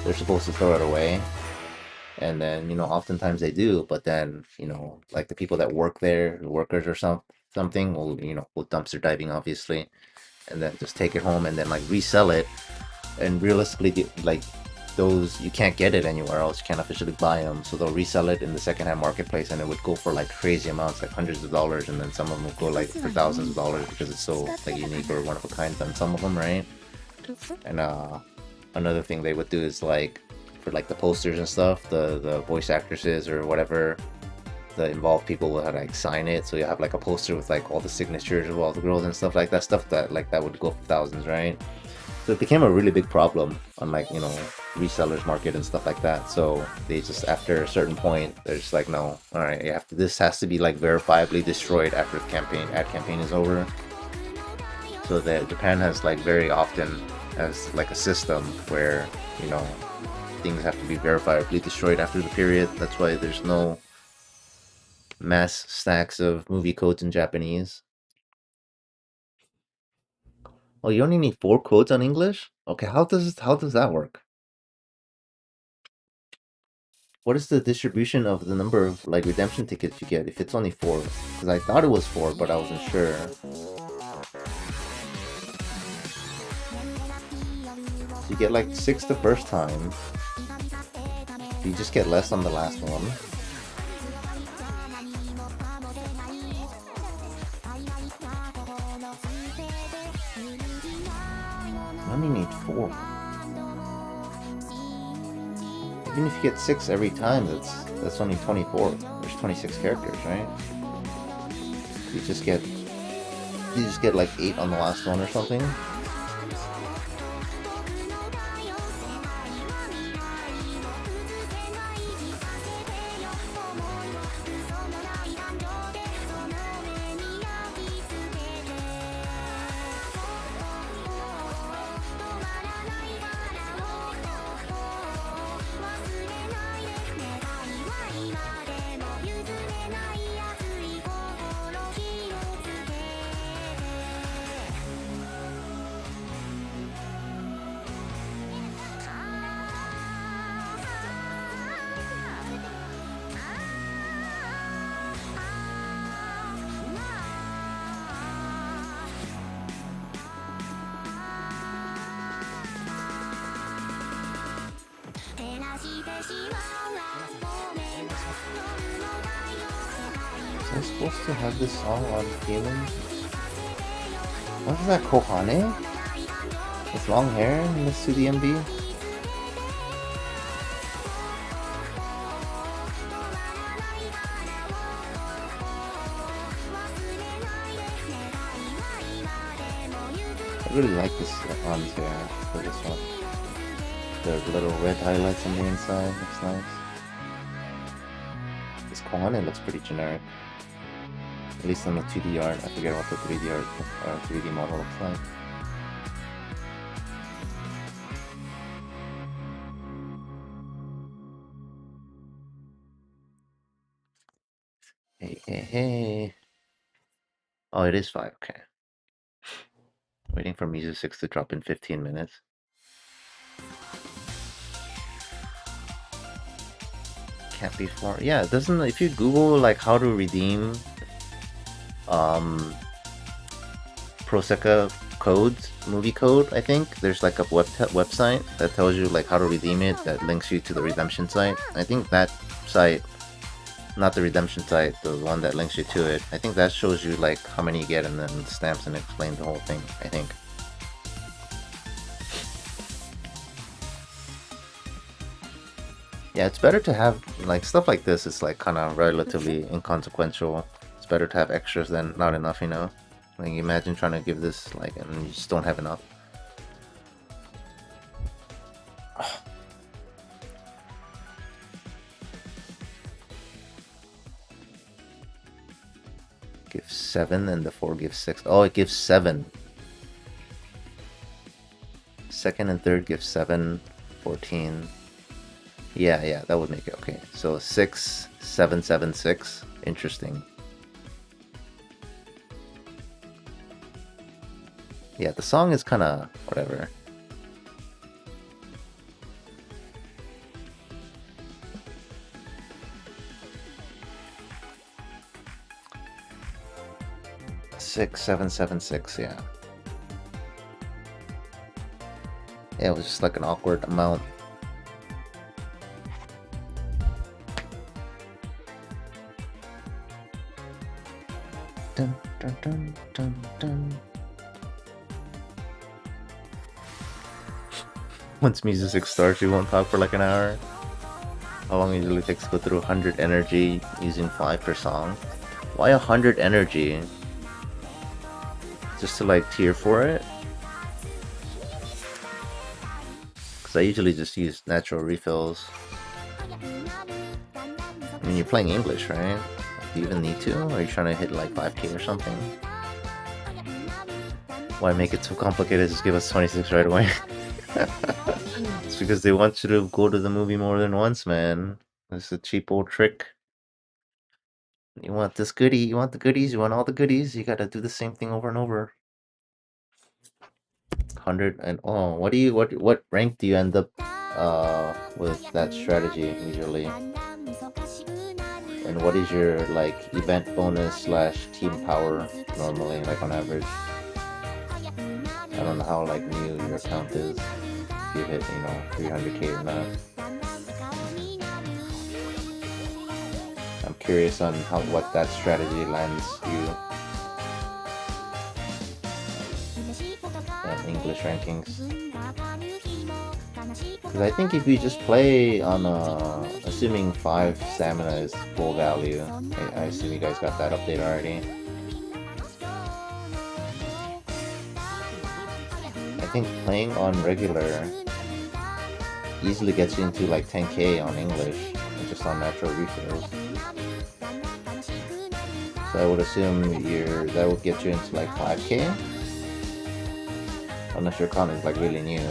they're supposed to throw it away. And then, oftentimes they do, but then, like the people that work there, the workers or something, will, will dumpster diving, obviously, and then just take it home and then like resell it. And realistically, like those, you can't get it anywhere else. You can't officially buy them, so they'll resell it in the secondhand marketplace, and it would go for like crazy amounts, like hundreds of dollars, and then some of them will go like for thousands of dollars because it's so like unique or one of a kind on some of them, right? And another thing they would do is like for like the posters and stuff, the voice actresses or whatever, the involved people will like sign it, so you have like a poster with like all the signatures of all the girls and stuff like that, that would go for thousands, right? So it became a really big problem on like resellers market and stuff like that. So they just, after a certain point, they're just like, no, all right, this has to be like verifiably destroyed after the ad campaign is over. So that Japan has like very often has like a system where things have to be verifiably destroyed after the period. That's why there's no mass stacks of movie codes in Japanese. Oh, you only need 4 codes on English? Okay, how does that work? What is the distribution of the number of like redemption tickets you get if it's only 4? Because I thought it was 4, but I wasn't sure. So you get like 6 the first time. You just get less on the last one. I only need 4. Even if you get 6 every time, that's only 24. There's 26 characters, right? You just get like 8 on the last one or something. Was I supposed to have this song on Demon? What is that, Kohane? With long hair in this 2D MV? I really like this arms here for this one. The little red highlights on the inside looks nice. This Kohane looks pretty generic. At least on the 2D art. I forget what the 3D art or 3D model looks like. Hey. Oh, it is 5, okay. Waiting for Mizu 6 to drop in 15 minutes. Can't be 4. Yeah, it doesn't. If you Google like how to redeem Proseka codes, movie code, I think there's like a website that tells you like how to redeem it, that links you to the redemption site. I think that site, not the redemption site, the one that links you to it, I think that shows you like how many you get and then stamps and explain the whole thing, I think. Yeah, it's better to have like stuff like this. It's like kind of relatively inconsequential. It's better to have extras than not enough, you know? Like imagine trying to give this like and you just don't have enough. Give 7 and the 4 gives 6. Oh, it gives 7. Second and third gives 7, 14. Yeah, that would make it okay. So 6, 7, 7, 6. Interesting. Yeah, the song is kind of whatever. Six, 7, 7, 6, yeah. Yeah, it was just like an awkward amount. Dun, dun, dun, dun, dun. Once music starts, you won't talk for like an hour. How long it usually takes to go through 100 energy using 5 per song? Why 100 energy? Just to like tier for it? Because I usually just use natural refills. I mean, you're playing English, right? Do you even need to? Or are you trying to hit like 5k or something? Why make it so complicated? Just give us 26 right away. It's because they want you to go to the movie more than once, man. It's a cheap old trick. You want this goodie, you want the goodies, you want all the goodies, you gotta do the same thing over and over. 100 and oh, what rank do you end up with that strategy usually? And what is your like event bonus / team power normally, like on average? I don't know how like new your account is. If you hit, 300k or not. I'm curious on what that strategy lands you. English rankings. Because I think if you just play on assuming 5 stamina is full value, I assume you guys got that update already. I think playing on regular easily gets you into like 10k on English, just on natural refills. So I would assume that would get you into like 5k? Unless your account is like really new. I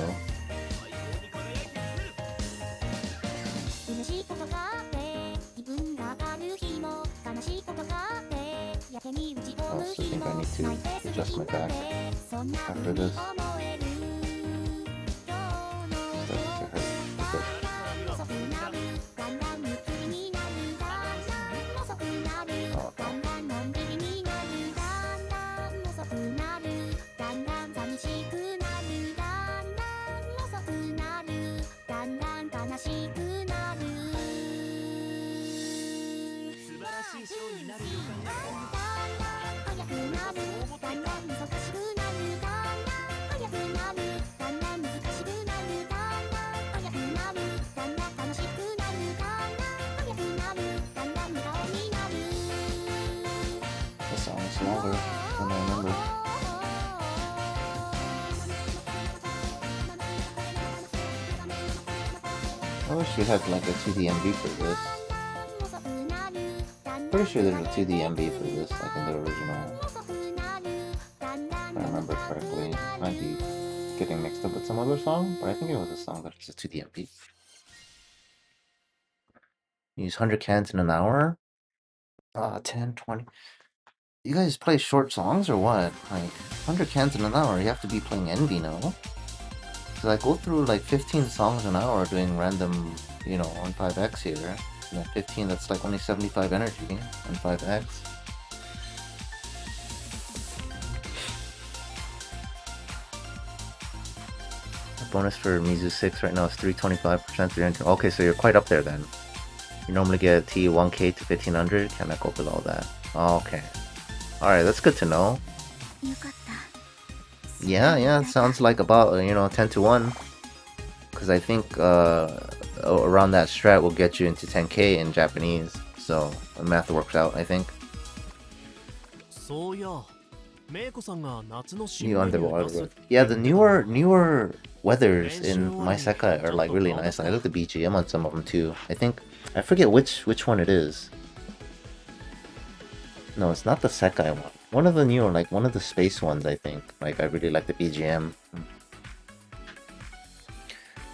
also think I need to adjust my back after this. Starting to hurt a bit. Oh no. longer than I remember. I wish we had like a 2D MV for this. Pretty sure there's a 2D MV for this, like in the original. If I remember correctly. Might be getting mixed up with some other song, but I think it was a song that's a 2D MV. Use 100 cans in an hour? 10, 20. You guys play short songs or what? Like, 100 cans in an hour, you have to be playing Envy now. Cause I go through like 15 songs an hour doing random, you know, on 5x here. And at 15, that's like only 75 energy on 5x. The bonus for Mizu 6 right now is 325%, 300. Okay, so you're quite up there then. You normally get T10k to 1500, cannot go below that. Okay. Alright, that's good to know. Yeah, it sounds like about, 10 to 1. Because I think around that strat will get you into 10k in Japanese. So, the math works out, I think. New underwater. Yeah, the newer weathers in my Sekai are like really nice. I like the BGM on some of them too. I forget which one it is. No, it's not the Sekai one. One of the newer, like one of the space ones, I think. Like I really like the BGM.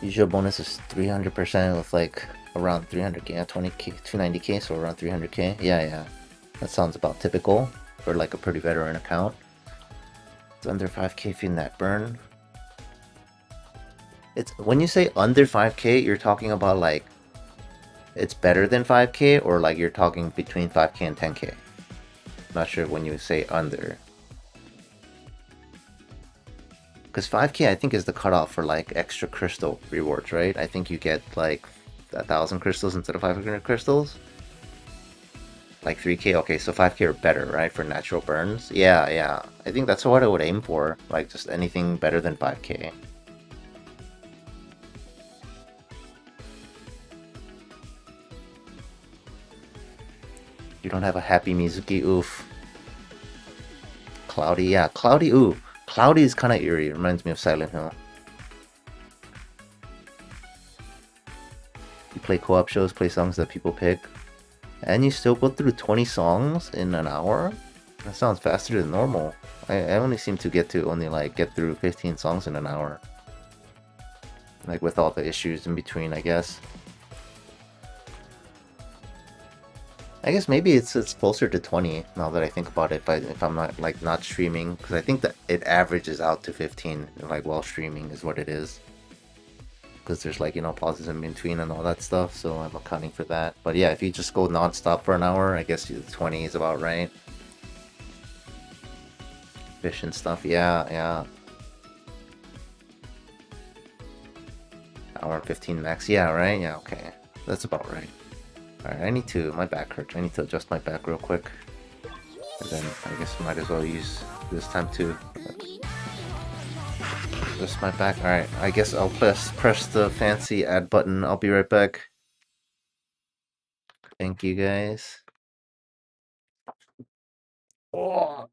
Usual bonus is 300% with like around 300k, 20k, 290k, so around 300k. Yeah. That sounds about typical for like a pretty veteran account. It's under 5k feeling that burn. It's when you say under 5k, you're talking about like it's better than 5k or like you're talking between 5k and 10k. Not sure when you say under. Because 5k I think is the cutoff for like extra crystal rewards, right? I think you get like 1,000 crystals instead of 500 crystals. Like 3k, okay, so 5k are better, right, for natural burns? Yeah. I think that's what I would aim for, like just anything better than 5k. You don't have a happy Mizuki, oof. Cloudy, yeah, Cloudy, ooh. Cloudy is kind of eerie, it reminds me of Silent Hill. You play co-op shows, play songs that people pick. And you still go through 20 songs in an hour? That sounds faster than normal. I only seem to get through 15 songs in an hour. Like with all the issues in between, I guess. I guess maybe it's closer to 20 now that I think about it. If I'm not streaming, because I think that it averages out to 15 like while streaming is what it is. Because there's like pauses in between and all that stuff, so I'm accounting for that. But yeah, if you just go non-stop for an hour, I guess 20 is about right. Fish and stuff, yeah. Hour and 15 max, yeah, right? Yeah, okay, that's about right. Alright, my back hurts. I need to adjust my back real quick. And then I guess I might as well use this time too. Adjust my back. Alright, I guess I'll press the fancy add button. I'll be right back. Thank you guys. Oh.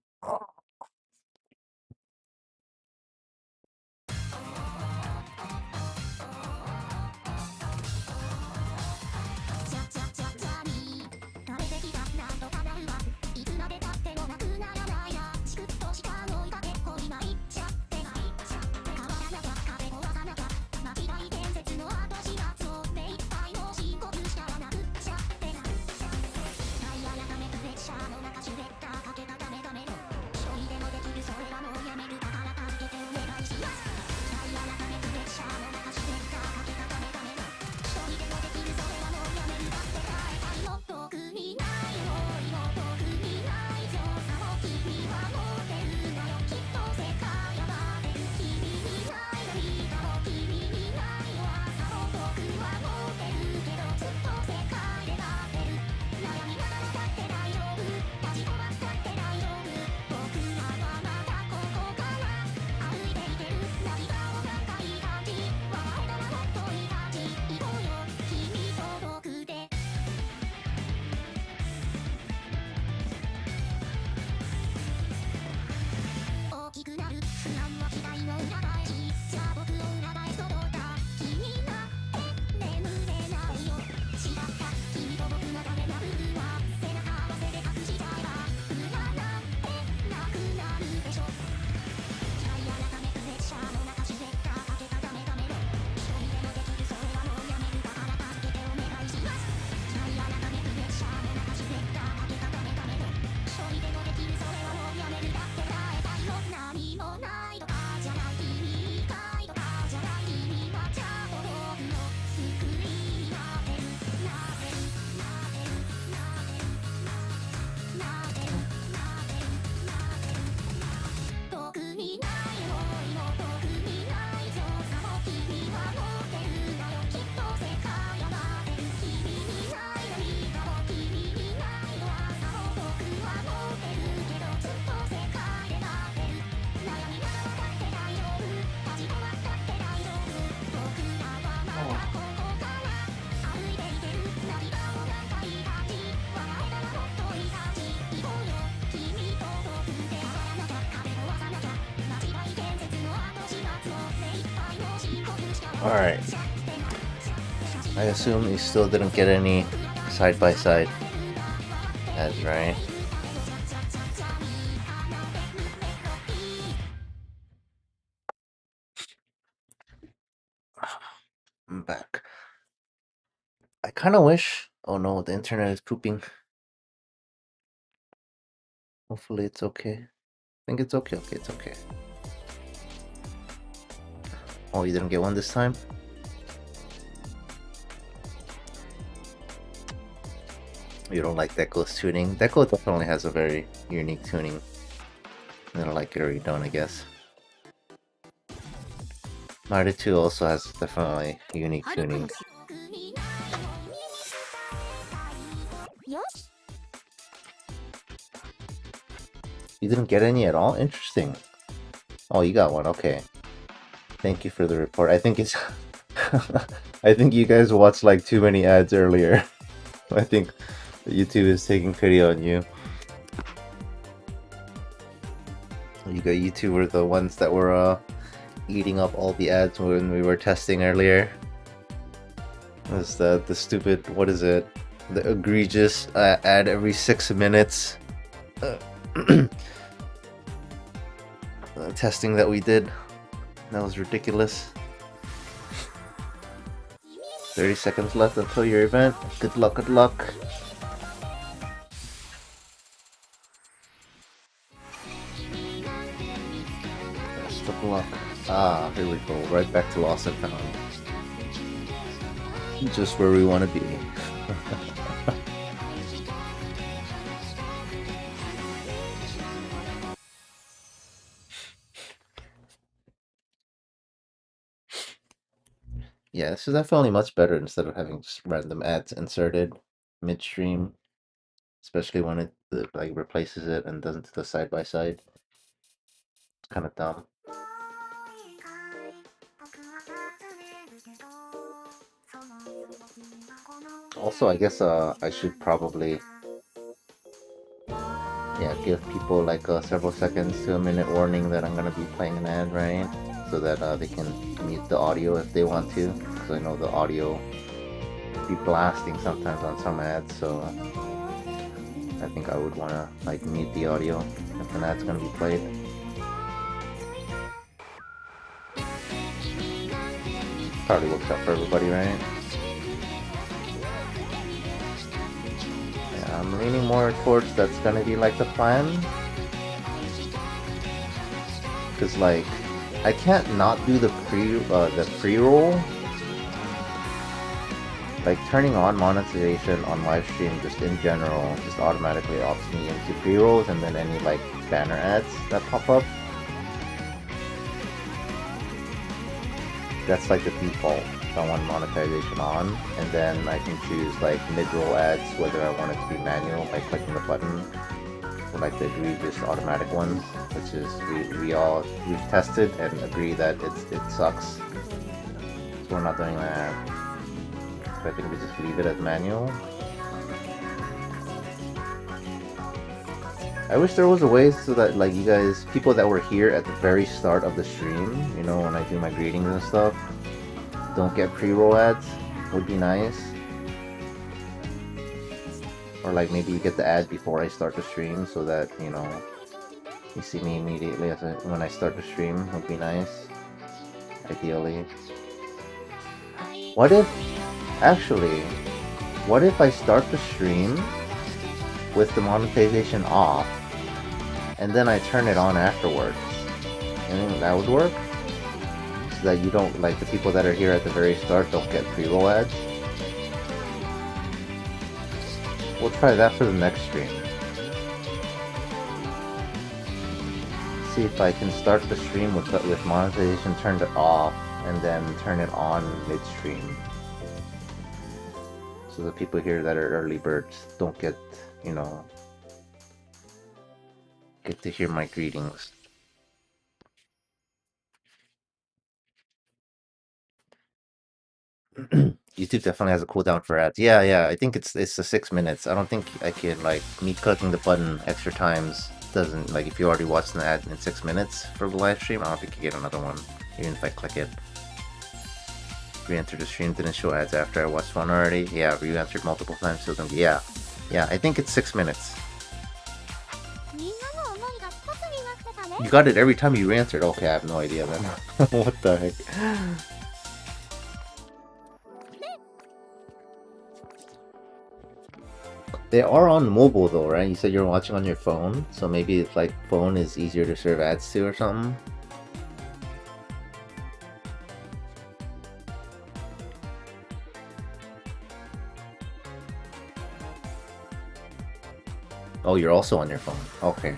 Alright. I assume you still didn't get any side-by-side ads, right? I'm back. I kind of wish... Oh no, the internet is pooping. Hopefully it's okay. I think it's okay. Okay, it's okay. Oh, you didn't get one this time? You don't like Deco's tuning? Deco definitely has a very unique tuning. I don't like it or you don't, I guess. Mario 2 also has definitely unique tuning. You didn't get any at all? Interesting. Oh, you got one. Okay. Thank you for the report. I think it's... I think you guys watched like too many ads earlier. I think YouTube is taking pity on you. You were the ones that were eating up all the ads when we were testing earlier. It was the stupid... What is it? The egregious ad every 6 minutes. Testing that we did. That was ridiculous. 30 seconds left until your event. Good luck, good luck. Best of luck. Ah, here we go. Right back to Lost and Found. Just where we want to be. Yeah, this is definitely much better instead of having just random ads inserted midstream, especially when it like replaces it and doesn't do the side by side. It's kind of dumb. Also, I guess I should probably give people like several seconds to a minute warning that I'm gonna be playing an ad, right? So that they can mute the audio if they want to, because I know the audio be blasting sometimes on some ads, so I think I would want to like mute the audio if an ad's gonna be played. Probably works out for everybody, right? Yeah, I'm leaning more towards that's gonna be like the plan, because like I can't not do the pre-roll. Like turning on monetization on live stream just in general just automatically opts me into pre-rolls and then any like banner ads that pop up. That's like the default if I want monetization on, and then I can choose like mid-roll ads whether I want it to be manual by clicking the button, or like the egregious automatic ones, which is we've tested and agree that it sucks. So we're not doing that. So I think we just leave it as manual. I wish there was a way so that like you guys, people that were here at the very start of the stream, you know, when I do my greetings and stuff, don't get pre-roll ads. Would be nice. Or like maybe you get the ad before I start the stream so that, you know, you see me immediately when I start the stream. Would be nice. Ideally. What if I start the stream with the monetization off and then I turn it on afterwards? You think that would work? So that you don't, like the people that are here at the very start don't get pre-roll ads? We'll try that for the next stream. See if I can start the stream with monetization turned off and then turn it on midstream. So the people here that are early birds don't get, you know, get to hear my greetings. YouTube definitely has a cooldown for ads. Yeah, I think it's the 6 minutes. I don't think I can, like, me clicking the button extra times doesn't, like, if you already watched an ad in 6 minutes for the live stream, I don't think you get another one, even if I click it. re-entered the stream, didn't show ads after I watched one already. Yeah, re-entered multiple times, still don't. Yeah, I think it's 6 minutes. You got it every time you re-entered. Okay, I have no idea then. What the heck? They are on mobile though, right? You said you're watching on your phone, so maybe it's like phone is easier to serve ads to or something. Oh, you're also on your phone. Okay.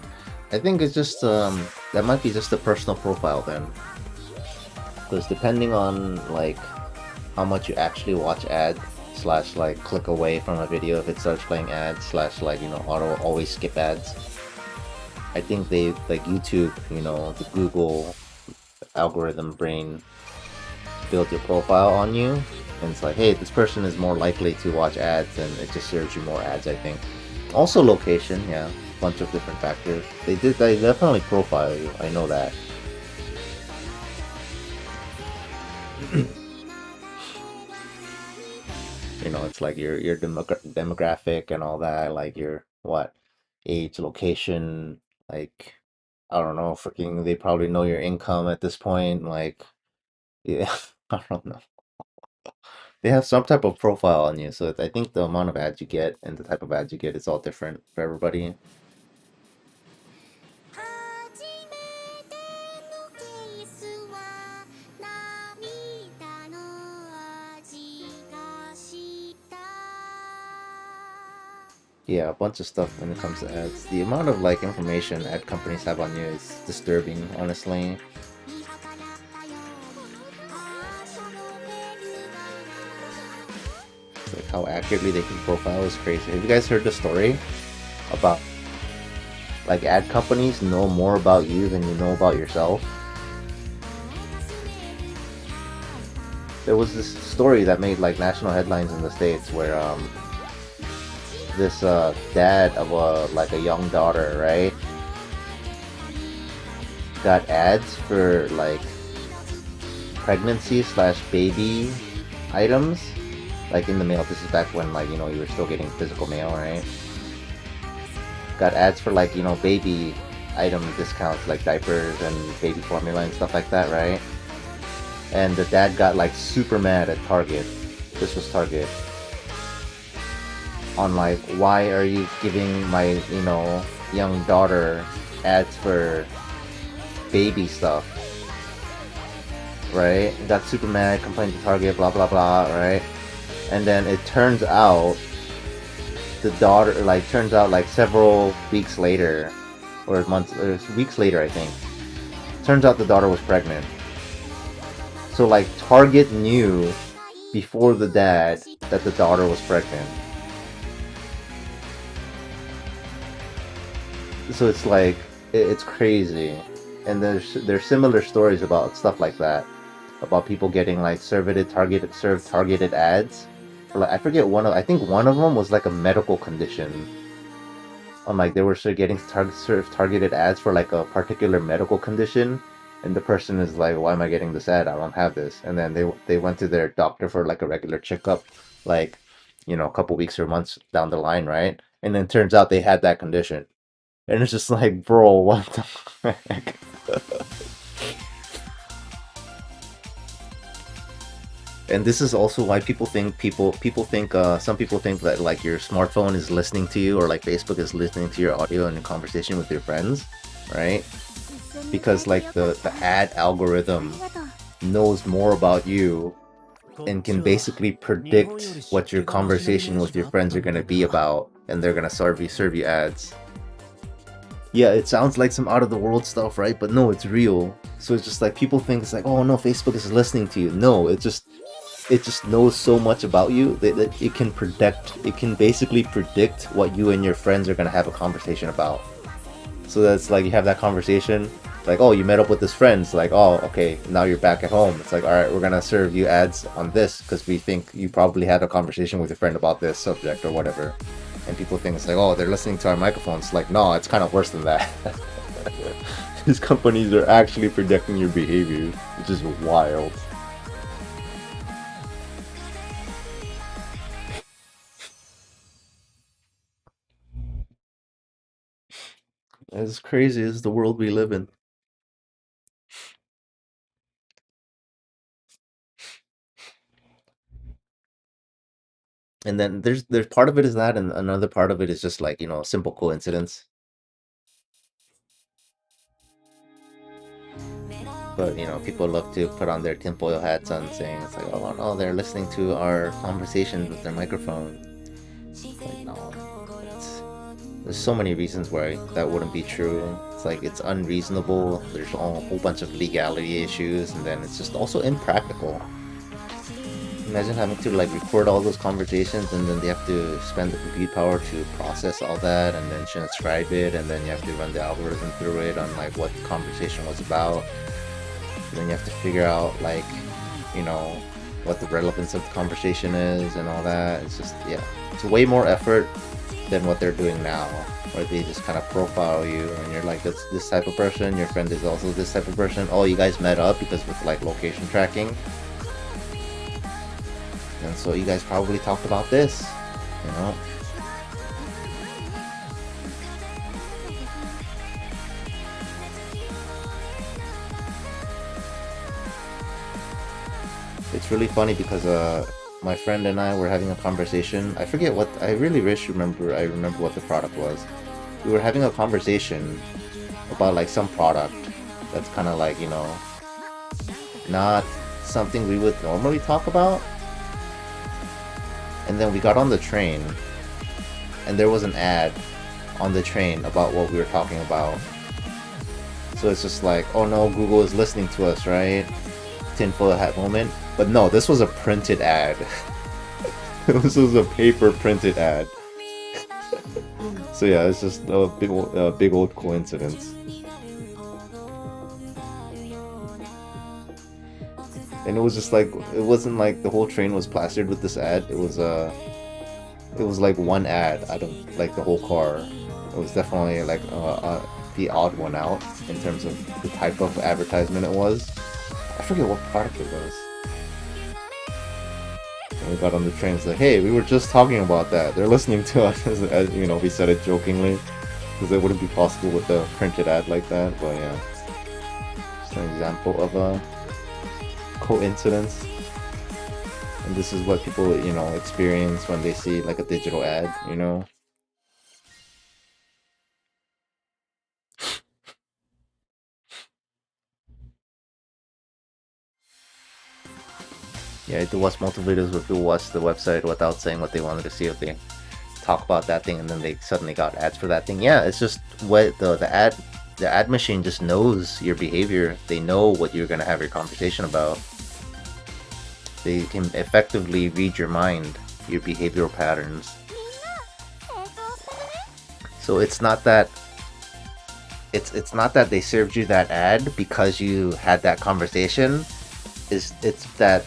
I think it's just, that might be just a personal profile then. Because depending on, like, how much you actually watch ads, slash, like, click away from a video if it starts playing ads, slash, like, you know, always skip ads. I think they, like, YouTube, you know, the Google algorithm brain build your profile on you. And it's like, hey, this person is more likely to watch ads, and it just serves you more ads, I think. Also location, yeah, bunch of different factors. They definitely profile you, I know that. You know, it's like your demographic and all that, like your, what, age, location, like, I don't know, freaking, they probably know your income at this point, like, yeah, I don't know. They have some type of profile on you, so I think the amount of ads you get and the type of ads you get is all different for everybody. Yeah, a bunch of stuff when it comes to ads. The amount of like information ad companies have on you is disturbing, honestly. Like how accurately they can profile is crazy. Have you guys heard the story about like ad companies know more about you than you know about yourself? There was this story that made like national headlines in the States where this dad of a young daughter, right, got ads for like pregnancy / baby items. Like in the mail, this is back when, like, you know, you were still getting physical mail, right? Got ads for, like, you know, baby item discounts, like diapers and baby formula and stuff like that, right? And the dad got, like, super mad at Target. This was Target. On, like, why are you giving my, you know, young daughter ads for baby stuff? Right? Got super mad, complained to Target, blah, blah, blah, right? And then it turns out the daughter, like, several weeks later, or months, or weeks later, I think, turns out the daughter was pregnant. So, like, Target knew before the dad that the daughter was pregnant. So it's like, it's crazy. And there's similar stories about stuff like that, about people getting like served targeted ads. Like, I forget I think one of them was like a medical condition. Like they were getting served targeted ads for like a particular medical condition, and the person is like, "Why am I getting this ad? I don't have this." And then they went to their doctor for like a regular checkup, like, you know, a couple weeks or months down the line, right? And then turns out they had that condition, and it's just like, bro, what the heck? And this is also why some people think that like your smartphone is listening to you, or like Facebook is listening to your audio and your conversation with your friends, right? Because like the ad algorithm knows more about you and can basically predict what your conversation with your friends are gonna be about, and they're gonna serve you ads. Yeah, it sounds like some out of the world stuff, right? But no, it's real. So it's just like people think it's like, oh no, Facebook is listening to you. No, it just knows so much about you that it can basically predict what you and your friends are gonna have a conversation about. So that's like, you have that conversation, like, oh, you met up with this friend, it's like, oh, okay, now you're back at home. It's like, all right, we're gonna serve you ads on this because we think you probably had a conversation with your friend about this subject or whatever. And people think it's like, oh, they're listening to our microphones. Like, no, it's kind of worse than that. These companies are actually predicting your behavior, which is wild. As crazy as the world we live in. And then there's part of it is that, and another part of it is just like, simple coincidence. But people look to put on their tinfoil hats on saying it's like, oh no, they're listening to our conversations with their microphone. Like, no, there's so many reasons why that wouldn't be true. It's like it's unreasonable. There's a whole bunch of legality issues, and then it's just also impractical. Imagine having to like record all those conversations, and then they have to spend the compute power to process all that, and then transcribe it, and then you have to run the algorithm through it on like what the conversation was about. And then you have to figure out like, what the relevance of the conversation is and all that. It's just, yeah, it's way more effort than what they're doing now, where they just kind of profile you and you're like this type of person, your friend is also this type of person. Oh, you guys met up because with like location tracking. And so you guys probably talked about this, It's really funny because my friend and I were having a conversation. I forget what, I really wish I remember what the product was. We were having a conversation about like some product that's kind of like, not something we would normally talk about. And then we got on the train, and there was an ad on the train about what we were talking about. So it's just like, oh no, Google is listening to us, right? Tinfoil hat moment. But no, this was a printed ad. This was a paper printed ad. So yeah, it's just a big old coincidence. And it was just like, it wasn't like the whole train was plastered with this ad. It was like one ad out of like the whole car. It was definitely like the odd one out in terms of the type of advertisement it was. I forget what product it was. And we got on the train and said, hey, we were just talking about that. They're listening to us. As we said it jokingly, because it wouldn't be possible with a printed ad like that. But yeah, just an example of a coincidence. And this is what people, experience when they see like a digital ad, Yeah, I do watch multiple videos where people watch the website without saying what they wanted to see. If they talk about that thing and then they suddenly got ads for that thing. Yeah, it's just what the ad machine just knows your behavior. They know what you're gonna have your conversation about. They can effectively read your mind, your behavioral patterns. So it's not that they served you that ad because you had that conversation. It's that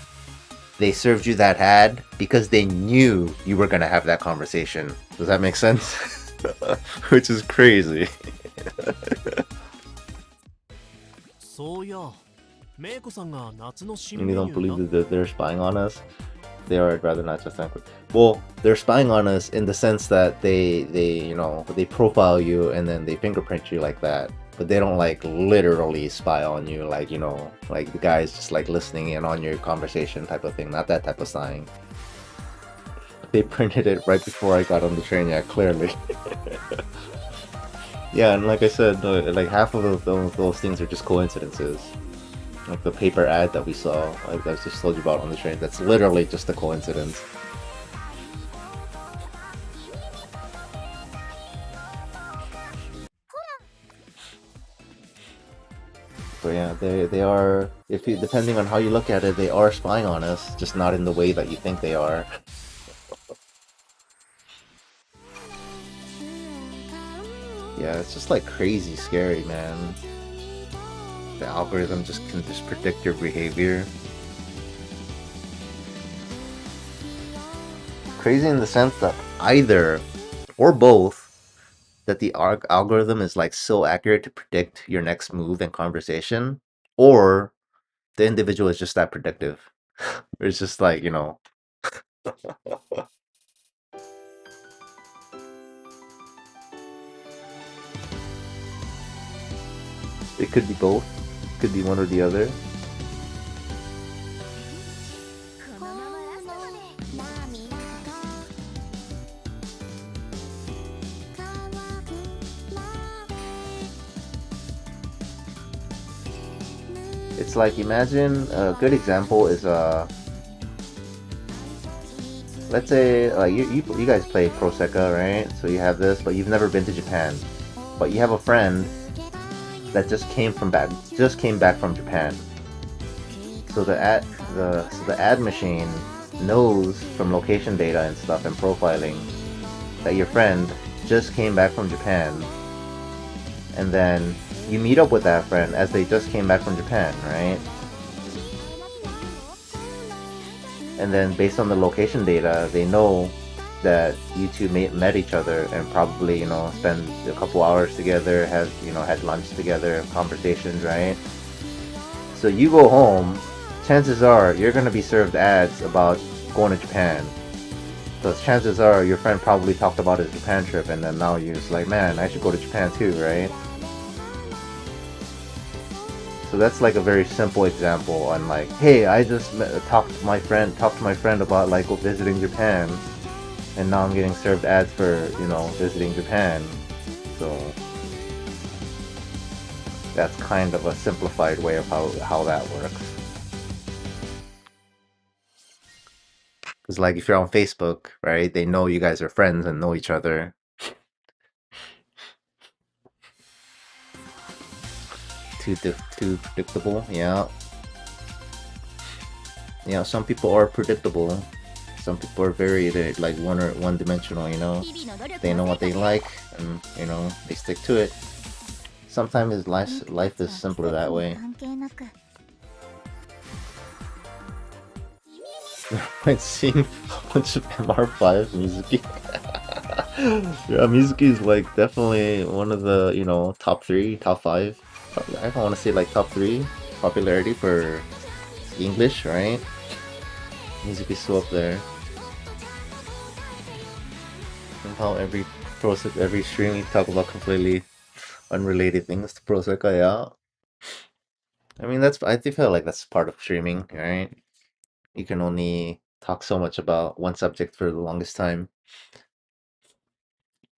they served you that ad because they knew you were gonna have that conversation. Does that make sense? Which is crazy. You don't believe that they're spying on us? They are, I'd rather not just thank. Well, they're spying on us in the sense that they profile you and then they fingerprint you like that. But they don't like literally spy on you, like, like the guy's just like listening in on your conversation type of thing. Not that type of spying. They printed it right before I got on the train, yeah, clearly. Yeah, and like I said, like half of those things are just coincidences. Like the paper ad that we saw, like I just told you about on the train, that's literally just a coincidence. But yeah, they are, depending on how you look at it, they are spying on us, just not in the way that you think they are. Yeah, it's just like crazy scary, man. The algorithm can just predict your behavior. Crazy in the sense that either or both, that the algorithm is like so accurate to predict your next move and conversation, or the individual is just that predictive. It's just like, It could be both. Could be one or the other. It's like, imagine a good example is let's say you guys play Proseka, right? So you have this, but you've never been to Japan, but you have a friend that just came back from Japan. So the ad machine knows from location data and stuff and profiling that your friend just came back from Japan, and then you meet up with that friend as they just came back from Japan, right? And then based on the location data, they know that you two met each other and probably, you know, spend a couple hours together, have, you know, had lunch together, conversations, right? So you go home, chances are you're going to be served ads about going to Japan. So chances are your friend probably talked about his Japan trip, and then now you're just like, man, I should go to Japan too, right? So that's like a very simple example on like, hey, I just talked to my friend about like visiting Japan, and now I'm getting served ads for, you know, visiting Japan. So that's kind of a simplified way of how that works. Because like if you're on Facebook, right, they know you guys are friends and know each other. Too predictable, yeah. Yeah, some people are predictable. Some people are very like one dimensional, you know. They know what they like, and you know they stick to it. Sometimes life is simpler that way. I've seen a bunch of MR5 Mizuki. Yeah, Mizuki is like definitely one of the, you know, top 3, top 5. I don't want to say like top 3 popularity for English, right? Mizuki's still up there. Somehow every stream we talk about completely unrelated things to Proseka, yeah. I mean I feel like that's part of streaming, right? You can only talk so much about one subject for the longest time.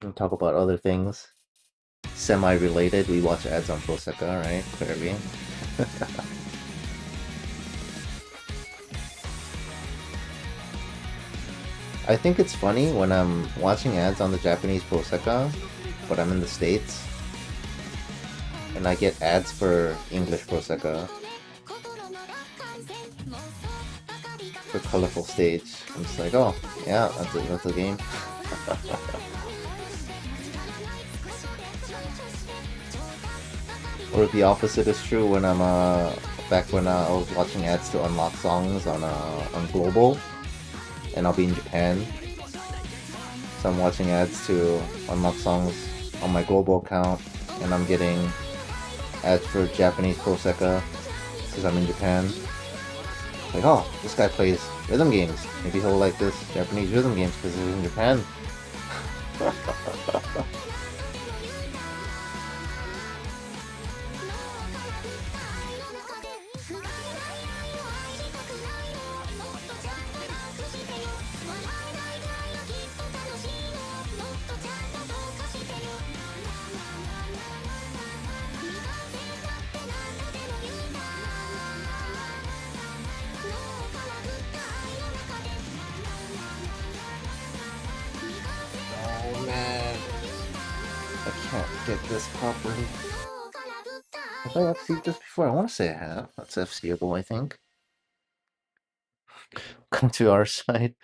And talk about other things. Semi-related, we watch ads on Proseka, right? Clearly. I think it's funny when I'm watching ads on the Japanese Proseka, but I'm in the States, and I get ads for English Proseka. For Colorful Stage. I'm just like, oh, yeah, that's a game. Or the opposite is true when I'm back when I was watching ads to unlock songs on Global, and I'll be in Japan. So I'm watching ads to unlock songs on my Global account, and I'm getting ads for Japanese Proseka because I'm in Japan. Like, oh, this guy plays rhythm games. Maybe he'll like this Japanese rhythm games because he's in Japan. Oh man, I can't get this properly. Have I FC'd this before? I want to say I have. That's FCable, I think. Come to our side.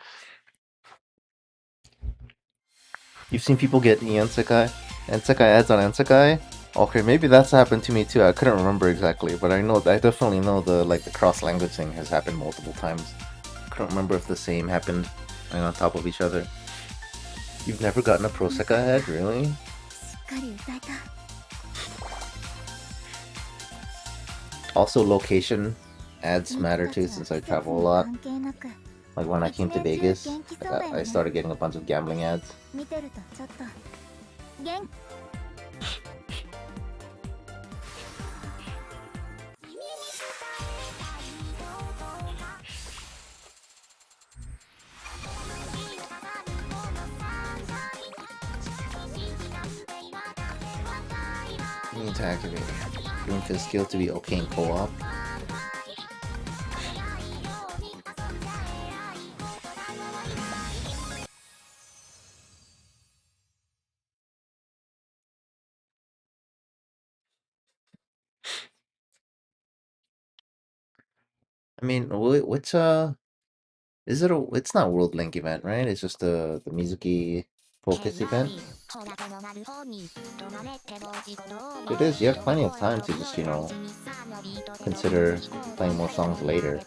You've seen people get Sekai ads on Sekai? Okay, maybe that's happened to me too. I couldn't remember exactly, but I definitely know the cross-language thing has happened multiple times. I couldn't remember if the same happened on top of each other. You've never gotten a Proseka ad, really? Also, location ads matter too, since I travel a lot. Like when I came to Vegas, I started getting a bunch of gambling ads. You need to activate Lunka's skill to be okay in co-op. I mean, what's is it a? It's not World Link event, right? It's just the Mizuki focus event. It is. You have plenty of time to just consider playing more songs later.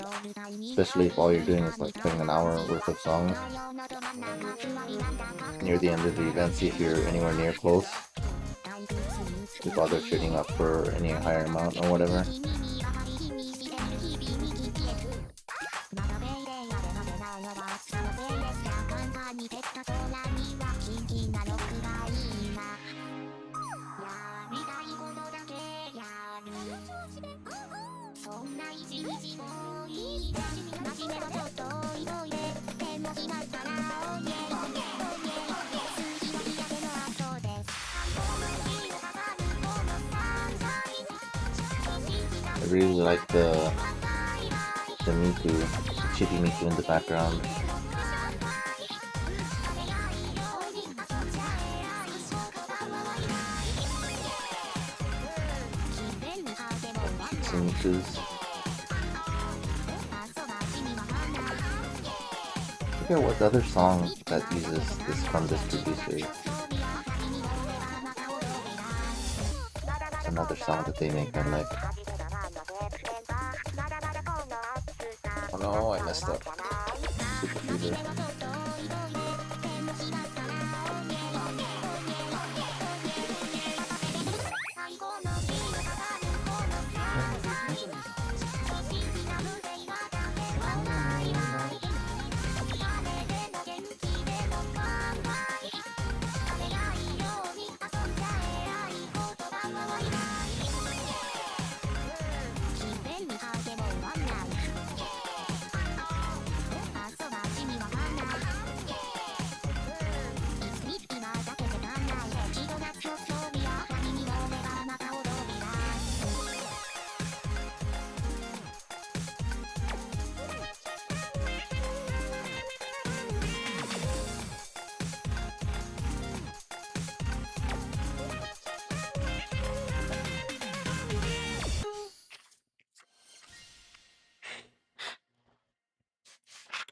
Especially if all you're doing is like playing an hour worth of songs near the end of the event. See if you're anywhere near close to bother trading up for any higher amount or whatever. I really like the Miku, the chibi Miku in the background. Some Mikus. I forget what other song that uses this from this producer. It's another song that they make and like. Oh no, I messed up. Super Fever.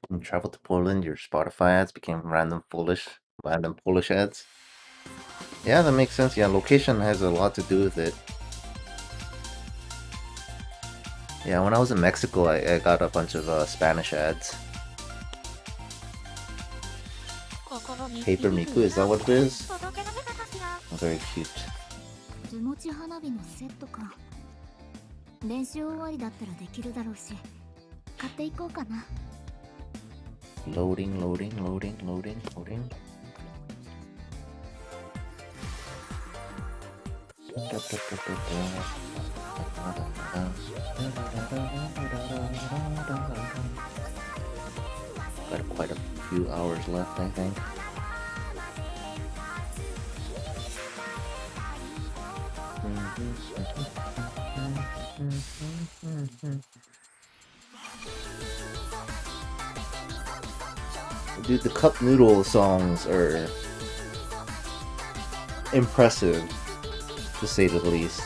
When you traveled to Poland, your Spotify ads became random Polish ads. Yeah, that makes sense. Yeah, location has a lot to do with it. Yeah, when I was in Mexico, I got a bunch of Spanish ads. Paper Miku, is that what it is? Very cute. 手持ち花火のセットか。練習終わりだったらできるだろうし、買っていこうかな。Loading, loading, loading, loading, loading. Got quite a few hours left, I think. Dude, the cup noodle songs are impressive, to say the least.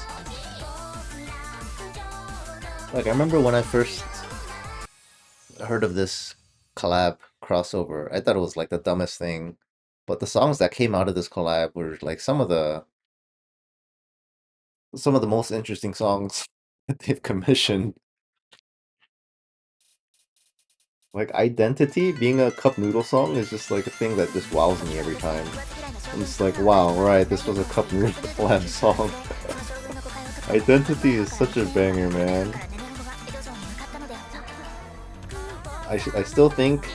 Like, I remember when I first heard of this collab crossover, I thought it was like the dumbest thing. But the songs that came out of this collab were like some of the most interesting songs that they've commissioned. Like, Identity being a cup noodle song is just like a thing that just wows me every time. I'm just like, wow, right, this was a cup noodle collab song. Identity is such a banger, man. I still think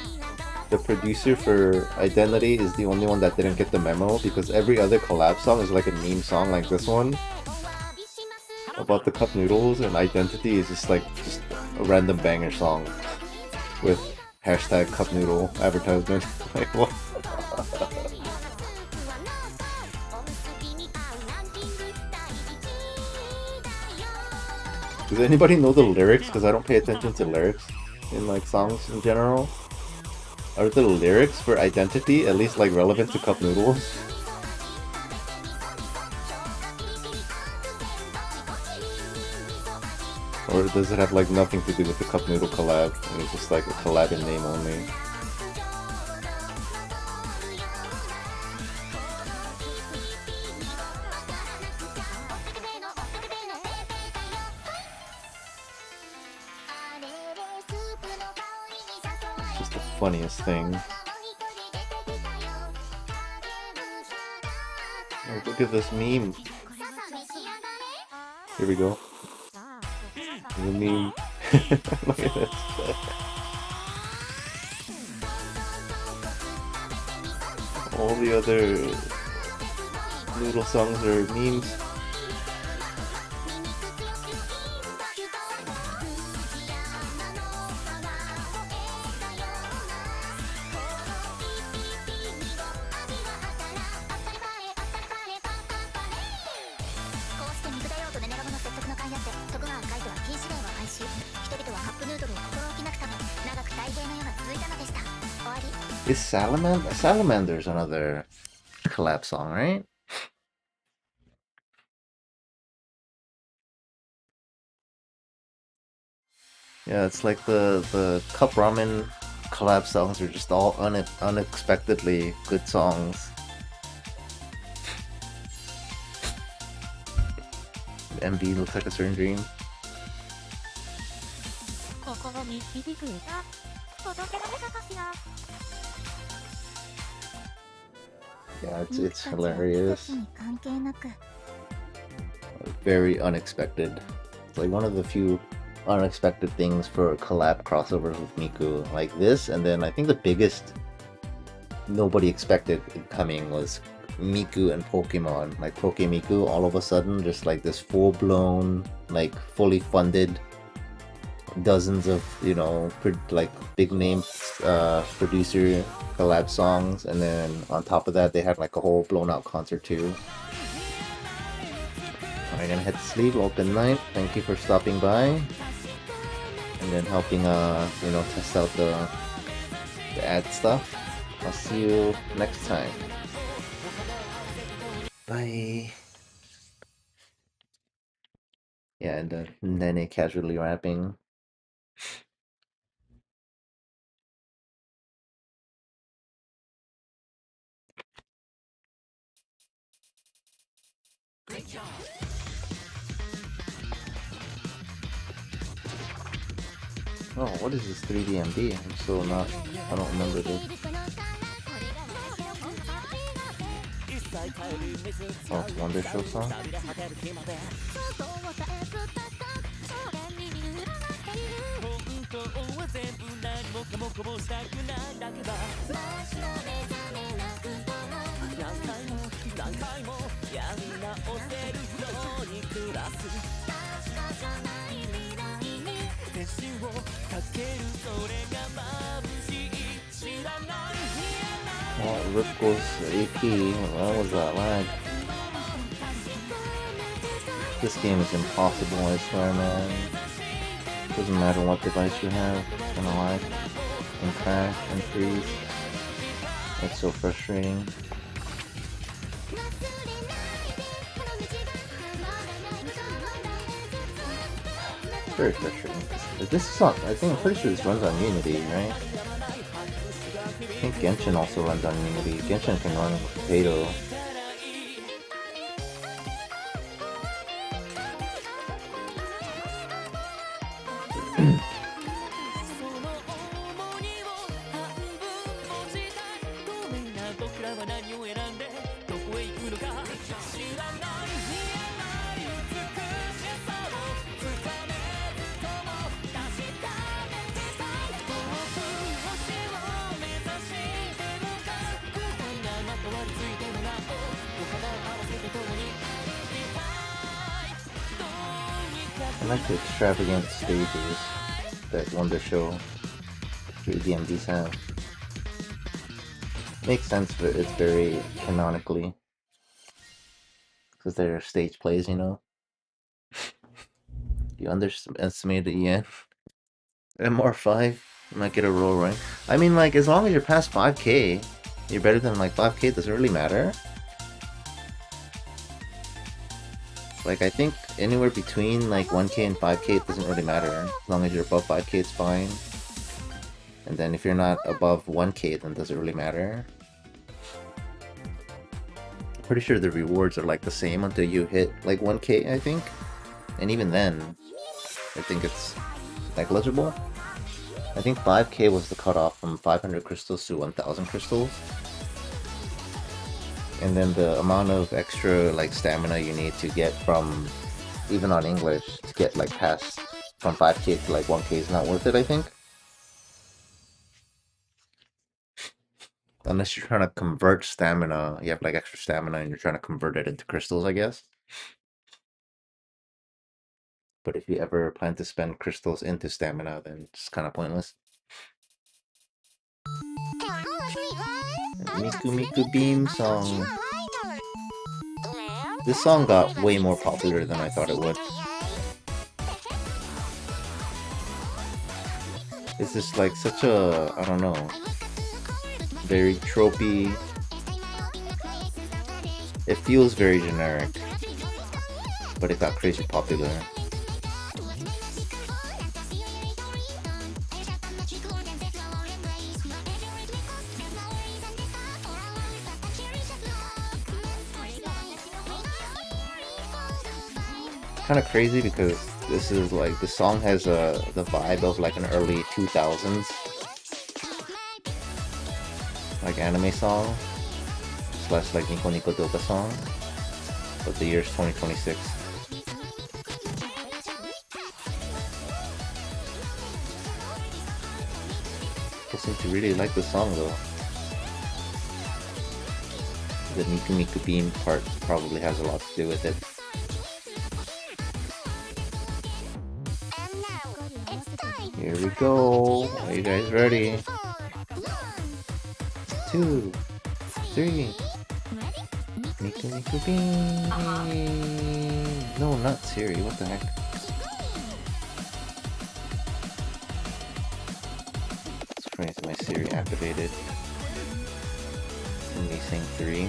the producer for Identity is the only one that didn't get the memo, because every other collab song is like a meme song like this one about the cup noodles, and Identity is just a random banger song with hashtag cup noodle advertisement. Like, what? Does anybody know the lyrics? Because I don't pay attention to lyrics in like songs in general. Are the lyrics for Identity at least like relevant to Cup Noodles? Or does it have like nothing to do with the Cup Noodle collab? And it's just like a collab in name only. It's just the funniest thing. Like, look at this meme. Here we go. The meme. Look at this. All the other noodle songs are memes. Is Salamander's another collab song, right? Yeah, it's like the Cup Ramen collab songs are just all unexpectedly good songs. MV looks like a certain dream. Yeah, it's hilarious. Very unexpected. It's like one of the few unexpected things for collab crossovers with Miku. Like this, and then I think the biggest nobody expected coming was Miku and Pokemon. Like Miku, all of a sudden, just like this full-blown, like fully funded, dozens of, you know, like big name producer collab songs, and then on top of that they had like a whole blown out concert too. I'm gonna head to sleep. Well, good night. Thank you for stopping by and then helping you know, test out the ad stuff. I'll see you next time. Bye. Yeah, and Nene casually rapping. Oh, what is this 3DMD? I'm still not, I don't remember this. Oh, it's Wonder Show song? Oh, Ripco's AP. What was that lag? This game is impossible, I swear, man. Doesn't matter what device you have, it's gonna lag and crash and freeze. It's so frustrating. Very frustrating. This is not, I think, I'm pretty sure this runs on Unity, right? I think Genshin also runs on Unity. Genshin can run Potato. I like the extravagant stages that Wonder Show 3DMDs have. Makes sense, but it's very canonically. Because they're stage plays, you know? You underestimated the yen. MR5 might get a roll rank. I mean, like, as long as you're past 5k, you're better than like 5k. It doesn't really matter. Like, I think anywhere between like 1k and 5k, it doesn't really matter. As long as you're above 5k, it's fine. And then if you're not above 1k, then it doesn't really matter. Pretty sure the rewards are like the same until you hit like 1k, I think. And even then, I think it's negligible. I think 5k was the cutoff from 500 crystals to 1000 crystals. And then the amount of extra like stamina you need to get from, even on English, to get like past from 5k to like 1k is not worth it, I think. Unless you're trying to convert stamina, you have like extra stamina and you're trying to convert it into crystals, I guess. But if you ever plan to spend crystals into stamina, then it's kind of pointless. Miku Beam song. This song got way more popular than I thought it would. This is like such a, I don't know, very tropey. It feels very generic, but it got crazy popular. Kind of crazy because this is like, the song has the vibe of like an early 2000s like anime song slash like Nico Nico Doka song, but the year's 2026. I seem to really like the song though. The Miku Miku Beam part probably has a lot to do with it. Here we go. Are you guys ready? 2, 3. Miku Miku Beam. No, not Siri. What the heck? It's crazy. My Siri activated. Let me sing 3.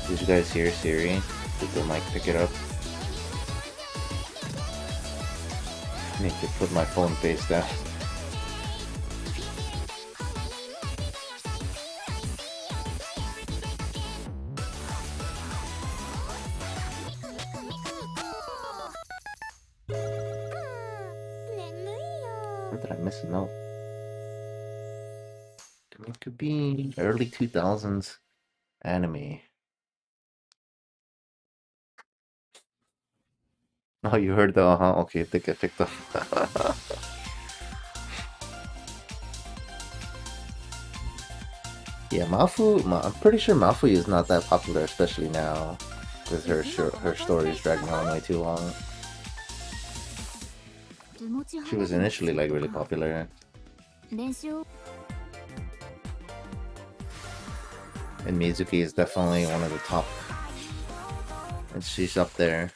Did you guys hear Siri? Did the mic pick it up? I need to put my phone face down. Or did I miss a note? It could be early 2000s anime. Oh, you heard the okay, I think I picked up. Yeah, I'm pretty sure Mafu is not that popular, especially now, because her story is dragging on way too long. She was initially like really popular. And Mizuki is definitely one of the top. And she's up there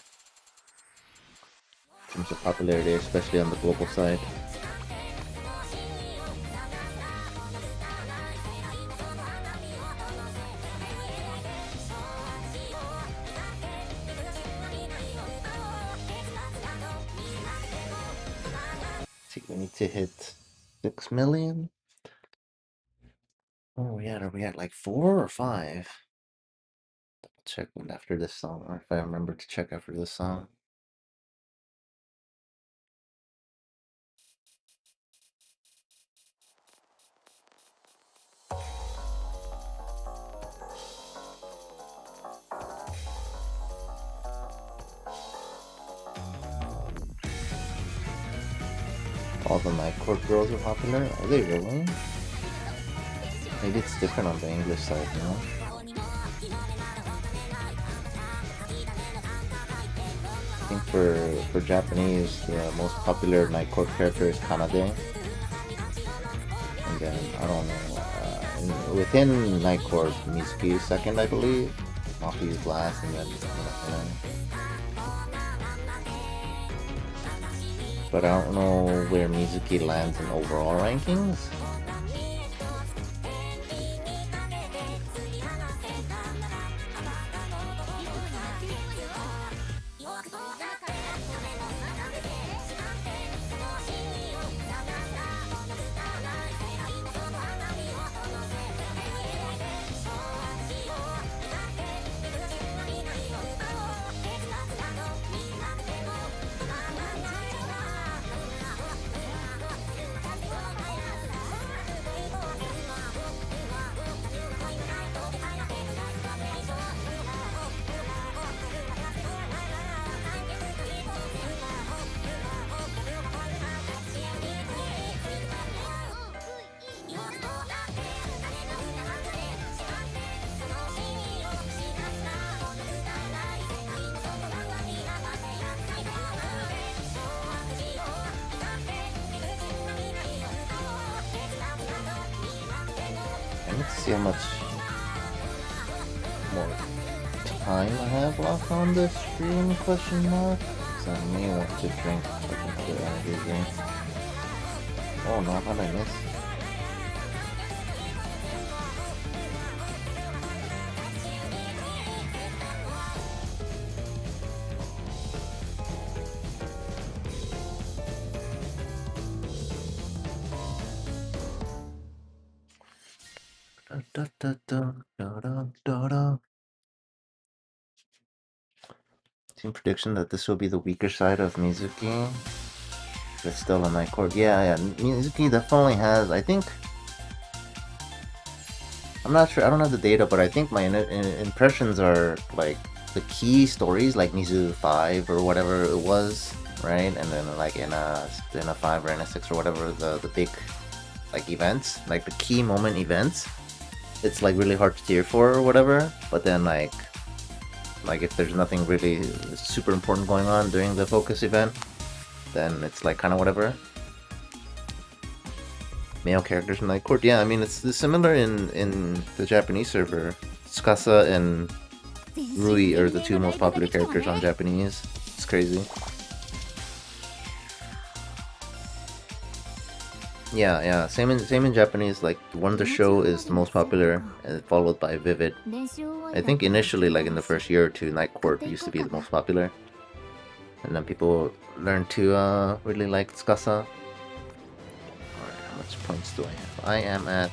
in terms of popularity, especially on the global side. I think we need to hit 6 million. Oh, are we at like 4 or 5? Double check after this song, or if I remember to check after this song. All the night court girls are popular? Are they really? Maybe it's different on the English side, you know? I think for Japanese, the most popular night court character is Kanade. And then, I don't know, within Night Court, Mizuki is second, I believe. Maki is last, and then but I don't know where Mizuki lands in overall rankings. Let's see how much more time I have left on this stream, question mark. So I may want to drink another energy drink. Oh no, how did I miss? Da, da, da, da, da, da, da. Team prediction that this will be the weaker side of Mizuki. But still a Night Court. Yeah, Mizuki definitely has, I think... I'm not sure, I don't have the data, but I think my impressions are like the key stories, like Mizu 5 or whatever it was, right? And then like in a 5 or in a 6 or whatever, the big like events, like the key moment events. It's like really hard to cheer for or whatever, but then like if there's nothing really super important going on during the focus event, then it's like kind of whatever. Male characters in Night Court, yeah, I mean it's similar in the Japanese server. Tsukasa and Rui are the two most popular characters on Japanese. It's crazy. Yeah, same in Japanese. Like Wonder Show is the most popular, followed by Vivid. I think initially, like in the first year or two, Night Court used to be the most popular, and then people learned to really like Tsukasa. Alright, how much points do I have? I am at...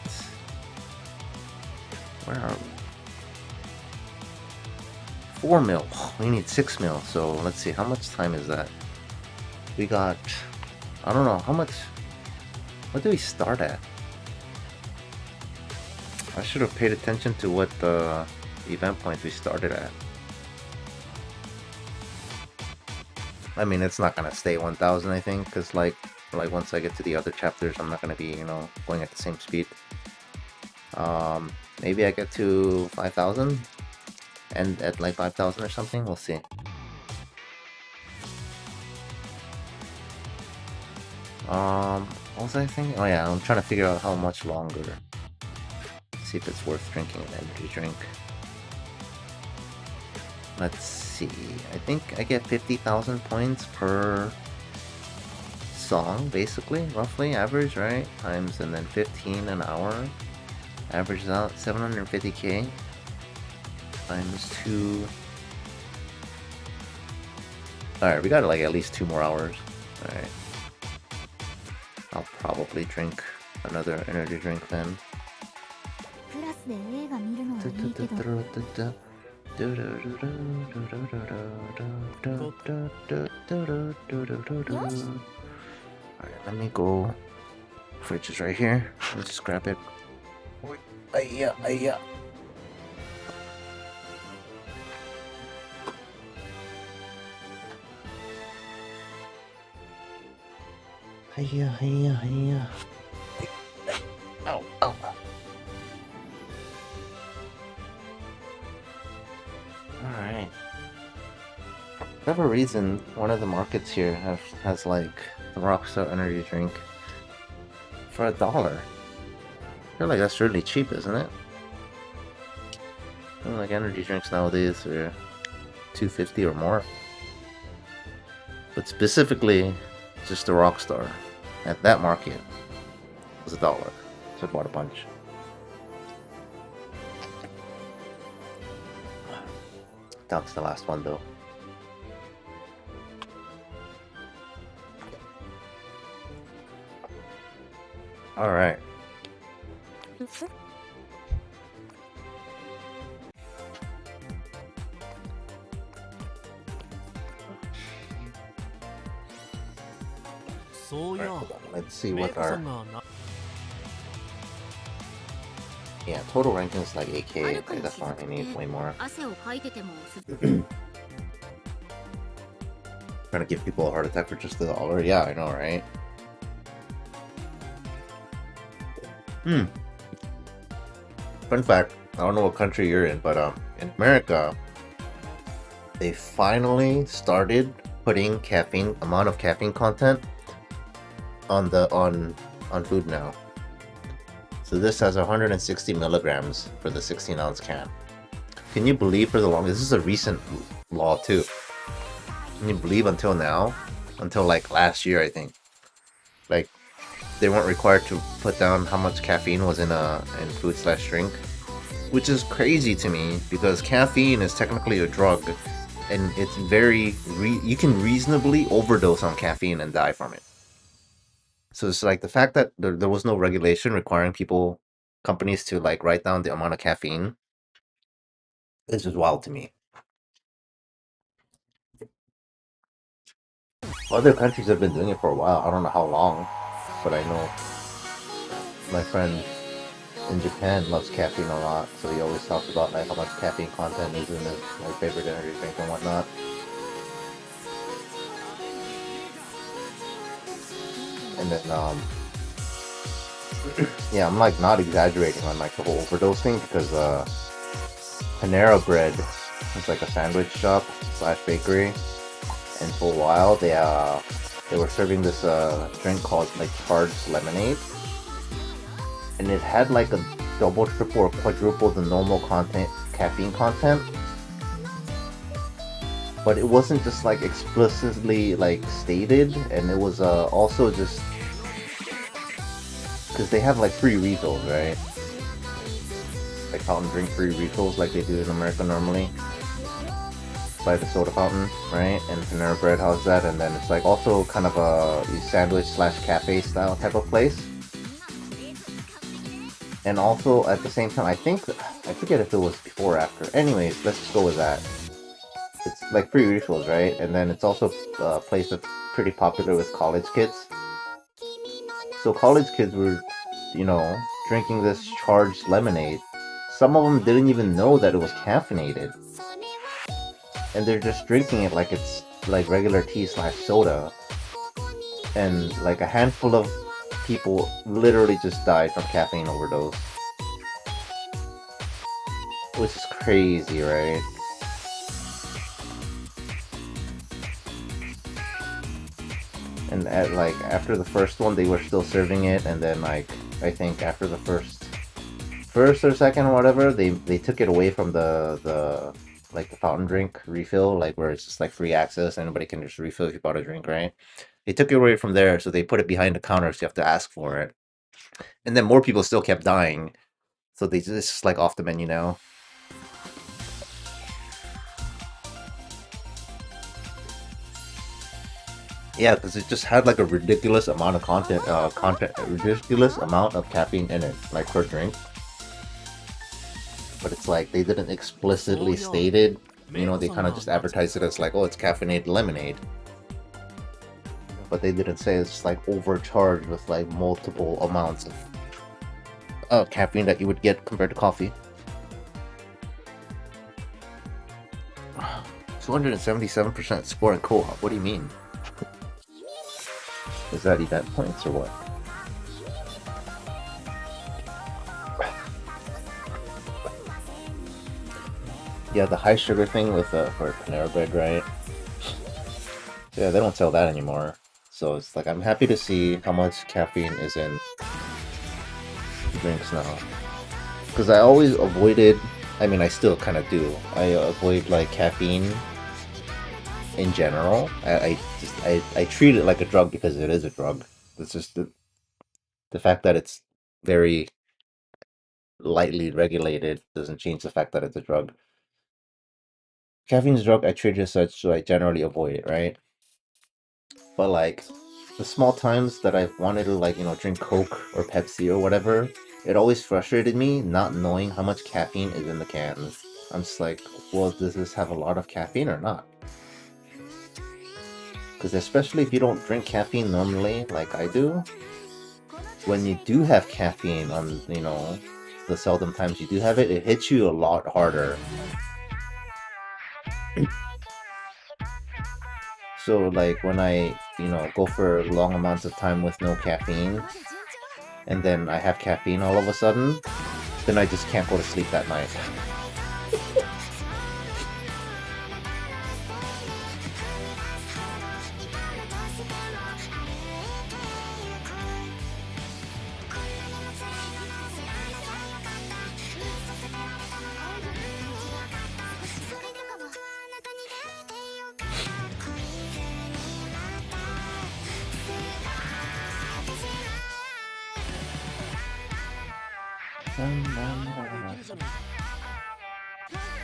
where are we? 4 mil. We need 6 mil, so let's see, how much time is that? We got... I don't know, how much... What do we start at? I should have paid attention to what the event points we started at. I mean, it's not gonna stay 1000, I think, because like once I get to the other chapters, I'm not gonna be, you know, going at the same speed. Maybe I get to 5000 and at like 5000 or something. We'll see. What was I thinking? Oh yeah, I'm trying to figure out how much longer. See if it's worth drinking an energy drink. Let's see. I think I get 50,000 points per song, basically, roughly, average, right? Times and then 15 an hour. Averages out 750k. Times 2. Alright, we got like at least 2 more hours. Alright. I'll probably drink another energy drink then. Alright, let me go. Fridge is right here. Let's just grab it. Yeah. Hiya. Ow. Alright. For whatever reason, one of the markets here has like the Rockstar energy drink for $1. I feel like that's really cheap, isn't it? I feel like energy drinks nowadays are $2.50 or more. But specifically, just a Rockstar at that market was $1. So I bought a bunch. Down to the last one though. Alright. Alright, hold on. Let's see what our... Yeah, total ranking is like 8k. Okay, that's fine. I need way more. Trying to give people a heart attack for just $1? Yeah, I know, right? Fun fact, I don't know what country you're in, but in America, they finally started putting amount of caffeine content on food now. So this has 160 milligrams for the 16-ounce can. Can you believe for the longest, this is a recent law too. Can you believe until now, until like last year I think, like they weren't required to put down how much caffeine was in food/drink, which is crazy to me because caffeine is technically a drug, and it's you can reasonably overdose on caffeine and die from it. So it's like the fact that there was no regulation requiring companies to like write down the amount of caffeine is just wild to me. Other countries have been doing it for a while. I don't know how long, but I know my friend in Japan loves caffeine a lot, so he always talks about like how much caffeine content is in his favorite energy drink and whatnot. And then yeah, I'm like not exaggerating on like the whole overdose thing because Panera Bread is like a sandwich shop / bakery, and for a while they were serving this drink called like charged lemonade, and it had like a double, triple, or quadruple the normal caffeine content, but it wasn't just like explicitly like stated, and it was also just because they have like free refills, right? Like fountain drink free refills like they do in America normally by the soda fountain, right? And Panera Bread has that, and then it's like also kind of a sandwich / cafe style type of place. And also at the same time, I forget if it was before or after. Anyways, let's just go with that. It's like free refills, right? And then it's also a place that's pretty popular with college kids. So college kids were, drinking this charged lemonade. Some of them didn't even know that it was caffeinated. And they're just drinking it like it's like regular tea / soda. And like a handful of people literally just died from caffeine overdose. Which is crazy, right? And after the first one, they were still serving it, and then like I think after the first or second or whatever, they took it away from the fountain drink refill, like where it's just like free access, anybody can just refill if you bought a drink, right? They took it away from there, so they put it behind the counter, so you have to ask for it. And then more people still kept dying, so it's just like off the menu now. Yeah, because it just had like a ridiculous amount of ridiculous amount of caffeine in it, like per drink. But it's like they didn't explicitly state it. They kind of just advertised it as like, oh, it's caffeinated lemonade. But they didn't say it's like overcharged with like multiple amounts of caffeine that you would get compared to coffee. 277% score in co-op. What do you mean? Is that event points or what? Yeah, the high sugar thing with for Panera Bread, right? Yeah, they don't sell that anymore. So it's like I'm happy to see how much caffeine is in drinks now. Because I always avoided, I mean, I still kind of do. I avoid like caffeine in general. I treat it like a drug because it is a drug. It's just the fact that it's very lightly regulated doesn't change the fact that it's a drug. Caffeine's a drug, I treat it as such, so I generally avoid it, right? But like, the small times that I've wanted to like, drink Coke or Pepsi or whatever, it always frustrated me not knowing how much caffeine is in the cans. I'm just like, well, does this have a lot of caffeine or not? Because especially if you don't drink caffeine normally, like I do, when you do have caffeine on, the seldom times you do have it, it hits you a lot harder. So like when I, go for long amounts of time with no caffeine, and then I have caffeine all of a sudden, then I just can't go to sleep that night.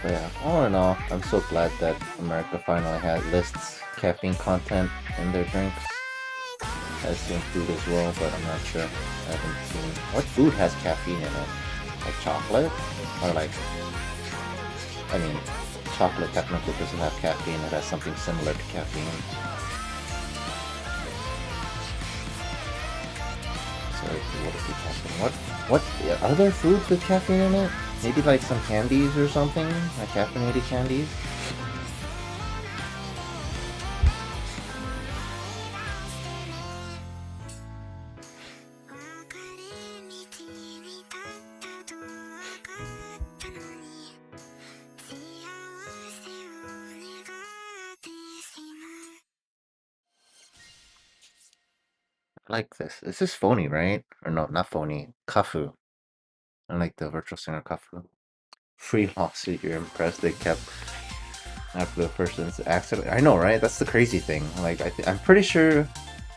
But yeah, all in all, I'm so glad that America finally lists caffeine content in their drinks. Has seen food as well, but I'm not sure. I haven't seen what food has caffeine in it. Like chocolate? Or like, I mean, chocolate technically doesn't have caffeine, it has something similar to caffeine. So what is caffeine? What are there foods with caffeine in it? Maybe like some candies or something? Like caffeinated candies? I like this. This is phony, right? Or no, not phony. Kafu. I like the virtual singer Kafu. Free lawsuit, you're impressed they kept after the person's accident. I know, right? That's the crazy thing. Like, I'm pretty sure,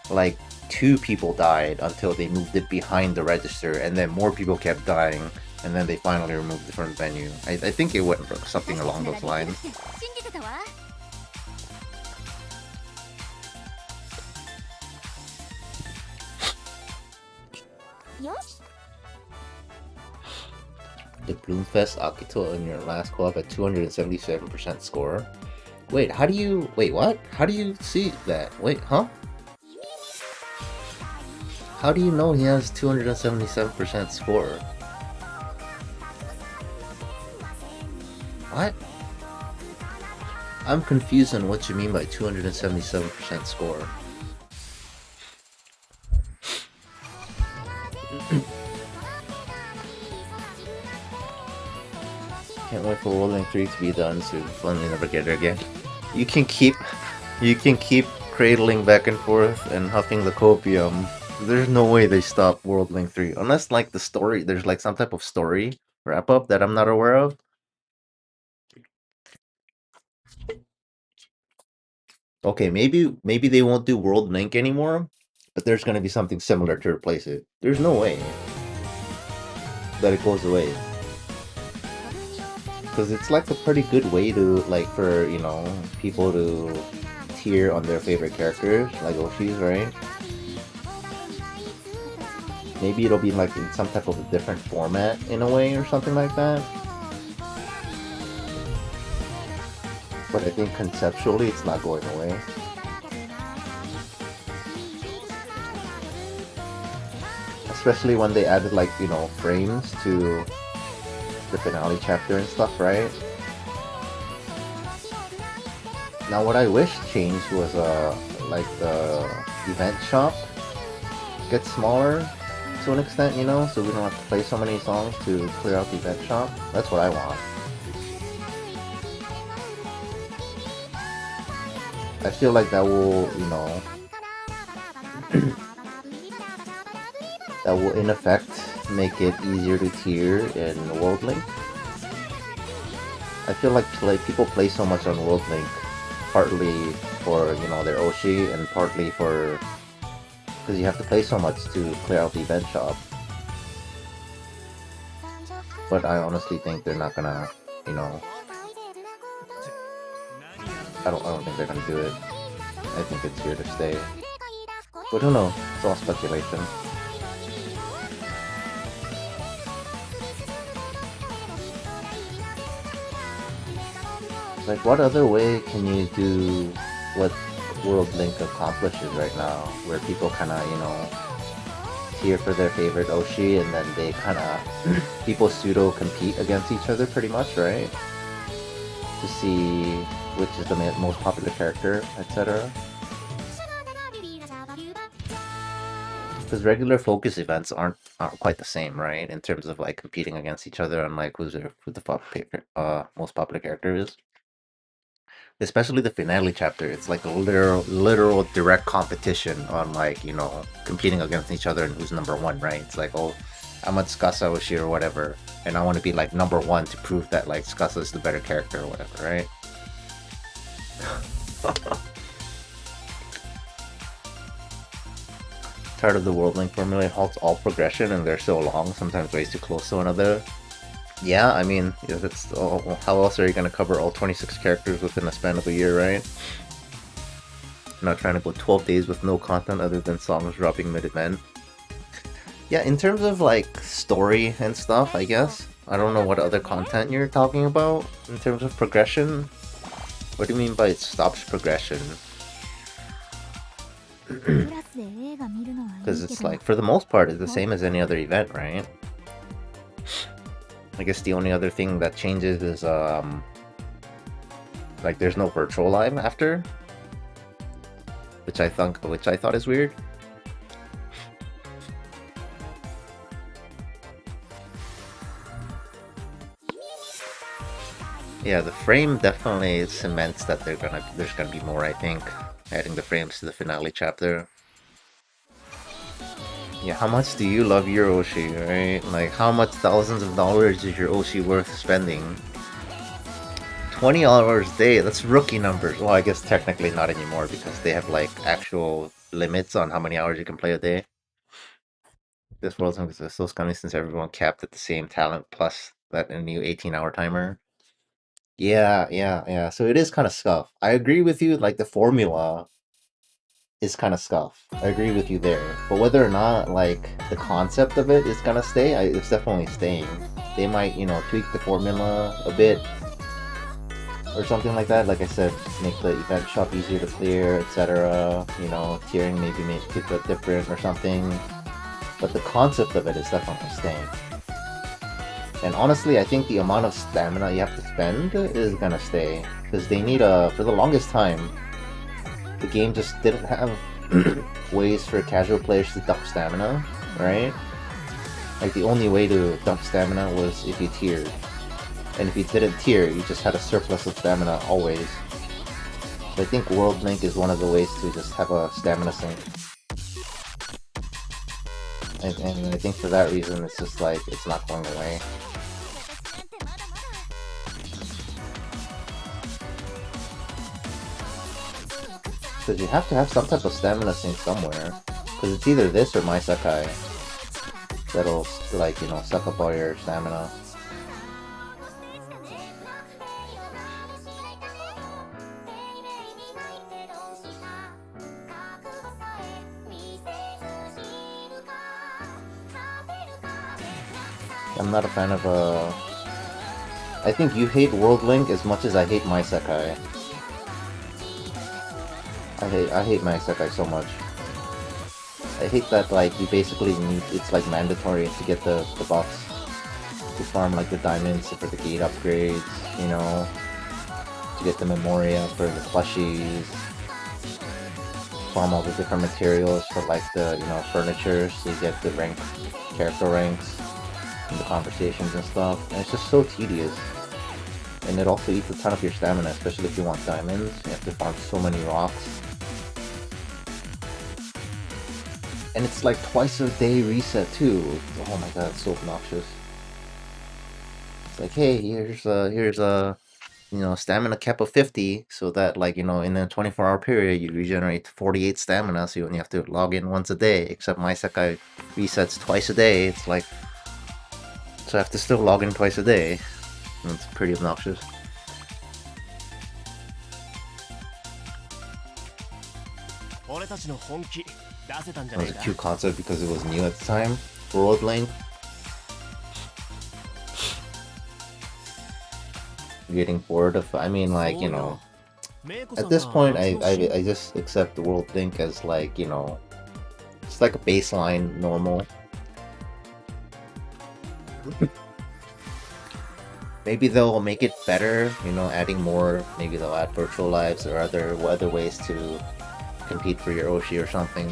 like, 2 people died until they moved it behind the register, and then more people kept dying, and then they finally removed it from the venue. I think it went something along those lines. Did Bloomfest Akito in your last co-op at 277% score? Wait, what? How do you see that? Wait, huh? How do you know he has 277% score? What? I'm confused on what you mean by 277% score. Can't wait for World Link 3 to be done so finally never get it again. You can keep cradling back and forth and huffing the copium. There's no way they stop World Link 3 unless like the story there's like some type of story wrap up that I'm not aware of. Okay, maybe they won't do World Link anymore, but there's gonna be something similar to replace it. There's no way that it goes away. Because it's like a pretty good way to, like, for, people to tier on their favorite characters, like Oshi's, right? Maybe it'll be like in some type of a different format in a way or something like that. But I think conceptually it's not going away. Especially when they added like, frames to the finale chapter and stuff, right? Now what I wish changed was like the event shop gets smaller to an extent, so we don't have to play so many songs to clear out the event shop. That's what I want. I feel like that will, that will in effect make it easier to tier in World Link. I feel like people play so much on World Link, partly for, you know, their Oshi, and partly for because you have to play so much to clear out the event shop. But I honestly think they're not gonna, you know, I don't think they're gonna do it. I think it's here to stay. But who knows? It's all speculation. Like, what other way can you do what World Link accomplishes right now, where people kind of, you know, tier for their favorite Oshi, and then they kind of people pseudo compete against each other pretty much, right? To see which is the most popular character, etc. Because regular focus events aren't quite the same, right? In terms of like competing against each other on like who the most popular character is. Especially the finale chapter, it's like a literal direct competition on like, you know, competing against each other and who's number one, right? It's like, oh, I'm a Tsukasa Oshi or whatever, and I want to be like number one to prove that like Tsukasa is the better character or whatever, right? Tired of the World Link formula, halts all progression and they're so long, sometimes way too close to one another. Yeah, I mean, if it's how else are you gonna cover all 26 characters within a span of a year, right? I'm not trying to go 12 days with no content other than songs dropping mid-event. Yeah, in terms of like story and stuff, I guess. I don't know what other content you're talking about in terms of progression. What do you mean by it stops progression? Because it's like, for the most part, it's the same as any other event, right? I guess the only other thing that changes is, like, there's no virtual live after, which I thought is weird. Yeah, the frame definitely cements that there's gonna be more, I think, adding the frames to the finale chapter. Yeah, how much do you love your Oshi, right? Like, how much thousands of dollars is your Oshi worth spending? 20 hours a day, that's rookie numbers. Well, I guess technically not anymore because they have, like, actual limits on how many hours you can play a day. This world's so scummy since everyone capped at the same talent plus that a new 18-hour timer. Yeah. So it is kind of scuff. I agree with you, like, the formula is kind of scuff. I agree with you there. But whether or not, like, the concept of it is gonna stay, it's definitely staying. They might, you know, tweak the formula a bit or something like that. Like I said, make the event shop easier to clear, etc. You know, tiering maybe make it a bit different or something. But the concept of it is definitely staying. And honestly, I think the amount of stamina you have to spend is gonna stay. Because they need for the longest time, the game just didn't have ways for casual players to dump stamina, right? Like, the only way to dump stamina was if you tiered. And if you didn't tier, you just had a surplus of stamina always. So I think World Link is one of the ways to just have a stamina sink. And I think for that reason, it's just like, it's not going away. Because you have to have some type of stamina sink somewhere. Because it's either this or my Sekai that'll, like, you know, suck up all your stamina. I'm not a fan of I think you hate World Link as much as I hate my Sekai. I hate my Sekai so much. I hate that, like, you basically need, it's like mandatory to get the buffs. To farm, like, the diamonds for the gate upgrades, you know, to get the Memoria for the plushies, farm all the different materials for, like, the, you know, furniture, so you get the character ranks, and the conversations and stuff, and it's just so tedious. And it also eats a ton of your stamina, especially if you want diamonds. You have to farm so many rocks. And it's like twice a day reset too. Oh my god, it's so obnoxious. It's like, hey, here's a stamina cap of 50, so that like in a 24-hour period you regenerate 48 stamina, so you only have to log in once a day. Except my Sekai resets twice a day. It's like, so I have to still log in twice a day. And it's pretty obnoxious. It was a cute concept because it was new at the time. World Link. Getting bored of, I mean, like, at this point I just accept the World Link as like, it's like a baseline normal. Maybe they'll make it better, adding more. Maybe they'll add virtual lives or other ways to compete for your Oshi or something.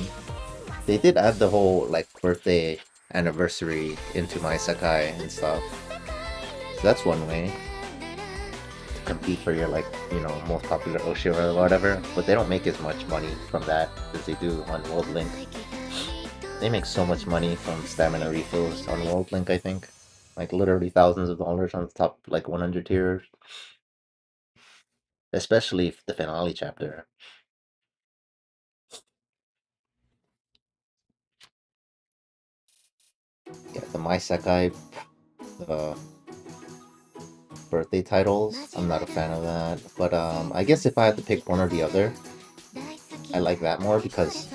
They did add the whole like birthday anniversary into my Sekai and stuff. So that's one way to compete for your most popular Oshi or whatever. But they don't make as much money from that as they do on World Link. They make so much money from stamina refills on World Link, I think. Like literally thousands of dollars on the top like 100 tiers. Especially the finale chapter. Yeah, the My Sekai birthday titles, I'm not a fan of that. But I guess if I had to pick one or the other, I like that more because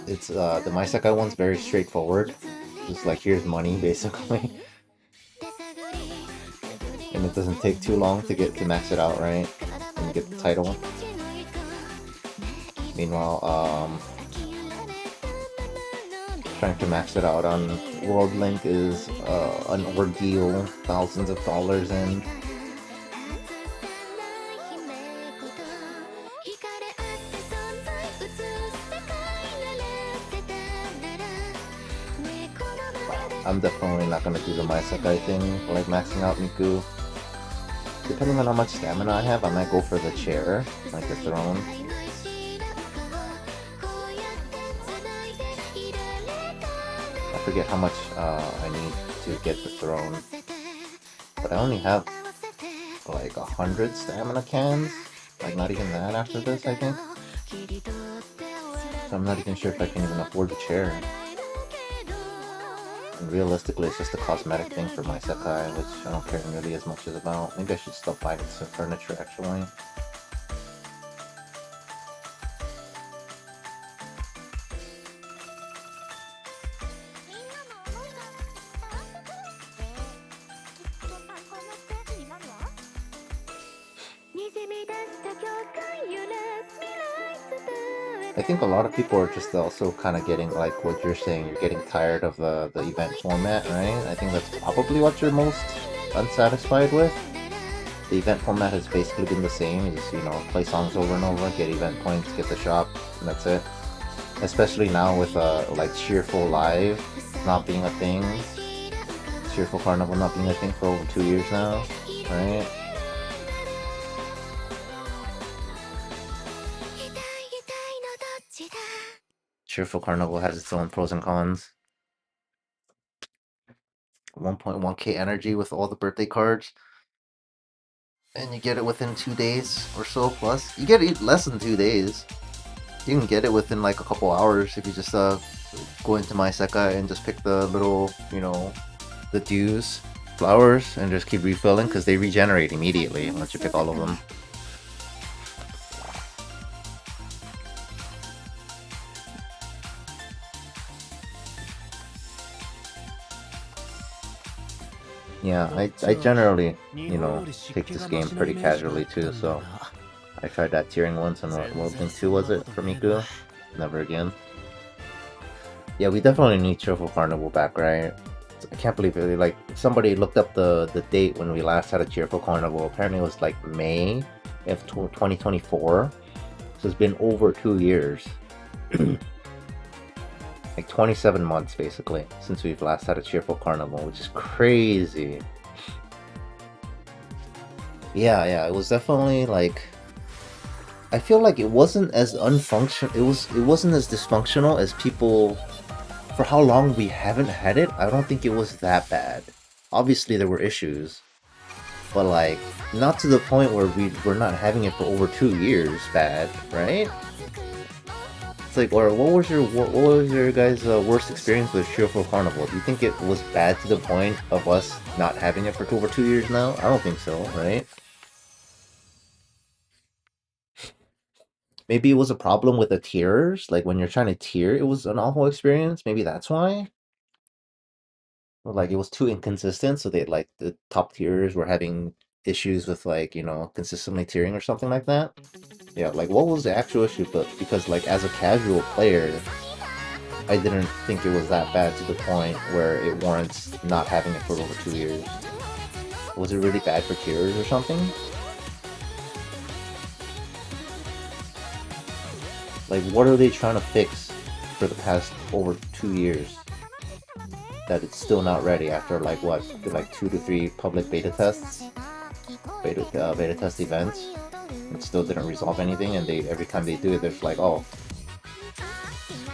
it's the My Sekai one's very straightforward. Just like, here's money basically. And it doesn't take too long to max it out, right? And get the title. Meanwhile, trying to max it out on World Link is an ordeal, thousands of dollars in. I'm definitely not gonna do the My Sekai thing, like maxing out Miku. Depending on how much stamina I have, I might go for the chair, like the throne. I forget how much I need to get the throne, but I only have like 100 stamina cans, like not even that after this, I think. So I'm not even sure if I can even afford the chair. And realistically, it's just a cosmetic thing for my Sekai, which I don't care really as much as about. Maybe I should stop buying some furniture, actually. I think a lot of people are just also kind of getting, like what you're saying, you're getting tired of the event format, right? I think that's probably what you're most unsatisfied with. The event format has basically been the same. You just, play songs over and over, get event points, get the shop, and that's it. Especially now with, like, Cheerful Live not being a thing. Cheerful Carnival not being a thing for over 2 years now, right? Cheerful Carnival has its own pros and cons. 1.1k energy with all the birthday cards. And you get it within 2 days or so plus. You get it less than 2 days. You can get it within like a couple hours if you just go into My Sekai and just pick the little, the dews, flowers, and just keep refilling because they regenerate immediately once you pick all of them. Yeah, I generally, take this game pretty casually too, so I tried that tiering once on World Link 2, was it, for Miku? Never again. Yeah, we definitely need Cheerful Carnival back, right? I can't believe it, like, somebody looked up the date when we last had a Cheerful Carnival. Apparently it was like May of 2024, so it's been over 2 years. Like 27 months basically since we've last had a Cheerful Carnival, which is crazy. Yeah, it was definitely like, I feel like it wasn't as it wasn't as dysfunctional as people for how long we haven't had it, I don't think it was that bad. Obviously there were issues, but like not to the point where we're not having it for over 2 years bad, right? It's like, or what was your guys' worst experience with Cheerful Carnival? Do you think it was bad to the point of us not having it for over 2 years now? I don't think so, right? Maybe it was a problem with the tiers, like when you're trying to tier, it was an awful experience. Maybe that's why. Or like it was too inconsistent, so they like the top tiers were having issues with like, you know, consistently tiering or something like that. Yeah, like what was the actual issue? But because like as a casual player, I didn't think it was that bad to the point where it warrants not having it for over 2 years. Was it really bad for tiers or something? Like what are they trying to fix for the past over 2 years that it's still not ready after like what, like 2 to 3 public beta tests, beta test events? It still didn't resolve anything, and they every time they do it, they're like, oh,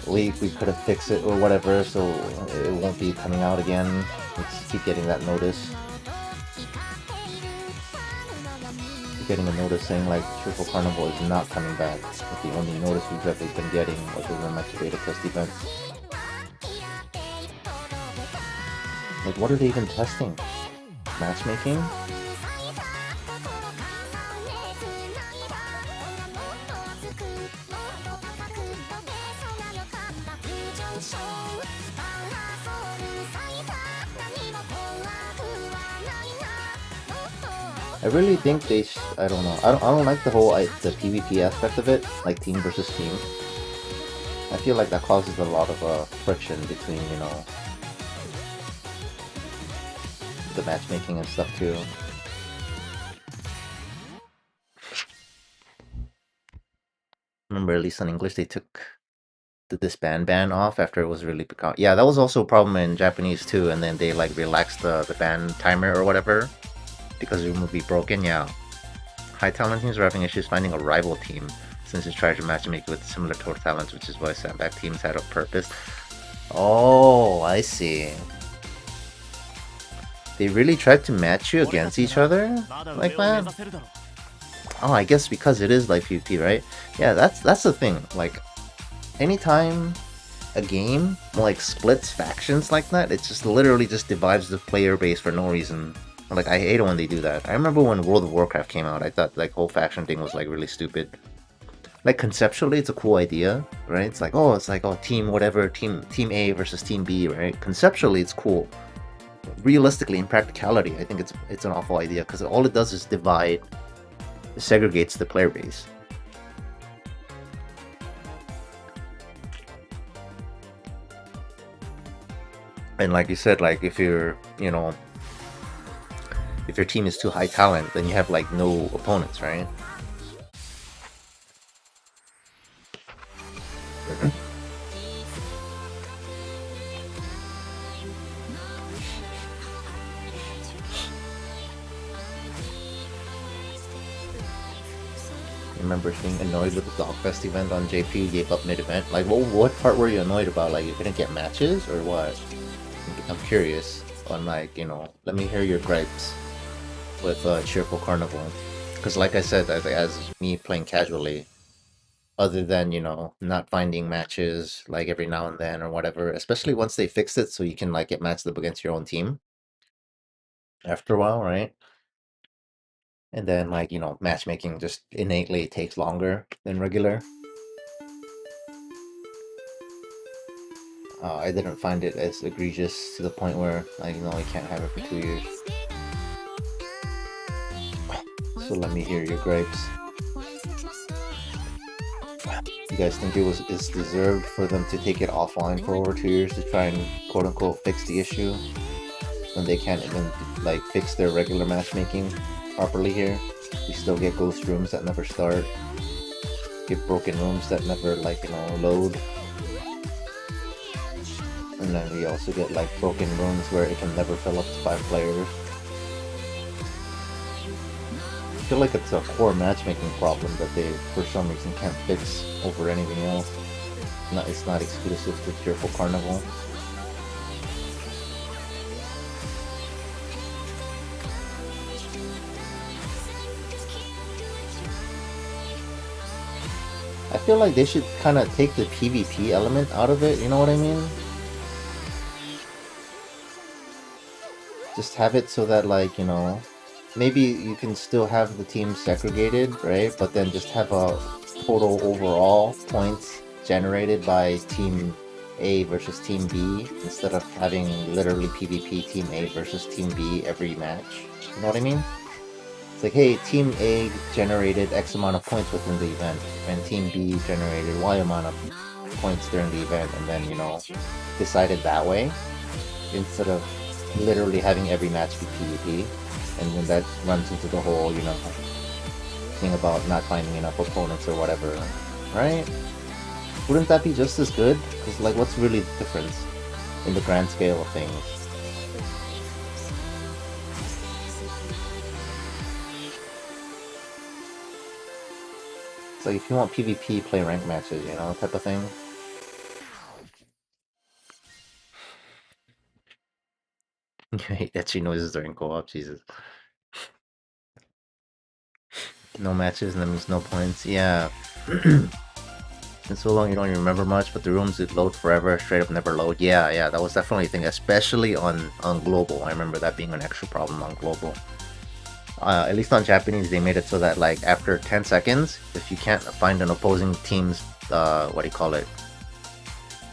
we could have fixed it or whatever, so it won't be coming out again. We just keep getting that notice. Keep getting a notice saying like Triple Carnival is not coming back. But the only notice we've ever been getting was the match beta test events. Like what are they even testing? Matchmaking? I really think they I don't know. I don't like the whole the PvP aspect of it, like team versus team. I feel like that causes a lot of friction between, you know, the matchmaking and stuff too. Remember, at least in English, they took the disband ban off after it was really become. Yeah, that was also a problem in Japanese too, and then they like relaxed the ban timer or whatever because it would be broken. Yeah, high talent teams are having issues finding a rival team since it's tried to matchmake with similar total talents, which is why sandbag teams had a purpose. Oh, I see. They really tried to match you against each other like that? Oh, I guess because it is like PvP, right? Yeah, that's the thing. Like, anytime a game like splits factions like that, it just literally just divides the player base for no reason. Like, I hate it when they do that. I remember when World of Warcraft came out, I thought like whole faction thing was like really stupid. Like conceptually, it's a cool idea, right? It's like oh, team whatever, team A versus team B, right? Conceptually, it's cool. Realistically, in practicality, I think it's an awful idea because all it does is divide, segregates the player base. And like you said, like if you're, you know, if your team is too high talent, then you have like no opponents, right? I remember being annoyed with the Dogfest event on JP, gave up mid-event. Like, what part were you annoyed about? Like, you couldn't get matches, or what? I'm curious on, like, you know, let me hear your gripes with Cheerful Carnival. Because like I said, as me playing casually, other than, you know, not finding matches, like, every now and then or whatever, especially once they fixed it so you can, like, get matched up against your own team after a while, right? And then, like, you know, matchmaking just innately takes longer than regular. I didn't find it as egregious to the point where, like, you know, I can't have it for 2 years. So let me hear your gripes. You guys think it's deserved for them to take it offline for over 2 years to try and quote-unquote fix the issue when they can't even, like, fix their regular matchmaking properly here? We still get ghost rooms that never start, get broken rooms that never, like, you know, load, and then we also get like broken rooms where it can never fill up to 5 players. I feel like it's a core matchmaking problem that they for some reason can't fix over anything else. It's not exclusive to Cheerful Carnival. feel like they should kind of take the PvP element out of it, you know what I mean? Just have it so that, like, you know, maybe you can still have the teams segregated, right? But then just have a total overall points generated by Team A versus Team B instead of having literally PvP Team A versus Team B every match. You know what I mean? It's like, hey, Team A generated X amount of points within the event, and Team B generated Y amount of points during the event, and then, you know, decided that way instead of literally having every match be PvP. And then that runs into the whole, you know, thing about not finding enough opponents or whatever, right? Wouldn't that be just as good? Because, like, what's really the difference in the grand scale of things? It's like, if you want PvP, play rank matches, you know, type of thing. You hate etchy noises during co-op, Jesus. No matches, and that means no points. Yeah. Been so long you don't even remember much, but the rooms would load forever, straight up never load. Yeah, that was definitely a thing, especially on global. I remember that being an extra problem on global. At least on Japanese, they made it so that, like, after 10 seconds, if you can't find an opposing team's, what do you call it?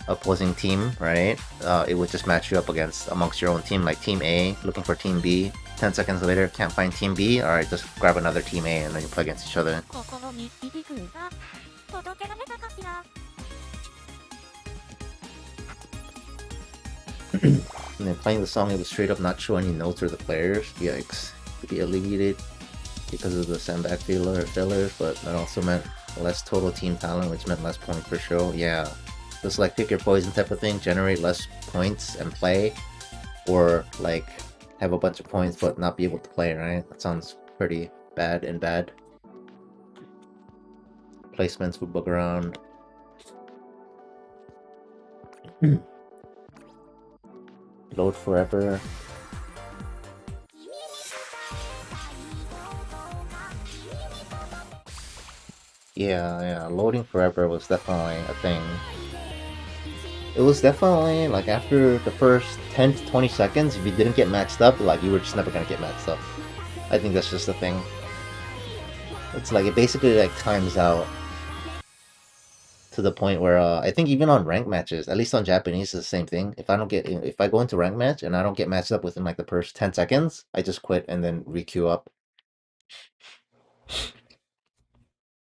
Opposing team, right? It would just match you up amongst your own team, like Team A looking for Team B. 10 seconds later, can't find Team B. Alright, just grab another Team A and then you play against each other. And then playing the song, it would straight up not show any notes or the players. Yikes. Could be alleviated because of the sandbag fillers, but that also meant less total team talent, which meant less points per show. Yeah. Just like pick your poison type of thing, generate less points and play, or like have a bunch of points but not be able to play, right? That sounds pretty bad and bad. Placements would bug around. Load forever. Yeah, loading forever was definitely a thing. It was definitely, like, after the first 10 to 20 seconds, if you didn't get matched up, like, you were just never gonna get matched up. I think that's just a thing. It's like, it basically, like, times out to the point where, I think even on ranked matches, at least on Japanese, it's the same thing. If I go into ranked match and I don't get matched up within, like, the first 10 seconds, I just quit and then re-queue up.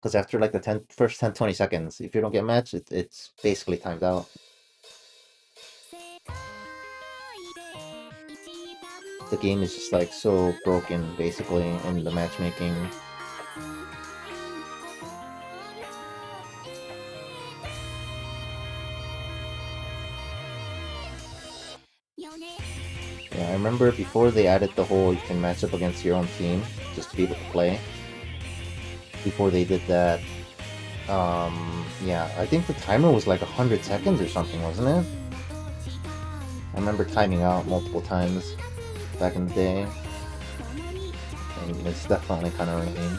Because after, like, the first 10-20 seconds, if you don't get matched, it's basically timed out. The game is just, like, so broken, basically, in the matchmaking. Yeah, I remember before they added the whole you can match up against your own team just to be able to play. Before they did that, yeah, I think the timer was like 100 seconds or something, wasn't it? I remember timing out multiple times back in the day, and it's definitely kind of lame.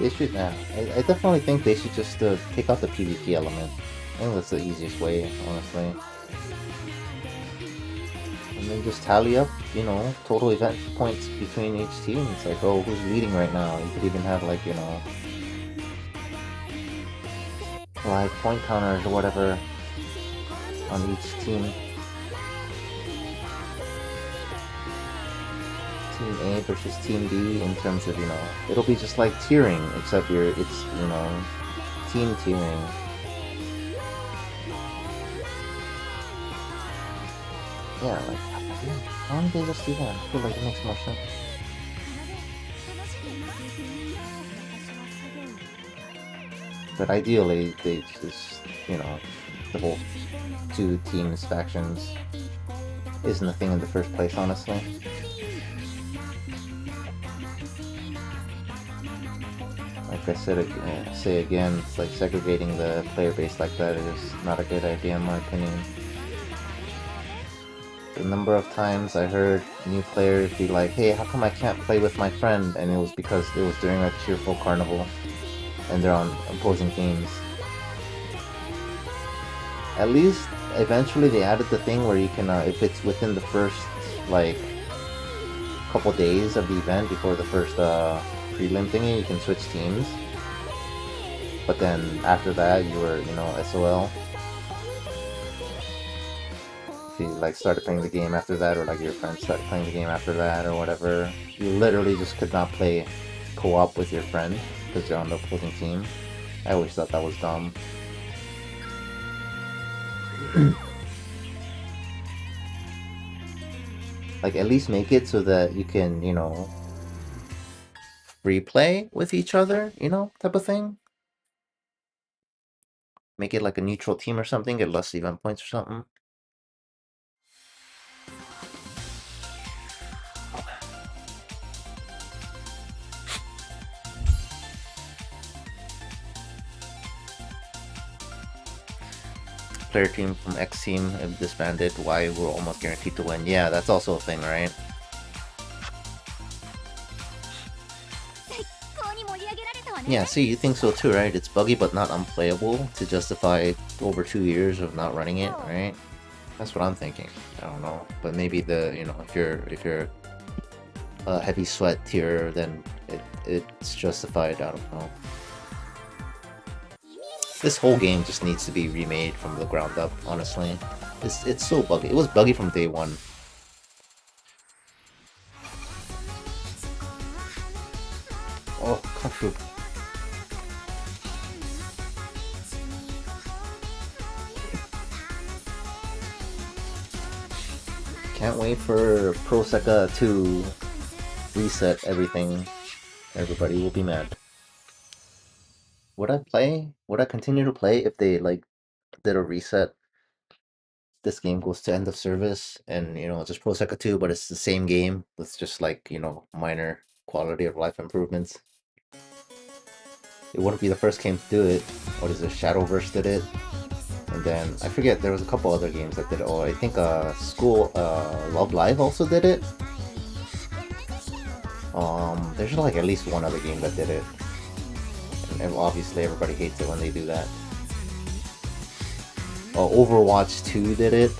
They should, I definitely think they should just take out the PvP element. I think that's the easiest way, honestly. And then just tally up, you know, total event points between each team. It's like, oh, who's leading right now? You could even have, like, you know, live point counters or whatever on each team. Team A versus Team B in terms of, you know, it'll be just like tiering, except it's, you know, team tiering. Yeah, like, why don't they just do that? I feel like it makes more sense. But ideally, they just, you know, the whole two teams factions isn't a thing in the first place, honestly. Like I said, say again, it's like segregating the player base like that is not a good idea in my opinion. The number of times I heard new players be like, hey, how come I can't play with my friend? And it was because it was during a cheerful carnival and they're on opposing teams. At least eventually they added the thing where you can, if it's within the first like couple days of the event before the first prelim thingy, you can switch teams. But then after that, you were, you know, SOL. If you like started playing the game after that, or like your friends started playing the game after that, or whatever, you literally just could not play co-op with your friend because you're on the opposing team. I always thought that was dumb. Like, at least make it so that you can, you know, free play with each other, you know, type of thing. Make it like a neutral team or something, get less event points or something. Player team from X team have disbanded. Why we're almost guaranteed to win? Yeah, that's also a thing, right? Yeah, see, you think so too, right? It's buggy but not unplayable to justify over 2 years of not running it, right? That's what I'm thinking. I don't know, but maybe the, you know, if you're a heavy sweat tier, then it's justified. I don't know. This whole game just needs to be remade from the ground up, honestly. It's so buggy. It was buggy from day one. Oh, Kafu. Can't wait for Proseka to reset everything. Everybody will be mad. Would I play? Would I continue to play if they like did a reset? This game goes to end of service and, you know, it's just Proseka 2, but it's the same game with just like, you know, minor quality of life improvements. It wouldn't be the first game to do it. What is it? Shadowverse did it. And then I forget, there was a couple other games that did it. Oh, I think Love Live also did it. There's like at least one other game that did it. And obviously everybody hates it when they do that. Oh, Overwatch 2 did it.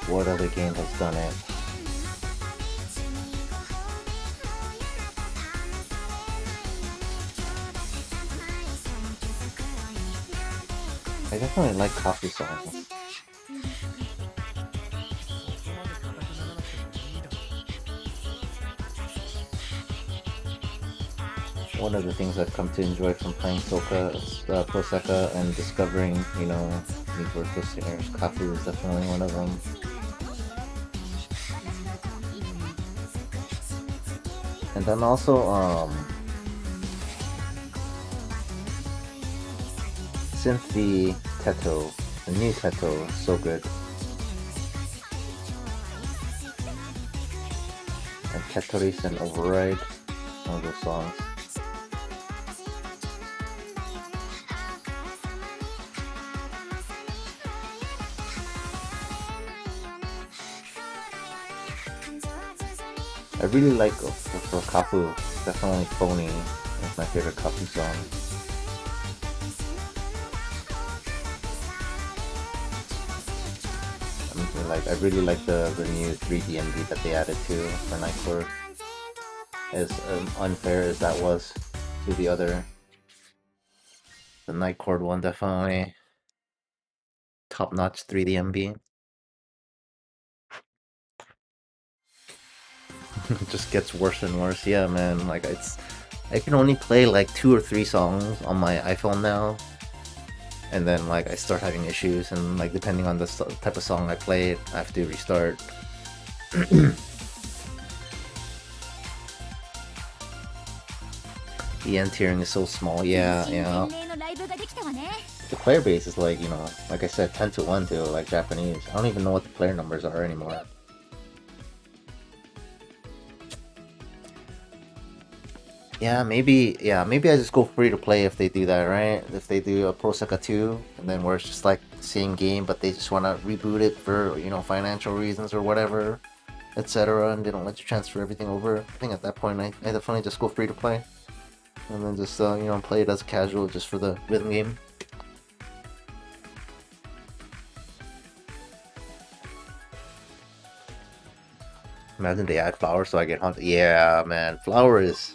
What other game has done it? I definitely like Coffee Song. One of the things I've come to enjoy from playing Proseka and discovering, you know, new virtual singers, Kafu is definitely one of them. And then also, Cynthia Teto, the new Teto, so good. And Tetris and Override, one of those songs. I really like for Kafu, definitely Phony. That's my favorite Kafu song. I really like the new 3D MV that they added to for Night Court. As unfair as that was to the other, the Night Court one definitely top-notch 3D MV. It just gets worse and worse. Yeah, man. Like I can only play like 2 or 3 songs on my iPhone now, and then like I start having issues, and like depending on the type of song I play, I have to restart. The end tiering is so small. Yeah. The player base is like, you know, like I said, 10 to 1 to like Japanese. I don't even know what the player numbers are anymore. Yeah, maybe I just go free to play if they do that, right? If they do a Proseka 2, and then where it's just like the same game, but they just want to reboot it for, financial reasons or whatever, etc., and they don't let you transfer everything over. I think at that point, I definitely just go free to play, and then just, play it as casual just for the rhythm game. Imagine they add Flower so I get haunted. Yeah, man, Flower is...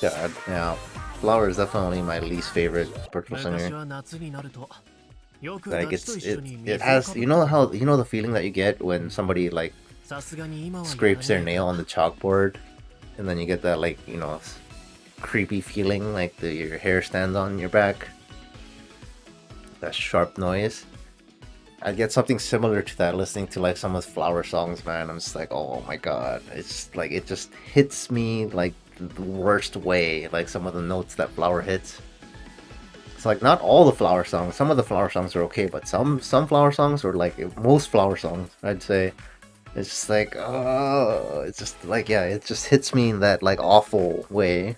God, yeah. Flower is definitely my least favorite virtual singer. Like it has, the feeling that you get when somebody like scrapes their nail on the chalkboard, and then you get that like creepy feeling like your hair stands on your back. That sharp noise. I get something similar to that listening to like some of the Flower songs, man. I'm just like, oh my god, it's like it just hits me like the worst way. Like some of the notes that Flower hits. It's like not all the Flower songs. Some of the Flower songs are okay, but some Flower songs, or like most Flower songs, I'd say, it's just like, oh, it's just like, yeah, it just hits me in that like awful way.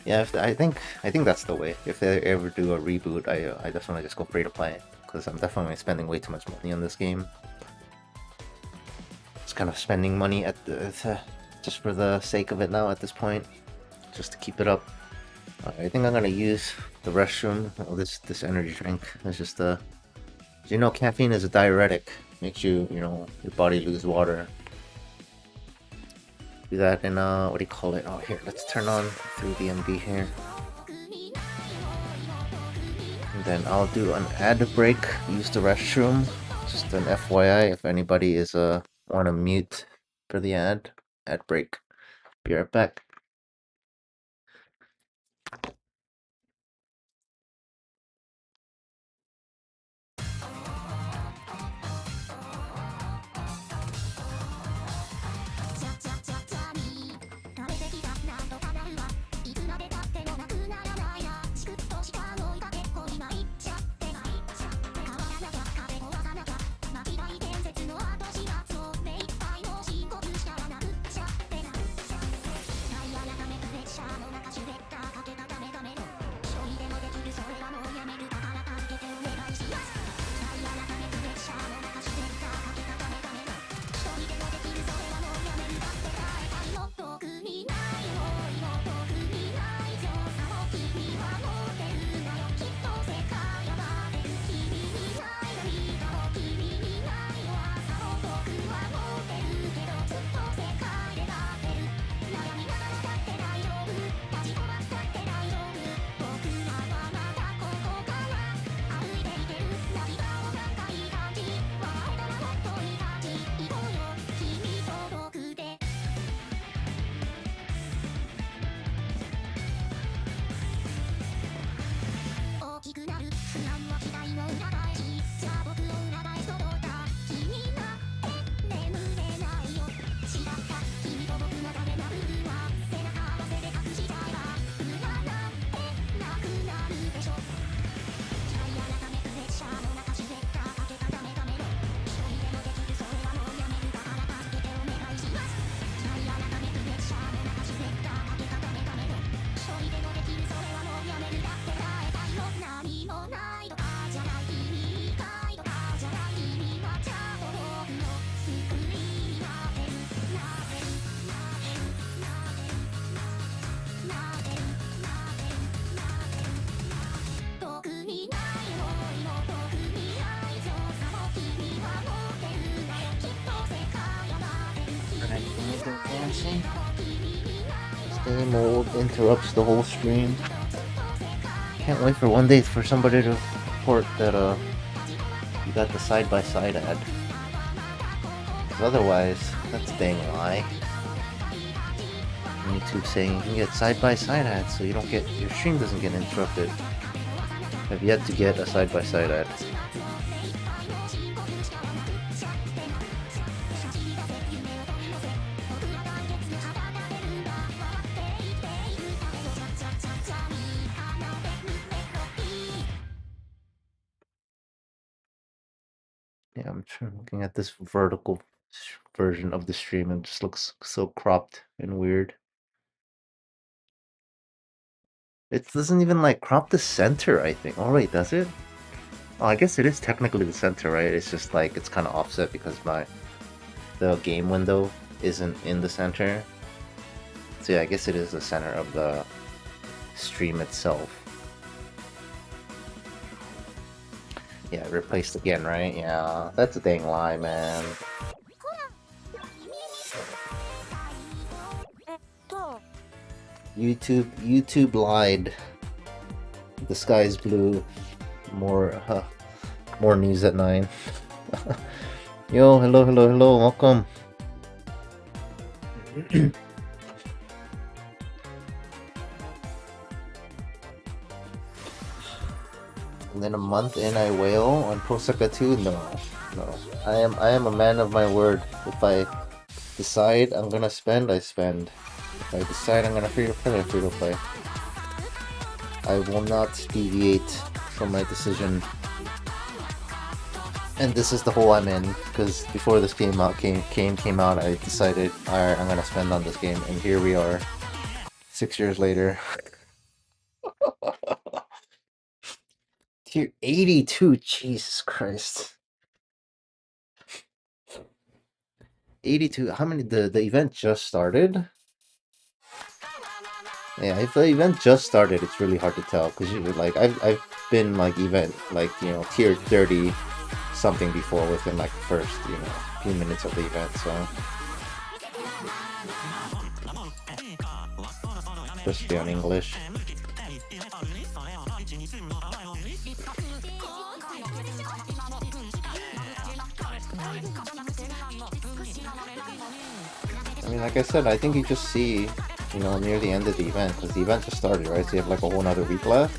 Yeah, I think that's the way. If they ever do a reboot, I definitely just go free to play, because I'm definitely spending way too much money on this game. It's kind of spending money at just for the sake of it now at this point, just to keep it up. I think I'm gonna use the restroom. Oh, this energy drink. It's just caffeine is a diuretic. Makes you your body lose water. Do that in what do you call it? Oh, here, let's turn on 3DMB here. And then I'll do an ad break. Use the restroom. Just an FYI, if anybody is want to mute for the ad break. Be right back. Stay mode interrupts the whole stream. Can't wait for one day for somebody to report that you got the side-by-side ad. Because otherwise, that's a dang lie. YouTube saying you can get side-by-side ads so you don't get your stream doesn't get interrupted. I've yet to get a side-by-side ad. Yeah, I'm looking at this vertical version of the stream. It just looks so cropped and weird. It doesn't even like crop the center, I think. Oh wait, does it? Oh, I guess it is technically the center, right? It's just like it's kind of offset because the game window isn't in the center. So yeah, I guess it is the center of the stream itself. Yeah, replaced again, right? Yeah, that's a dang lie, man. YouTube lied. The sky's blue. More news at 9. Yo, hello, welcome. And then a month in I wail on Proseka 2? No. I am a man of my word. If I decide I'm gonna spend, I spend. If I decide I'm gonna free to play, I free to play. I will not deviate from my decision. And this is the hole I'm in, because before this game came out, I decided, alright, I'm gonna spend on this game, and here we are, 6 years later. Tier 82, Jesus Christ. 82, how many, the event just started? Yeah, if the event just started, it's really hard to tell, because like, I've been like event, like, you know, tier 30 something before within like the first, you know, few minutes of the event, so. Especially on English. I mean, like I said, I think you just see, you know, near the end of the event, because the event just started, right? So you have like a whole nother week left.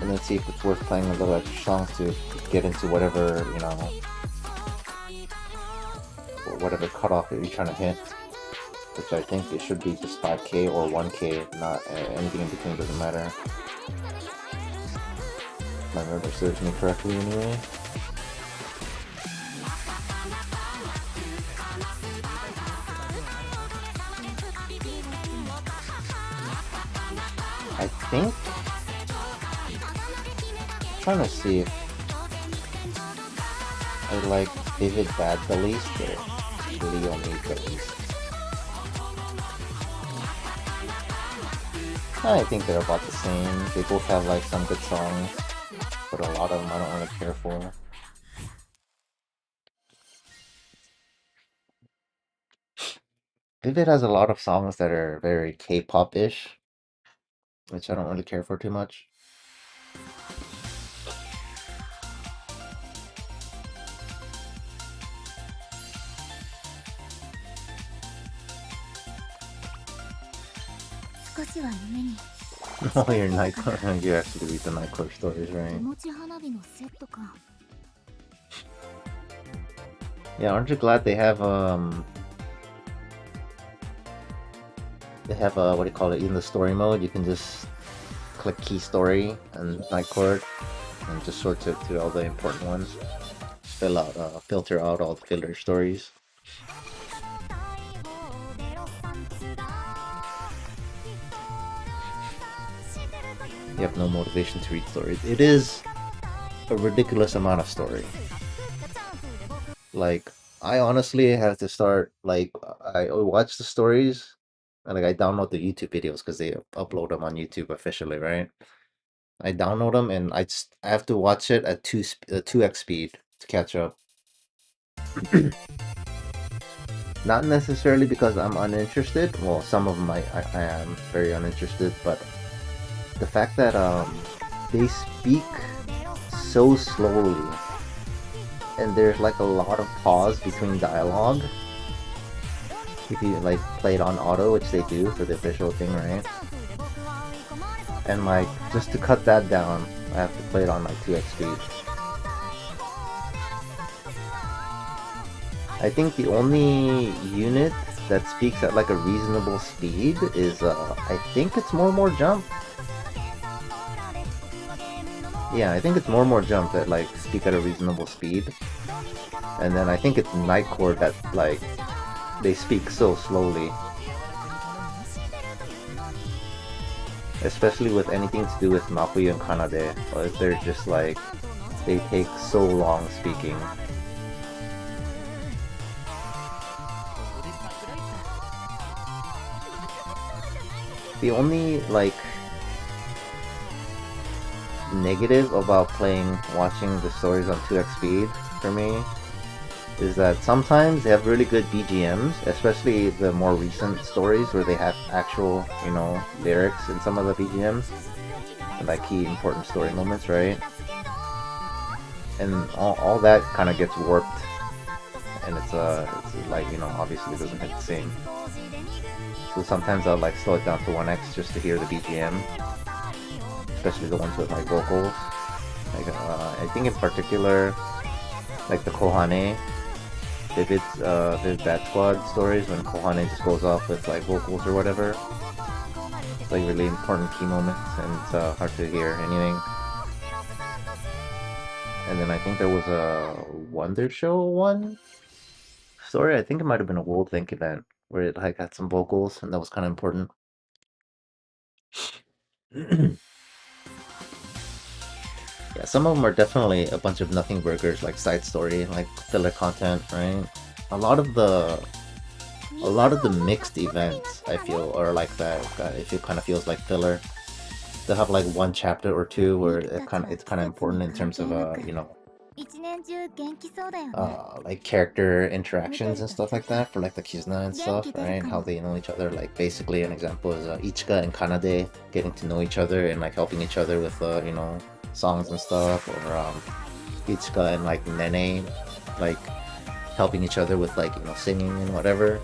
And then see if it's worth playing a little extra songs to get into whatever, you know, or whatever cutoff that you're trying to hit. Which I think it should be just 5k or 1k, not anything in between, doesn't matter. If my memory serves me correctly anyway. I think, I'm trying to see if I like Vivid Bad the least or Leo Meiko the least. I think they're about the same. They both have like some good songs, but a lot of them I don't really care for. Vivid has a lot of songs that are very K-pop-ish, which I don't really care for too much. Oh, your Nightcore. You actually read the Nightcore stories, right? Yeah, aren't you glad they have what do you call it, in the story mode? You can just click key story and Nightcore and just sort it to all the important ones. Filter out all the filler stories. You have no motivation to read stories. It is a ridiculous amount of story. Like, I honestly have to start, like, I watch the stories, and like I download the YouTube videos because they upload them on YouTube officially, right? I download them and I have to watch it at 2x speed to catch up. Not necessarily because I'm uninterested. Well, some of them I am very uninterested, but the fact that they speak so slowly and there's like a lot of pause between dialogue if you like play it on auto, which they do for the official thing, right? And like, just to cut that down, I have to play it on like 2x speed. I think the only unit that speaks at like a reasonable speed is I think it's more Jump. Yeah, I think it's more Jump that like speak at a reasonable speed. And then I think it's Night Court that like they speak so slowly. Especially with anything to do with Mafuyu and Kanade, they're just like, they take so long speaking. The only like negative about watching the stories on 2x speed for me is that sometimes they have really good BGMs, especially the more recent stories where they have actual, you know, lyrics in some of the BGMs, and like key important story moments, right? And all that kind of gets warped, and it's like, you know, obviously doesn't hit the same. So sometimes I'll like slow it down to 1x just to hear the BGM, especially the ones with like vocals. Like I think in particular, like the Kohane, Vivid Bat Squad stories when Kohane just goes off with like vocals or whatever. It's like really important key moments, and it's hard to hear anything. And then I think there was a Wonder Show one story. I think it might have been a World Link event where it like had some vocals, and that was kind of important. Yeah, some of them are definitely a bunch of nothing burgers, like side story, like filler content, right? A lot of the mixed events, I feel, are like that. It kind of feels like filler. They'll have like one chapter or two where it's kind of important in terms of you know, like character interactions and stuff like that for like the Kizuna and stuff, right? How they know each other. Like basically an example is Ichika and Kanade getting to know each other and like helping each other with you know, songs and stuff, or Ichika and like Nene like helping each other with like, you know, singing and whatever.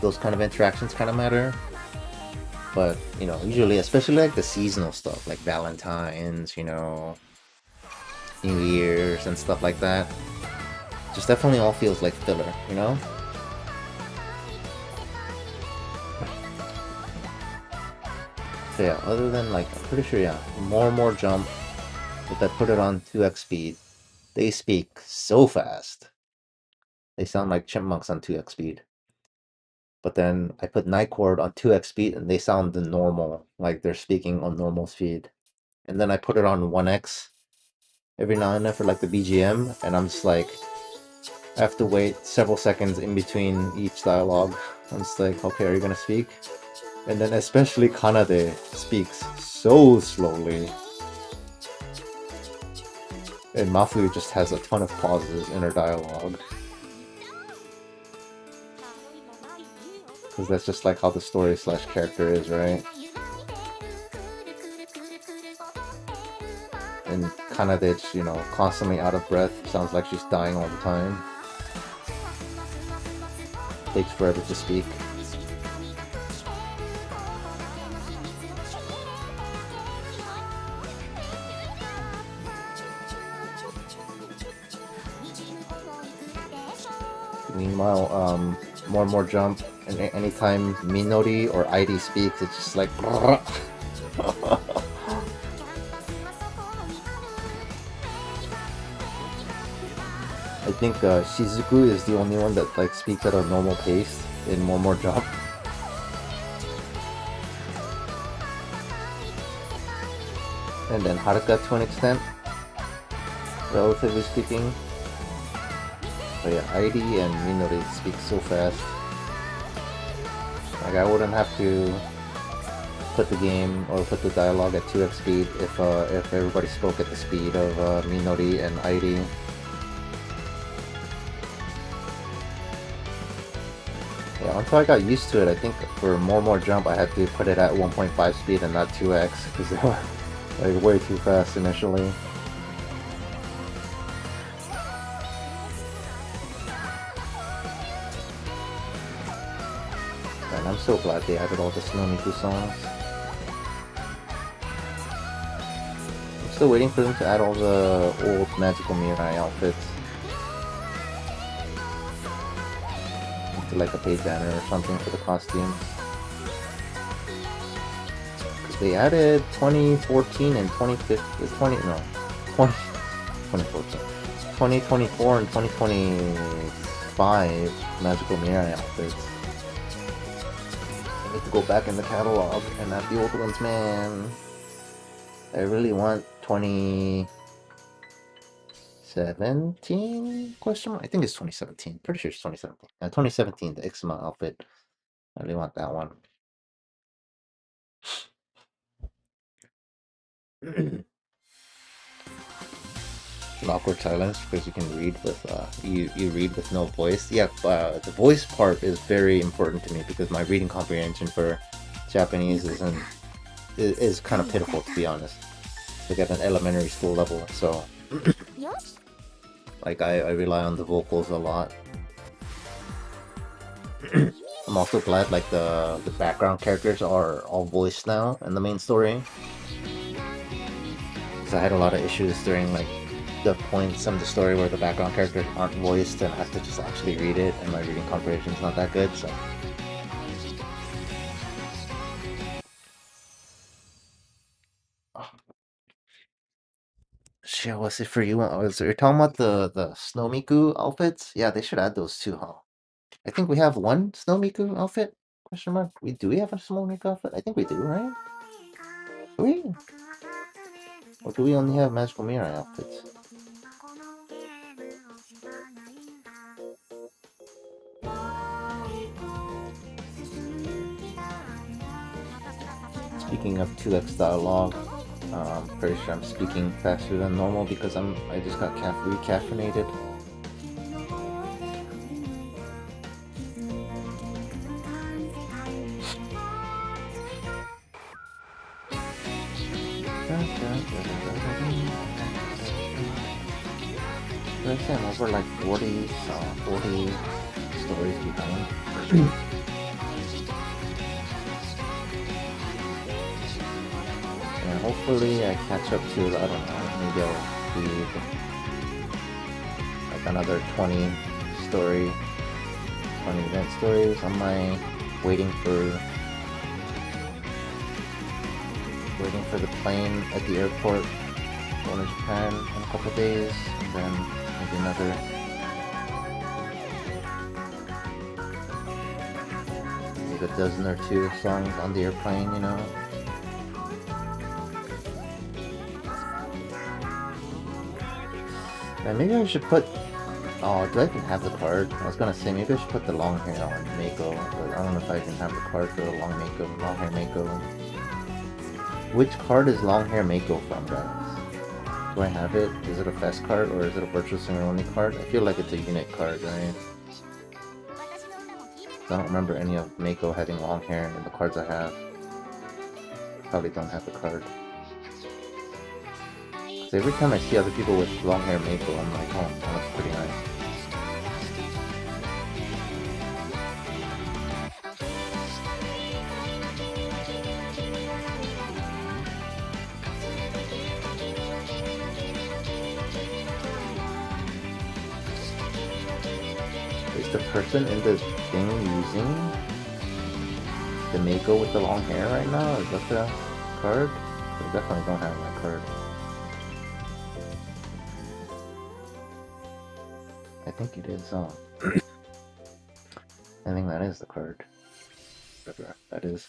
Those kind of interactions kind of matter. But, you know, usually, especially like the seasonal stuff, like Valentine's, you know, New Year's and stuff like that, just definitely all feels like filler, you know? So yeah, other than like, I'm pretty sure, yeah, more Jump, if I put it on 2x speed, they speak so fast. They sound like chipmunks on 2x speed. But then I put Night Court on 2x speed and they sound normal, like they're speaking on normal speed. And then I put it on 1x every now and then for like the BGM, and I'm just like, I have to wait several seconds in between each dialogue. I'm just like, okay, are you gonna speak? And then especially Kanade speaks so slowly. And Mafuyu just has a ton of pauses in her dialogue. Because that's just like how the story / character is, right? And Kanade, you know, constantly out of breath, sounds like she's dying all the time. Takes forever to speak. Meanwhile, more Jump, and anytime Minori or ID speaks, it's just like I think Shizuku is the only one that like speaks at a normal pace in more Jump. And then Haruka to an extent, relatively speaking. But yeah, ID and Minori speak so fast. Like I wouldn't have to put the game or put the dialogue at 2x speed if everybody spoke at the speed of Minori and ID. Yeah, until I got used to it, I think for more Jump I had to put it at 1.5 speed and not 2x because they were like way too fast initially. And I'm so glad they added all the Snow Miku songs. I'm still waiting for them to add all the old Magical Mirai outfits. To like a page banner or something for the costumes. Because they added 2014 and 2014. 2024 and 2025 Magical Mirai outfits. I need to go back in the catalog and not the old ones, man. I really want 2017 question mark? I think it's 2017. Pretty sure it's 2017. 2017, the Ixma outfit. I really want that one. An awkward silence because you can read with you read with no voice. Yeah, the voice part is very important to me because my reading comprehension for Japanese is kind of pitiful, to be honest. Like at an elementary school level, so like I rely on the vocals a lot. I'm also glad like the background characters are all voiced now in the main story. Because I had a lot of issues during like the points of the story where the background characters aren't voiced and I have to just actually read it, and my reading comprehension is not that good, so. Shit, what's it for you? You're talking about the Snow Miku outfits? Yeah, they should add those too, huh? I think we have one Snow Miku outfit? Question mark. Do we have a Snow Miku outfit? I think we do, right? Do we? Or do we only have Magical Mirai outfits? Speaking of 2x dialogue, I'm pretty sure I'm speaking faster than normal because I just got recaffeinated. I say I'm over like 40 stories behind. And hopefully I catch up to, I don't know, maybe I'll read like another 20 event stories on my waiting for the plane at the airport going to Japan in a couple of days, and then maybe a dozen or two songs on the airplane, you know. And maybe I should put... Oh, do I even have the card? I was gonna say maybe I should put the long hair on Meiko, but I don't know if I even have the card for the long hair Meiko. Which card is long hair Meiko from, guys? Do I have it? Is it a fest card or is it a virtual singer only card? I feel like it's a unit card, right? I don't remember any of Meiko having long hair in the cards I have. Probably don't have the card. So every time I see other people with long hair Meiko, I'm like, oh, that looks pretty nice. Is the person in the thing using the Meiko with the long hair right now? Is that the card? I definitely don't have that card. I think it is, I think that is the card. Whatever that is.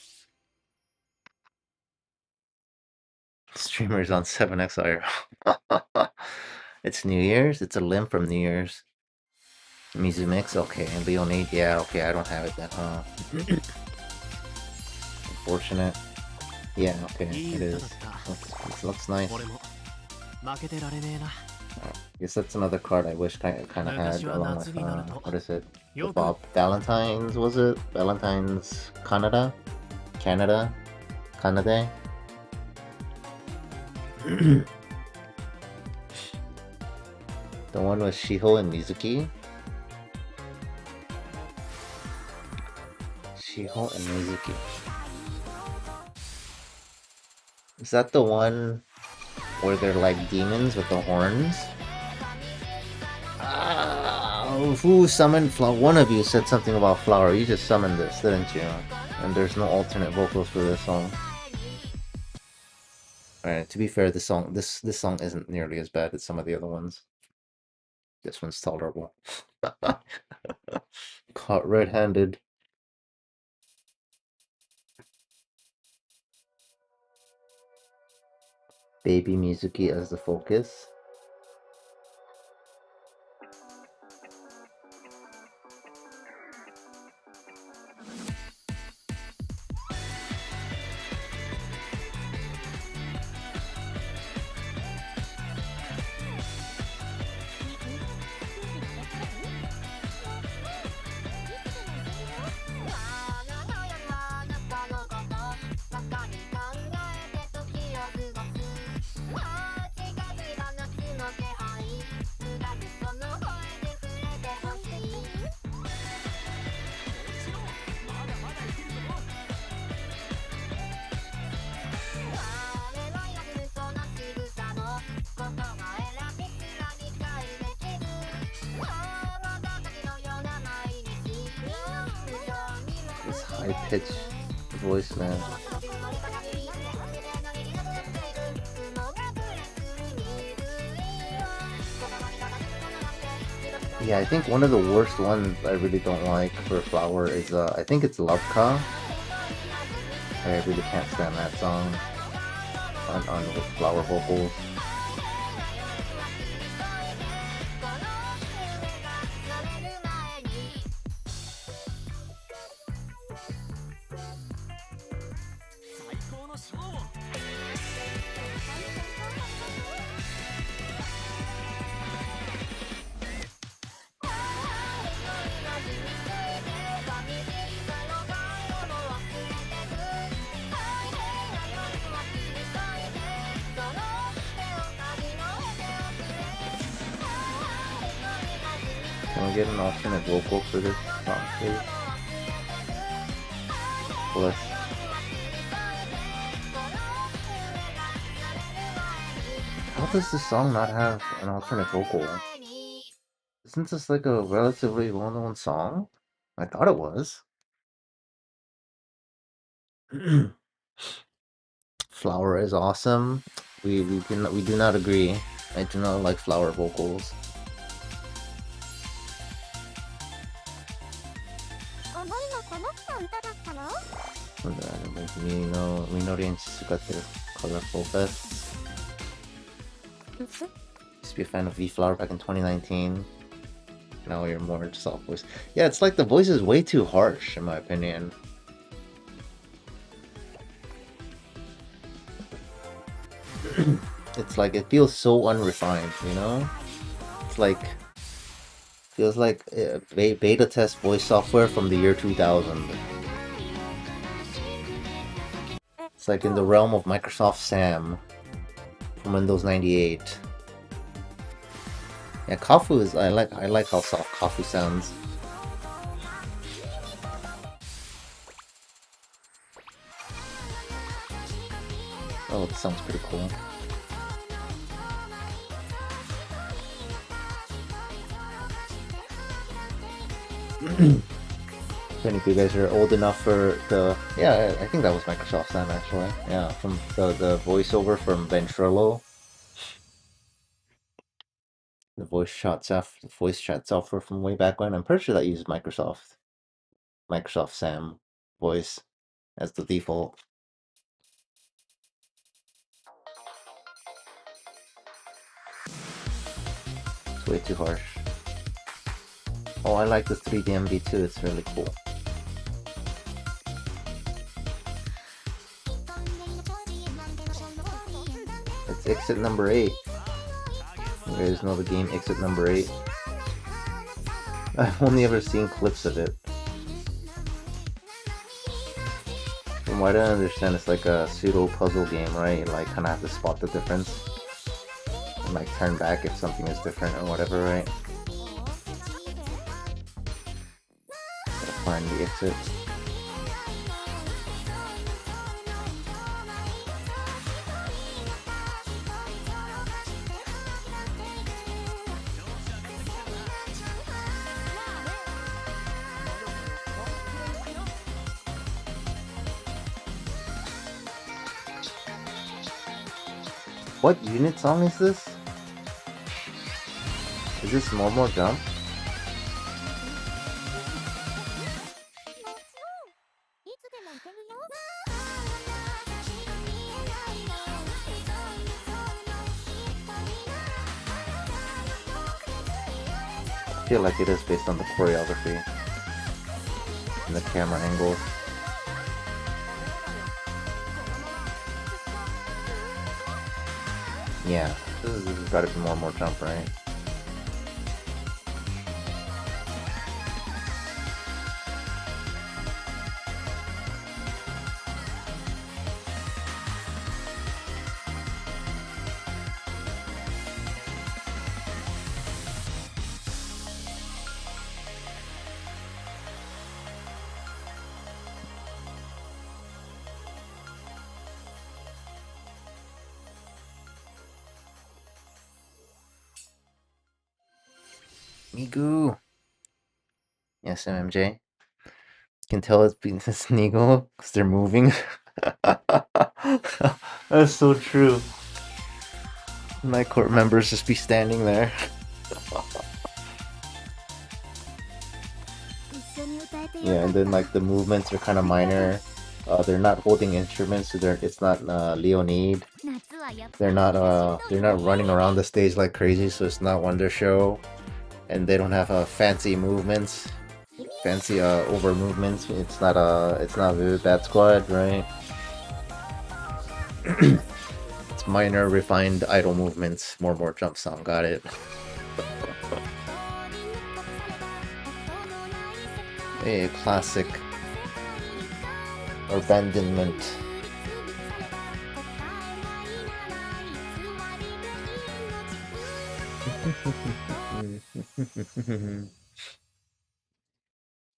Streamers on 7XIR. It's New Year's? It's a limb from New Year's. Mizumix? Okay. And Leonid? Yeah, okay, I don't have it then, huh? Unfortunate. Yeah, okay, it is. It looks nice. I guess that's another card I wish I kind of had along with, what is it? The Bob Valentine's, was it? Valentine's Canada? Canada? The one with Shiho and Mizuki? Shiho and Mizuki. Is that the one where they're like demons with the horns? Who summoned Flower? One of you said something about Flower. You just summoned this, didn't you? And there's no alternate vocals for this song. Alright, to be fair, this song isn't nearly as bad as some of the other ones. This one's tolerable. Caught red-handed. Baby Mizuki as the focus. This high-pitched voice, man. Yeah, I think one of the worst ones I really don't like for Flower is, I think it's Love Ka. I really can't stand that song on with Flower vocals. Can we get an alternate vocal for this song, please? Bless. How does this song not have an alternate vocal? Isn't this like a relatively well-known song? I thought it was. Flower is awesome. We do not agree. I do not like Flower vocals. Colorful vests. Used to be a fan of V-Flower back in 2019. Now you're more into soft voice. Yeah, it's like the voice is way too harsh, in my opinion. It's like, it feels so unrefined, you know? It's like, feels like beta test voice software from the year 2000. It's like in the realm of Microsoft Sam from Windows 98. Yeah, Kafu is, I like how soft Kafu sounds. Oh, it sounds pretty cool. If any of you guys are old enough for the... Yeah, I think that was Microsoft Sam, actually. Yeah, from the voiceover from Ventrilo. The voice chat software from way back when. I'm pretty sure that uses Microsoft Sam voice as the default. It's way too harsh. Oh, I like the 3D MV too, it's really cool. It's exit number 8. You guys know the game Exit Number 8? I've only ever seen clips of it. From what I understand, it's like a pseudo puzzle game, right? You like kind of have to spot the difference and like turn back if something is different or whatever, right? Gotta find the exit. What unit song is this? Is Is this normal jump? I feel like it is based on the choreography and the camera angles. Yeah, this has got to be more jump, right? Miku. Yes, MMJ. You can tell it's Nigo because they're moving. That's so true. My court members just be standing there. Yeah, and then like the movements are kind of minor. They're not holding instruments, so it's not Leonid. They're not running around the stage like crazy, so it's not Wonder Show. And they don't have fancy movements, fancy over movements. It's not Vivid Bat Squad, right? It's minor, refined idol movements. More jump song. Got it. A classic abandonment.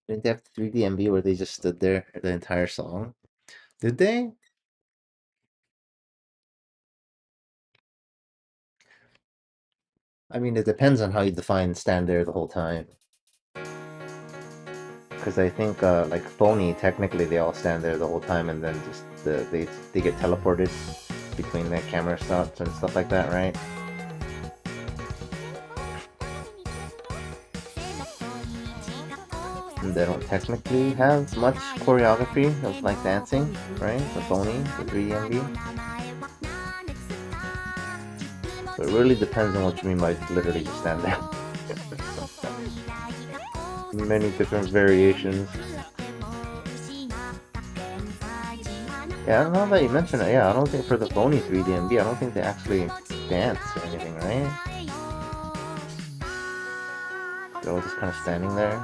Didn't they have 3D MV where they just stood there the entire song? Did they? I mean, it depends on how you define stand there the whole time. Because I think like Phony, technically they all stand there the whole time, and then just they get teleported between the camera shots and stuff like that, right? And they don't technically have much choreography of like dancing, right? The Phony, the 3D MV. So it really depends on what you mean by literally just stand there. Many different variations. Yeah, now that you mention it, yeah, I don't think for the Phony 3D MV, I don't think they actually dance or anything, right? They're all just kind of standing there.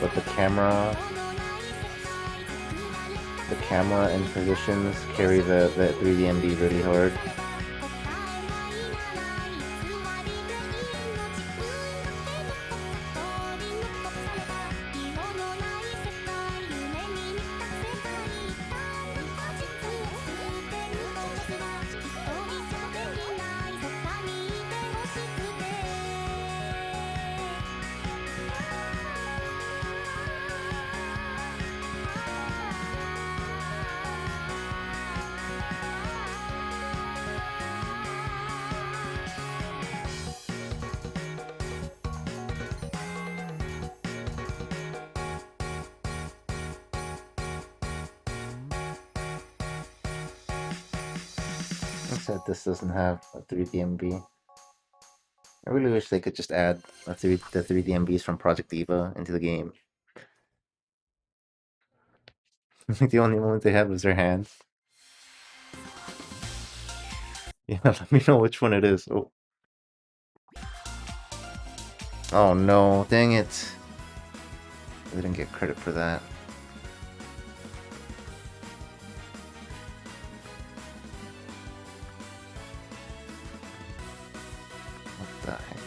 But the camera and positions carry the 3D MV really hard. Except this doesn't have a 3D MV. I really wish they could just add the 3D MVs from Project Diva into the game. The only moment they have is their hand. Yeah, let me know which one it is. Oh no, dang it. I didn't get credit for that. What the heck?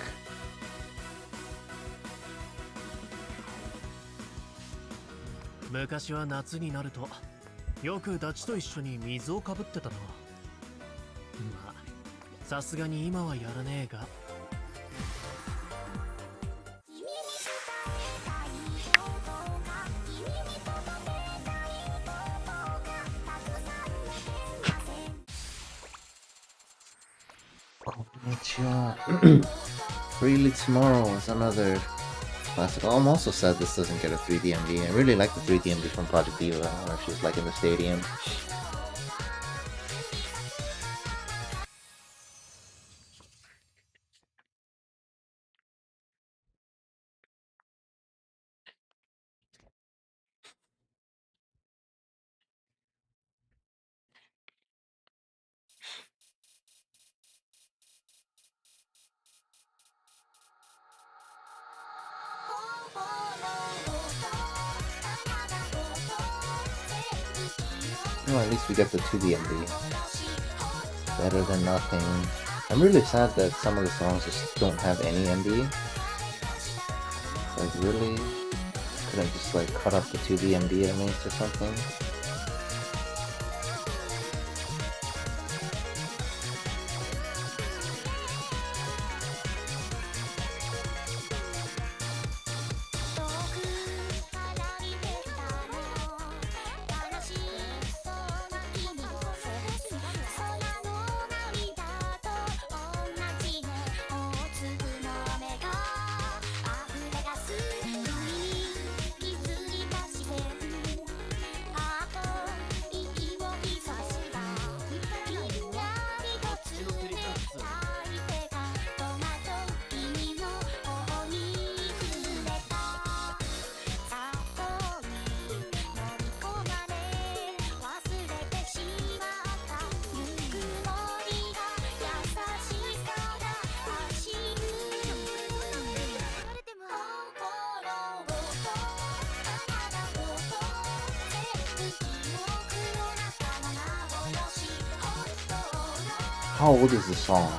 昔は夏になるとよくダチと一緒に水をかぶってたな。まあさすがに今はやらねえが。Freely Tomorrow is another classic. Oh, I'm also sad this doesn't get a 3D MV. I really like the 3D MV from Project Diva, where she's like in the stadium. Well, at least we get the 2D MV. Better than nothing. I'm really sad that some of the songs just don't have any MV. Like, really? Couldn't just like cut up the 2D MV at least or something? How old is the song?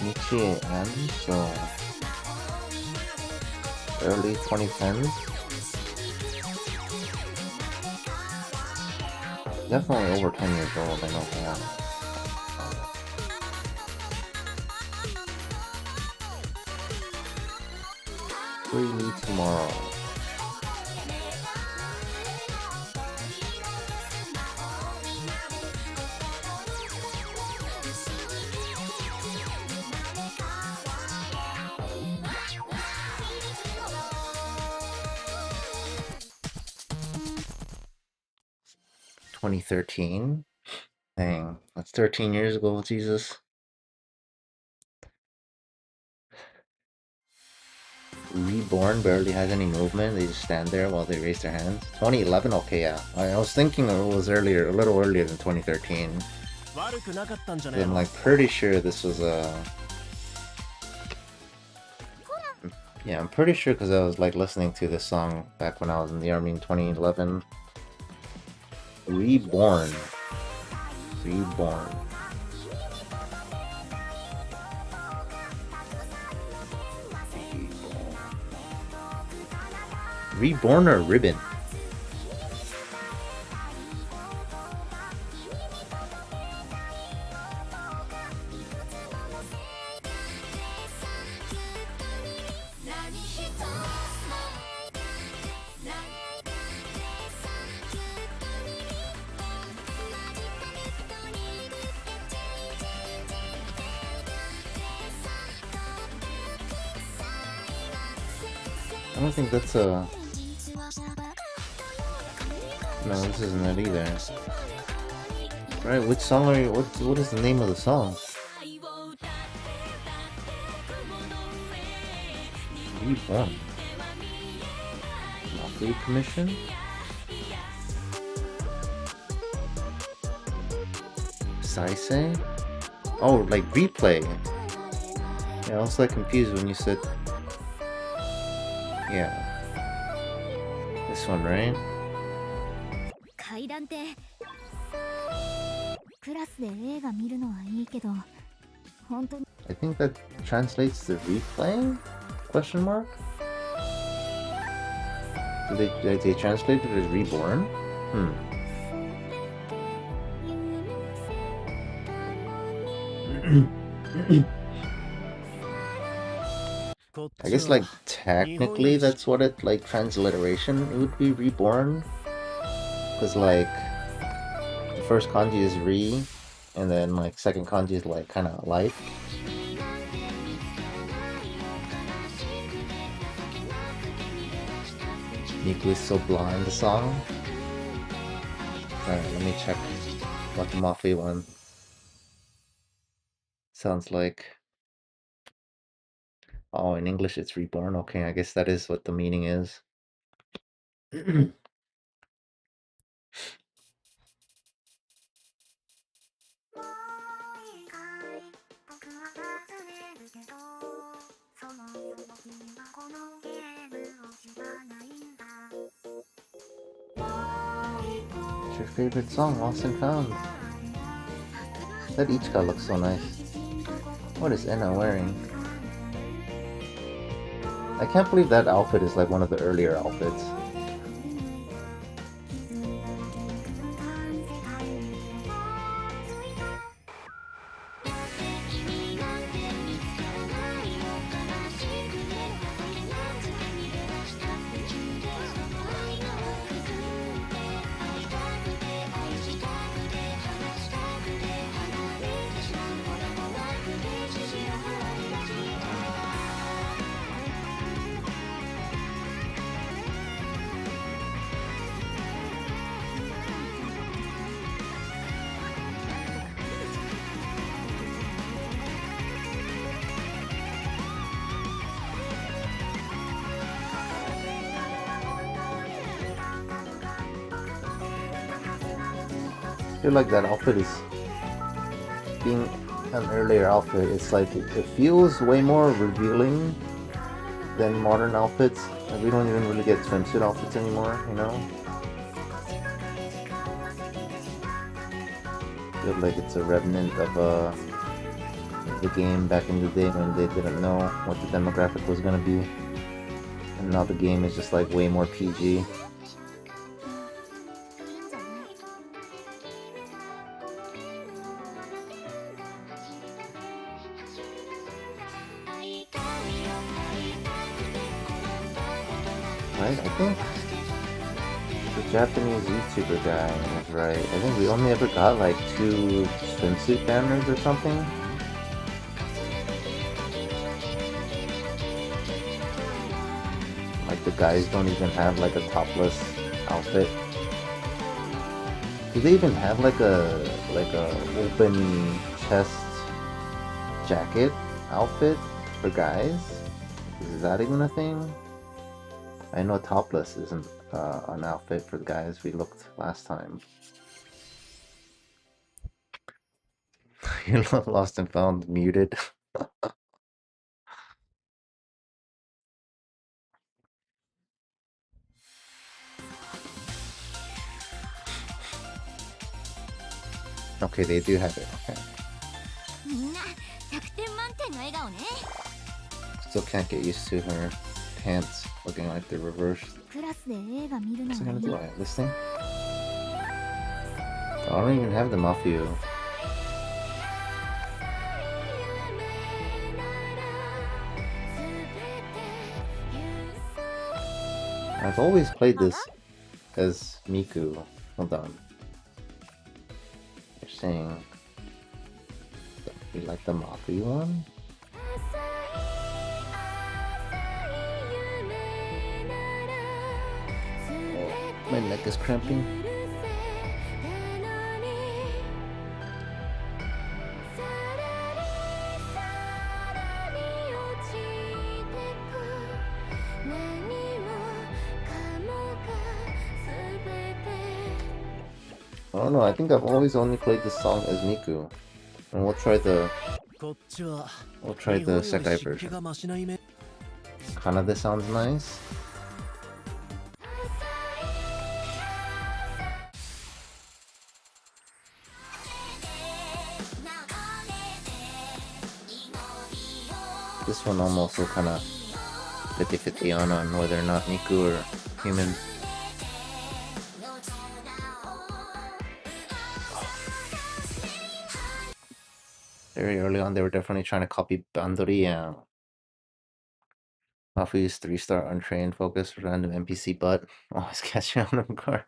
Nichi and so early 2010s. Definitely over 10 years old, I know that. Free Me Tomorrow. $2013. Dang, that's 13 years ago, Jesus. Reborn barely has any movement, they just stand there while they raise their hands. 2011, okay, yeah. I was thinking it was earlier, a little earlier than 2013. But I'm like pretty sure this was a... Yeah, I'm pretty sure because I was like listening to this song back when I was in the army in 2011. Reborn. Reborn. Reborn or Ribbon? I don't think that's a... No, this isn't it either. Right, which song are you... What is the name of the song? Reborn. Mockery Commission? Saisei? Oh, like replay. Yeah, I was like confused when you said... Yeah. This one, right? I think that translates to replay? Question mark? Did they translate it as reborn? I guess like technically that's what it like transliteration it would be reborn. Cause like the first kanji is re and then like second kanji is like kinda life. Miku is so blind the song. Alright, let me check what the Mafia one sounds like. Oh, in English it's reborn. Okay, I guess that is what the meaning is. What's your favorite song, Lost and Found? That Ichika looks so nice. What is Enna wearing? I can't believe that outfit is like one of the earlier outfits. I feel like that outfit is being an earlier outfit. It's like it feels way more revealing than modern outfits. Like we don't even really get swimsuit outfits anymore, you know? I feel like it's a remnant of the game back in the day when they didn't know what the demographic was gonna be. And now the game is just like way more PG. Right, I think the Japanese YouTuber guy was right. I think we only ever got like 2 swimsuit banners or something. Like the guys don't even have like a topless outfit. Do they even have like a open chest jacket outfit for guys? Is that even a thing? I know topless isn't an outfit for the guys we looked last time. You lost and found muted. Okay, they do have it. Okay. Still can't get used to her pants looking like they're reversed. What's it gonna do? This thing? I don't even have the Mafia. I've always played this as Miku. Hold on. You're saying you like the Mafia one? Oh, my neck is cramping. I don't know, I think I've always only played this song as Miku. And we'll try the Sekai version. Kanade sounds nice. This one I'm also kinda 50-50 on whether or not Miku or human. Very early on, they were definitely trying to copy Bandori. Mafu's 3-star untrained focus random NPC butt. Always catch you on the guard.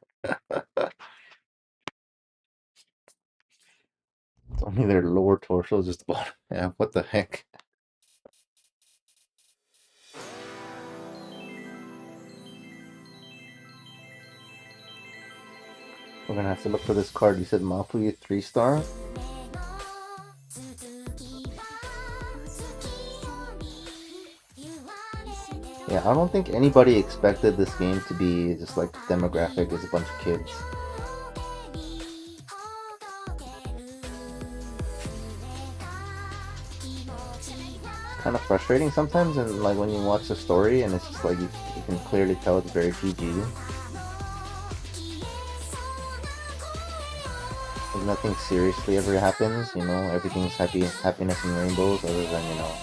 It's only their lower torso, just bottom. Yeah, what the heck? We're gonna have to look for this card. You said Mafu 3-star? Yeah, I don't think anybody expected this game to be just like demographic as a bunch of kids. Kind of frustrating sometimes, and like when you watch the story and it's just like you can clearly tell it's very PG. Like nothing seriously ever happens, you know, everything's happiness and rainbows other than, you know,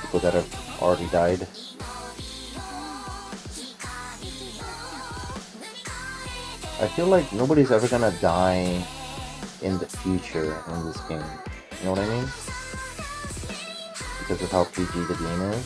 people that have already died. I feel like nobody's ever gonna die in the future in this game. You know what I mean? Because of how PG the game is.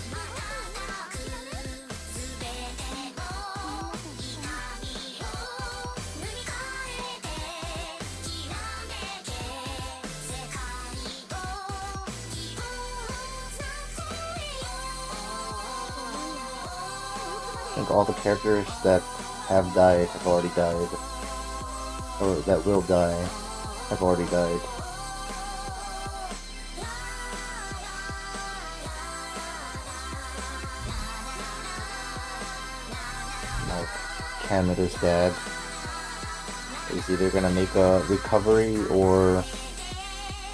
I think all the characters that have died have already died. Or that will die have already died. Like Canada's dad is either gonna make a recovery or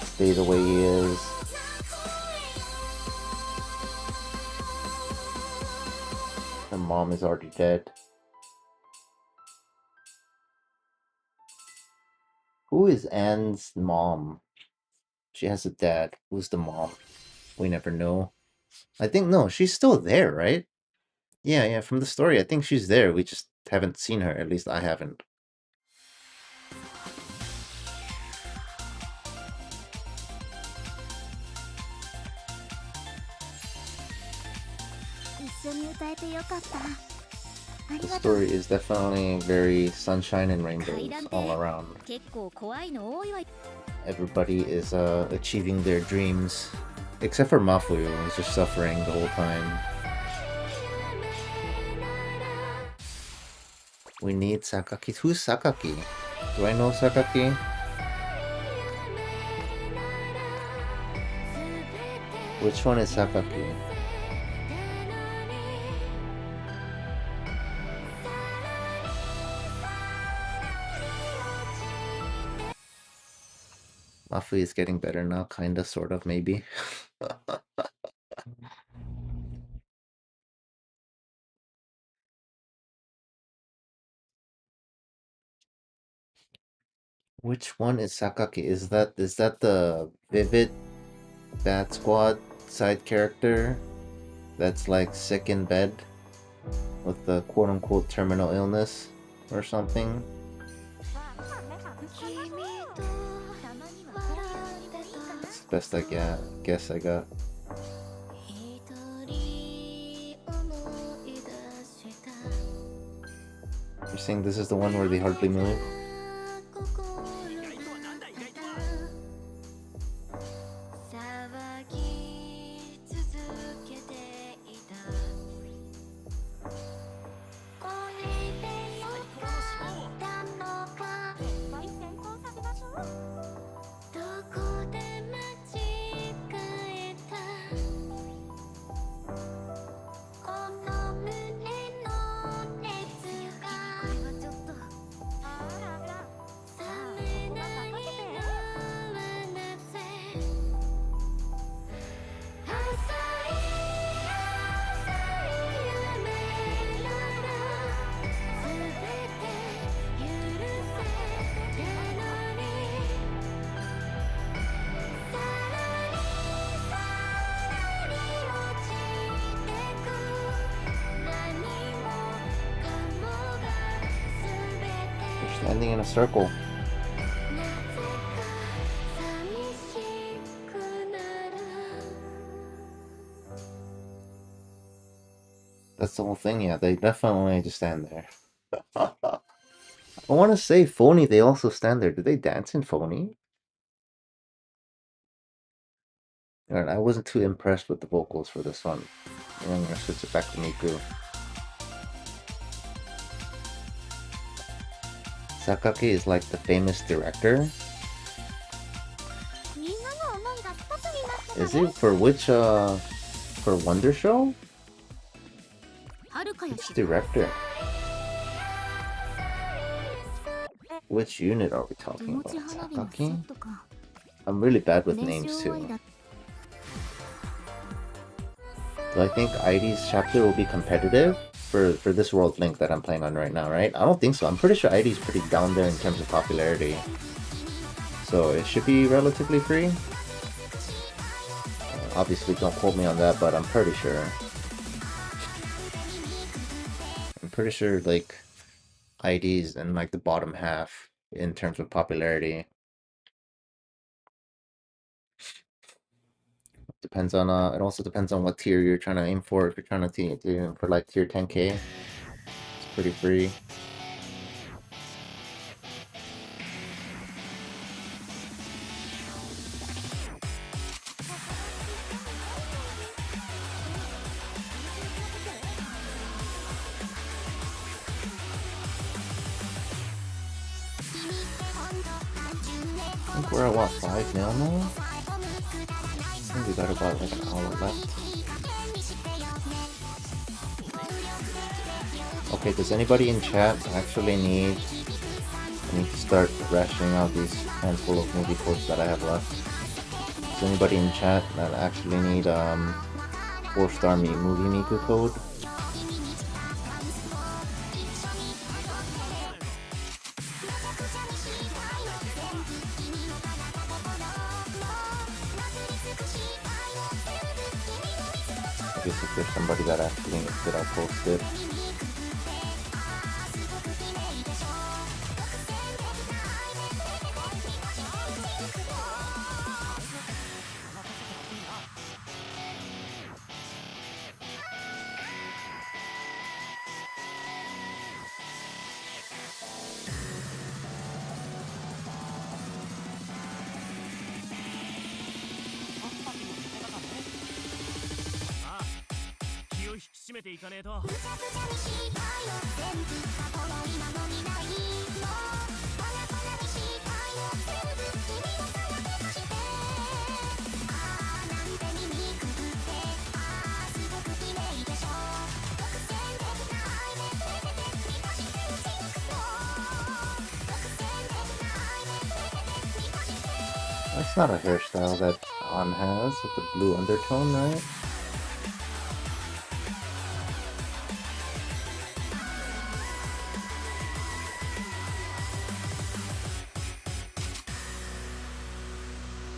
stay the way he is. Her mom is already dead. Who is Anne's mom? She has a dad. Who's the mom? We never know. I think, no, she's still there, right? Yeah, from the story, I think she's there. We just haven't seen her. At least I haven't. The story is definitely very sunshine and rainbows all around. Everybody is achieving their dreams, except for Mafu, who's just suffering the whole time. We need Sakaki. Who's Sakaki? Do I know Sakaki? Which one is Sakaki? Mafu is getting better now, kinda, sort of, maybe. Which one is Sakaki? Is that the Vivid Bat Squad side character that's like sick in bed with the quote-unquote terminal illness or something? That's the best I guess I got. You're saying this is the one where they hardly move? Standing in a circle. That's the whole thing, yeah. They definitely just stand there. I want to say Phony, they also stand there. Did they dance in Phony? Alright, I wasn't too impressed with the vocals for this one. I'm gonna switch it back to Miku. Sakaki is like the famous director. Is it for which for Wonder Show? Which director? Which unit are we talking about? Sakaki? I'm really bad with names too. So I think ID's chapter will be competitive for this World Link that I'm playing on right now, right? I don't think so. I'm pretty sure ID's pretty down there in terms of popularity. So it should be relatively free. Obviously, don't quote me on that, but I'm pretty sure. I'm pretty sure, like, ID's in, like, the bottom half in terms of popularity. Depends on, it also depends on what tier you're trying to aim for. If you're trying to aim for, like, tier 10k, it's pretty free. I think we're at what, 5 now? I think we got about like an hour left. Okay, does anybody in chat actually need... I need to start rationing out these handful of movie quotes that I have left. Does anybody in chat that actually need 4-star movie Miku code? I guess if there's somebody that actually needs it, I'll post it. That's not a hairstyle that An has with the blue undertone, right?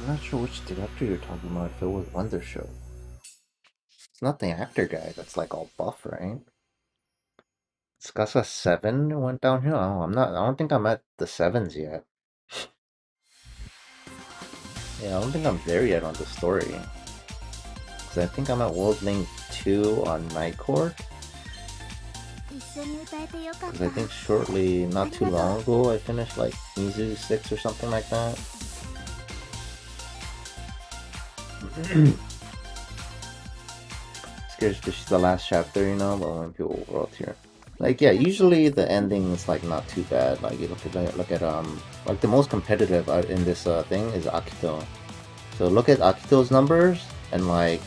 I'm not sure which director you're talking about, if it was Wonder Show. It's not the actor guy that's like all buff, right? Tsukasa 7 went downhill? Oh, I don't think I'm at the 7s yet. Yeah, I don't think I'm there yet on the story. Because I think I'm at World Link 2 on Night Court. Because I think shortly, not too long ago, I finished like Mizu 6 or something like that. Scares this is the last chapter, you know, but when people world here. Like, yeah, usually the ending is like not too bad. Like, you look at like the most competitive in this thing is Akito. So look at Akito's numbers, and like,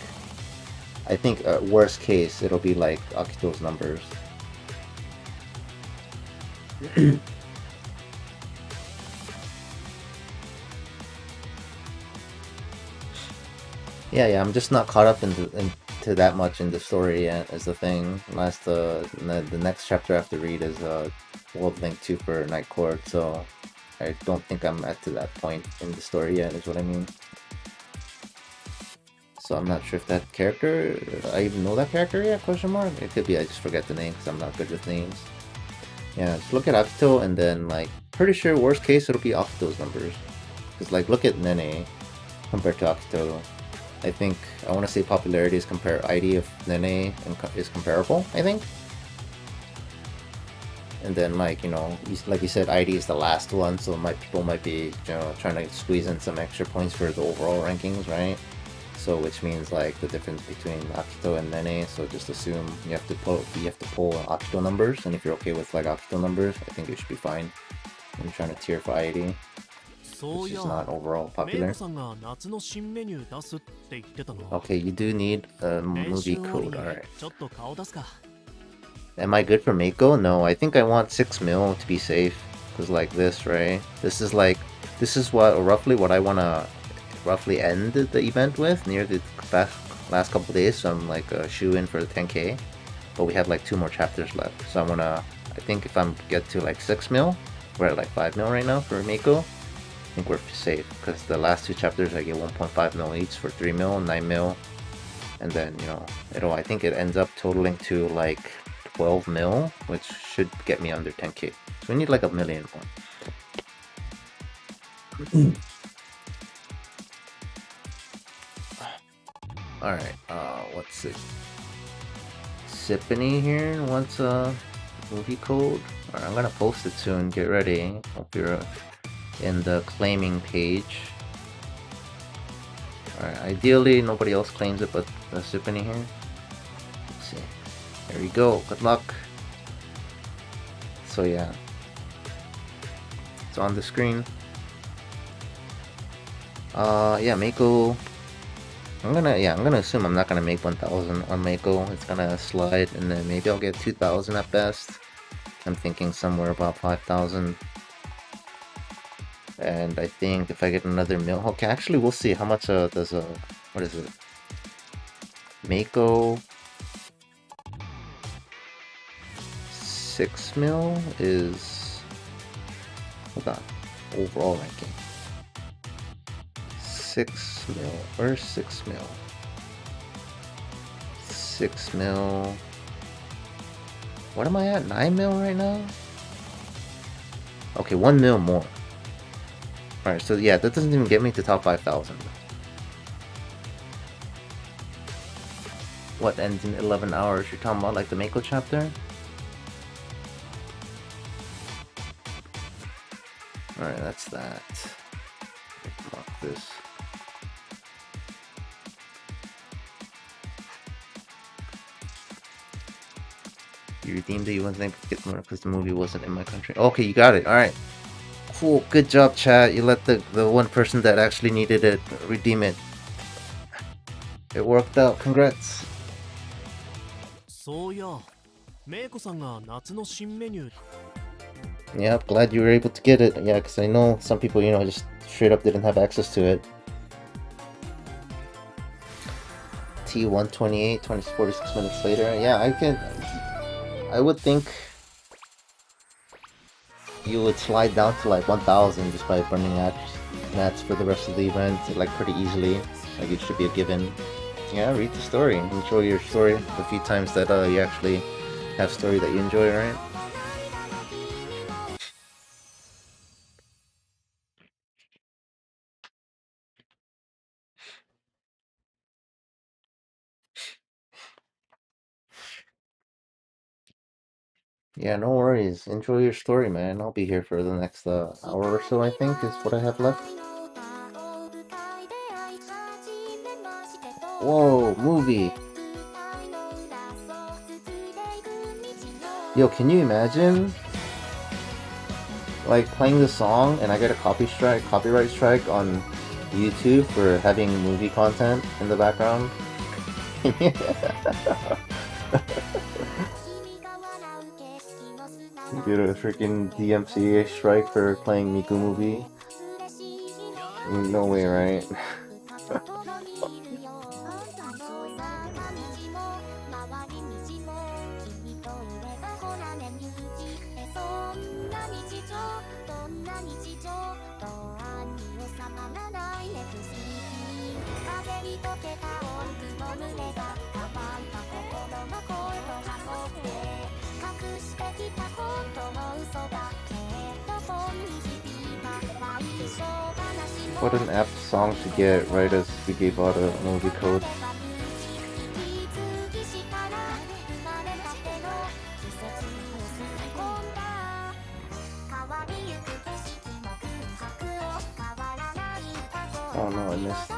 I think worst case it'll be like Akito's numbers. Yeah, I'm just not caught up into that much in the story yet, is the thing. The next chapter I have to read is World Link 2 for Night Court, so I don't think I'm at to that point in the story yet, is what I mean. So I'm not sure if that character, I even know that character yet, question mark? It could be I just forget the name because I'm not good with names. Yeah, just look at Akito, and then like, pretty sure worst case it'll be Akito's numbers. Because like, look at Nene compared to Akito. I think I want to say popularity is ID of Nene is comparable, I think. And then like, you know, like you said, ID is the last one, so people might be, you know, trying to squeeze in some extra points for the overall rankings, right? So which means like the difference between Akito and Nene. So just assume you have to pull Akito numbers, and if you're okay with like Akito numbers, I think you should be fine. I'm trying to tier for ID, which is not overall popular. Okay, you do need a movie code, alright. Am I good for Meiko? No, I think I want 6 mil to be safe. Because like this, right? This is roughly what I want to roughly end the event with near the last couple days. So I'm like a shoe-in for the 10k. But we have like 2 more chapters left. So I think if I get to like 6 mil, we're at like 5 mil right now for Meiko. I think we're safe. Because the last 2 chapters I get 1.5 mil each for 3 mil, 9 mil. And then, you know, I think it ends up totaling to like 12 mil, which should get me under 10k. So we need like 1 million more. Alright, what's it? Sippany here wants a movie code. Alright, I'm gonna post it soon, get ready. Hope you're in the claiming page. Alright, ideally nobody else claims it but the Sippany here. Let's see. There we go, good luck. So yeah, it's on the screen. Yeah, Meiko. I'm gonna assume I'm not gonna make 1,000 on Meiko. It's gonna slide, and then maybe I'll get 2,000 at best. I'm thinking somewhere about 5,000. And I think if I get another mil, okay, actually we'll see how much does what is it? Meiko 6 mil is, hold on, overall ranking. 6 mil, where's 6 mil? 6 mil, what am I at, 9 mil right now? Okay, 1 mil more. Alright, so yeah, that doesn't even get me to top 5,000. What ends in 11 hours? You're talking about like the Meiko chapter? Alright, that's that. Mark this. You redeemed it, you wouldn't get more because the movie wasn't in my country. Okay, you got it. Alright. Cool, good job, chat. You let the one person that actually needed it redeem it. It worked out. Congrats. Yep, glad you were able to get it. Yeah, because I know some people, you know, just straight up didn't have access to it. T128, 46 minutes later. Yeah, I would think you would slide down to like 1,000 just by burning mats for the rest of the event, like pretty easily. Like it should be a given. Yeah, read the story. Enjoy your story the few times that you actually have story that you enjoy, right? Yeah, no worries. Enjoy your story, man. I'll be here for the next hour or so, I think, is what I have left. Whoa, movie. Yo, can you imagine? Like, playing the song and I get a copyright strike on YouTube for having movie content in the background? Get a freaking DMCA strike for playing Miku movie? No way, right? What an apt song to get right as we gave out a movie code. Oh no, I missed.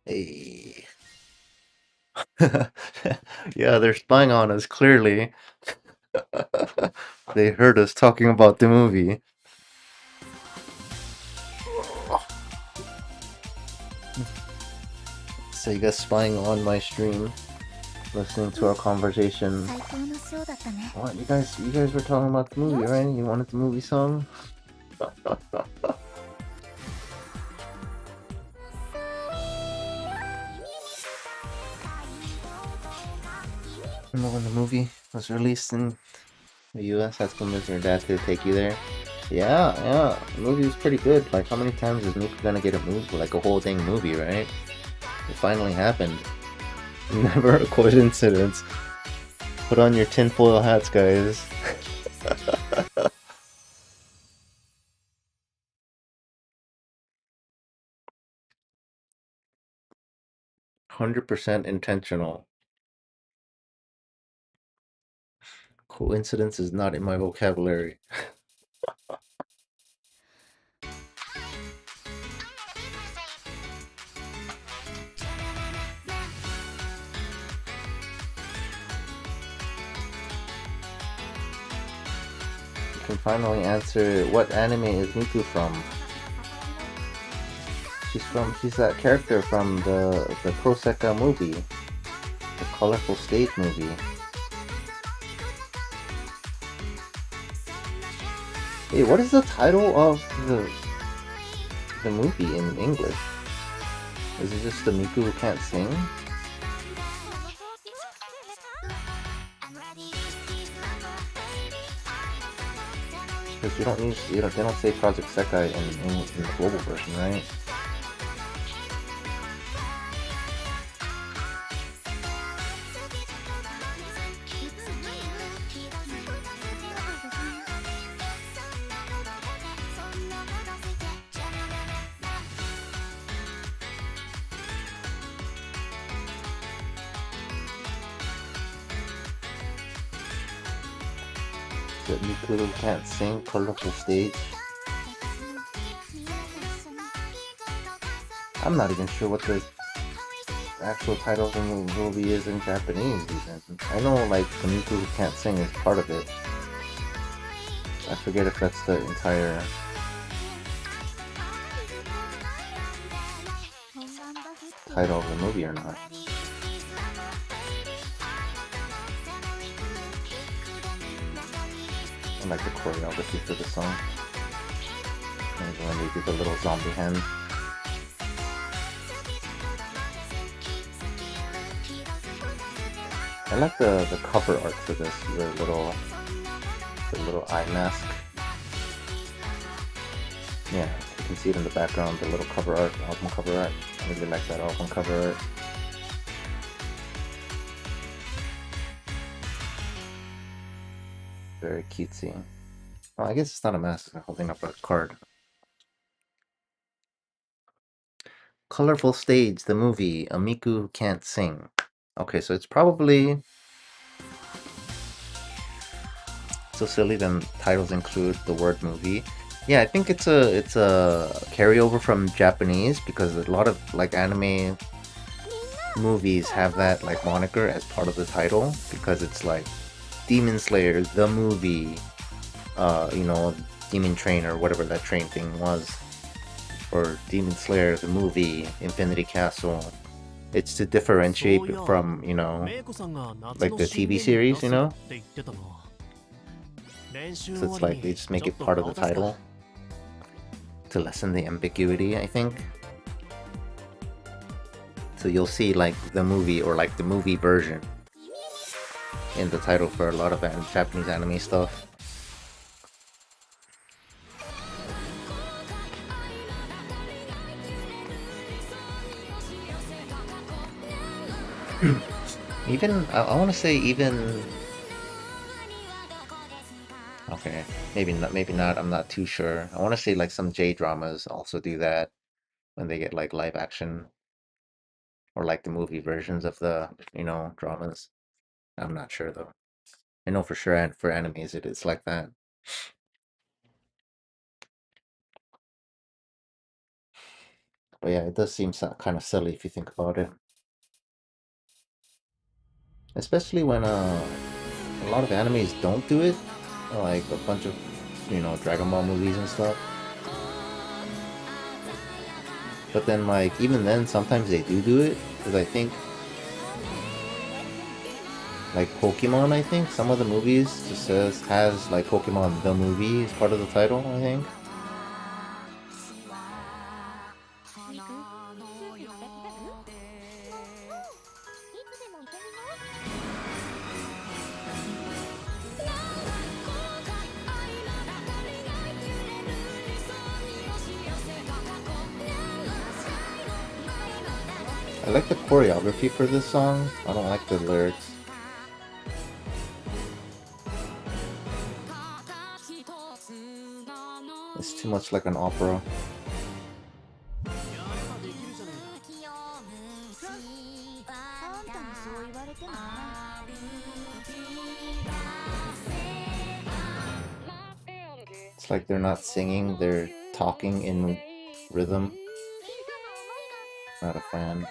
Hey. Yeah, they're spying on us, clearly. They heard us talking about the movie. So you guys spying on my stream, listening to our conversation. What, you guys were talking about the movie, right? You wanted the movie song? Remember when the movie was released in the US? That's when your dad to take you there. Yeah, the movie was pretty good. Like, how many times is Miku gonna get a movie, like a whole dang movie, right? It finally happened. Never a coincidence. Put on your tinfoil hats, guys. "100% intentional. Coincidence is not in my vocabulary." You can finally answer, what anime is Miku from? She's that character from the Proseka movie. The Colorful Stage movie. Hey, what is the title of the movie in English? Is it just the Miku who can't sing? Because they don't say Project Sekai in the global version, right? That Miku can't sing, Colorful Stage. I'm not even sure what the actual title of the movie is in Japanese even. I know like the Miku who can't sing is part of it. I forget if that's the entire title of the movie or not. I like the choreography for the song. Maybe when they do the little zombie hand. I like the cover art for this, the little eye mask. Yeah, you can see it in the background, the little cover art, album cover art. I really like that album cover art. Very cutesy. Well, I guess it's not a mask, I'm holding up a card. Colorful Stage, the movie, a Miku who can't sing. Okay, so it's probably... So silly, then titles include the word movie. Yeah, I think it's a carryover from Japanese, because a lot of like anime movies have that like moniker as part of the title, because it's like Demon Slayer, the movie, you know, Demon Train or whatever that train thing was, or Demon Slayer, the movie, Infinity Castle. It's to differentiate from, you know, like the TV series, you know? So it's like they just make it part of the title to lessen the ambiguity, I think. So you'll see like the movie or like the movie version in the title for a lot of Japanese anime stuff. Even, I want to say even... Okay, maybe not, I'm not too sure. I want to say like some J-dramas also do that when they get like live action. Or like the movie versions of the, you know, dramas. I'm not sure though. I know for sure and for animes it's like that. But yeah, it does seem kind of silly if you think about it. Especially when a lot of animes don't do it. Like a bunch of, you know, Dragon Ball movies and stuff. But then like, even then, sometimes they do it. Because I think, like Pokemon, I think, some of the movies just has like Pokemon the movie as part of the title, I think. I like the choreography for this song. I don't like the lyrics. It's too much like an opera. It's like they're not singing, they're talking in rhythm. Not a fan.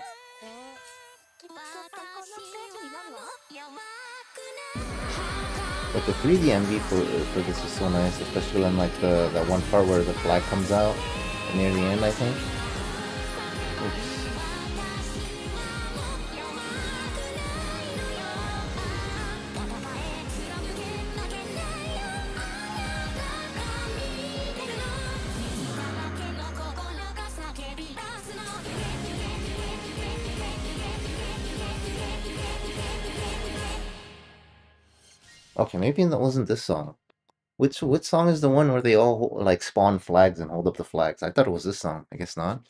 But the 3D MV for this is so nice, especially when like that one part where the flag comes out near the end, I think. Oops. Okay, maybe that wasn't this song. Which song is the one where they all like spawn flags and hold up the flags? I thought it was this song. I guess not.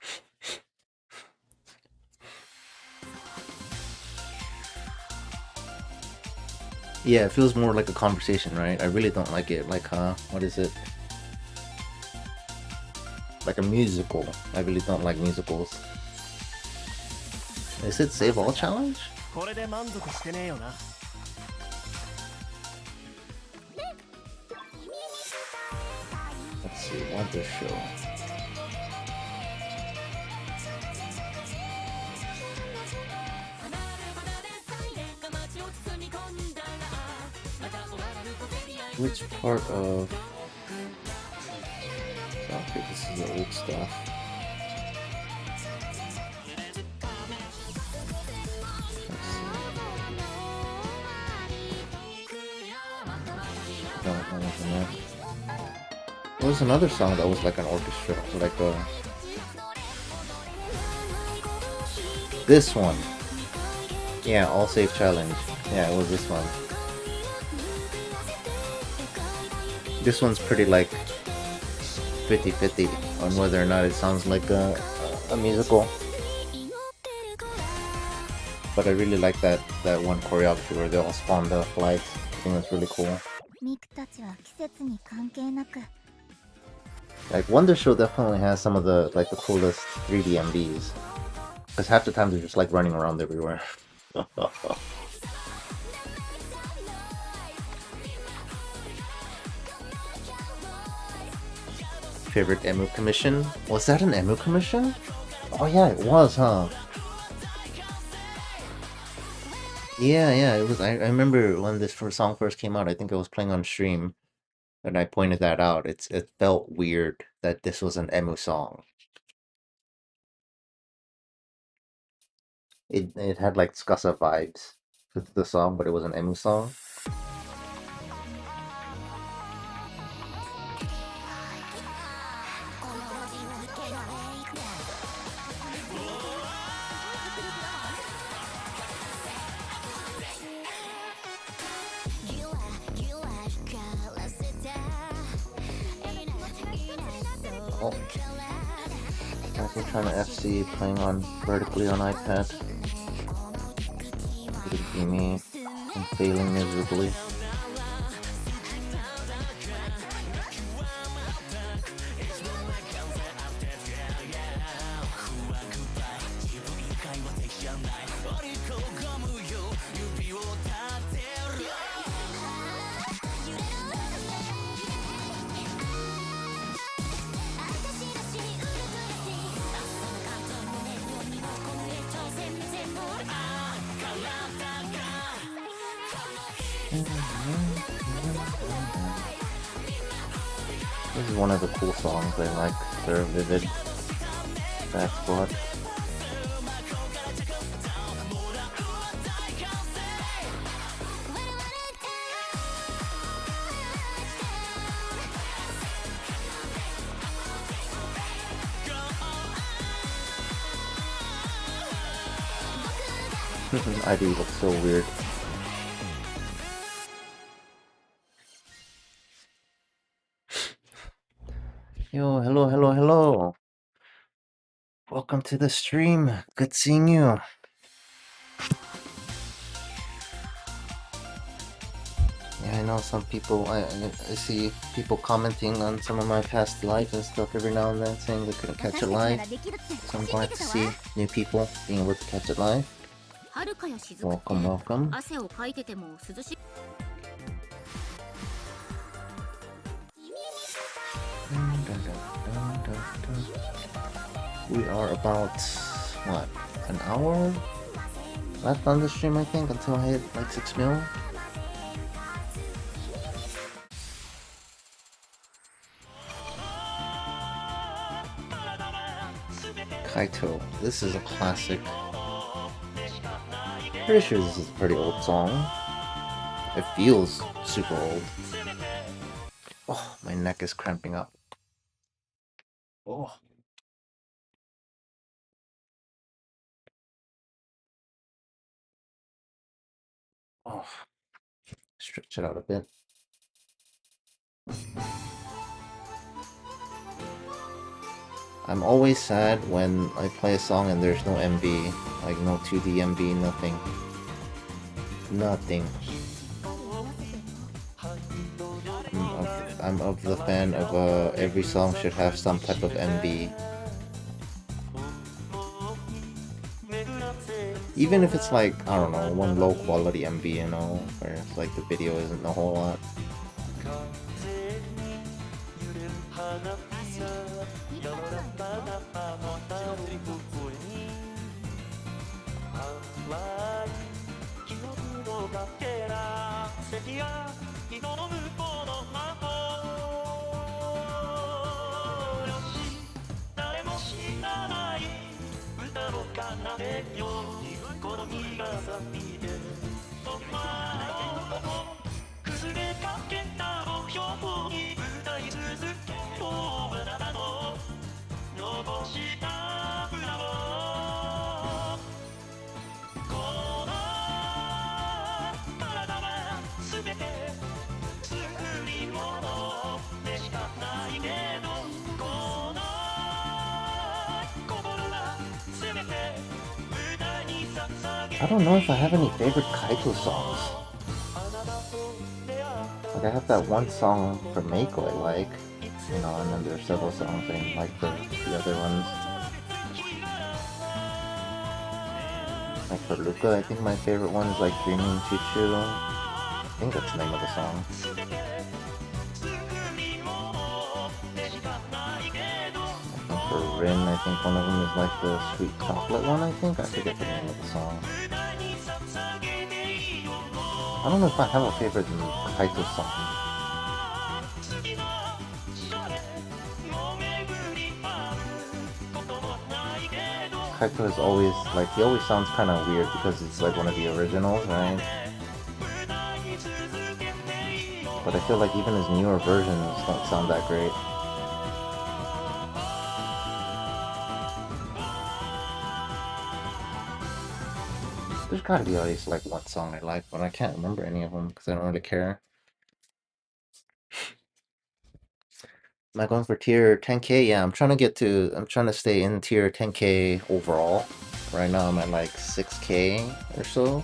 Yeah, it feels more like a conversation, right? I really don't like it. Like, what is it? Like a musical. I really don't like musicals. Is it Save All Challenge? Let's see, Wonder Show. Which part of... Okay, this is the old stuff. Let's see. No, that wasn't it. There was another song that was like an orchestra, like a... This one! Yeah, All Save Challenge. Yeah, it was this one. This one's pretty like 50-50 on whether or not it sounds like a musical. But I really like that one choreography where they all spawn the flags. I think that's really cool. Like Wonder Show definitely has some of the like the coolest 3D MVs. Because half the time they're just like running around everywhere. Favorite Emu commission? Was that an Emu commission? Oh yeah, it was, huh? Yeah, it was. I remember when this song first came out, I think I was playing on stream. And I pointed that out. It felt weird that this was an emu song. It had like Tsukasa vibes with the song, but it was an emu song. Oh. I've been trying to FC playing on vertically on iPad. Could it be me? I'm failing miserably. This is one of the cool songs I like. They're vivid. Backspot. ID looks so weird. Yo, hello. Welcome to the stream. Good seeing you. Yeah, I know some people, I see people commenting on some of my past lives and stuff every now and then saying they couldn't catch it live. So I'm glad to see new people being able to catch it live. Welcome. We are about, what, an hour left on the stream, I think, until I hit like 6 mil. Kaito, this is a classic. Pretty sure this is a pretty old song. It feels super old. Oh, my neck is cramping up. Oh. Oh. Stretch it out a bit. I'm always sad when I play a song and there's no MV, like no 2D MV, nothing. I'm of the fan of every song should have some type of MV. Even if it's like, I don't know, one low quality MV, you know, where it's like the video isn't a whole lot. I don't know if I have any favorite Kaito songs. Like I have that one song from Meiko I like, you know, and then there are several songs I didn't like the other ones. Like for Luca, I think my favorite one is like Dreaming Chuchu. I think that's the name of the song. For Rin, I think one of them is like the Sweet Chocolate one, I think. I forget the name of the song. I don't know if I have a favorite Kaito song. Kaito is always like, he always sounds kind of weird because it's like one of the originals, right? But I feel like even his newer versions don't sound that great. There's gotta be at least like one song I like, but I can't remember any of them because I don't really care. Am I going for tier 10k? Yeah, I'm trying to stay in tier 10k overall. Right now I'm at like 6k or so.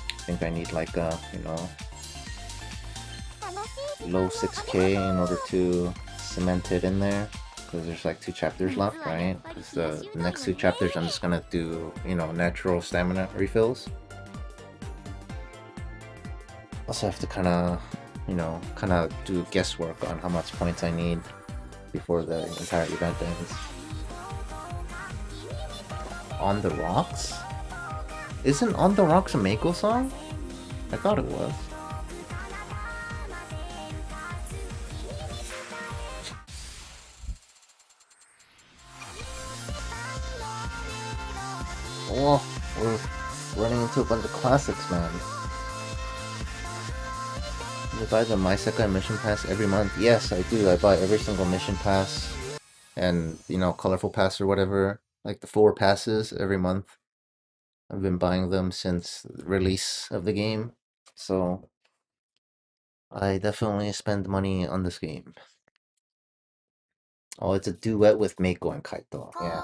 I think I need like a, low 6k in order to cement it in there. Because there's like 2 chapters left, right? Because the next 2 chapters I'm just gonna do, natural stamina refills. Also have to kind of do guesswork on how much points I need before the entire event ends. On the Rocks? Isn't On the Rocks a Meiko song? I thought it was. Oh, we're running into a bunch of classics, man. You buy the Sekai mission pass every month? Yes, I do. I buy every single mission pass and, colorful pass or whatever. Like the 4 passes every month. I've been buying them since the release of the game. So I definitely spend money on this game. Oh, it's a duet with Meiko and Kaito. Yeah.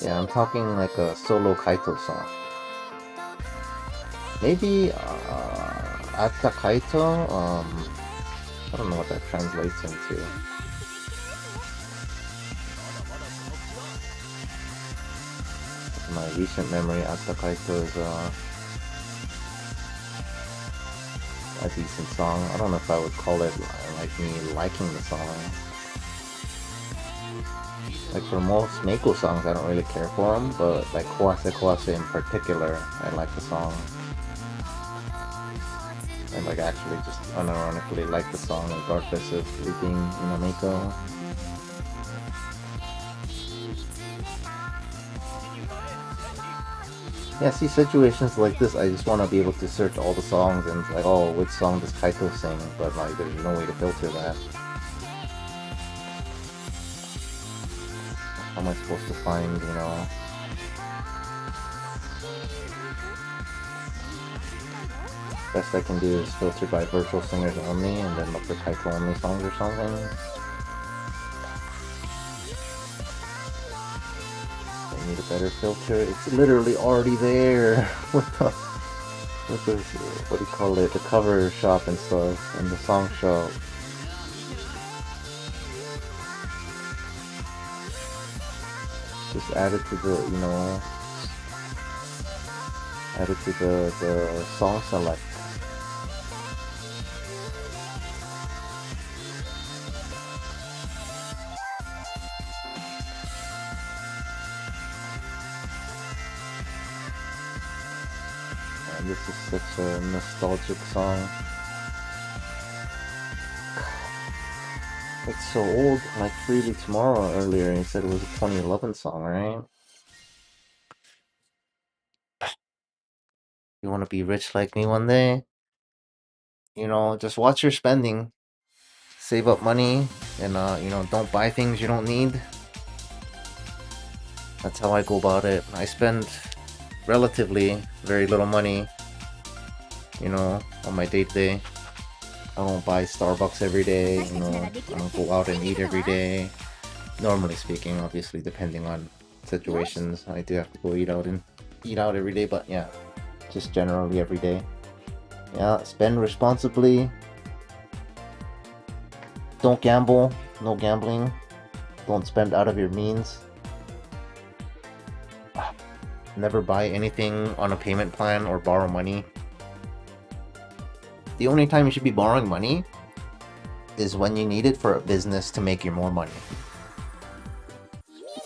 Yeah, I'm talking like a solo Kaito song. Maybe Atta Kaito? I don't know what that translates into. My recent memory, Atta Kaito is a decent song. I don't know if I would call it like me liking the song. Like for most Meiko songs, I don't really care for them, but like Kowase Kowase in particular, I like the song. And like actually just unironically like the song regardless of it being, Meiko. Yeah, see, situations like this, I just want to be able to search all the songs and like, oh, which song does Kaito sing? But like, there's no way to filter that. How am I supposed to find, Best I can do is filter by virtual singers only and then look for Kaito only songs or something. I need a better filter. It's literally already there with the what do you call it? The cover shop and stuff and the song shop. Just add it to the, add it to the song select. And this is such a nostalgic song. It's so old, like Freely Tomorrow earlier, he said it was a 2011 song, right? You want to be rich like me one day? Just watch your spending. Save up money and, don't buy things you don't need. That's how I go about it. I spend relatively very little money, on my day-to-day. I don't buy Starbucks every day, I don't go out and eat every day. Normally speaking, obviously, depending on situations, I do have to go eat out every day, but yeah, just generally every day. Yeah, spend responsibly. Don't gamble, no gambling. Don't spend out of your means. Never buy anything on a payment plan or borrow money. The only time you should be borrowing money is when you need it for a business to make you more money.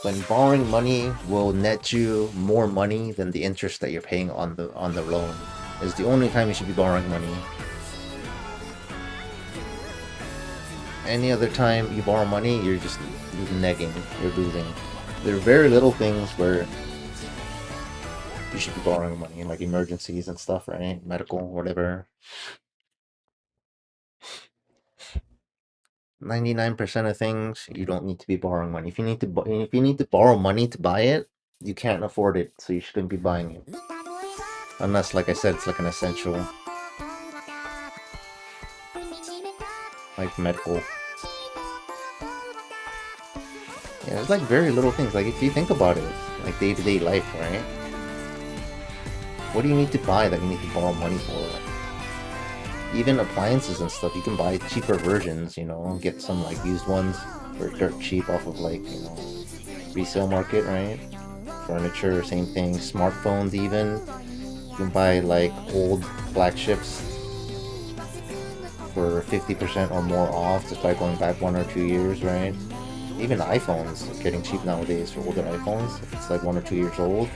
When borrowing money will net you more money than the interest that you're paying on the loan is the only time you should be borrowing money. Any other time you borrow money, you're negging, you're losing. There are very little things where you should be borrowing money, like emergencies and stuff, right? Medical, whatever. 99% of things you don't need to be borrowing money. If you need to borrow money to buy it, you can't afford it, so you shouldn't be buying it. Unless, like I said, it's like an essential, like medical. Yeah, it's like very little things. Like if you think about it, like day-to-day life, right? What do you need to buy that you need to borrow money for? Even appliances and stuff, you can buy cheaper versions, you know, get some like used ones for dirt cheap off of like, you know, resale market, right? Furniture, same thing. Smartphones even. You can buy like old flagships for 50% or more off just by going back 1 or 2 years, right? Even iPhones are getting cheap nowadays for older iPhones. If it's like 1 or 2 years old,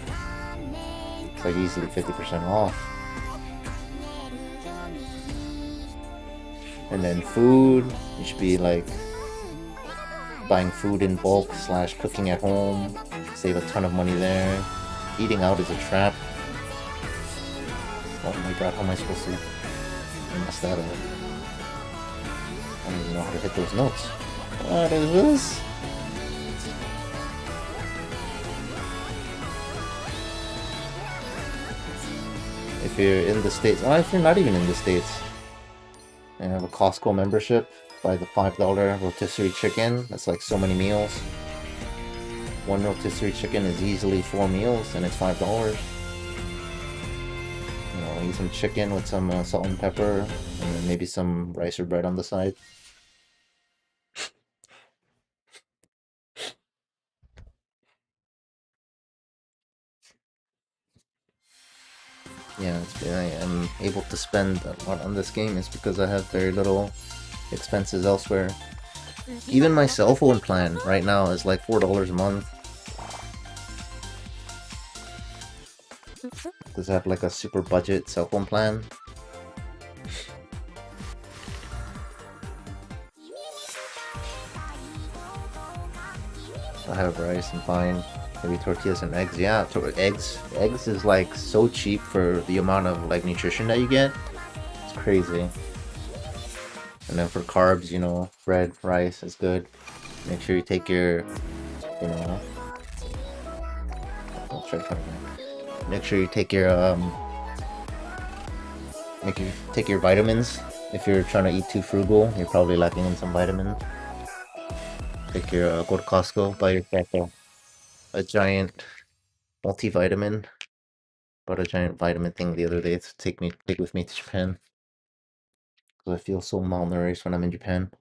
it's like easily 50% off. And then food, you should be like buying food in bulk / cooking at home. Save a ton of money there. Eating out is a trap. Oh my god, how am I supposed to mess that up? I don't even know how to hit those notes. What is this? If you're in the States, if you're not even in the States, and have a Costco membership, buy the $5 rotisserie chicken. That's like so many meals. One rotisserie chicken is easily 4 meals, and it's $5. You know, eat some chicken with some salt and pepper, and then maybe some rice or bread on the side. Yeah, I am able to spend a lot on this game is because I have very little expenses elsewhere. Even my cell phone plan right now is like $4 a month. Does I have like a super budget cell phone plan? I have rice and fine. Maybe tortillas and eggs. Yeah, eggs is like so cheap for the amount of like nutrition that you get. It's crazy. And then for carbs, you know, bread, rice is good. Make sure you take your, you know, I'll try to find that. Make sure you take your take your vitamins. If you're trying to eat too frugal, you're probably lacking in some vitamins. Take your go to Costco, buy yourself a giant multivitamin. Bought a giant vitamin thing the other day to take with me to Japan. Because I feel so malnourished when I'm in Japan.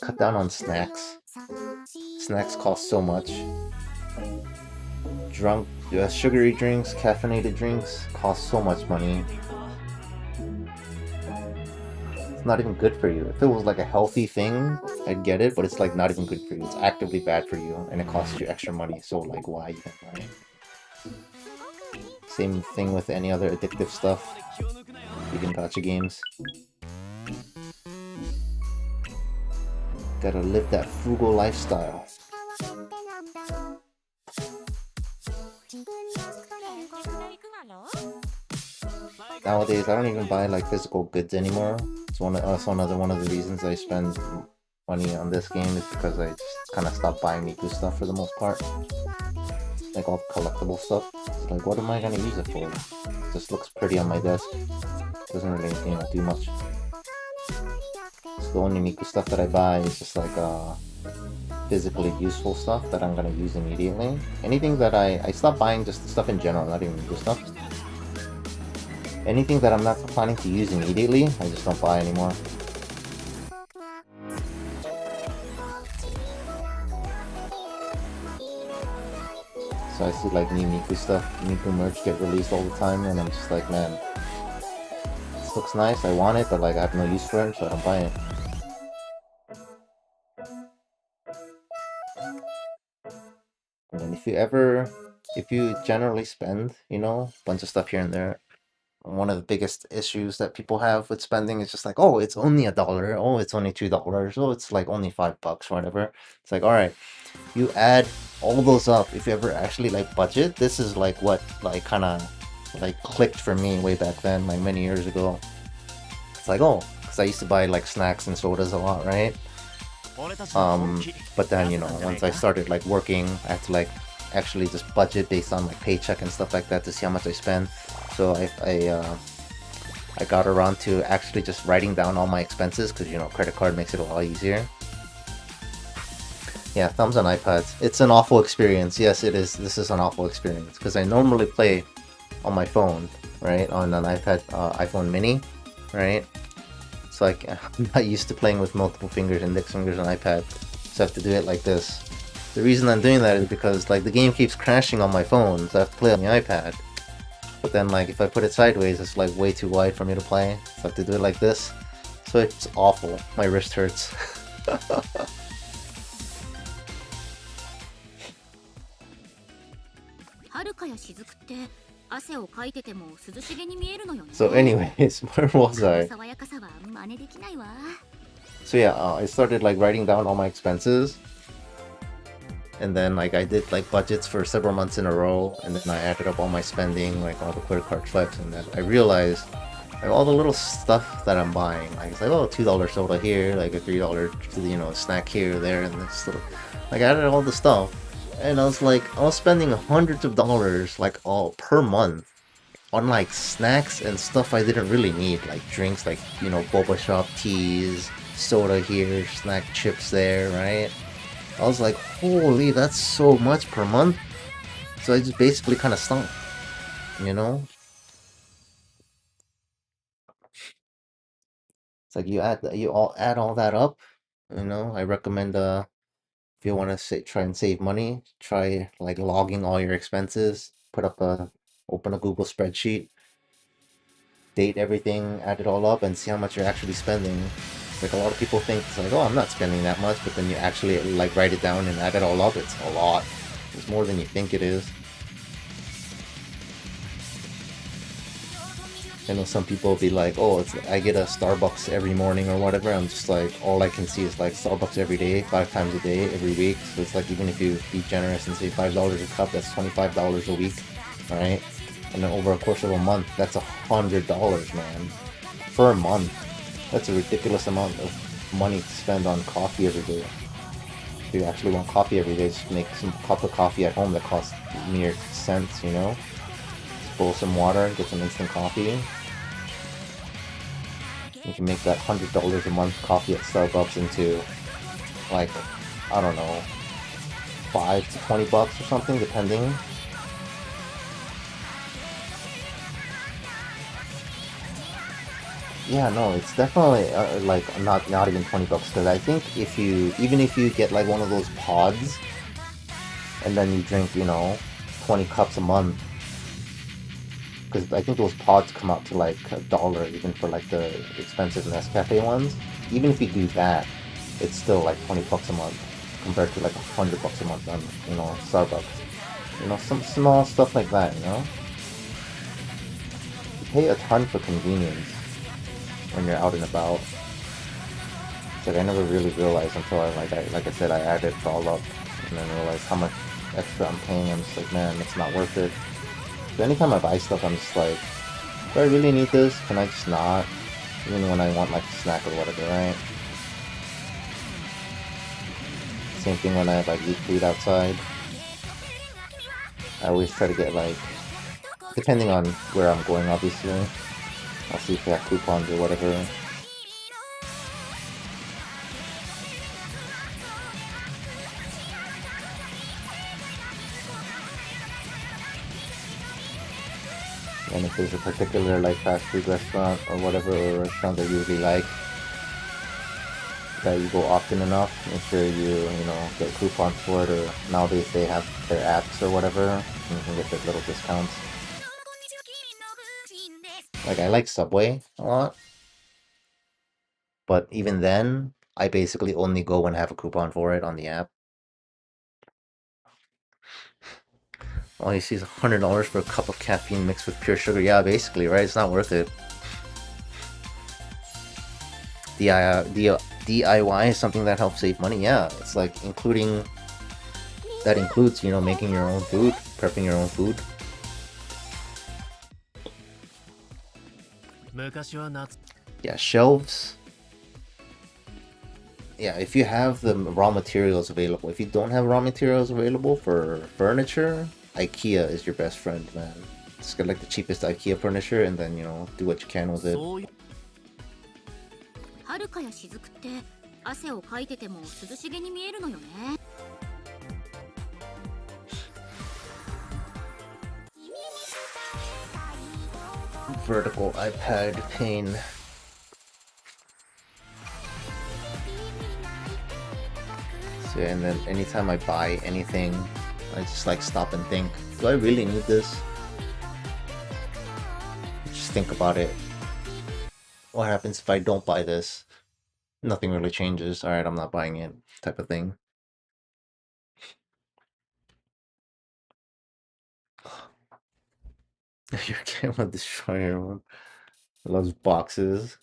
Cut down on snacks. Snacks cost so much. Sugary drinks, caffeinated drinks cost so much money. It's not even good for you. If it was like a healthy thing, I'd get it, but it's like not even good for you. It's actively bad for you, and it costs you extra money, so like why even, right? Same thing with any other addictive stuff. Even gacha games. Gotta live that frugal lifestyle. Nowadays, I don't even buy like physical goods anymore. It's another one of the reasons I spend money on this game is because I just kind of stopped buying Miku stuff for the most part. Like all the collectible stuff. It's like, what am I gonna use it for? It just looks pretty on my desk. Doesn't really, you know, do much. So the only Miku stuff that I buy is just like physically useful stuff that I'm gonna use immediately. Anything that I stopped buying just stuff in general, not even Miku stuff. Anything that I'm not planning to use immediately, I just don't buy anymore. So I see like new Miku stuff, Miku merch get released all the time, and I'm just like, man, this looks nice, I want it, but like I have no use for it, so I don't buy it. if you generally spend, you know, a bunch of stuff here and there, one of the biggest issues that people have with spending is just like, oh, it's only $1, oh, it's only $2, oh, it's like only $5, whatever. It's like, all right, you add all those up. If you ever actually like budget, this is like what like kind of like clicked for me way back then, like many years ago. It's like, oh, because I used to buy like snacks and sodas a lot, right? But then, you know, once I started like working, I had to like actually just budget based on like paycheck and stuff like that to see how much I spend. So I got around to actually just writing down all my expenses, because, you know, credit card makes it a lot easier. Yeah, thumbs on iPads. It's an awful experience. Yes, it is. This is an awful experience, because I normally play on my phone, right? On an iPad, iPhone mini, right? So I'm not used to playing with multiple fingers, index fingers on iPad. So I have to do it like this. The reason I'm doing that is because like the game keeps crashing on my phone, so I have to play on the iPad. But then like if I put it sideways, it's like way too wide for me to play. So I have to do it like this. So it's awful. My wrist hurts. 遥かや雫って汗をかいてても涼しげに見えるのよね。 So anyways, where was I? 爽やかさは真似できないわ。 So yeah, I started like writing down all my expenses. And then like I did like budgets for several months in a row, and then I added up all my spending, like all the credit card flex, and then I realized like all the little stuff that I'm buying. Like it's like, oh, $2 soda here, like a $3, you know, snack here, there, and this little, like I added all the stuff. And I was spending hundreds of dollars like all per month on like snacks and stuff I didn't really need, like drinks, like, you know, boba shop teas, soda here, snack chips there, right? I was like, holy, that's so much per month. So I just basically kind of stopped, you know? It's like you add all that up, you know? I recommend if you want to try and save money, try like logging all your expenses, open a Google spreadsheet, date everything, add it all up, and see how much you're actually spending. Like a lot of people think it's like, oh, I'm not spending that much, but then you actually like write it down and add it all up, it's a lot. It's more than you think it is. I know some people will be like, oh, I get a Starbucks every morning or whatever. I'm just like, all I can see is like Starbucks every day, 5 times a day, every week. So it's like, even if you be generous and say $5 a cup, that's $25 a week, right? And then over a course of a month, that's $100, man, per month. That's a ridiculous amount of money to spend on coffee every day. If you actually want coffee every day, just make some cup of coffee at home that costs mere cents, you know? Just boil some water, get some instant coffee. You can make that $100 a month coffee at Starbucks into, like, I don't know, $5 to $20 or something, depending. Yeah, no, it's definitely like not even $20, because I think even if you get like one of those pods, and then you drink, you know, 20 cups a month, because I think those pods come out to like $1 even for like the expensive Nescafe ones. Even if you do that, it's still like $20 a month compared to like $100 a month on, you know, Starbucks. You know, some small stuff like that, you know. You pay a ton for convenience when you're out and about. It's like I never really realized until like I said, I added it all up and then realized how much extra I'm paying. I'm just like, man, it's not worth it. So anytime I buy stuff, I'm just like, do I really need this? Can I just not? Even when I want like a snack or whatever, right? Same thing when I like eat food outside. I always try to get like, depending on where I'm going, obviously. I'll see if they have coupons or whatever. And if there's a particular like fast food restaurant or whatever, or a restaurant that you really like, that you go often enough, make sure you know, get coupons for it, or nowadays they have their apps or whatever, and you can get the little discounts. Like, I like Subway a lot, but even then, I basically only go when I have a coupon for it on the app. All you see is $100 for a cup of caffeine mixed with pure sugar. Yeah, basically, right? It's not worth it. DIY is something that helps save money. Yeah, it's like that includes, you know, making your own food, prepping your own food. Yeah, shelves. Yeah, if you have the raw materials available. If you don't have raw materials available for furniture, IKEA is your best friend, man. Just get like the cheapest IKEA furniture and then, you know, do what you can with it. 遥かや雫って汗をかいてても涼しげに見えるのよね。Vertical iPad pane. So, and then anytime I buy anything, I just like stop and think, do I really need this? Just think about it. What happens if I don't buy this? Nothing really changes. Alright, I'm not buying it, type of thing. Your camera destroyer one. Loves boxes.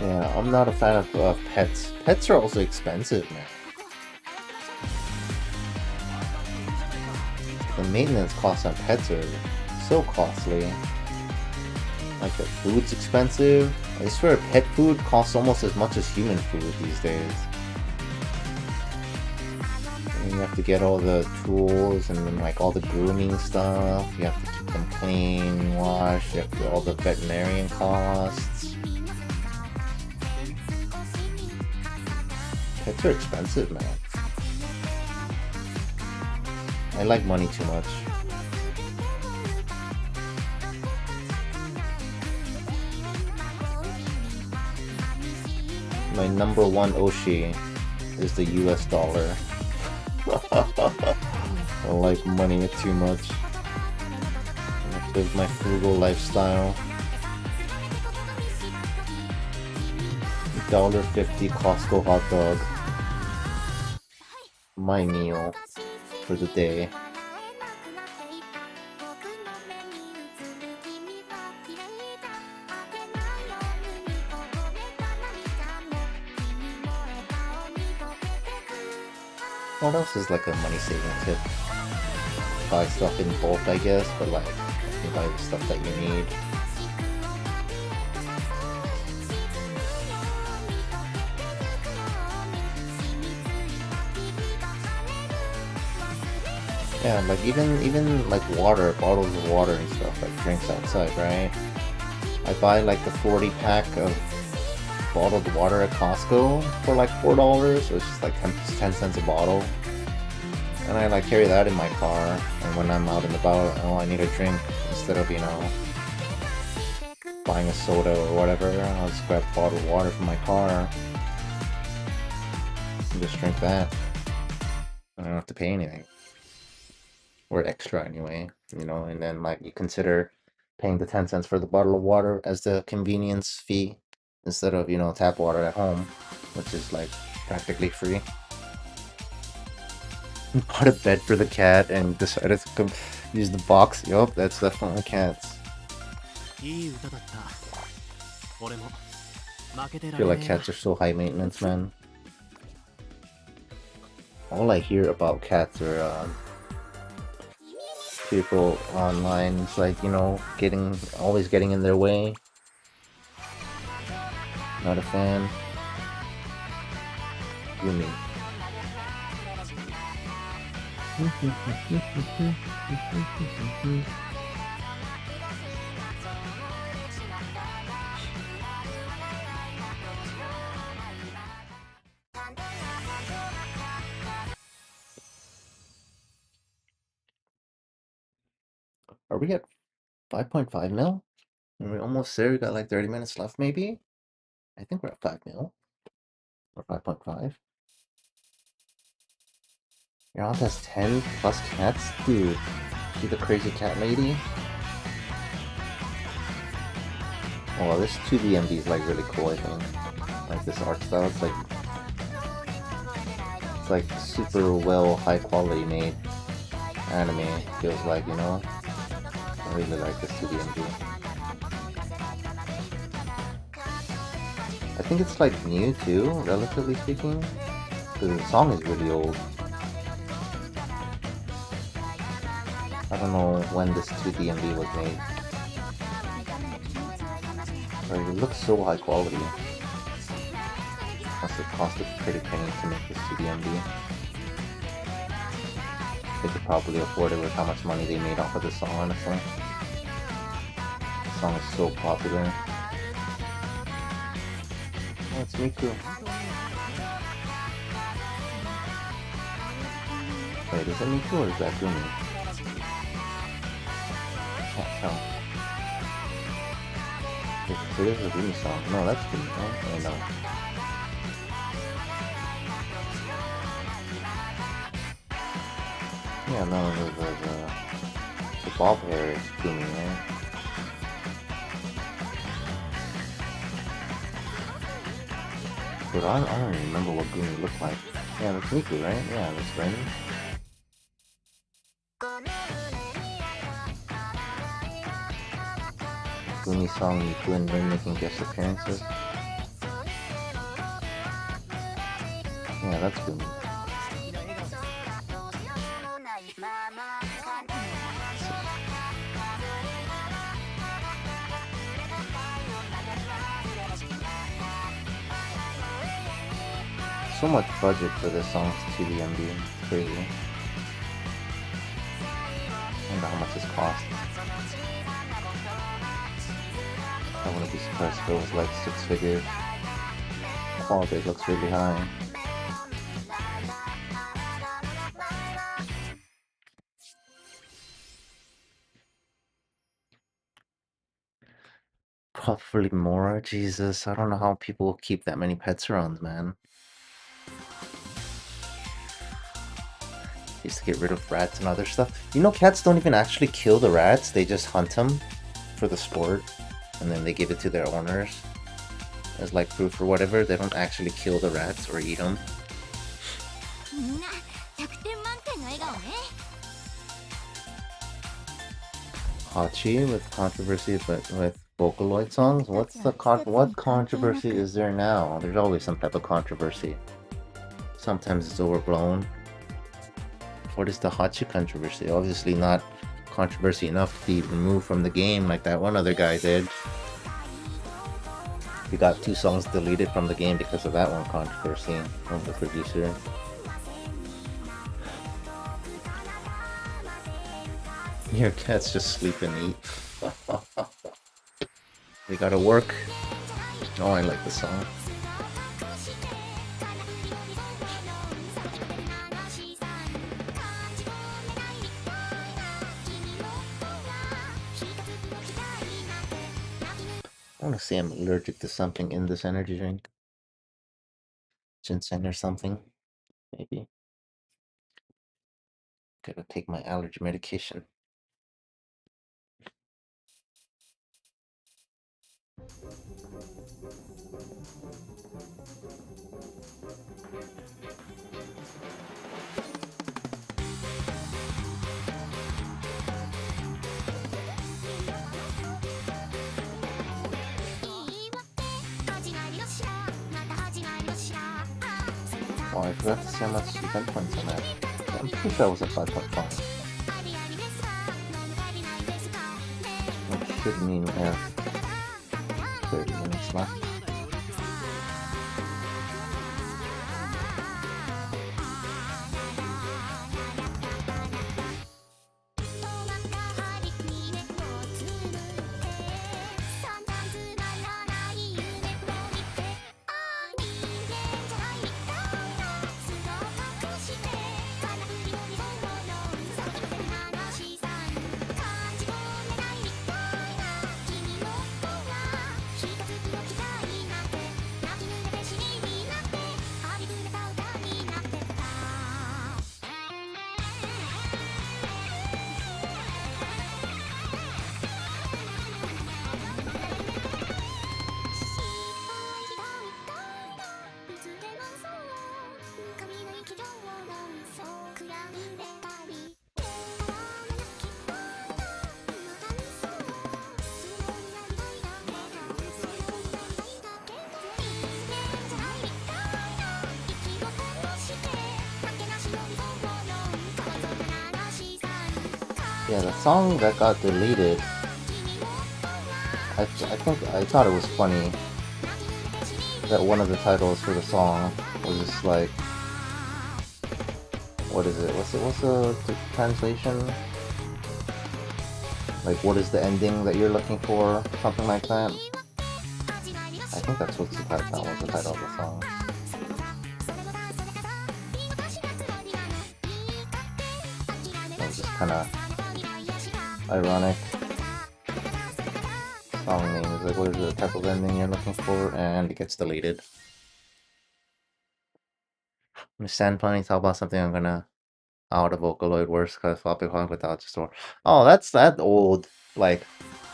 Yeah, I'm not a fan of pets. Pets are also expensive, man. The maintenance costs on pets are so costly. Like the food's expensive. I swear pet food costs almost as much as human food these days. And you have to get all the tools and then like all the grooming stuff. You have to keep them clean, wash, you have to do all the veterinarian costs. Pets are expensive, man. I like money too much. My number one Oshi is the US dollar. I like money too much. I live my frugal lifestyle. $1.50 Costco hot dog. My meal for the day. What else is like a money saving tip? Buy stuff in bulk, I guess, but like you can buy the stuff that you need. Yeah, like even like water, bottles of water and stuff, like drinks outside, right? I buy like the 40 pack of bottled water at Costco for like $4, so it's just like 10 cents a bottle. And I like carry that in my car, and when I'm out and about, oh, I need a drink, instead of, you know, buying a soda or whatever, I'll just grab bottled water from my car and just drink that. I don't have to pay anything. Or extra anyway, you know, and then like you consider paying the 10 cents for the bottle of water as the convenience fee instead of, you know, tap water at home, which is like practically free. Bought a bed for the cat and decided to use the box. Yup, that's definitely cats. I feel like cats are so high maintenance, man. All I hear about cats are people online, it's like, you know, always getting in their way. Not a fan. Yumi. Are we at 5.5 mil? Are we almost there? We got like 30 minutes left, maybe? I think we're at 5 mil. Or 5.5. Your aunt has 10 plus cats? Dude, she the crazy cat lady? Oh, this 2D MV is like really cool, I think. Like this art style, it's like super well, high quality made anime, feels like, you know? I really like this 2D MV. I think it's like new too, relatively speaking, because the song is really old. I don't know when this 2D MV was made. But it looks so high quality. Must have cost a pretty penny to make this 2D MV. They could probably afford it with how much money they made off of this song, honestly. The song is so popular. Oh, it's Miku. Wait, is it Miku or is that Gumi? Can't tell. Wait, so this is a Gumi song. No, that's Gumi. Oh, no. Yeah, no, the bob hair is Gumi, right? But I don't even remember what Gumi looked like. Yeah, that's Miku, right? Yeah, that's Ren. Gumi song, Miku and Ren making guest appearances. Yeah, that's Gumi. So much budget for this song's 2D MV. It's crazy. I wonder how much this cost. I wouldn't be surprised if it was like 6 figures. Quality looks really high. Probably more. Jesus, I don't know how people keep that many pets around, man. Used to get rid of rats and other stuff. You know, cats don't even actually kill the rats. They just hunt them for the sport, and then they give it to their owners as like proof or whatever. They don't actually kill the rats or eat them. Hachi with controversy, but with Vocaloid songs. What's the what controversy is there now? There's always some type of controversy. Sometimes it's overblown. What is the Hachi controversy? Obviously not controversy enough to be removed from the game like that one other guy did. We got 2 songs deleted from the game because of that one controversy from the producer. Your cats just sleep and eat. They gotta work. Oh, I like the song. I want to say I'm allergic to something in this energy drink. Ginseng or something, maybe. Gotta take my allergy medication. Oh, I forgot to see how much event points I'm at. I'm pretty sure I was at 5.5. Which should mean we have 30 minutes left. Yeah, the song that got deleted, I thought it was funny that one of the titles for the song was just like, what is it? What's the translation? Like, what is the ending that you're looking for? Something like that. I think that was the title of the song. That was just kind of ironic. Song name is like, what is the type of ending you're looking for? And it gets deleted. Stand planning, talk about something I'm gonna out of Vocaloid worse because floppy clock without the store. Oh, that's that old like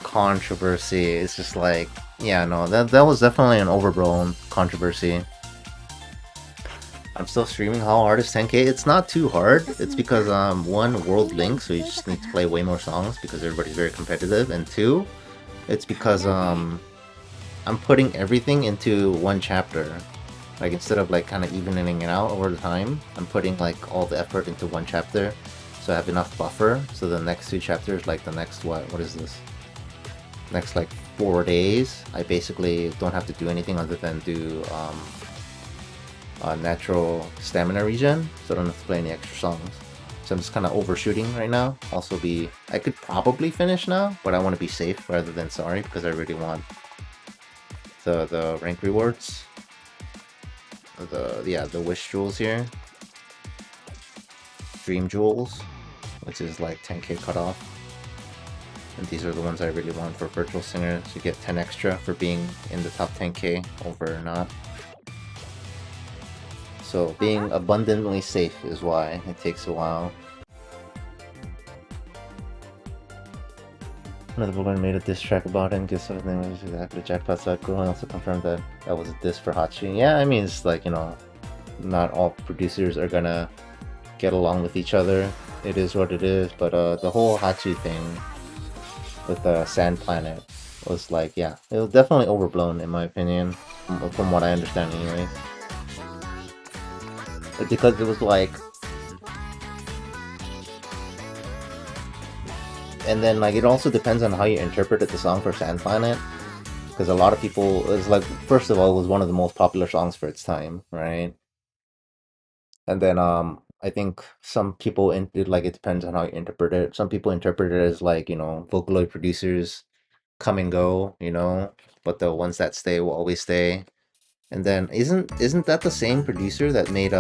controversy. It's just like, yeah, no, that was definitely an overblown controversy. I'm still streaming. How hard is 10k? It's not too hard. It's because one, World Link, so you just need to play way more songs because everybody's very competitive, and two, it's because I'm putting everything into one chapter. Like, instead of like kind of evening it out over the time, I'm putting like all the effort into one chapter, so I have enough buffer. So the next 2 chapters, like the next what is this? Next like 4 days, I basically don't have to do anything other than do natural stamina regen, so I don't have to play any extra songs. So I'm just kind of overshooting right now. Also, I could probably finish now, but I want to be safe rather than sorry because I really want the rank rewards. The wish jewels here, dream jewels, which is like 10k cutoff, and these are the ones I really want for virtual singers. You get 10 extra for being in the top 10k over or not. So being abundantly safe is why it takes a while. Another woman made a diss track about it and guess what the name was exactly Jackpot Cycle, and also confirmed that that was a diss for Hachi. Yeah, I mean, it's like, you know, not all producers are gonna get along with each other. It is what it is, but the whole Hachi thing with the Sand Planet was like, yeah, it was definitely overblown in my opinion, from what I understand anyway. Because it was like, and then like it also depends on how you interpreted the song for Sand Planet, because a lot of people, it's like, first of all, it was one of the most popular songs for its time, right? And then I think some people it depends on how you interpret it. Some people interpret it as like, you know, Vocaloid producers come and go, you know, but the ones that stay will always stay. And then isn't that the same producer that made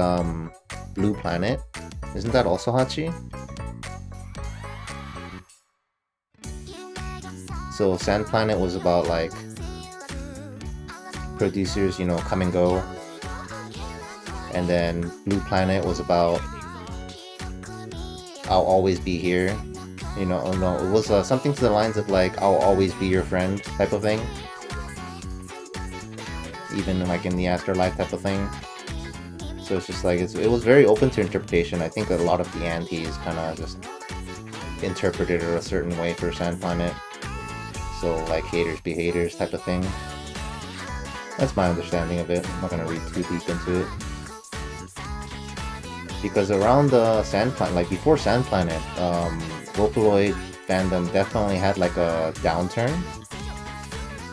Blue Planet? Isn't that also Hachi? So Sand Planet was about like producers, you know, come and go. And then Blue Planet was about I'll always be here. You know, oh no, it was something to the lines of like I'll always be your friend type of thing. Even like in the afterlife type of thing. So it's just like it was very open to interpretation. I think a lot of the antis kind of just interpreted it a certain way for Sand Planet. So like haters be haters type of thing. That's my understanding of it. I'm not gonna read too deep into it. Because around the Sand Planet, like before Sand Planet, Vocaloid fandom definitely had like a downturn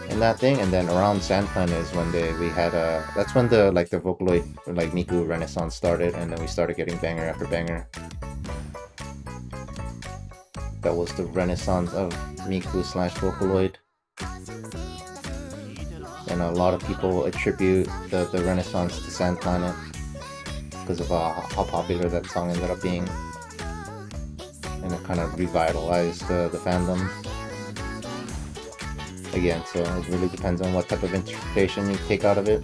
in that thing, and then around Sand Planet is when that's when the Vocaloid like Miku renaissance started, and then we started getting banger after banger. That was the renaissance of Miku / Vocaloid. And a lot of people attribute the renaissance to Sand Planet because of how popular that song ended up being. And it kind of revitalized the fandom. Again, so it really depends on what type of interpretation you take out of it.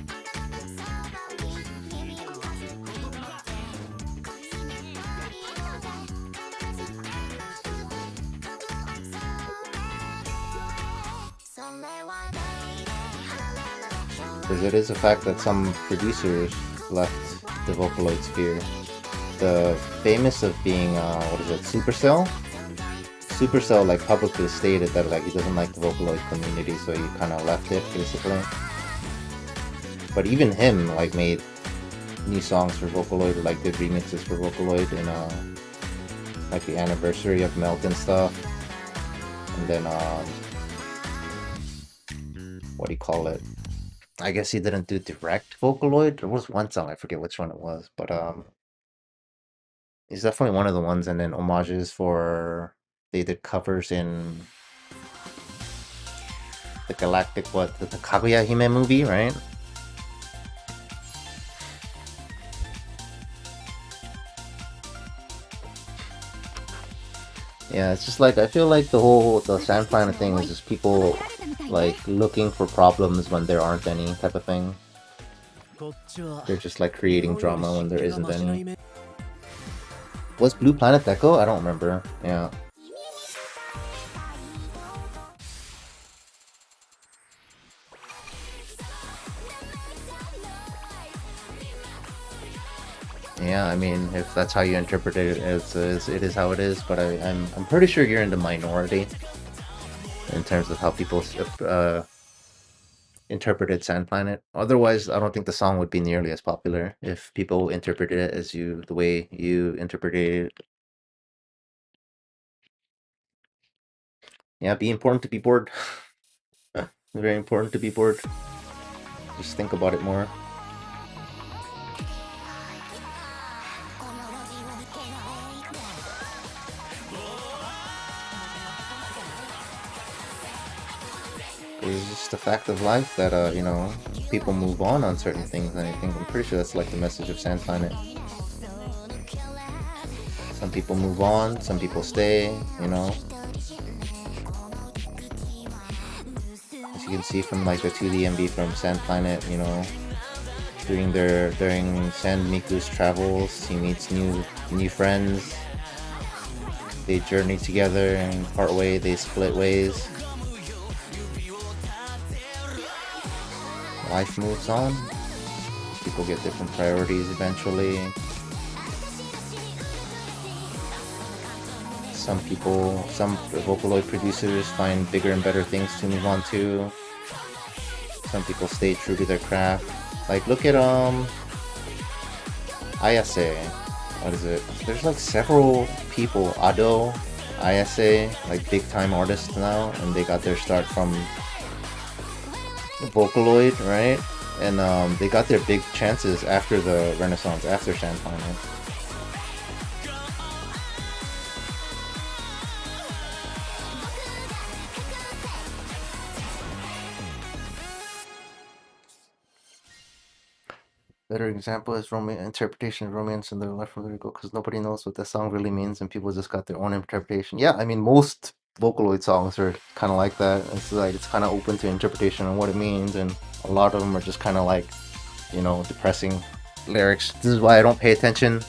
Because it is a fact that some producers left the Vocaloid sphere. The famous of being, Supercell? Supercell like publicly stated that like he doesn't like the Vocaloid community, so he kind of left it basically. But even him like made new songs for Vocaloid, or like did remixes for Vocaloid in like the anniversary of Melt and stuff. And then what do you call it? I guess he didn't do direct Vocaloid. There was one song, I forget which one it was, but he's definitely one of the ones. And then homages for, they did covers in the Galactic, the Kaguya Hime movie, right? Yeah, it's just like, I feel like the Sand Planet thing is just people like looking for problems when there aren't any type of thing. They're just like creating drama when there isn't any. Was Blue Planet Deco? I don't remember. Yeah. Yeah, I mean, if that's how you interpret it, it is how it is. But I'm pretty sure you're in the minority in terms of how people interpreted Sand Planet. Otherwise, I don't think the song would be nearly as popular if people interpreted it as the way you interpreted it. Yeah, be important to be bored. Very important to be bored. Just think about it more. It's just a fact of life that, you know, people move on certain things, and I'm pretty sure that's like the message of Sand Planet. Some people move on, some people stay, you know. As you can see from like the 2D MV from Sand Planet, you know, during Sand Miku's travels, he meets new friends. They journey together, and part way they split ways. Life moves on. People get different priorities eventually. Some Vocaloid producers find bigger and better things to move on to. Some people stay true to their craft. Like, look at Ayase. What is it? There's like several people, Ado, Ayase, like big time artists now, and they got their start from Vocaloid, right? And they got their big chances after the Renaissance, after Sand Planet. Better example is interpretation of Romance in the Left from Lyrical, because nobody knows what the song really means and people just got their own interpretation. Yeah, I mean, most Vocaloid songs are kind of like that. It's like, it's kind of open to interpretation on what it means, and a lot of them are just kind of like, you know, depressing lyrics. This is why I don't pay attention.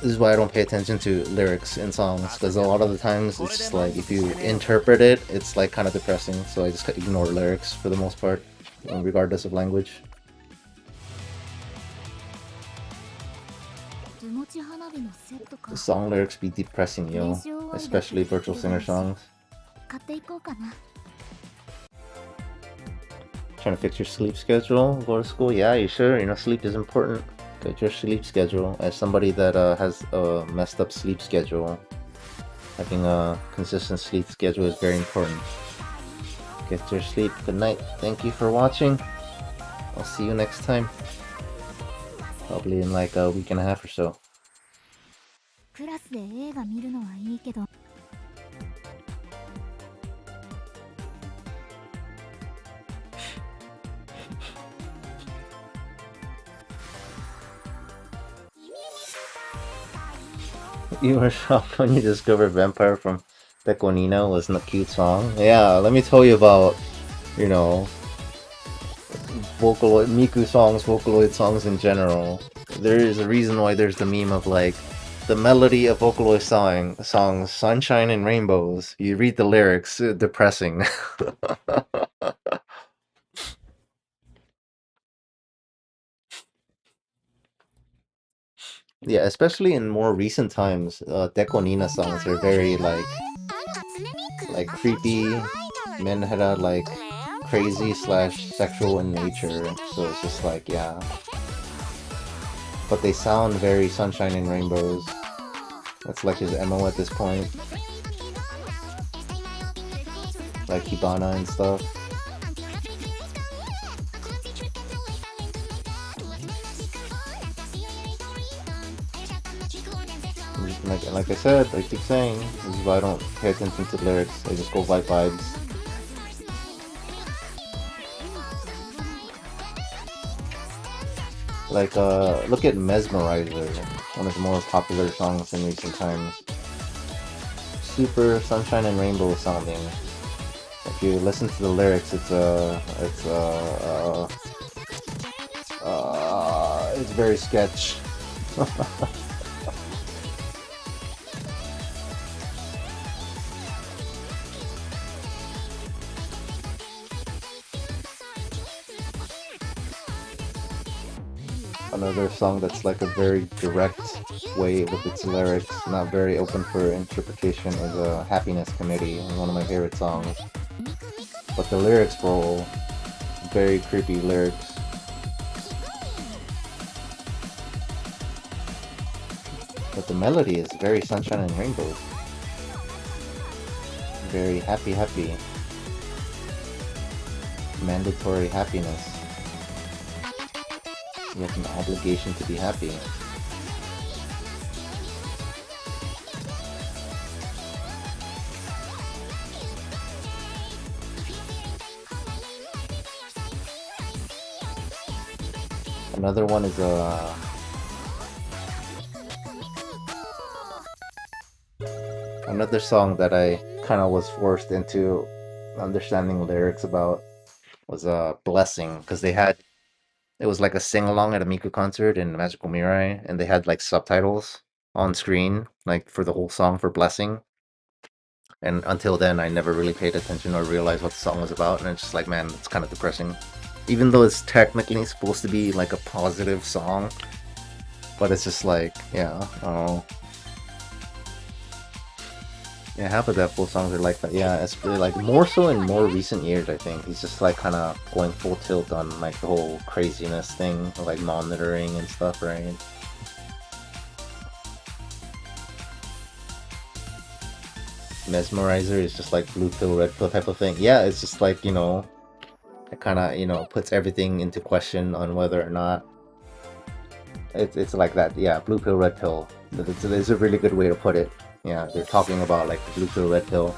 This is why I don't pay attention to lyrics in songs, because a lot of the times it's just like, if you interpret it, it's like kind of depressing. So I just ignore lyrics for the most part, regardless of language. The song lyrics be depressing, yo, especially virtual singer songs. Trying to fix your sleep schedule, go to school? Yeah, you sure? You know, sleep is important. Get your sleep schedule. As somebody that has a messed up sleep schedule, having a consistent sleep schedule is very important. Get your sleep. Good night. Thank you for watching. I'll see you next time. Probably in like a week and a half or so. You were shocked when you discovered Vampire from Peconina was a cute song? Yeah, let me tell you about, you know, Vocaloid, Miku songs, Vocaloid songs in general. There is a reason why there's the meme of like, the melody of Vocaloid songs, Sunshine and Rainbows. You read the lyrics, depressing. Yeah, especially in more recent times, Deco songs are very like creepy, menhera, like crazy / sexual in nature. So it's just like, yeah. But they sound very Sunshine and Rainbows. That's like his MO at this point. Like Hibana and stuff. Like I said, I keep saying, this is why I don't pay attention to the lyrics. I just go by vibes. Like, look at Mesmerizer, one of the more popular songs in recent times. Super sunshine and rainbow sounding. If you listen to the lyrics, it's very sketch. Another song that's like a very direct way with its lyrics, not very open for interpretation, is Happiness Committee, one of my favorite songs. But the lyrics, bro, very creepy lyrics. But the melody is very sunshine and rainbows. Very happy. Mandatory happiness. You have an obligation to be happy. Another one is another song that I kind of was forced into understanding lyrics about was Blessing, because it was like a sing-along at a Miku concert in Magical Mirai, and they had like subtitles on screen, like for the whole song for Blessing. And until then, I never really paid attention or realized what the song was about, and it's just like, man, it's kind of depressing. Even though it's technically supposed to be like a positive song, but it's just like, yeah, I don't know. Yeah, half of Deathful songs are like that. Yeah, it's really like more so in more recent years, I think. He's just like kind of going full tilt on like the whole craziness thing, like monitoring and stuff, right? Mesmerizer is just like blue pill, red pill type of thing. Yeah, it's just like, you know, it kind of, you know, puts everything into question on whether or not it's like that. Yeah, blue pill, red pill. It's a really good way to put it. Yeah, they're talking about like the blue pill, red pill.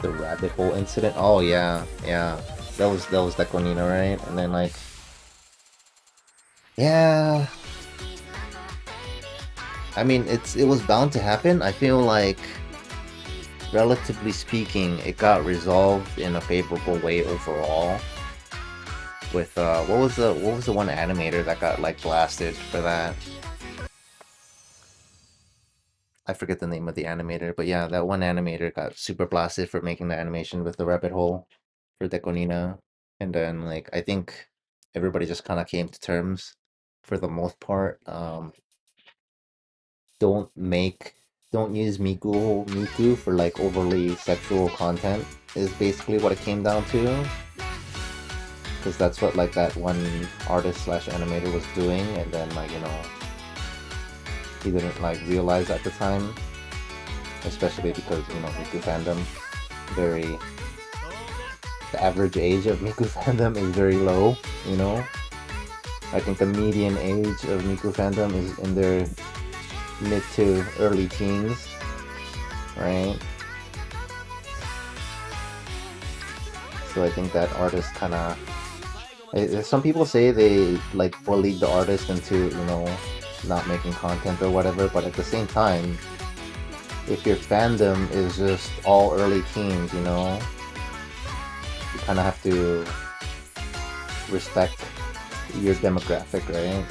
The rabbit hole incident. Oh yeah, that was Dekonina, right? And then like, yeah, I mean it was bound to happen. I feel like, relatively speaking, it got resolved in a favorable way overall. With what was the one animator that got like blasted for that? I forget the name of the animator, but yeah, that one animator got super blasted for making the animation with the rabbit hole for Dekonina. And then like I think everybody just kind of came to terms for the most part. Don't use Miku for like overly sexual content is basically what it came down to. Because that's what like that one artist / animator was doing, and then like, you know, he didn't like realize at the time, especially because, you know, Miku fandom, the average age of Miku fandom is very low, you know. I think the median age of Miku fandom is in their mid to early teens, right? So I think that artist kind of, some people say they like bullied the artist into, you know, not making content or whatever, but at the same time, if your fandom is just all early teens, you know, you kind of have to respect your demographic, right?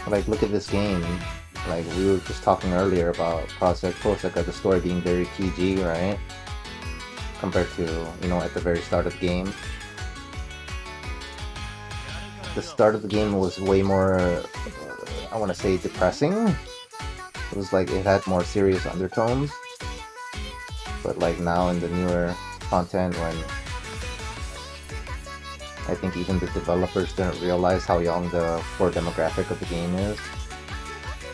Like, look at this game. Like, we were just talking earlier about Proseka, the story being very PG, right? Compared to, you know, at the very start of the game. The start of the game was way more, I want to say, depressing. It was like, it had more serious undertones. But like now in the newer content, when I think even the developers didn't realize how young the core demographic of the game is,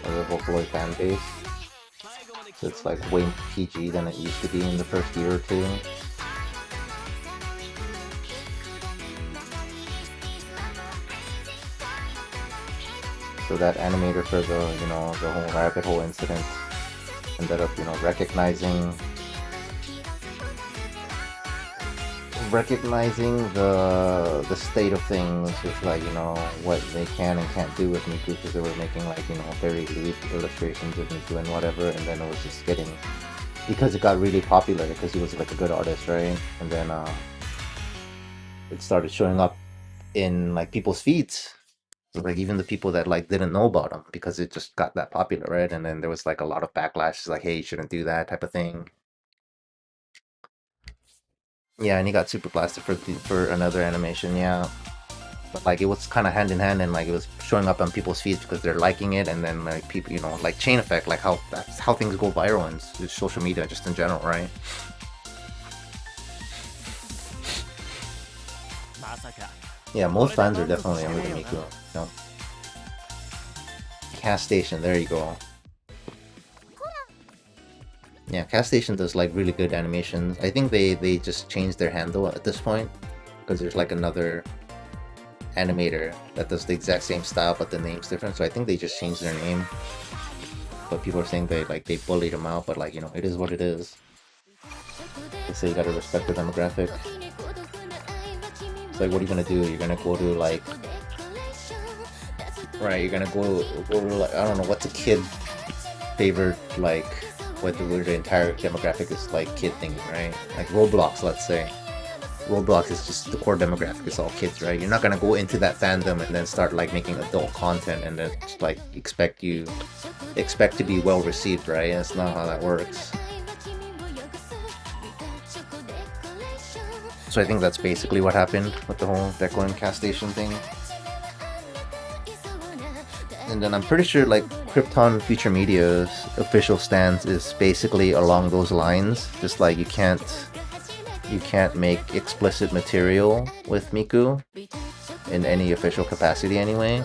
or the Vocaloid fan base. So it's like way PG than it used to be in the first year or two. So that animator for the, you know, the whole rabbit hole incident ended up, you know, recognizing the state of things with, like, you know, what they can and can't do with Miku, because they were making, like, you know, very lewd illustrations of Miku and whatever, and then it was just getting, because it got really popular because he was like a good artist, right? And then it started showing up in like people's feeds, so, like, even the people that like didn't know about him, because it just got that popular, right? And then there was like a lot of backlash, like, hey, you shouldn't do that type of thing. Yeah, and he got super blasted for another animation, yeah. But like it was kind of hand in hand, and like it was showing up on people's feeds because they're liking it, and then like people, you know, like chain effect, like how that's how things go viral in social media just in general, right? Yeah, most fans are definitely under the Miku. No. Cast Station, there you go. Yeah, Cast Station does like really good animations. I think they just changed their handle at this point, because there's like another animator that does the exact same style but the name's different. So I think they just changed their name. But people are saying they bullied him out, but like, you know, it is what it is. They say you gotta respect the demographic. It's like, what are you gonna do? You're gonna go to like, right? You're gonna go to like, I don't know, what's a kid favorite, like, what the entire demographic is like kid thing, right? Like Roblox, let's say. Roblox is just the core demographic is all kids, right? You're not gonna go into that fandom and then start like making adult content and then just like expect to be well received, right? That's not how that works. So I think that's basically what happened with the whole Deco and Cast Station thing. And then I'm pretty sure like Krypton Future Media's official stance is basically along those lines. Just like you can't make explicit material with Miku in any official capacity anyway.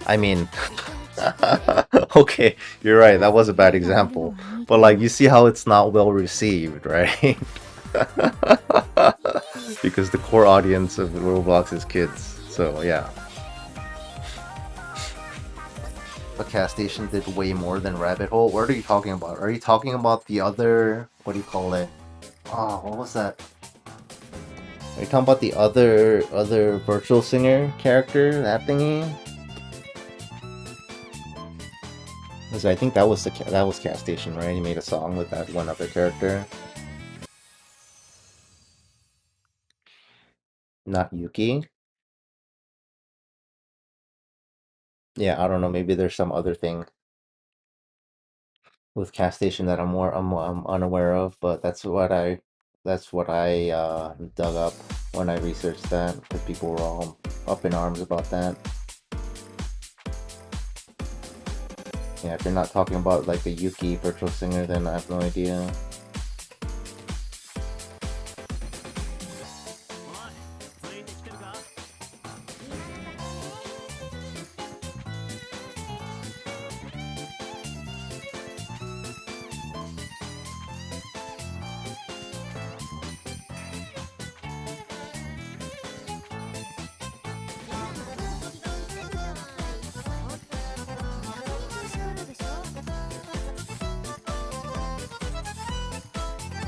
I mean, okay, you're right, that was a bad example. But like, you see how it's not well received, right? Because the core audience of Roblox is kids, so yeah. But Cast Station did way more than Rabbit Hole. What are you talking about? Are you talking about the other, what do you call it? Oh, what was that? Are you talking about the other virtual singer character, that thingy? Because I think that was Cast Station, right? He made a song with that one other character. Not Yuki. Yeah, I don't know. Maybe there's some other thing with Cast Station that I'm unaware of, but that's what I dug up when I researched that, because people were all up in arms about that. Yeah, if you're not talking about like a Yuki virtual singer, then I have no idea.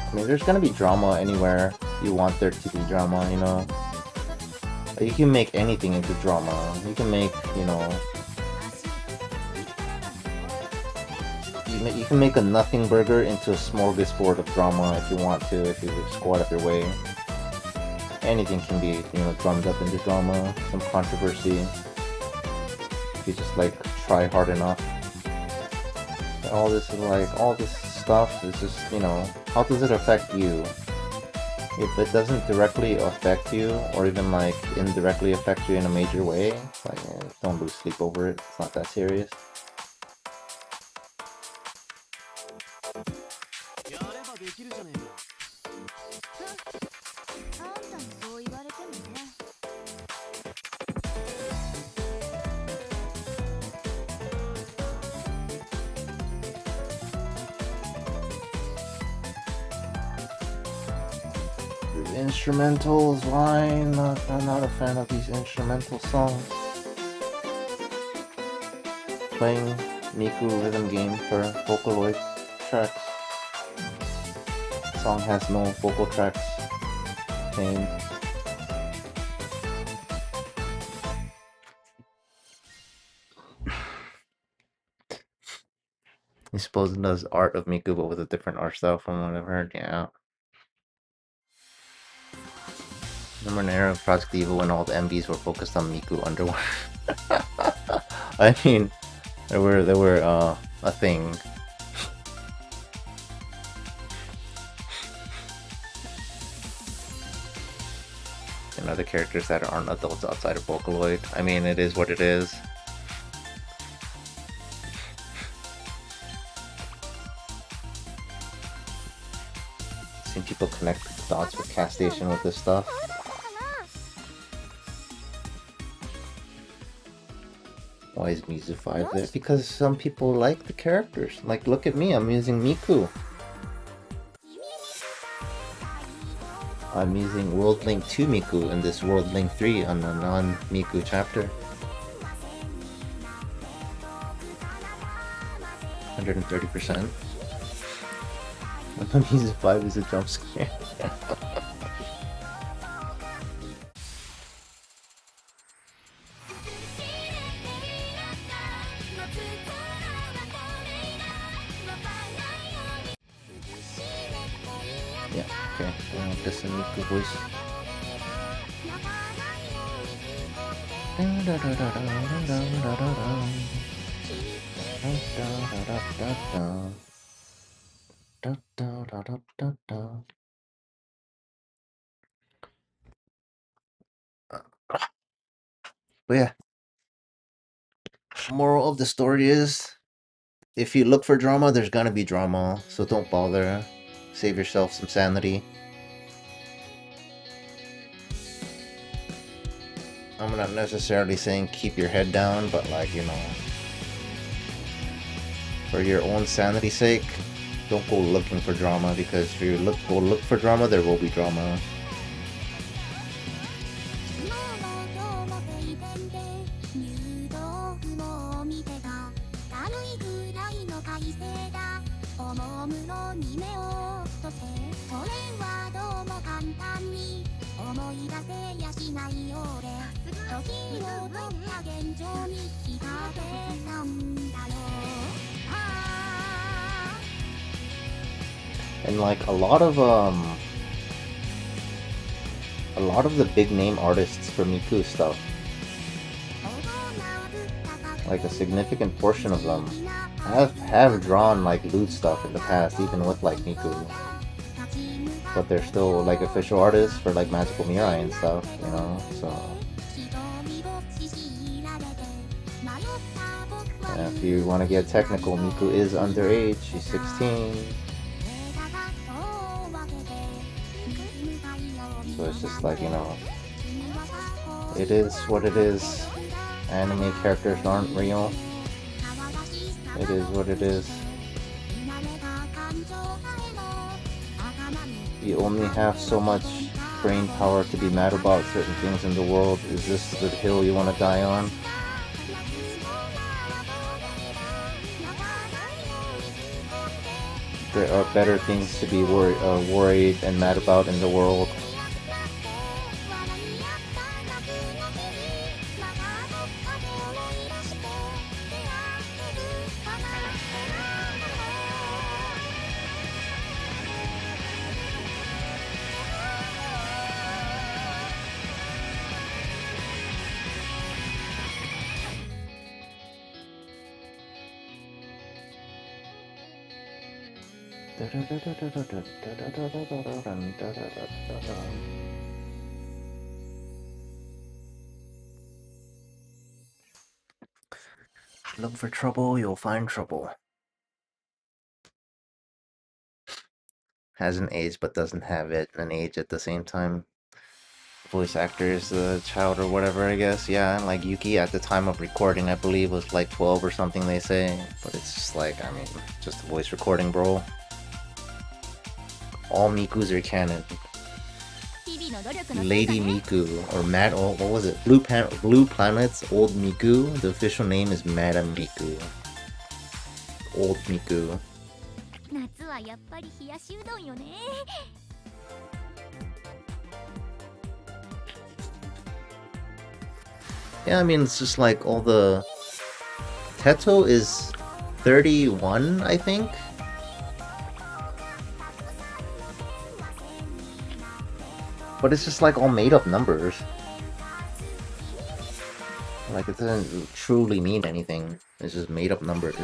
I mean, there's gonna be drama anywhere you want there to be drama, you know? You can make anything into drama. You can make, you know... You can make a nothing burger into a smorgasbord of drama if you want to, if you just go out of your way. Anything can be, you know, drummed up into drama, some controversy. If you just, like, try hard enough. And all this stuff is just, you know, how does it affect you? If it doesn't directly affect you, or even like indirectly affect you in a major way, like, don't lose sleep over it. It's not that serious. instrumentals. Why not? I'm not a fan of these instrumental songs. Playing Miku rhythm game for Vocaloid tracks. The song has no vocal tracks. Pain. I suppose it does art of Miku, but with a different art style from what I've heard. Yeah. Remember an era of Project Evil when all the MVs were focused on Miku underwater? I mean, they were a thing. And other characters that aren't adults outside of Vocaloid. I mean, it is what it is. Seen people connect the dots with Cast Station with this stuff. Why is Mizu 5 there? Because some people like the characters. Like, look at me, I'm using Miku. I'm using World Link 2 Miku in this World Link 3 on the non-Miku chapter. 130%. Mizu 5 is a jump scare. Yeah, okay. This is Miku voice. But yeah, moral of the story is, if you look for drama, there's gonna be drama, so don't bother. Save yourself some sanity. I'm not necessarily saying keep your head down, but like, you know, for your own sanity's sake, don't go looking for drama, because if you go look for drama, there will be drama. And like a lot of the big name artists for Miku stuff, like a significant portion of them have drawn like lewd stuff in the past, even with like Miku. But they're still like official artists for like Magical Mirai and stuff, you know, so yeah, if you want to get technical, Miku is underage, she's 16. So it's just like, you know, it is what it is. Anime characters aren't real. It is what it is. You only have so much brain power to be mad about certain things in the world. Is this the hill you want to die on? There are better things to be worried and mad about in the world. Look for trouble, you'll find trouble. Has an age but doesn't have it an age at the same time. Voice actor is the child or whatever, I guess. Yeah, and like Yuki at the time of recording, I believe, was like 12 or something, they say. But it's just like, I mean, just a voice recording, bro. All Mikus are canon. Lady Miku or Mad. Oh, what was it? Blue Planet's Old Miku. The official name is Madam Miku. Old Miku. 夏はやっぱり冷やしうどんよね。Yeah, I mean, it's just like all the... Teto is 31, I think? But it's just like all made up numbers. Like, it doesn't truly mean anything. It's just made up numbers.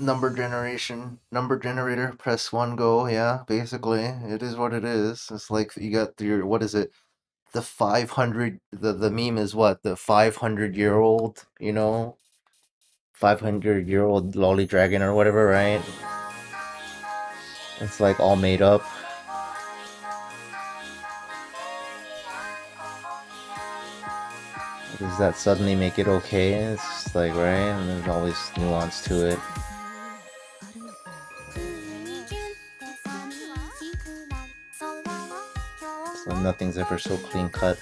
Number generator, press 1, go. Yeah, basically, it is what it is. It's like you got your, what is it? The 500, the meme is what? The 500-year-old, 500-year-old lolly dragon or whatever, right? It's like all made up. Does that suddenly make it okay? It's just like, right? And there's always nuance to it. So nothing's ever so clean cut.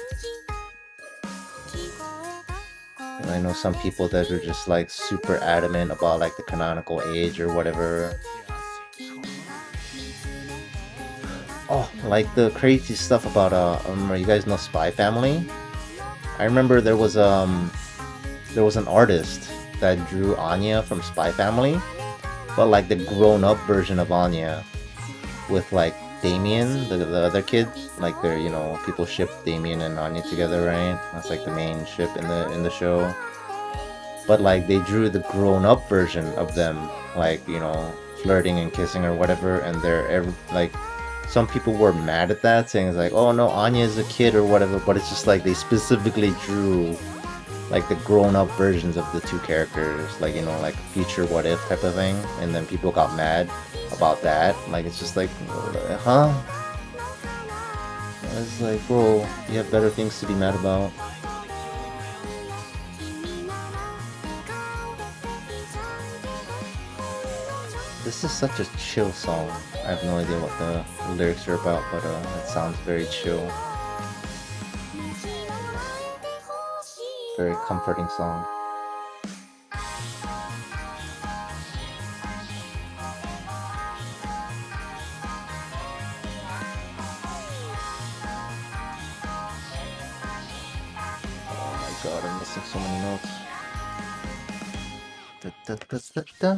And I know some people that are just like super adamant about like the canonical age or whatever. Oh, like the crazy stuff about you guys know Spy Family? I remember there was an artist that drew Anya from Spy Family, but like the grown-up version of Anya with like Damien, the other kid. Like they're, people ship Damien and Anya together, right? That's like the main ship in the show. But like they drew the grown-up version of them, like, flirting and kissing or whatever, and they're like, some people were mad at that, saying it's like, oh no, Anya is a kid or whatever, but it's just like they specifically drew like the grown-up versions of the two characters, like, like future what if type of thing, and then people got mad about that. Like, it's just like, huh? It's like, bro, you have better things to be mad about. This is such a chill song. I have no idea what the lyrics are about, but it sounds very chill. Very comforting song. Oh my god, I'm missing so many notes. Da, da, da, da, da.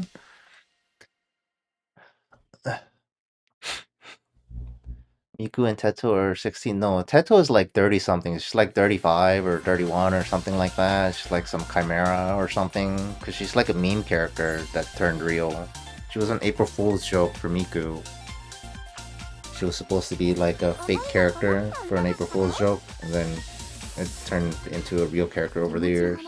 Miku and Teto are 16. No, Teto is like 30 something. She's like 35 or 31 or something like that. She's like some chimera or something. Because she's like a meme character that turned real. She was an April Fool's joke for Miku. She was supposed to be like a fake character for an April Fool's joke. And then it turned into a real character over the years.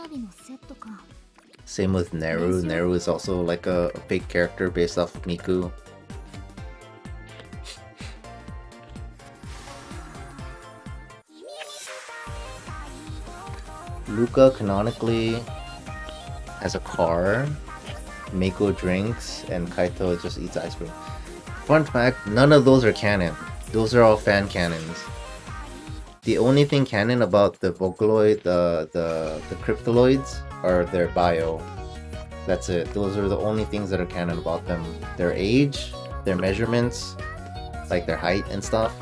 Same with Neru. Neru is also like a fake character based off of Miku. Luca canonically has a car, Meiko drinks, and Kaito just eats ice cream. Fun fact, none of those are canon. Those are all fan canons. The only thing canon about the Vocaloid, the Cryptoloids, are their bio. That's it. Those are the only things that are canon about them. Their age, their measurements, like their height and stuff,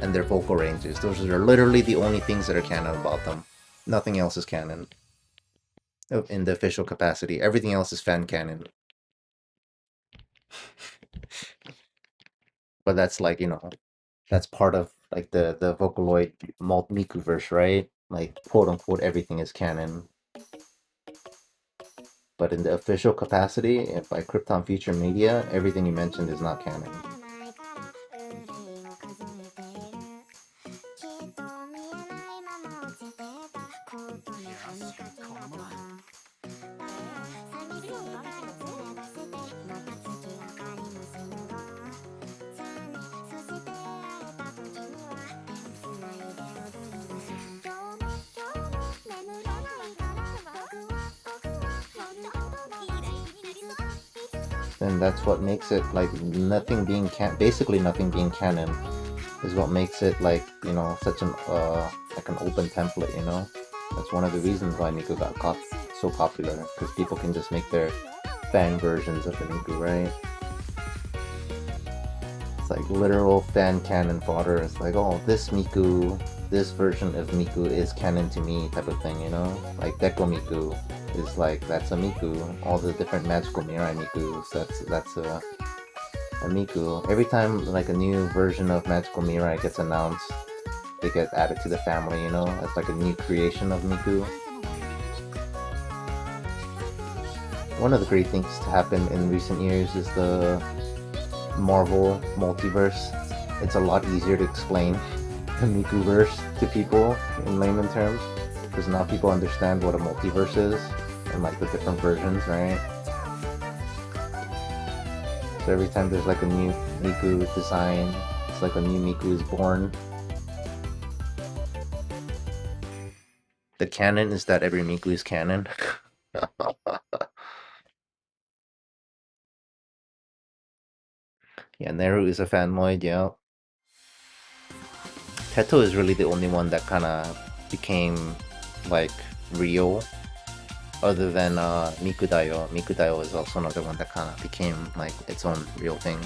and their vocal ranges. Those are literally the only things that are canon about them. Nothing else is canon in the official capacity. Everything else is fan canon. But that's like, that's part of like the Vocaloid Miku-verse, right? Like, quote unquote, everything is canon. But in the official capacity, if by Krypton Feature Media, everything you mentioned is not canon. then that's what makes it like nothing being basically nothing being canon is what makes it like, you know, such an like an open template, you know. That's one of the reasons why Miku got so popular, because people can just make their fan versions of the Miku, right? It's like literal fan canon fodder. It's like, oh, this Miku, this version of Miku is canon to me type of thing, you know? Like Deko Miku is like, that's a Miku. All the different magical Mirai Mikus, that's a Miku. Every time like a new version of Magical Mirai gets announced, they get added to the family, you know? It's like a new creation of Miku. One of the great things to happen in recent years is the Marvel multiverse. It's a lot easier to explain the Mikuverse to people in layman terms, because now people understand what a multiverse is and like the different versions, right? So every time there's like a new Miku design, it's like a new Miku is born. The canon is that every Miku is canon. Yeah, Neru is a fanboy, yeah. Teto is really the only one that kind of became like real, other than Mikudayo. Mikudayo is also another one that kind of became like its own real thing.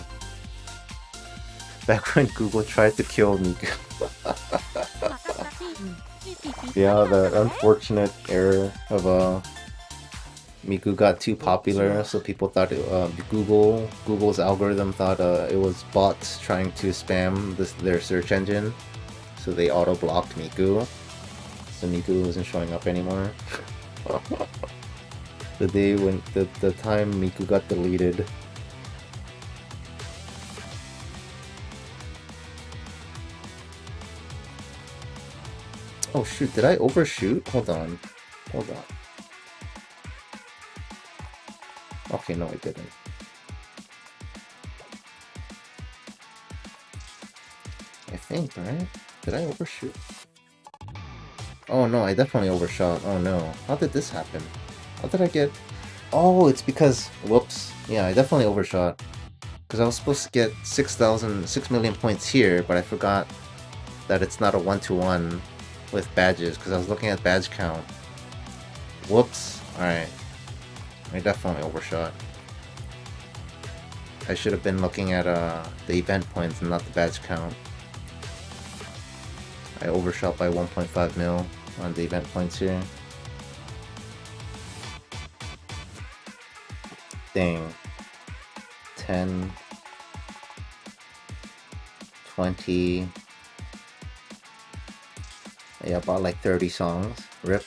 Back when Google tried to kill Miku. Yeah, the unfortunate error of Miku got too popular, so people thought Google's algorithm thought it was bots trying to spam their search engine, so they auto blocked Miku, so Miku wasn't showing up anymore. The day when the time Miku got deleted. Oh shoot, did I overshoot? Hold on. Okay, no I didn't. I think, right? Did I overshoot? Oh no, I definitely overshot. Oh no. How did this happen? How did I get... Oh, it's because... Whoops. Yeah, I definitely overshot. Because I was supposed to get 6 million points here, but I forgot that it's not a 1-to-1 with badges, because I was looking at badge count. Whoops. Alright. I definitely overshot. I should have been looking at the event points and not the badge count. I overshot by 1.5 mil on the event points here. Dang. 10, 20. Yeah, about like 30 songs. RIP.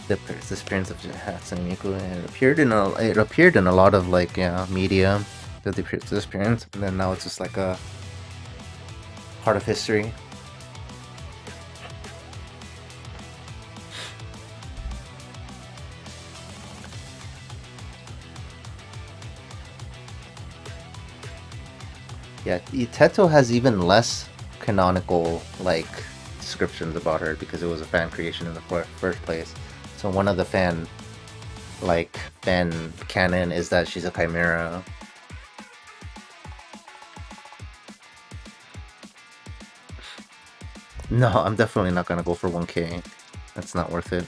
The disappearance of Hatsune Miku, and it appeared in a lot of like media, the disappearance, and then now it's just like a part of history. Yeah, Teto has even less canonical like descriptions about her because it was a fan creation in the first place. So one of the fan canon is that she's a chimera. No, I'm definitely not gonna go for 1k. That's not worth it.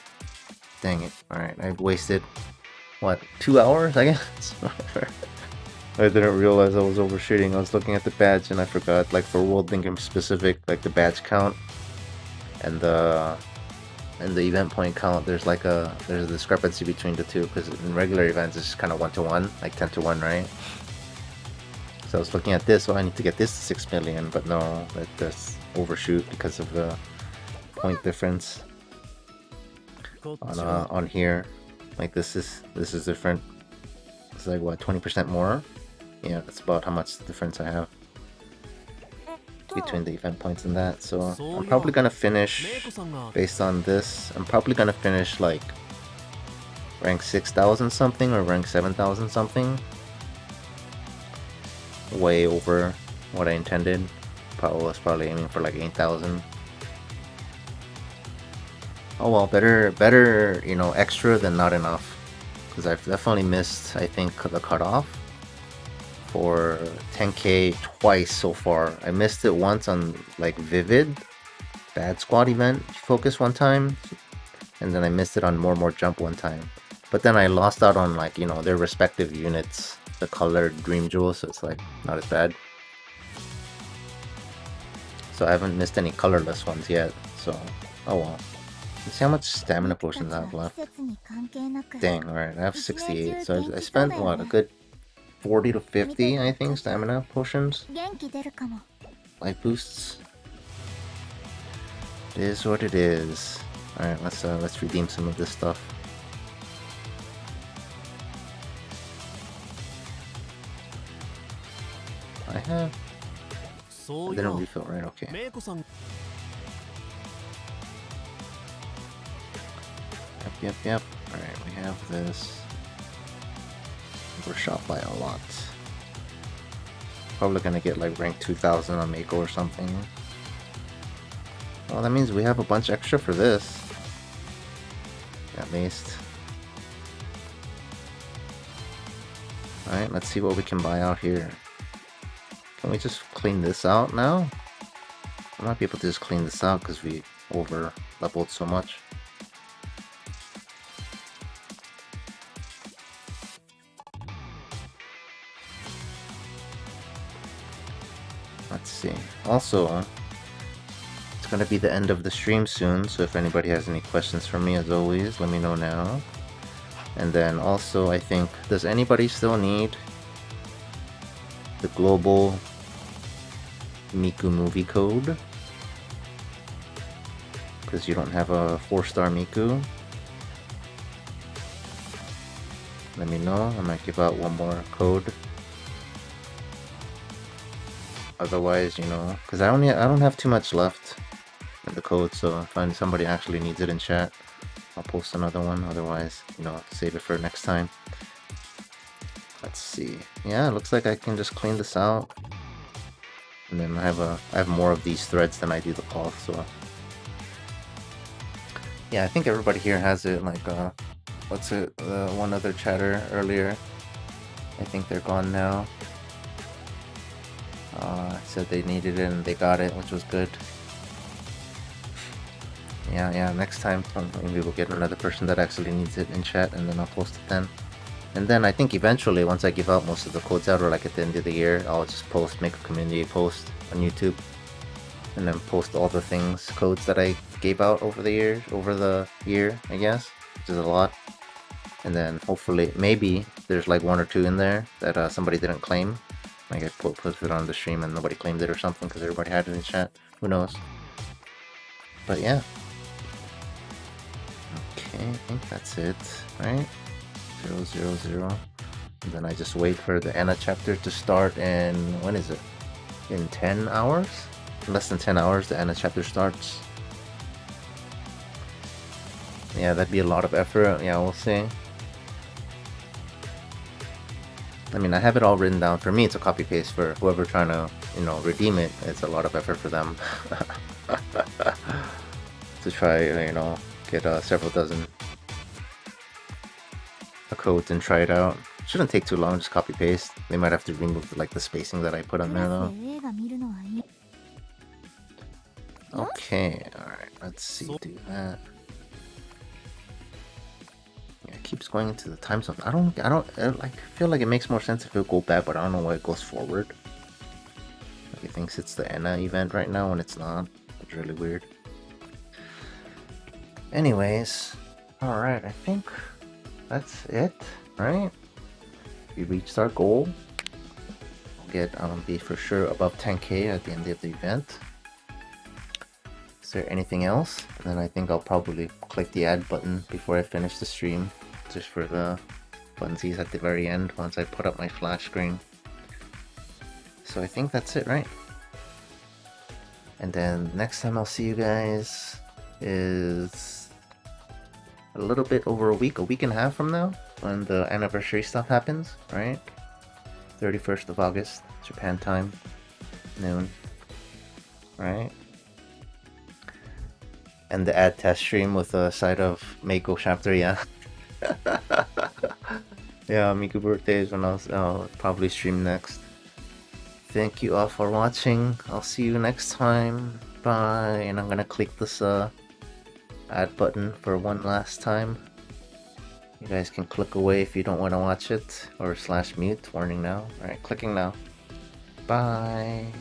Dang it. Alright, I wasted, what, 2 hours, I guess? I didn't realize I was overshooting. I was looking at the badge and I forgot, like for World Link in specific, like the badge count and the event point count, there's a discrepancy between the two, because in regular events it's just kind of 1-to-1, like 10-to-1, right? So I was looking at this, so I need to get this to 6 million, but no, that's overshoot because of the point difference on here. Like this is different. It's like what, 20% more? Yeah, that's about how much difference I have between the event points and that. So I'm probably gonna finish, based on this, I'm probably gonna finish like rank 6,000 something or rank 7,000 something. Way over what I intended. I was probably aiming for like 8,000. Oh well, better, you know, extra than not enough. because I've definitely missed, I think, the cutoff for 10k twice so far. I missed it once on like Vivid Bad Squad event focus one time, and then I missed it on More Jump one time. But then I lost out on, like, you know, their respective units, the colored Dream Jewels, so it's like not as bad. So I haven't missed any colorless ones yet, so oh well. Let's see how much stamina potions I have left. Dang, alright, I have 68, so I spent, what, a good 40 to 50, I think, stamina potions. Life boosts. It is what it is. Alright, let's redeem some of this stuff. I have... I didn't refill, right? Okay. Meiko-san. Yep. Alright, we have this. We're shot by a lot. Probably gonna get like rank 2000 on Meiko or something. Well, that means we have a bunch extra for this. At least. Alright, let's see what we can buy out here. Can we just clean this out now? I might be able to just clean this out because we over leveled so much. Let's see. Also, it's gonna be the end of the stream soon, so if anybody has any questions for me, as always, let me know now. And then also, I think, does anybody still need the global Miku movie code? Because you don't have a 4-star Miku. Let me know. I might give out one more code. Otherwise, you know, because I don't have too much left in the code, so if somebody actually needs it in chat, I'll post another one. Otherwise, you know, save it for next time. Let's see. Yeah, it looks like I can just clean this out. And then I have more of these threads than I do the cloth, so yeah, I think everybody here has it. Like what's it, one other chatter earlier, I think they're gone now. Said they needed it and they got it, which was good. Yeah, next time maybe we'll get another person that actually needs it in chat, and then I'll post it then. And then I think eventually, once I give out most of the codes out, or like at the end of the year, I'll just make a community post on YouTube, and then post all the codes that I gave out over the year, I guess, which is a lot. And then hopefully, maybe there's like 1 or 2 in there that somebody didn't claim. Like I put it on the stream and nobody claimed it or something because everybody had it in chat. Who knows? But yeah. Okay, I think that's it, right? 000. And then I just wait for the Anna chapter to start in, when is it? In 10 hours? In less than 10 hours the Anna chapter starts. Yeah, that'd be a lot of effort. Yeah, we'll see. I mean, I have it all written down. For me, it's a copy paste. For whoever trying to, you know, redeem it, it's a lot of effort for them. To try, you know, get several dozen codes and try it out. Shouldn't take too long, just copy paste. They might have to remove like the spacing that I put on there though. Okay, alright, let's see, do that. Yeah, it keeps going into the time zone. I like feel like it makes more sense if it would go back, but I don't know why it goes forward. Like it thinks it's the Anna event right now when it's not. It's really weird. Anyways, alright, I think that's it, right? We reached our goal. We'll get be for sure above 10k at the end of the event. Is there anything else? And then I think I'll probably click the add button before I finish the stream, just for the funsies at the very end once I put up my flash screen. So I think that's it, right? And then next time I'll see you guys is a little bit over a week and a half from now, when the anniversary stuff happens, right? 31st of August, Japan time, noon, right? And the ad test stream with a side of Meiko chapter, yeah. Yeah, Miku birthday is when I'll probably stream next. Thank you all for watching. I'll see you next time. Bye. And I'm gonna click this add button for one last time. You guys can click away if you don't want to watch it, or /mute. Warning now. Alright, clicking now. Bye.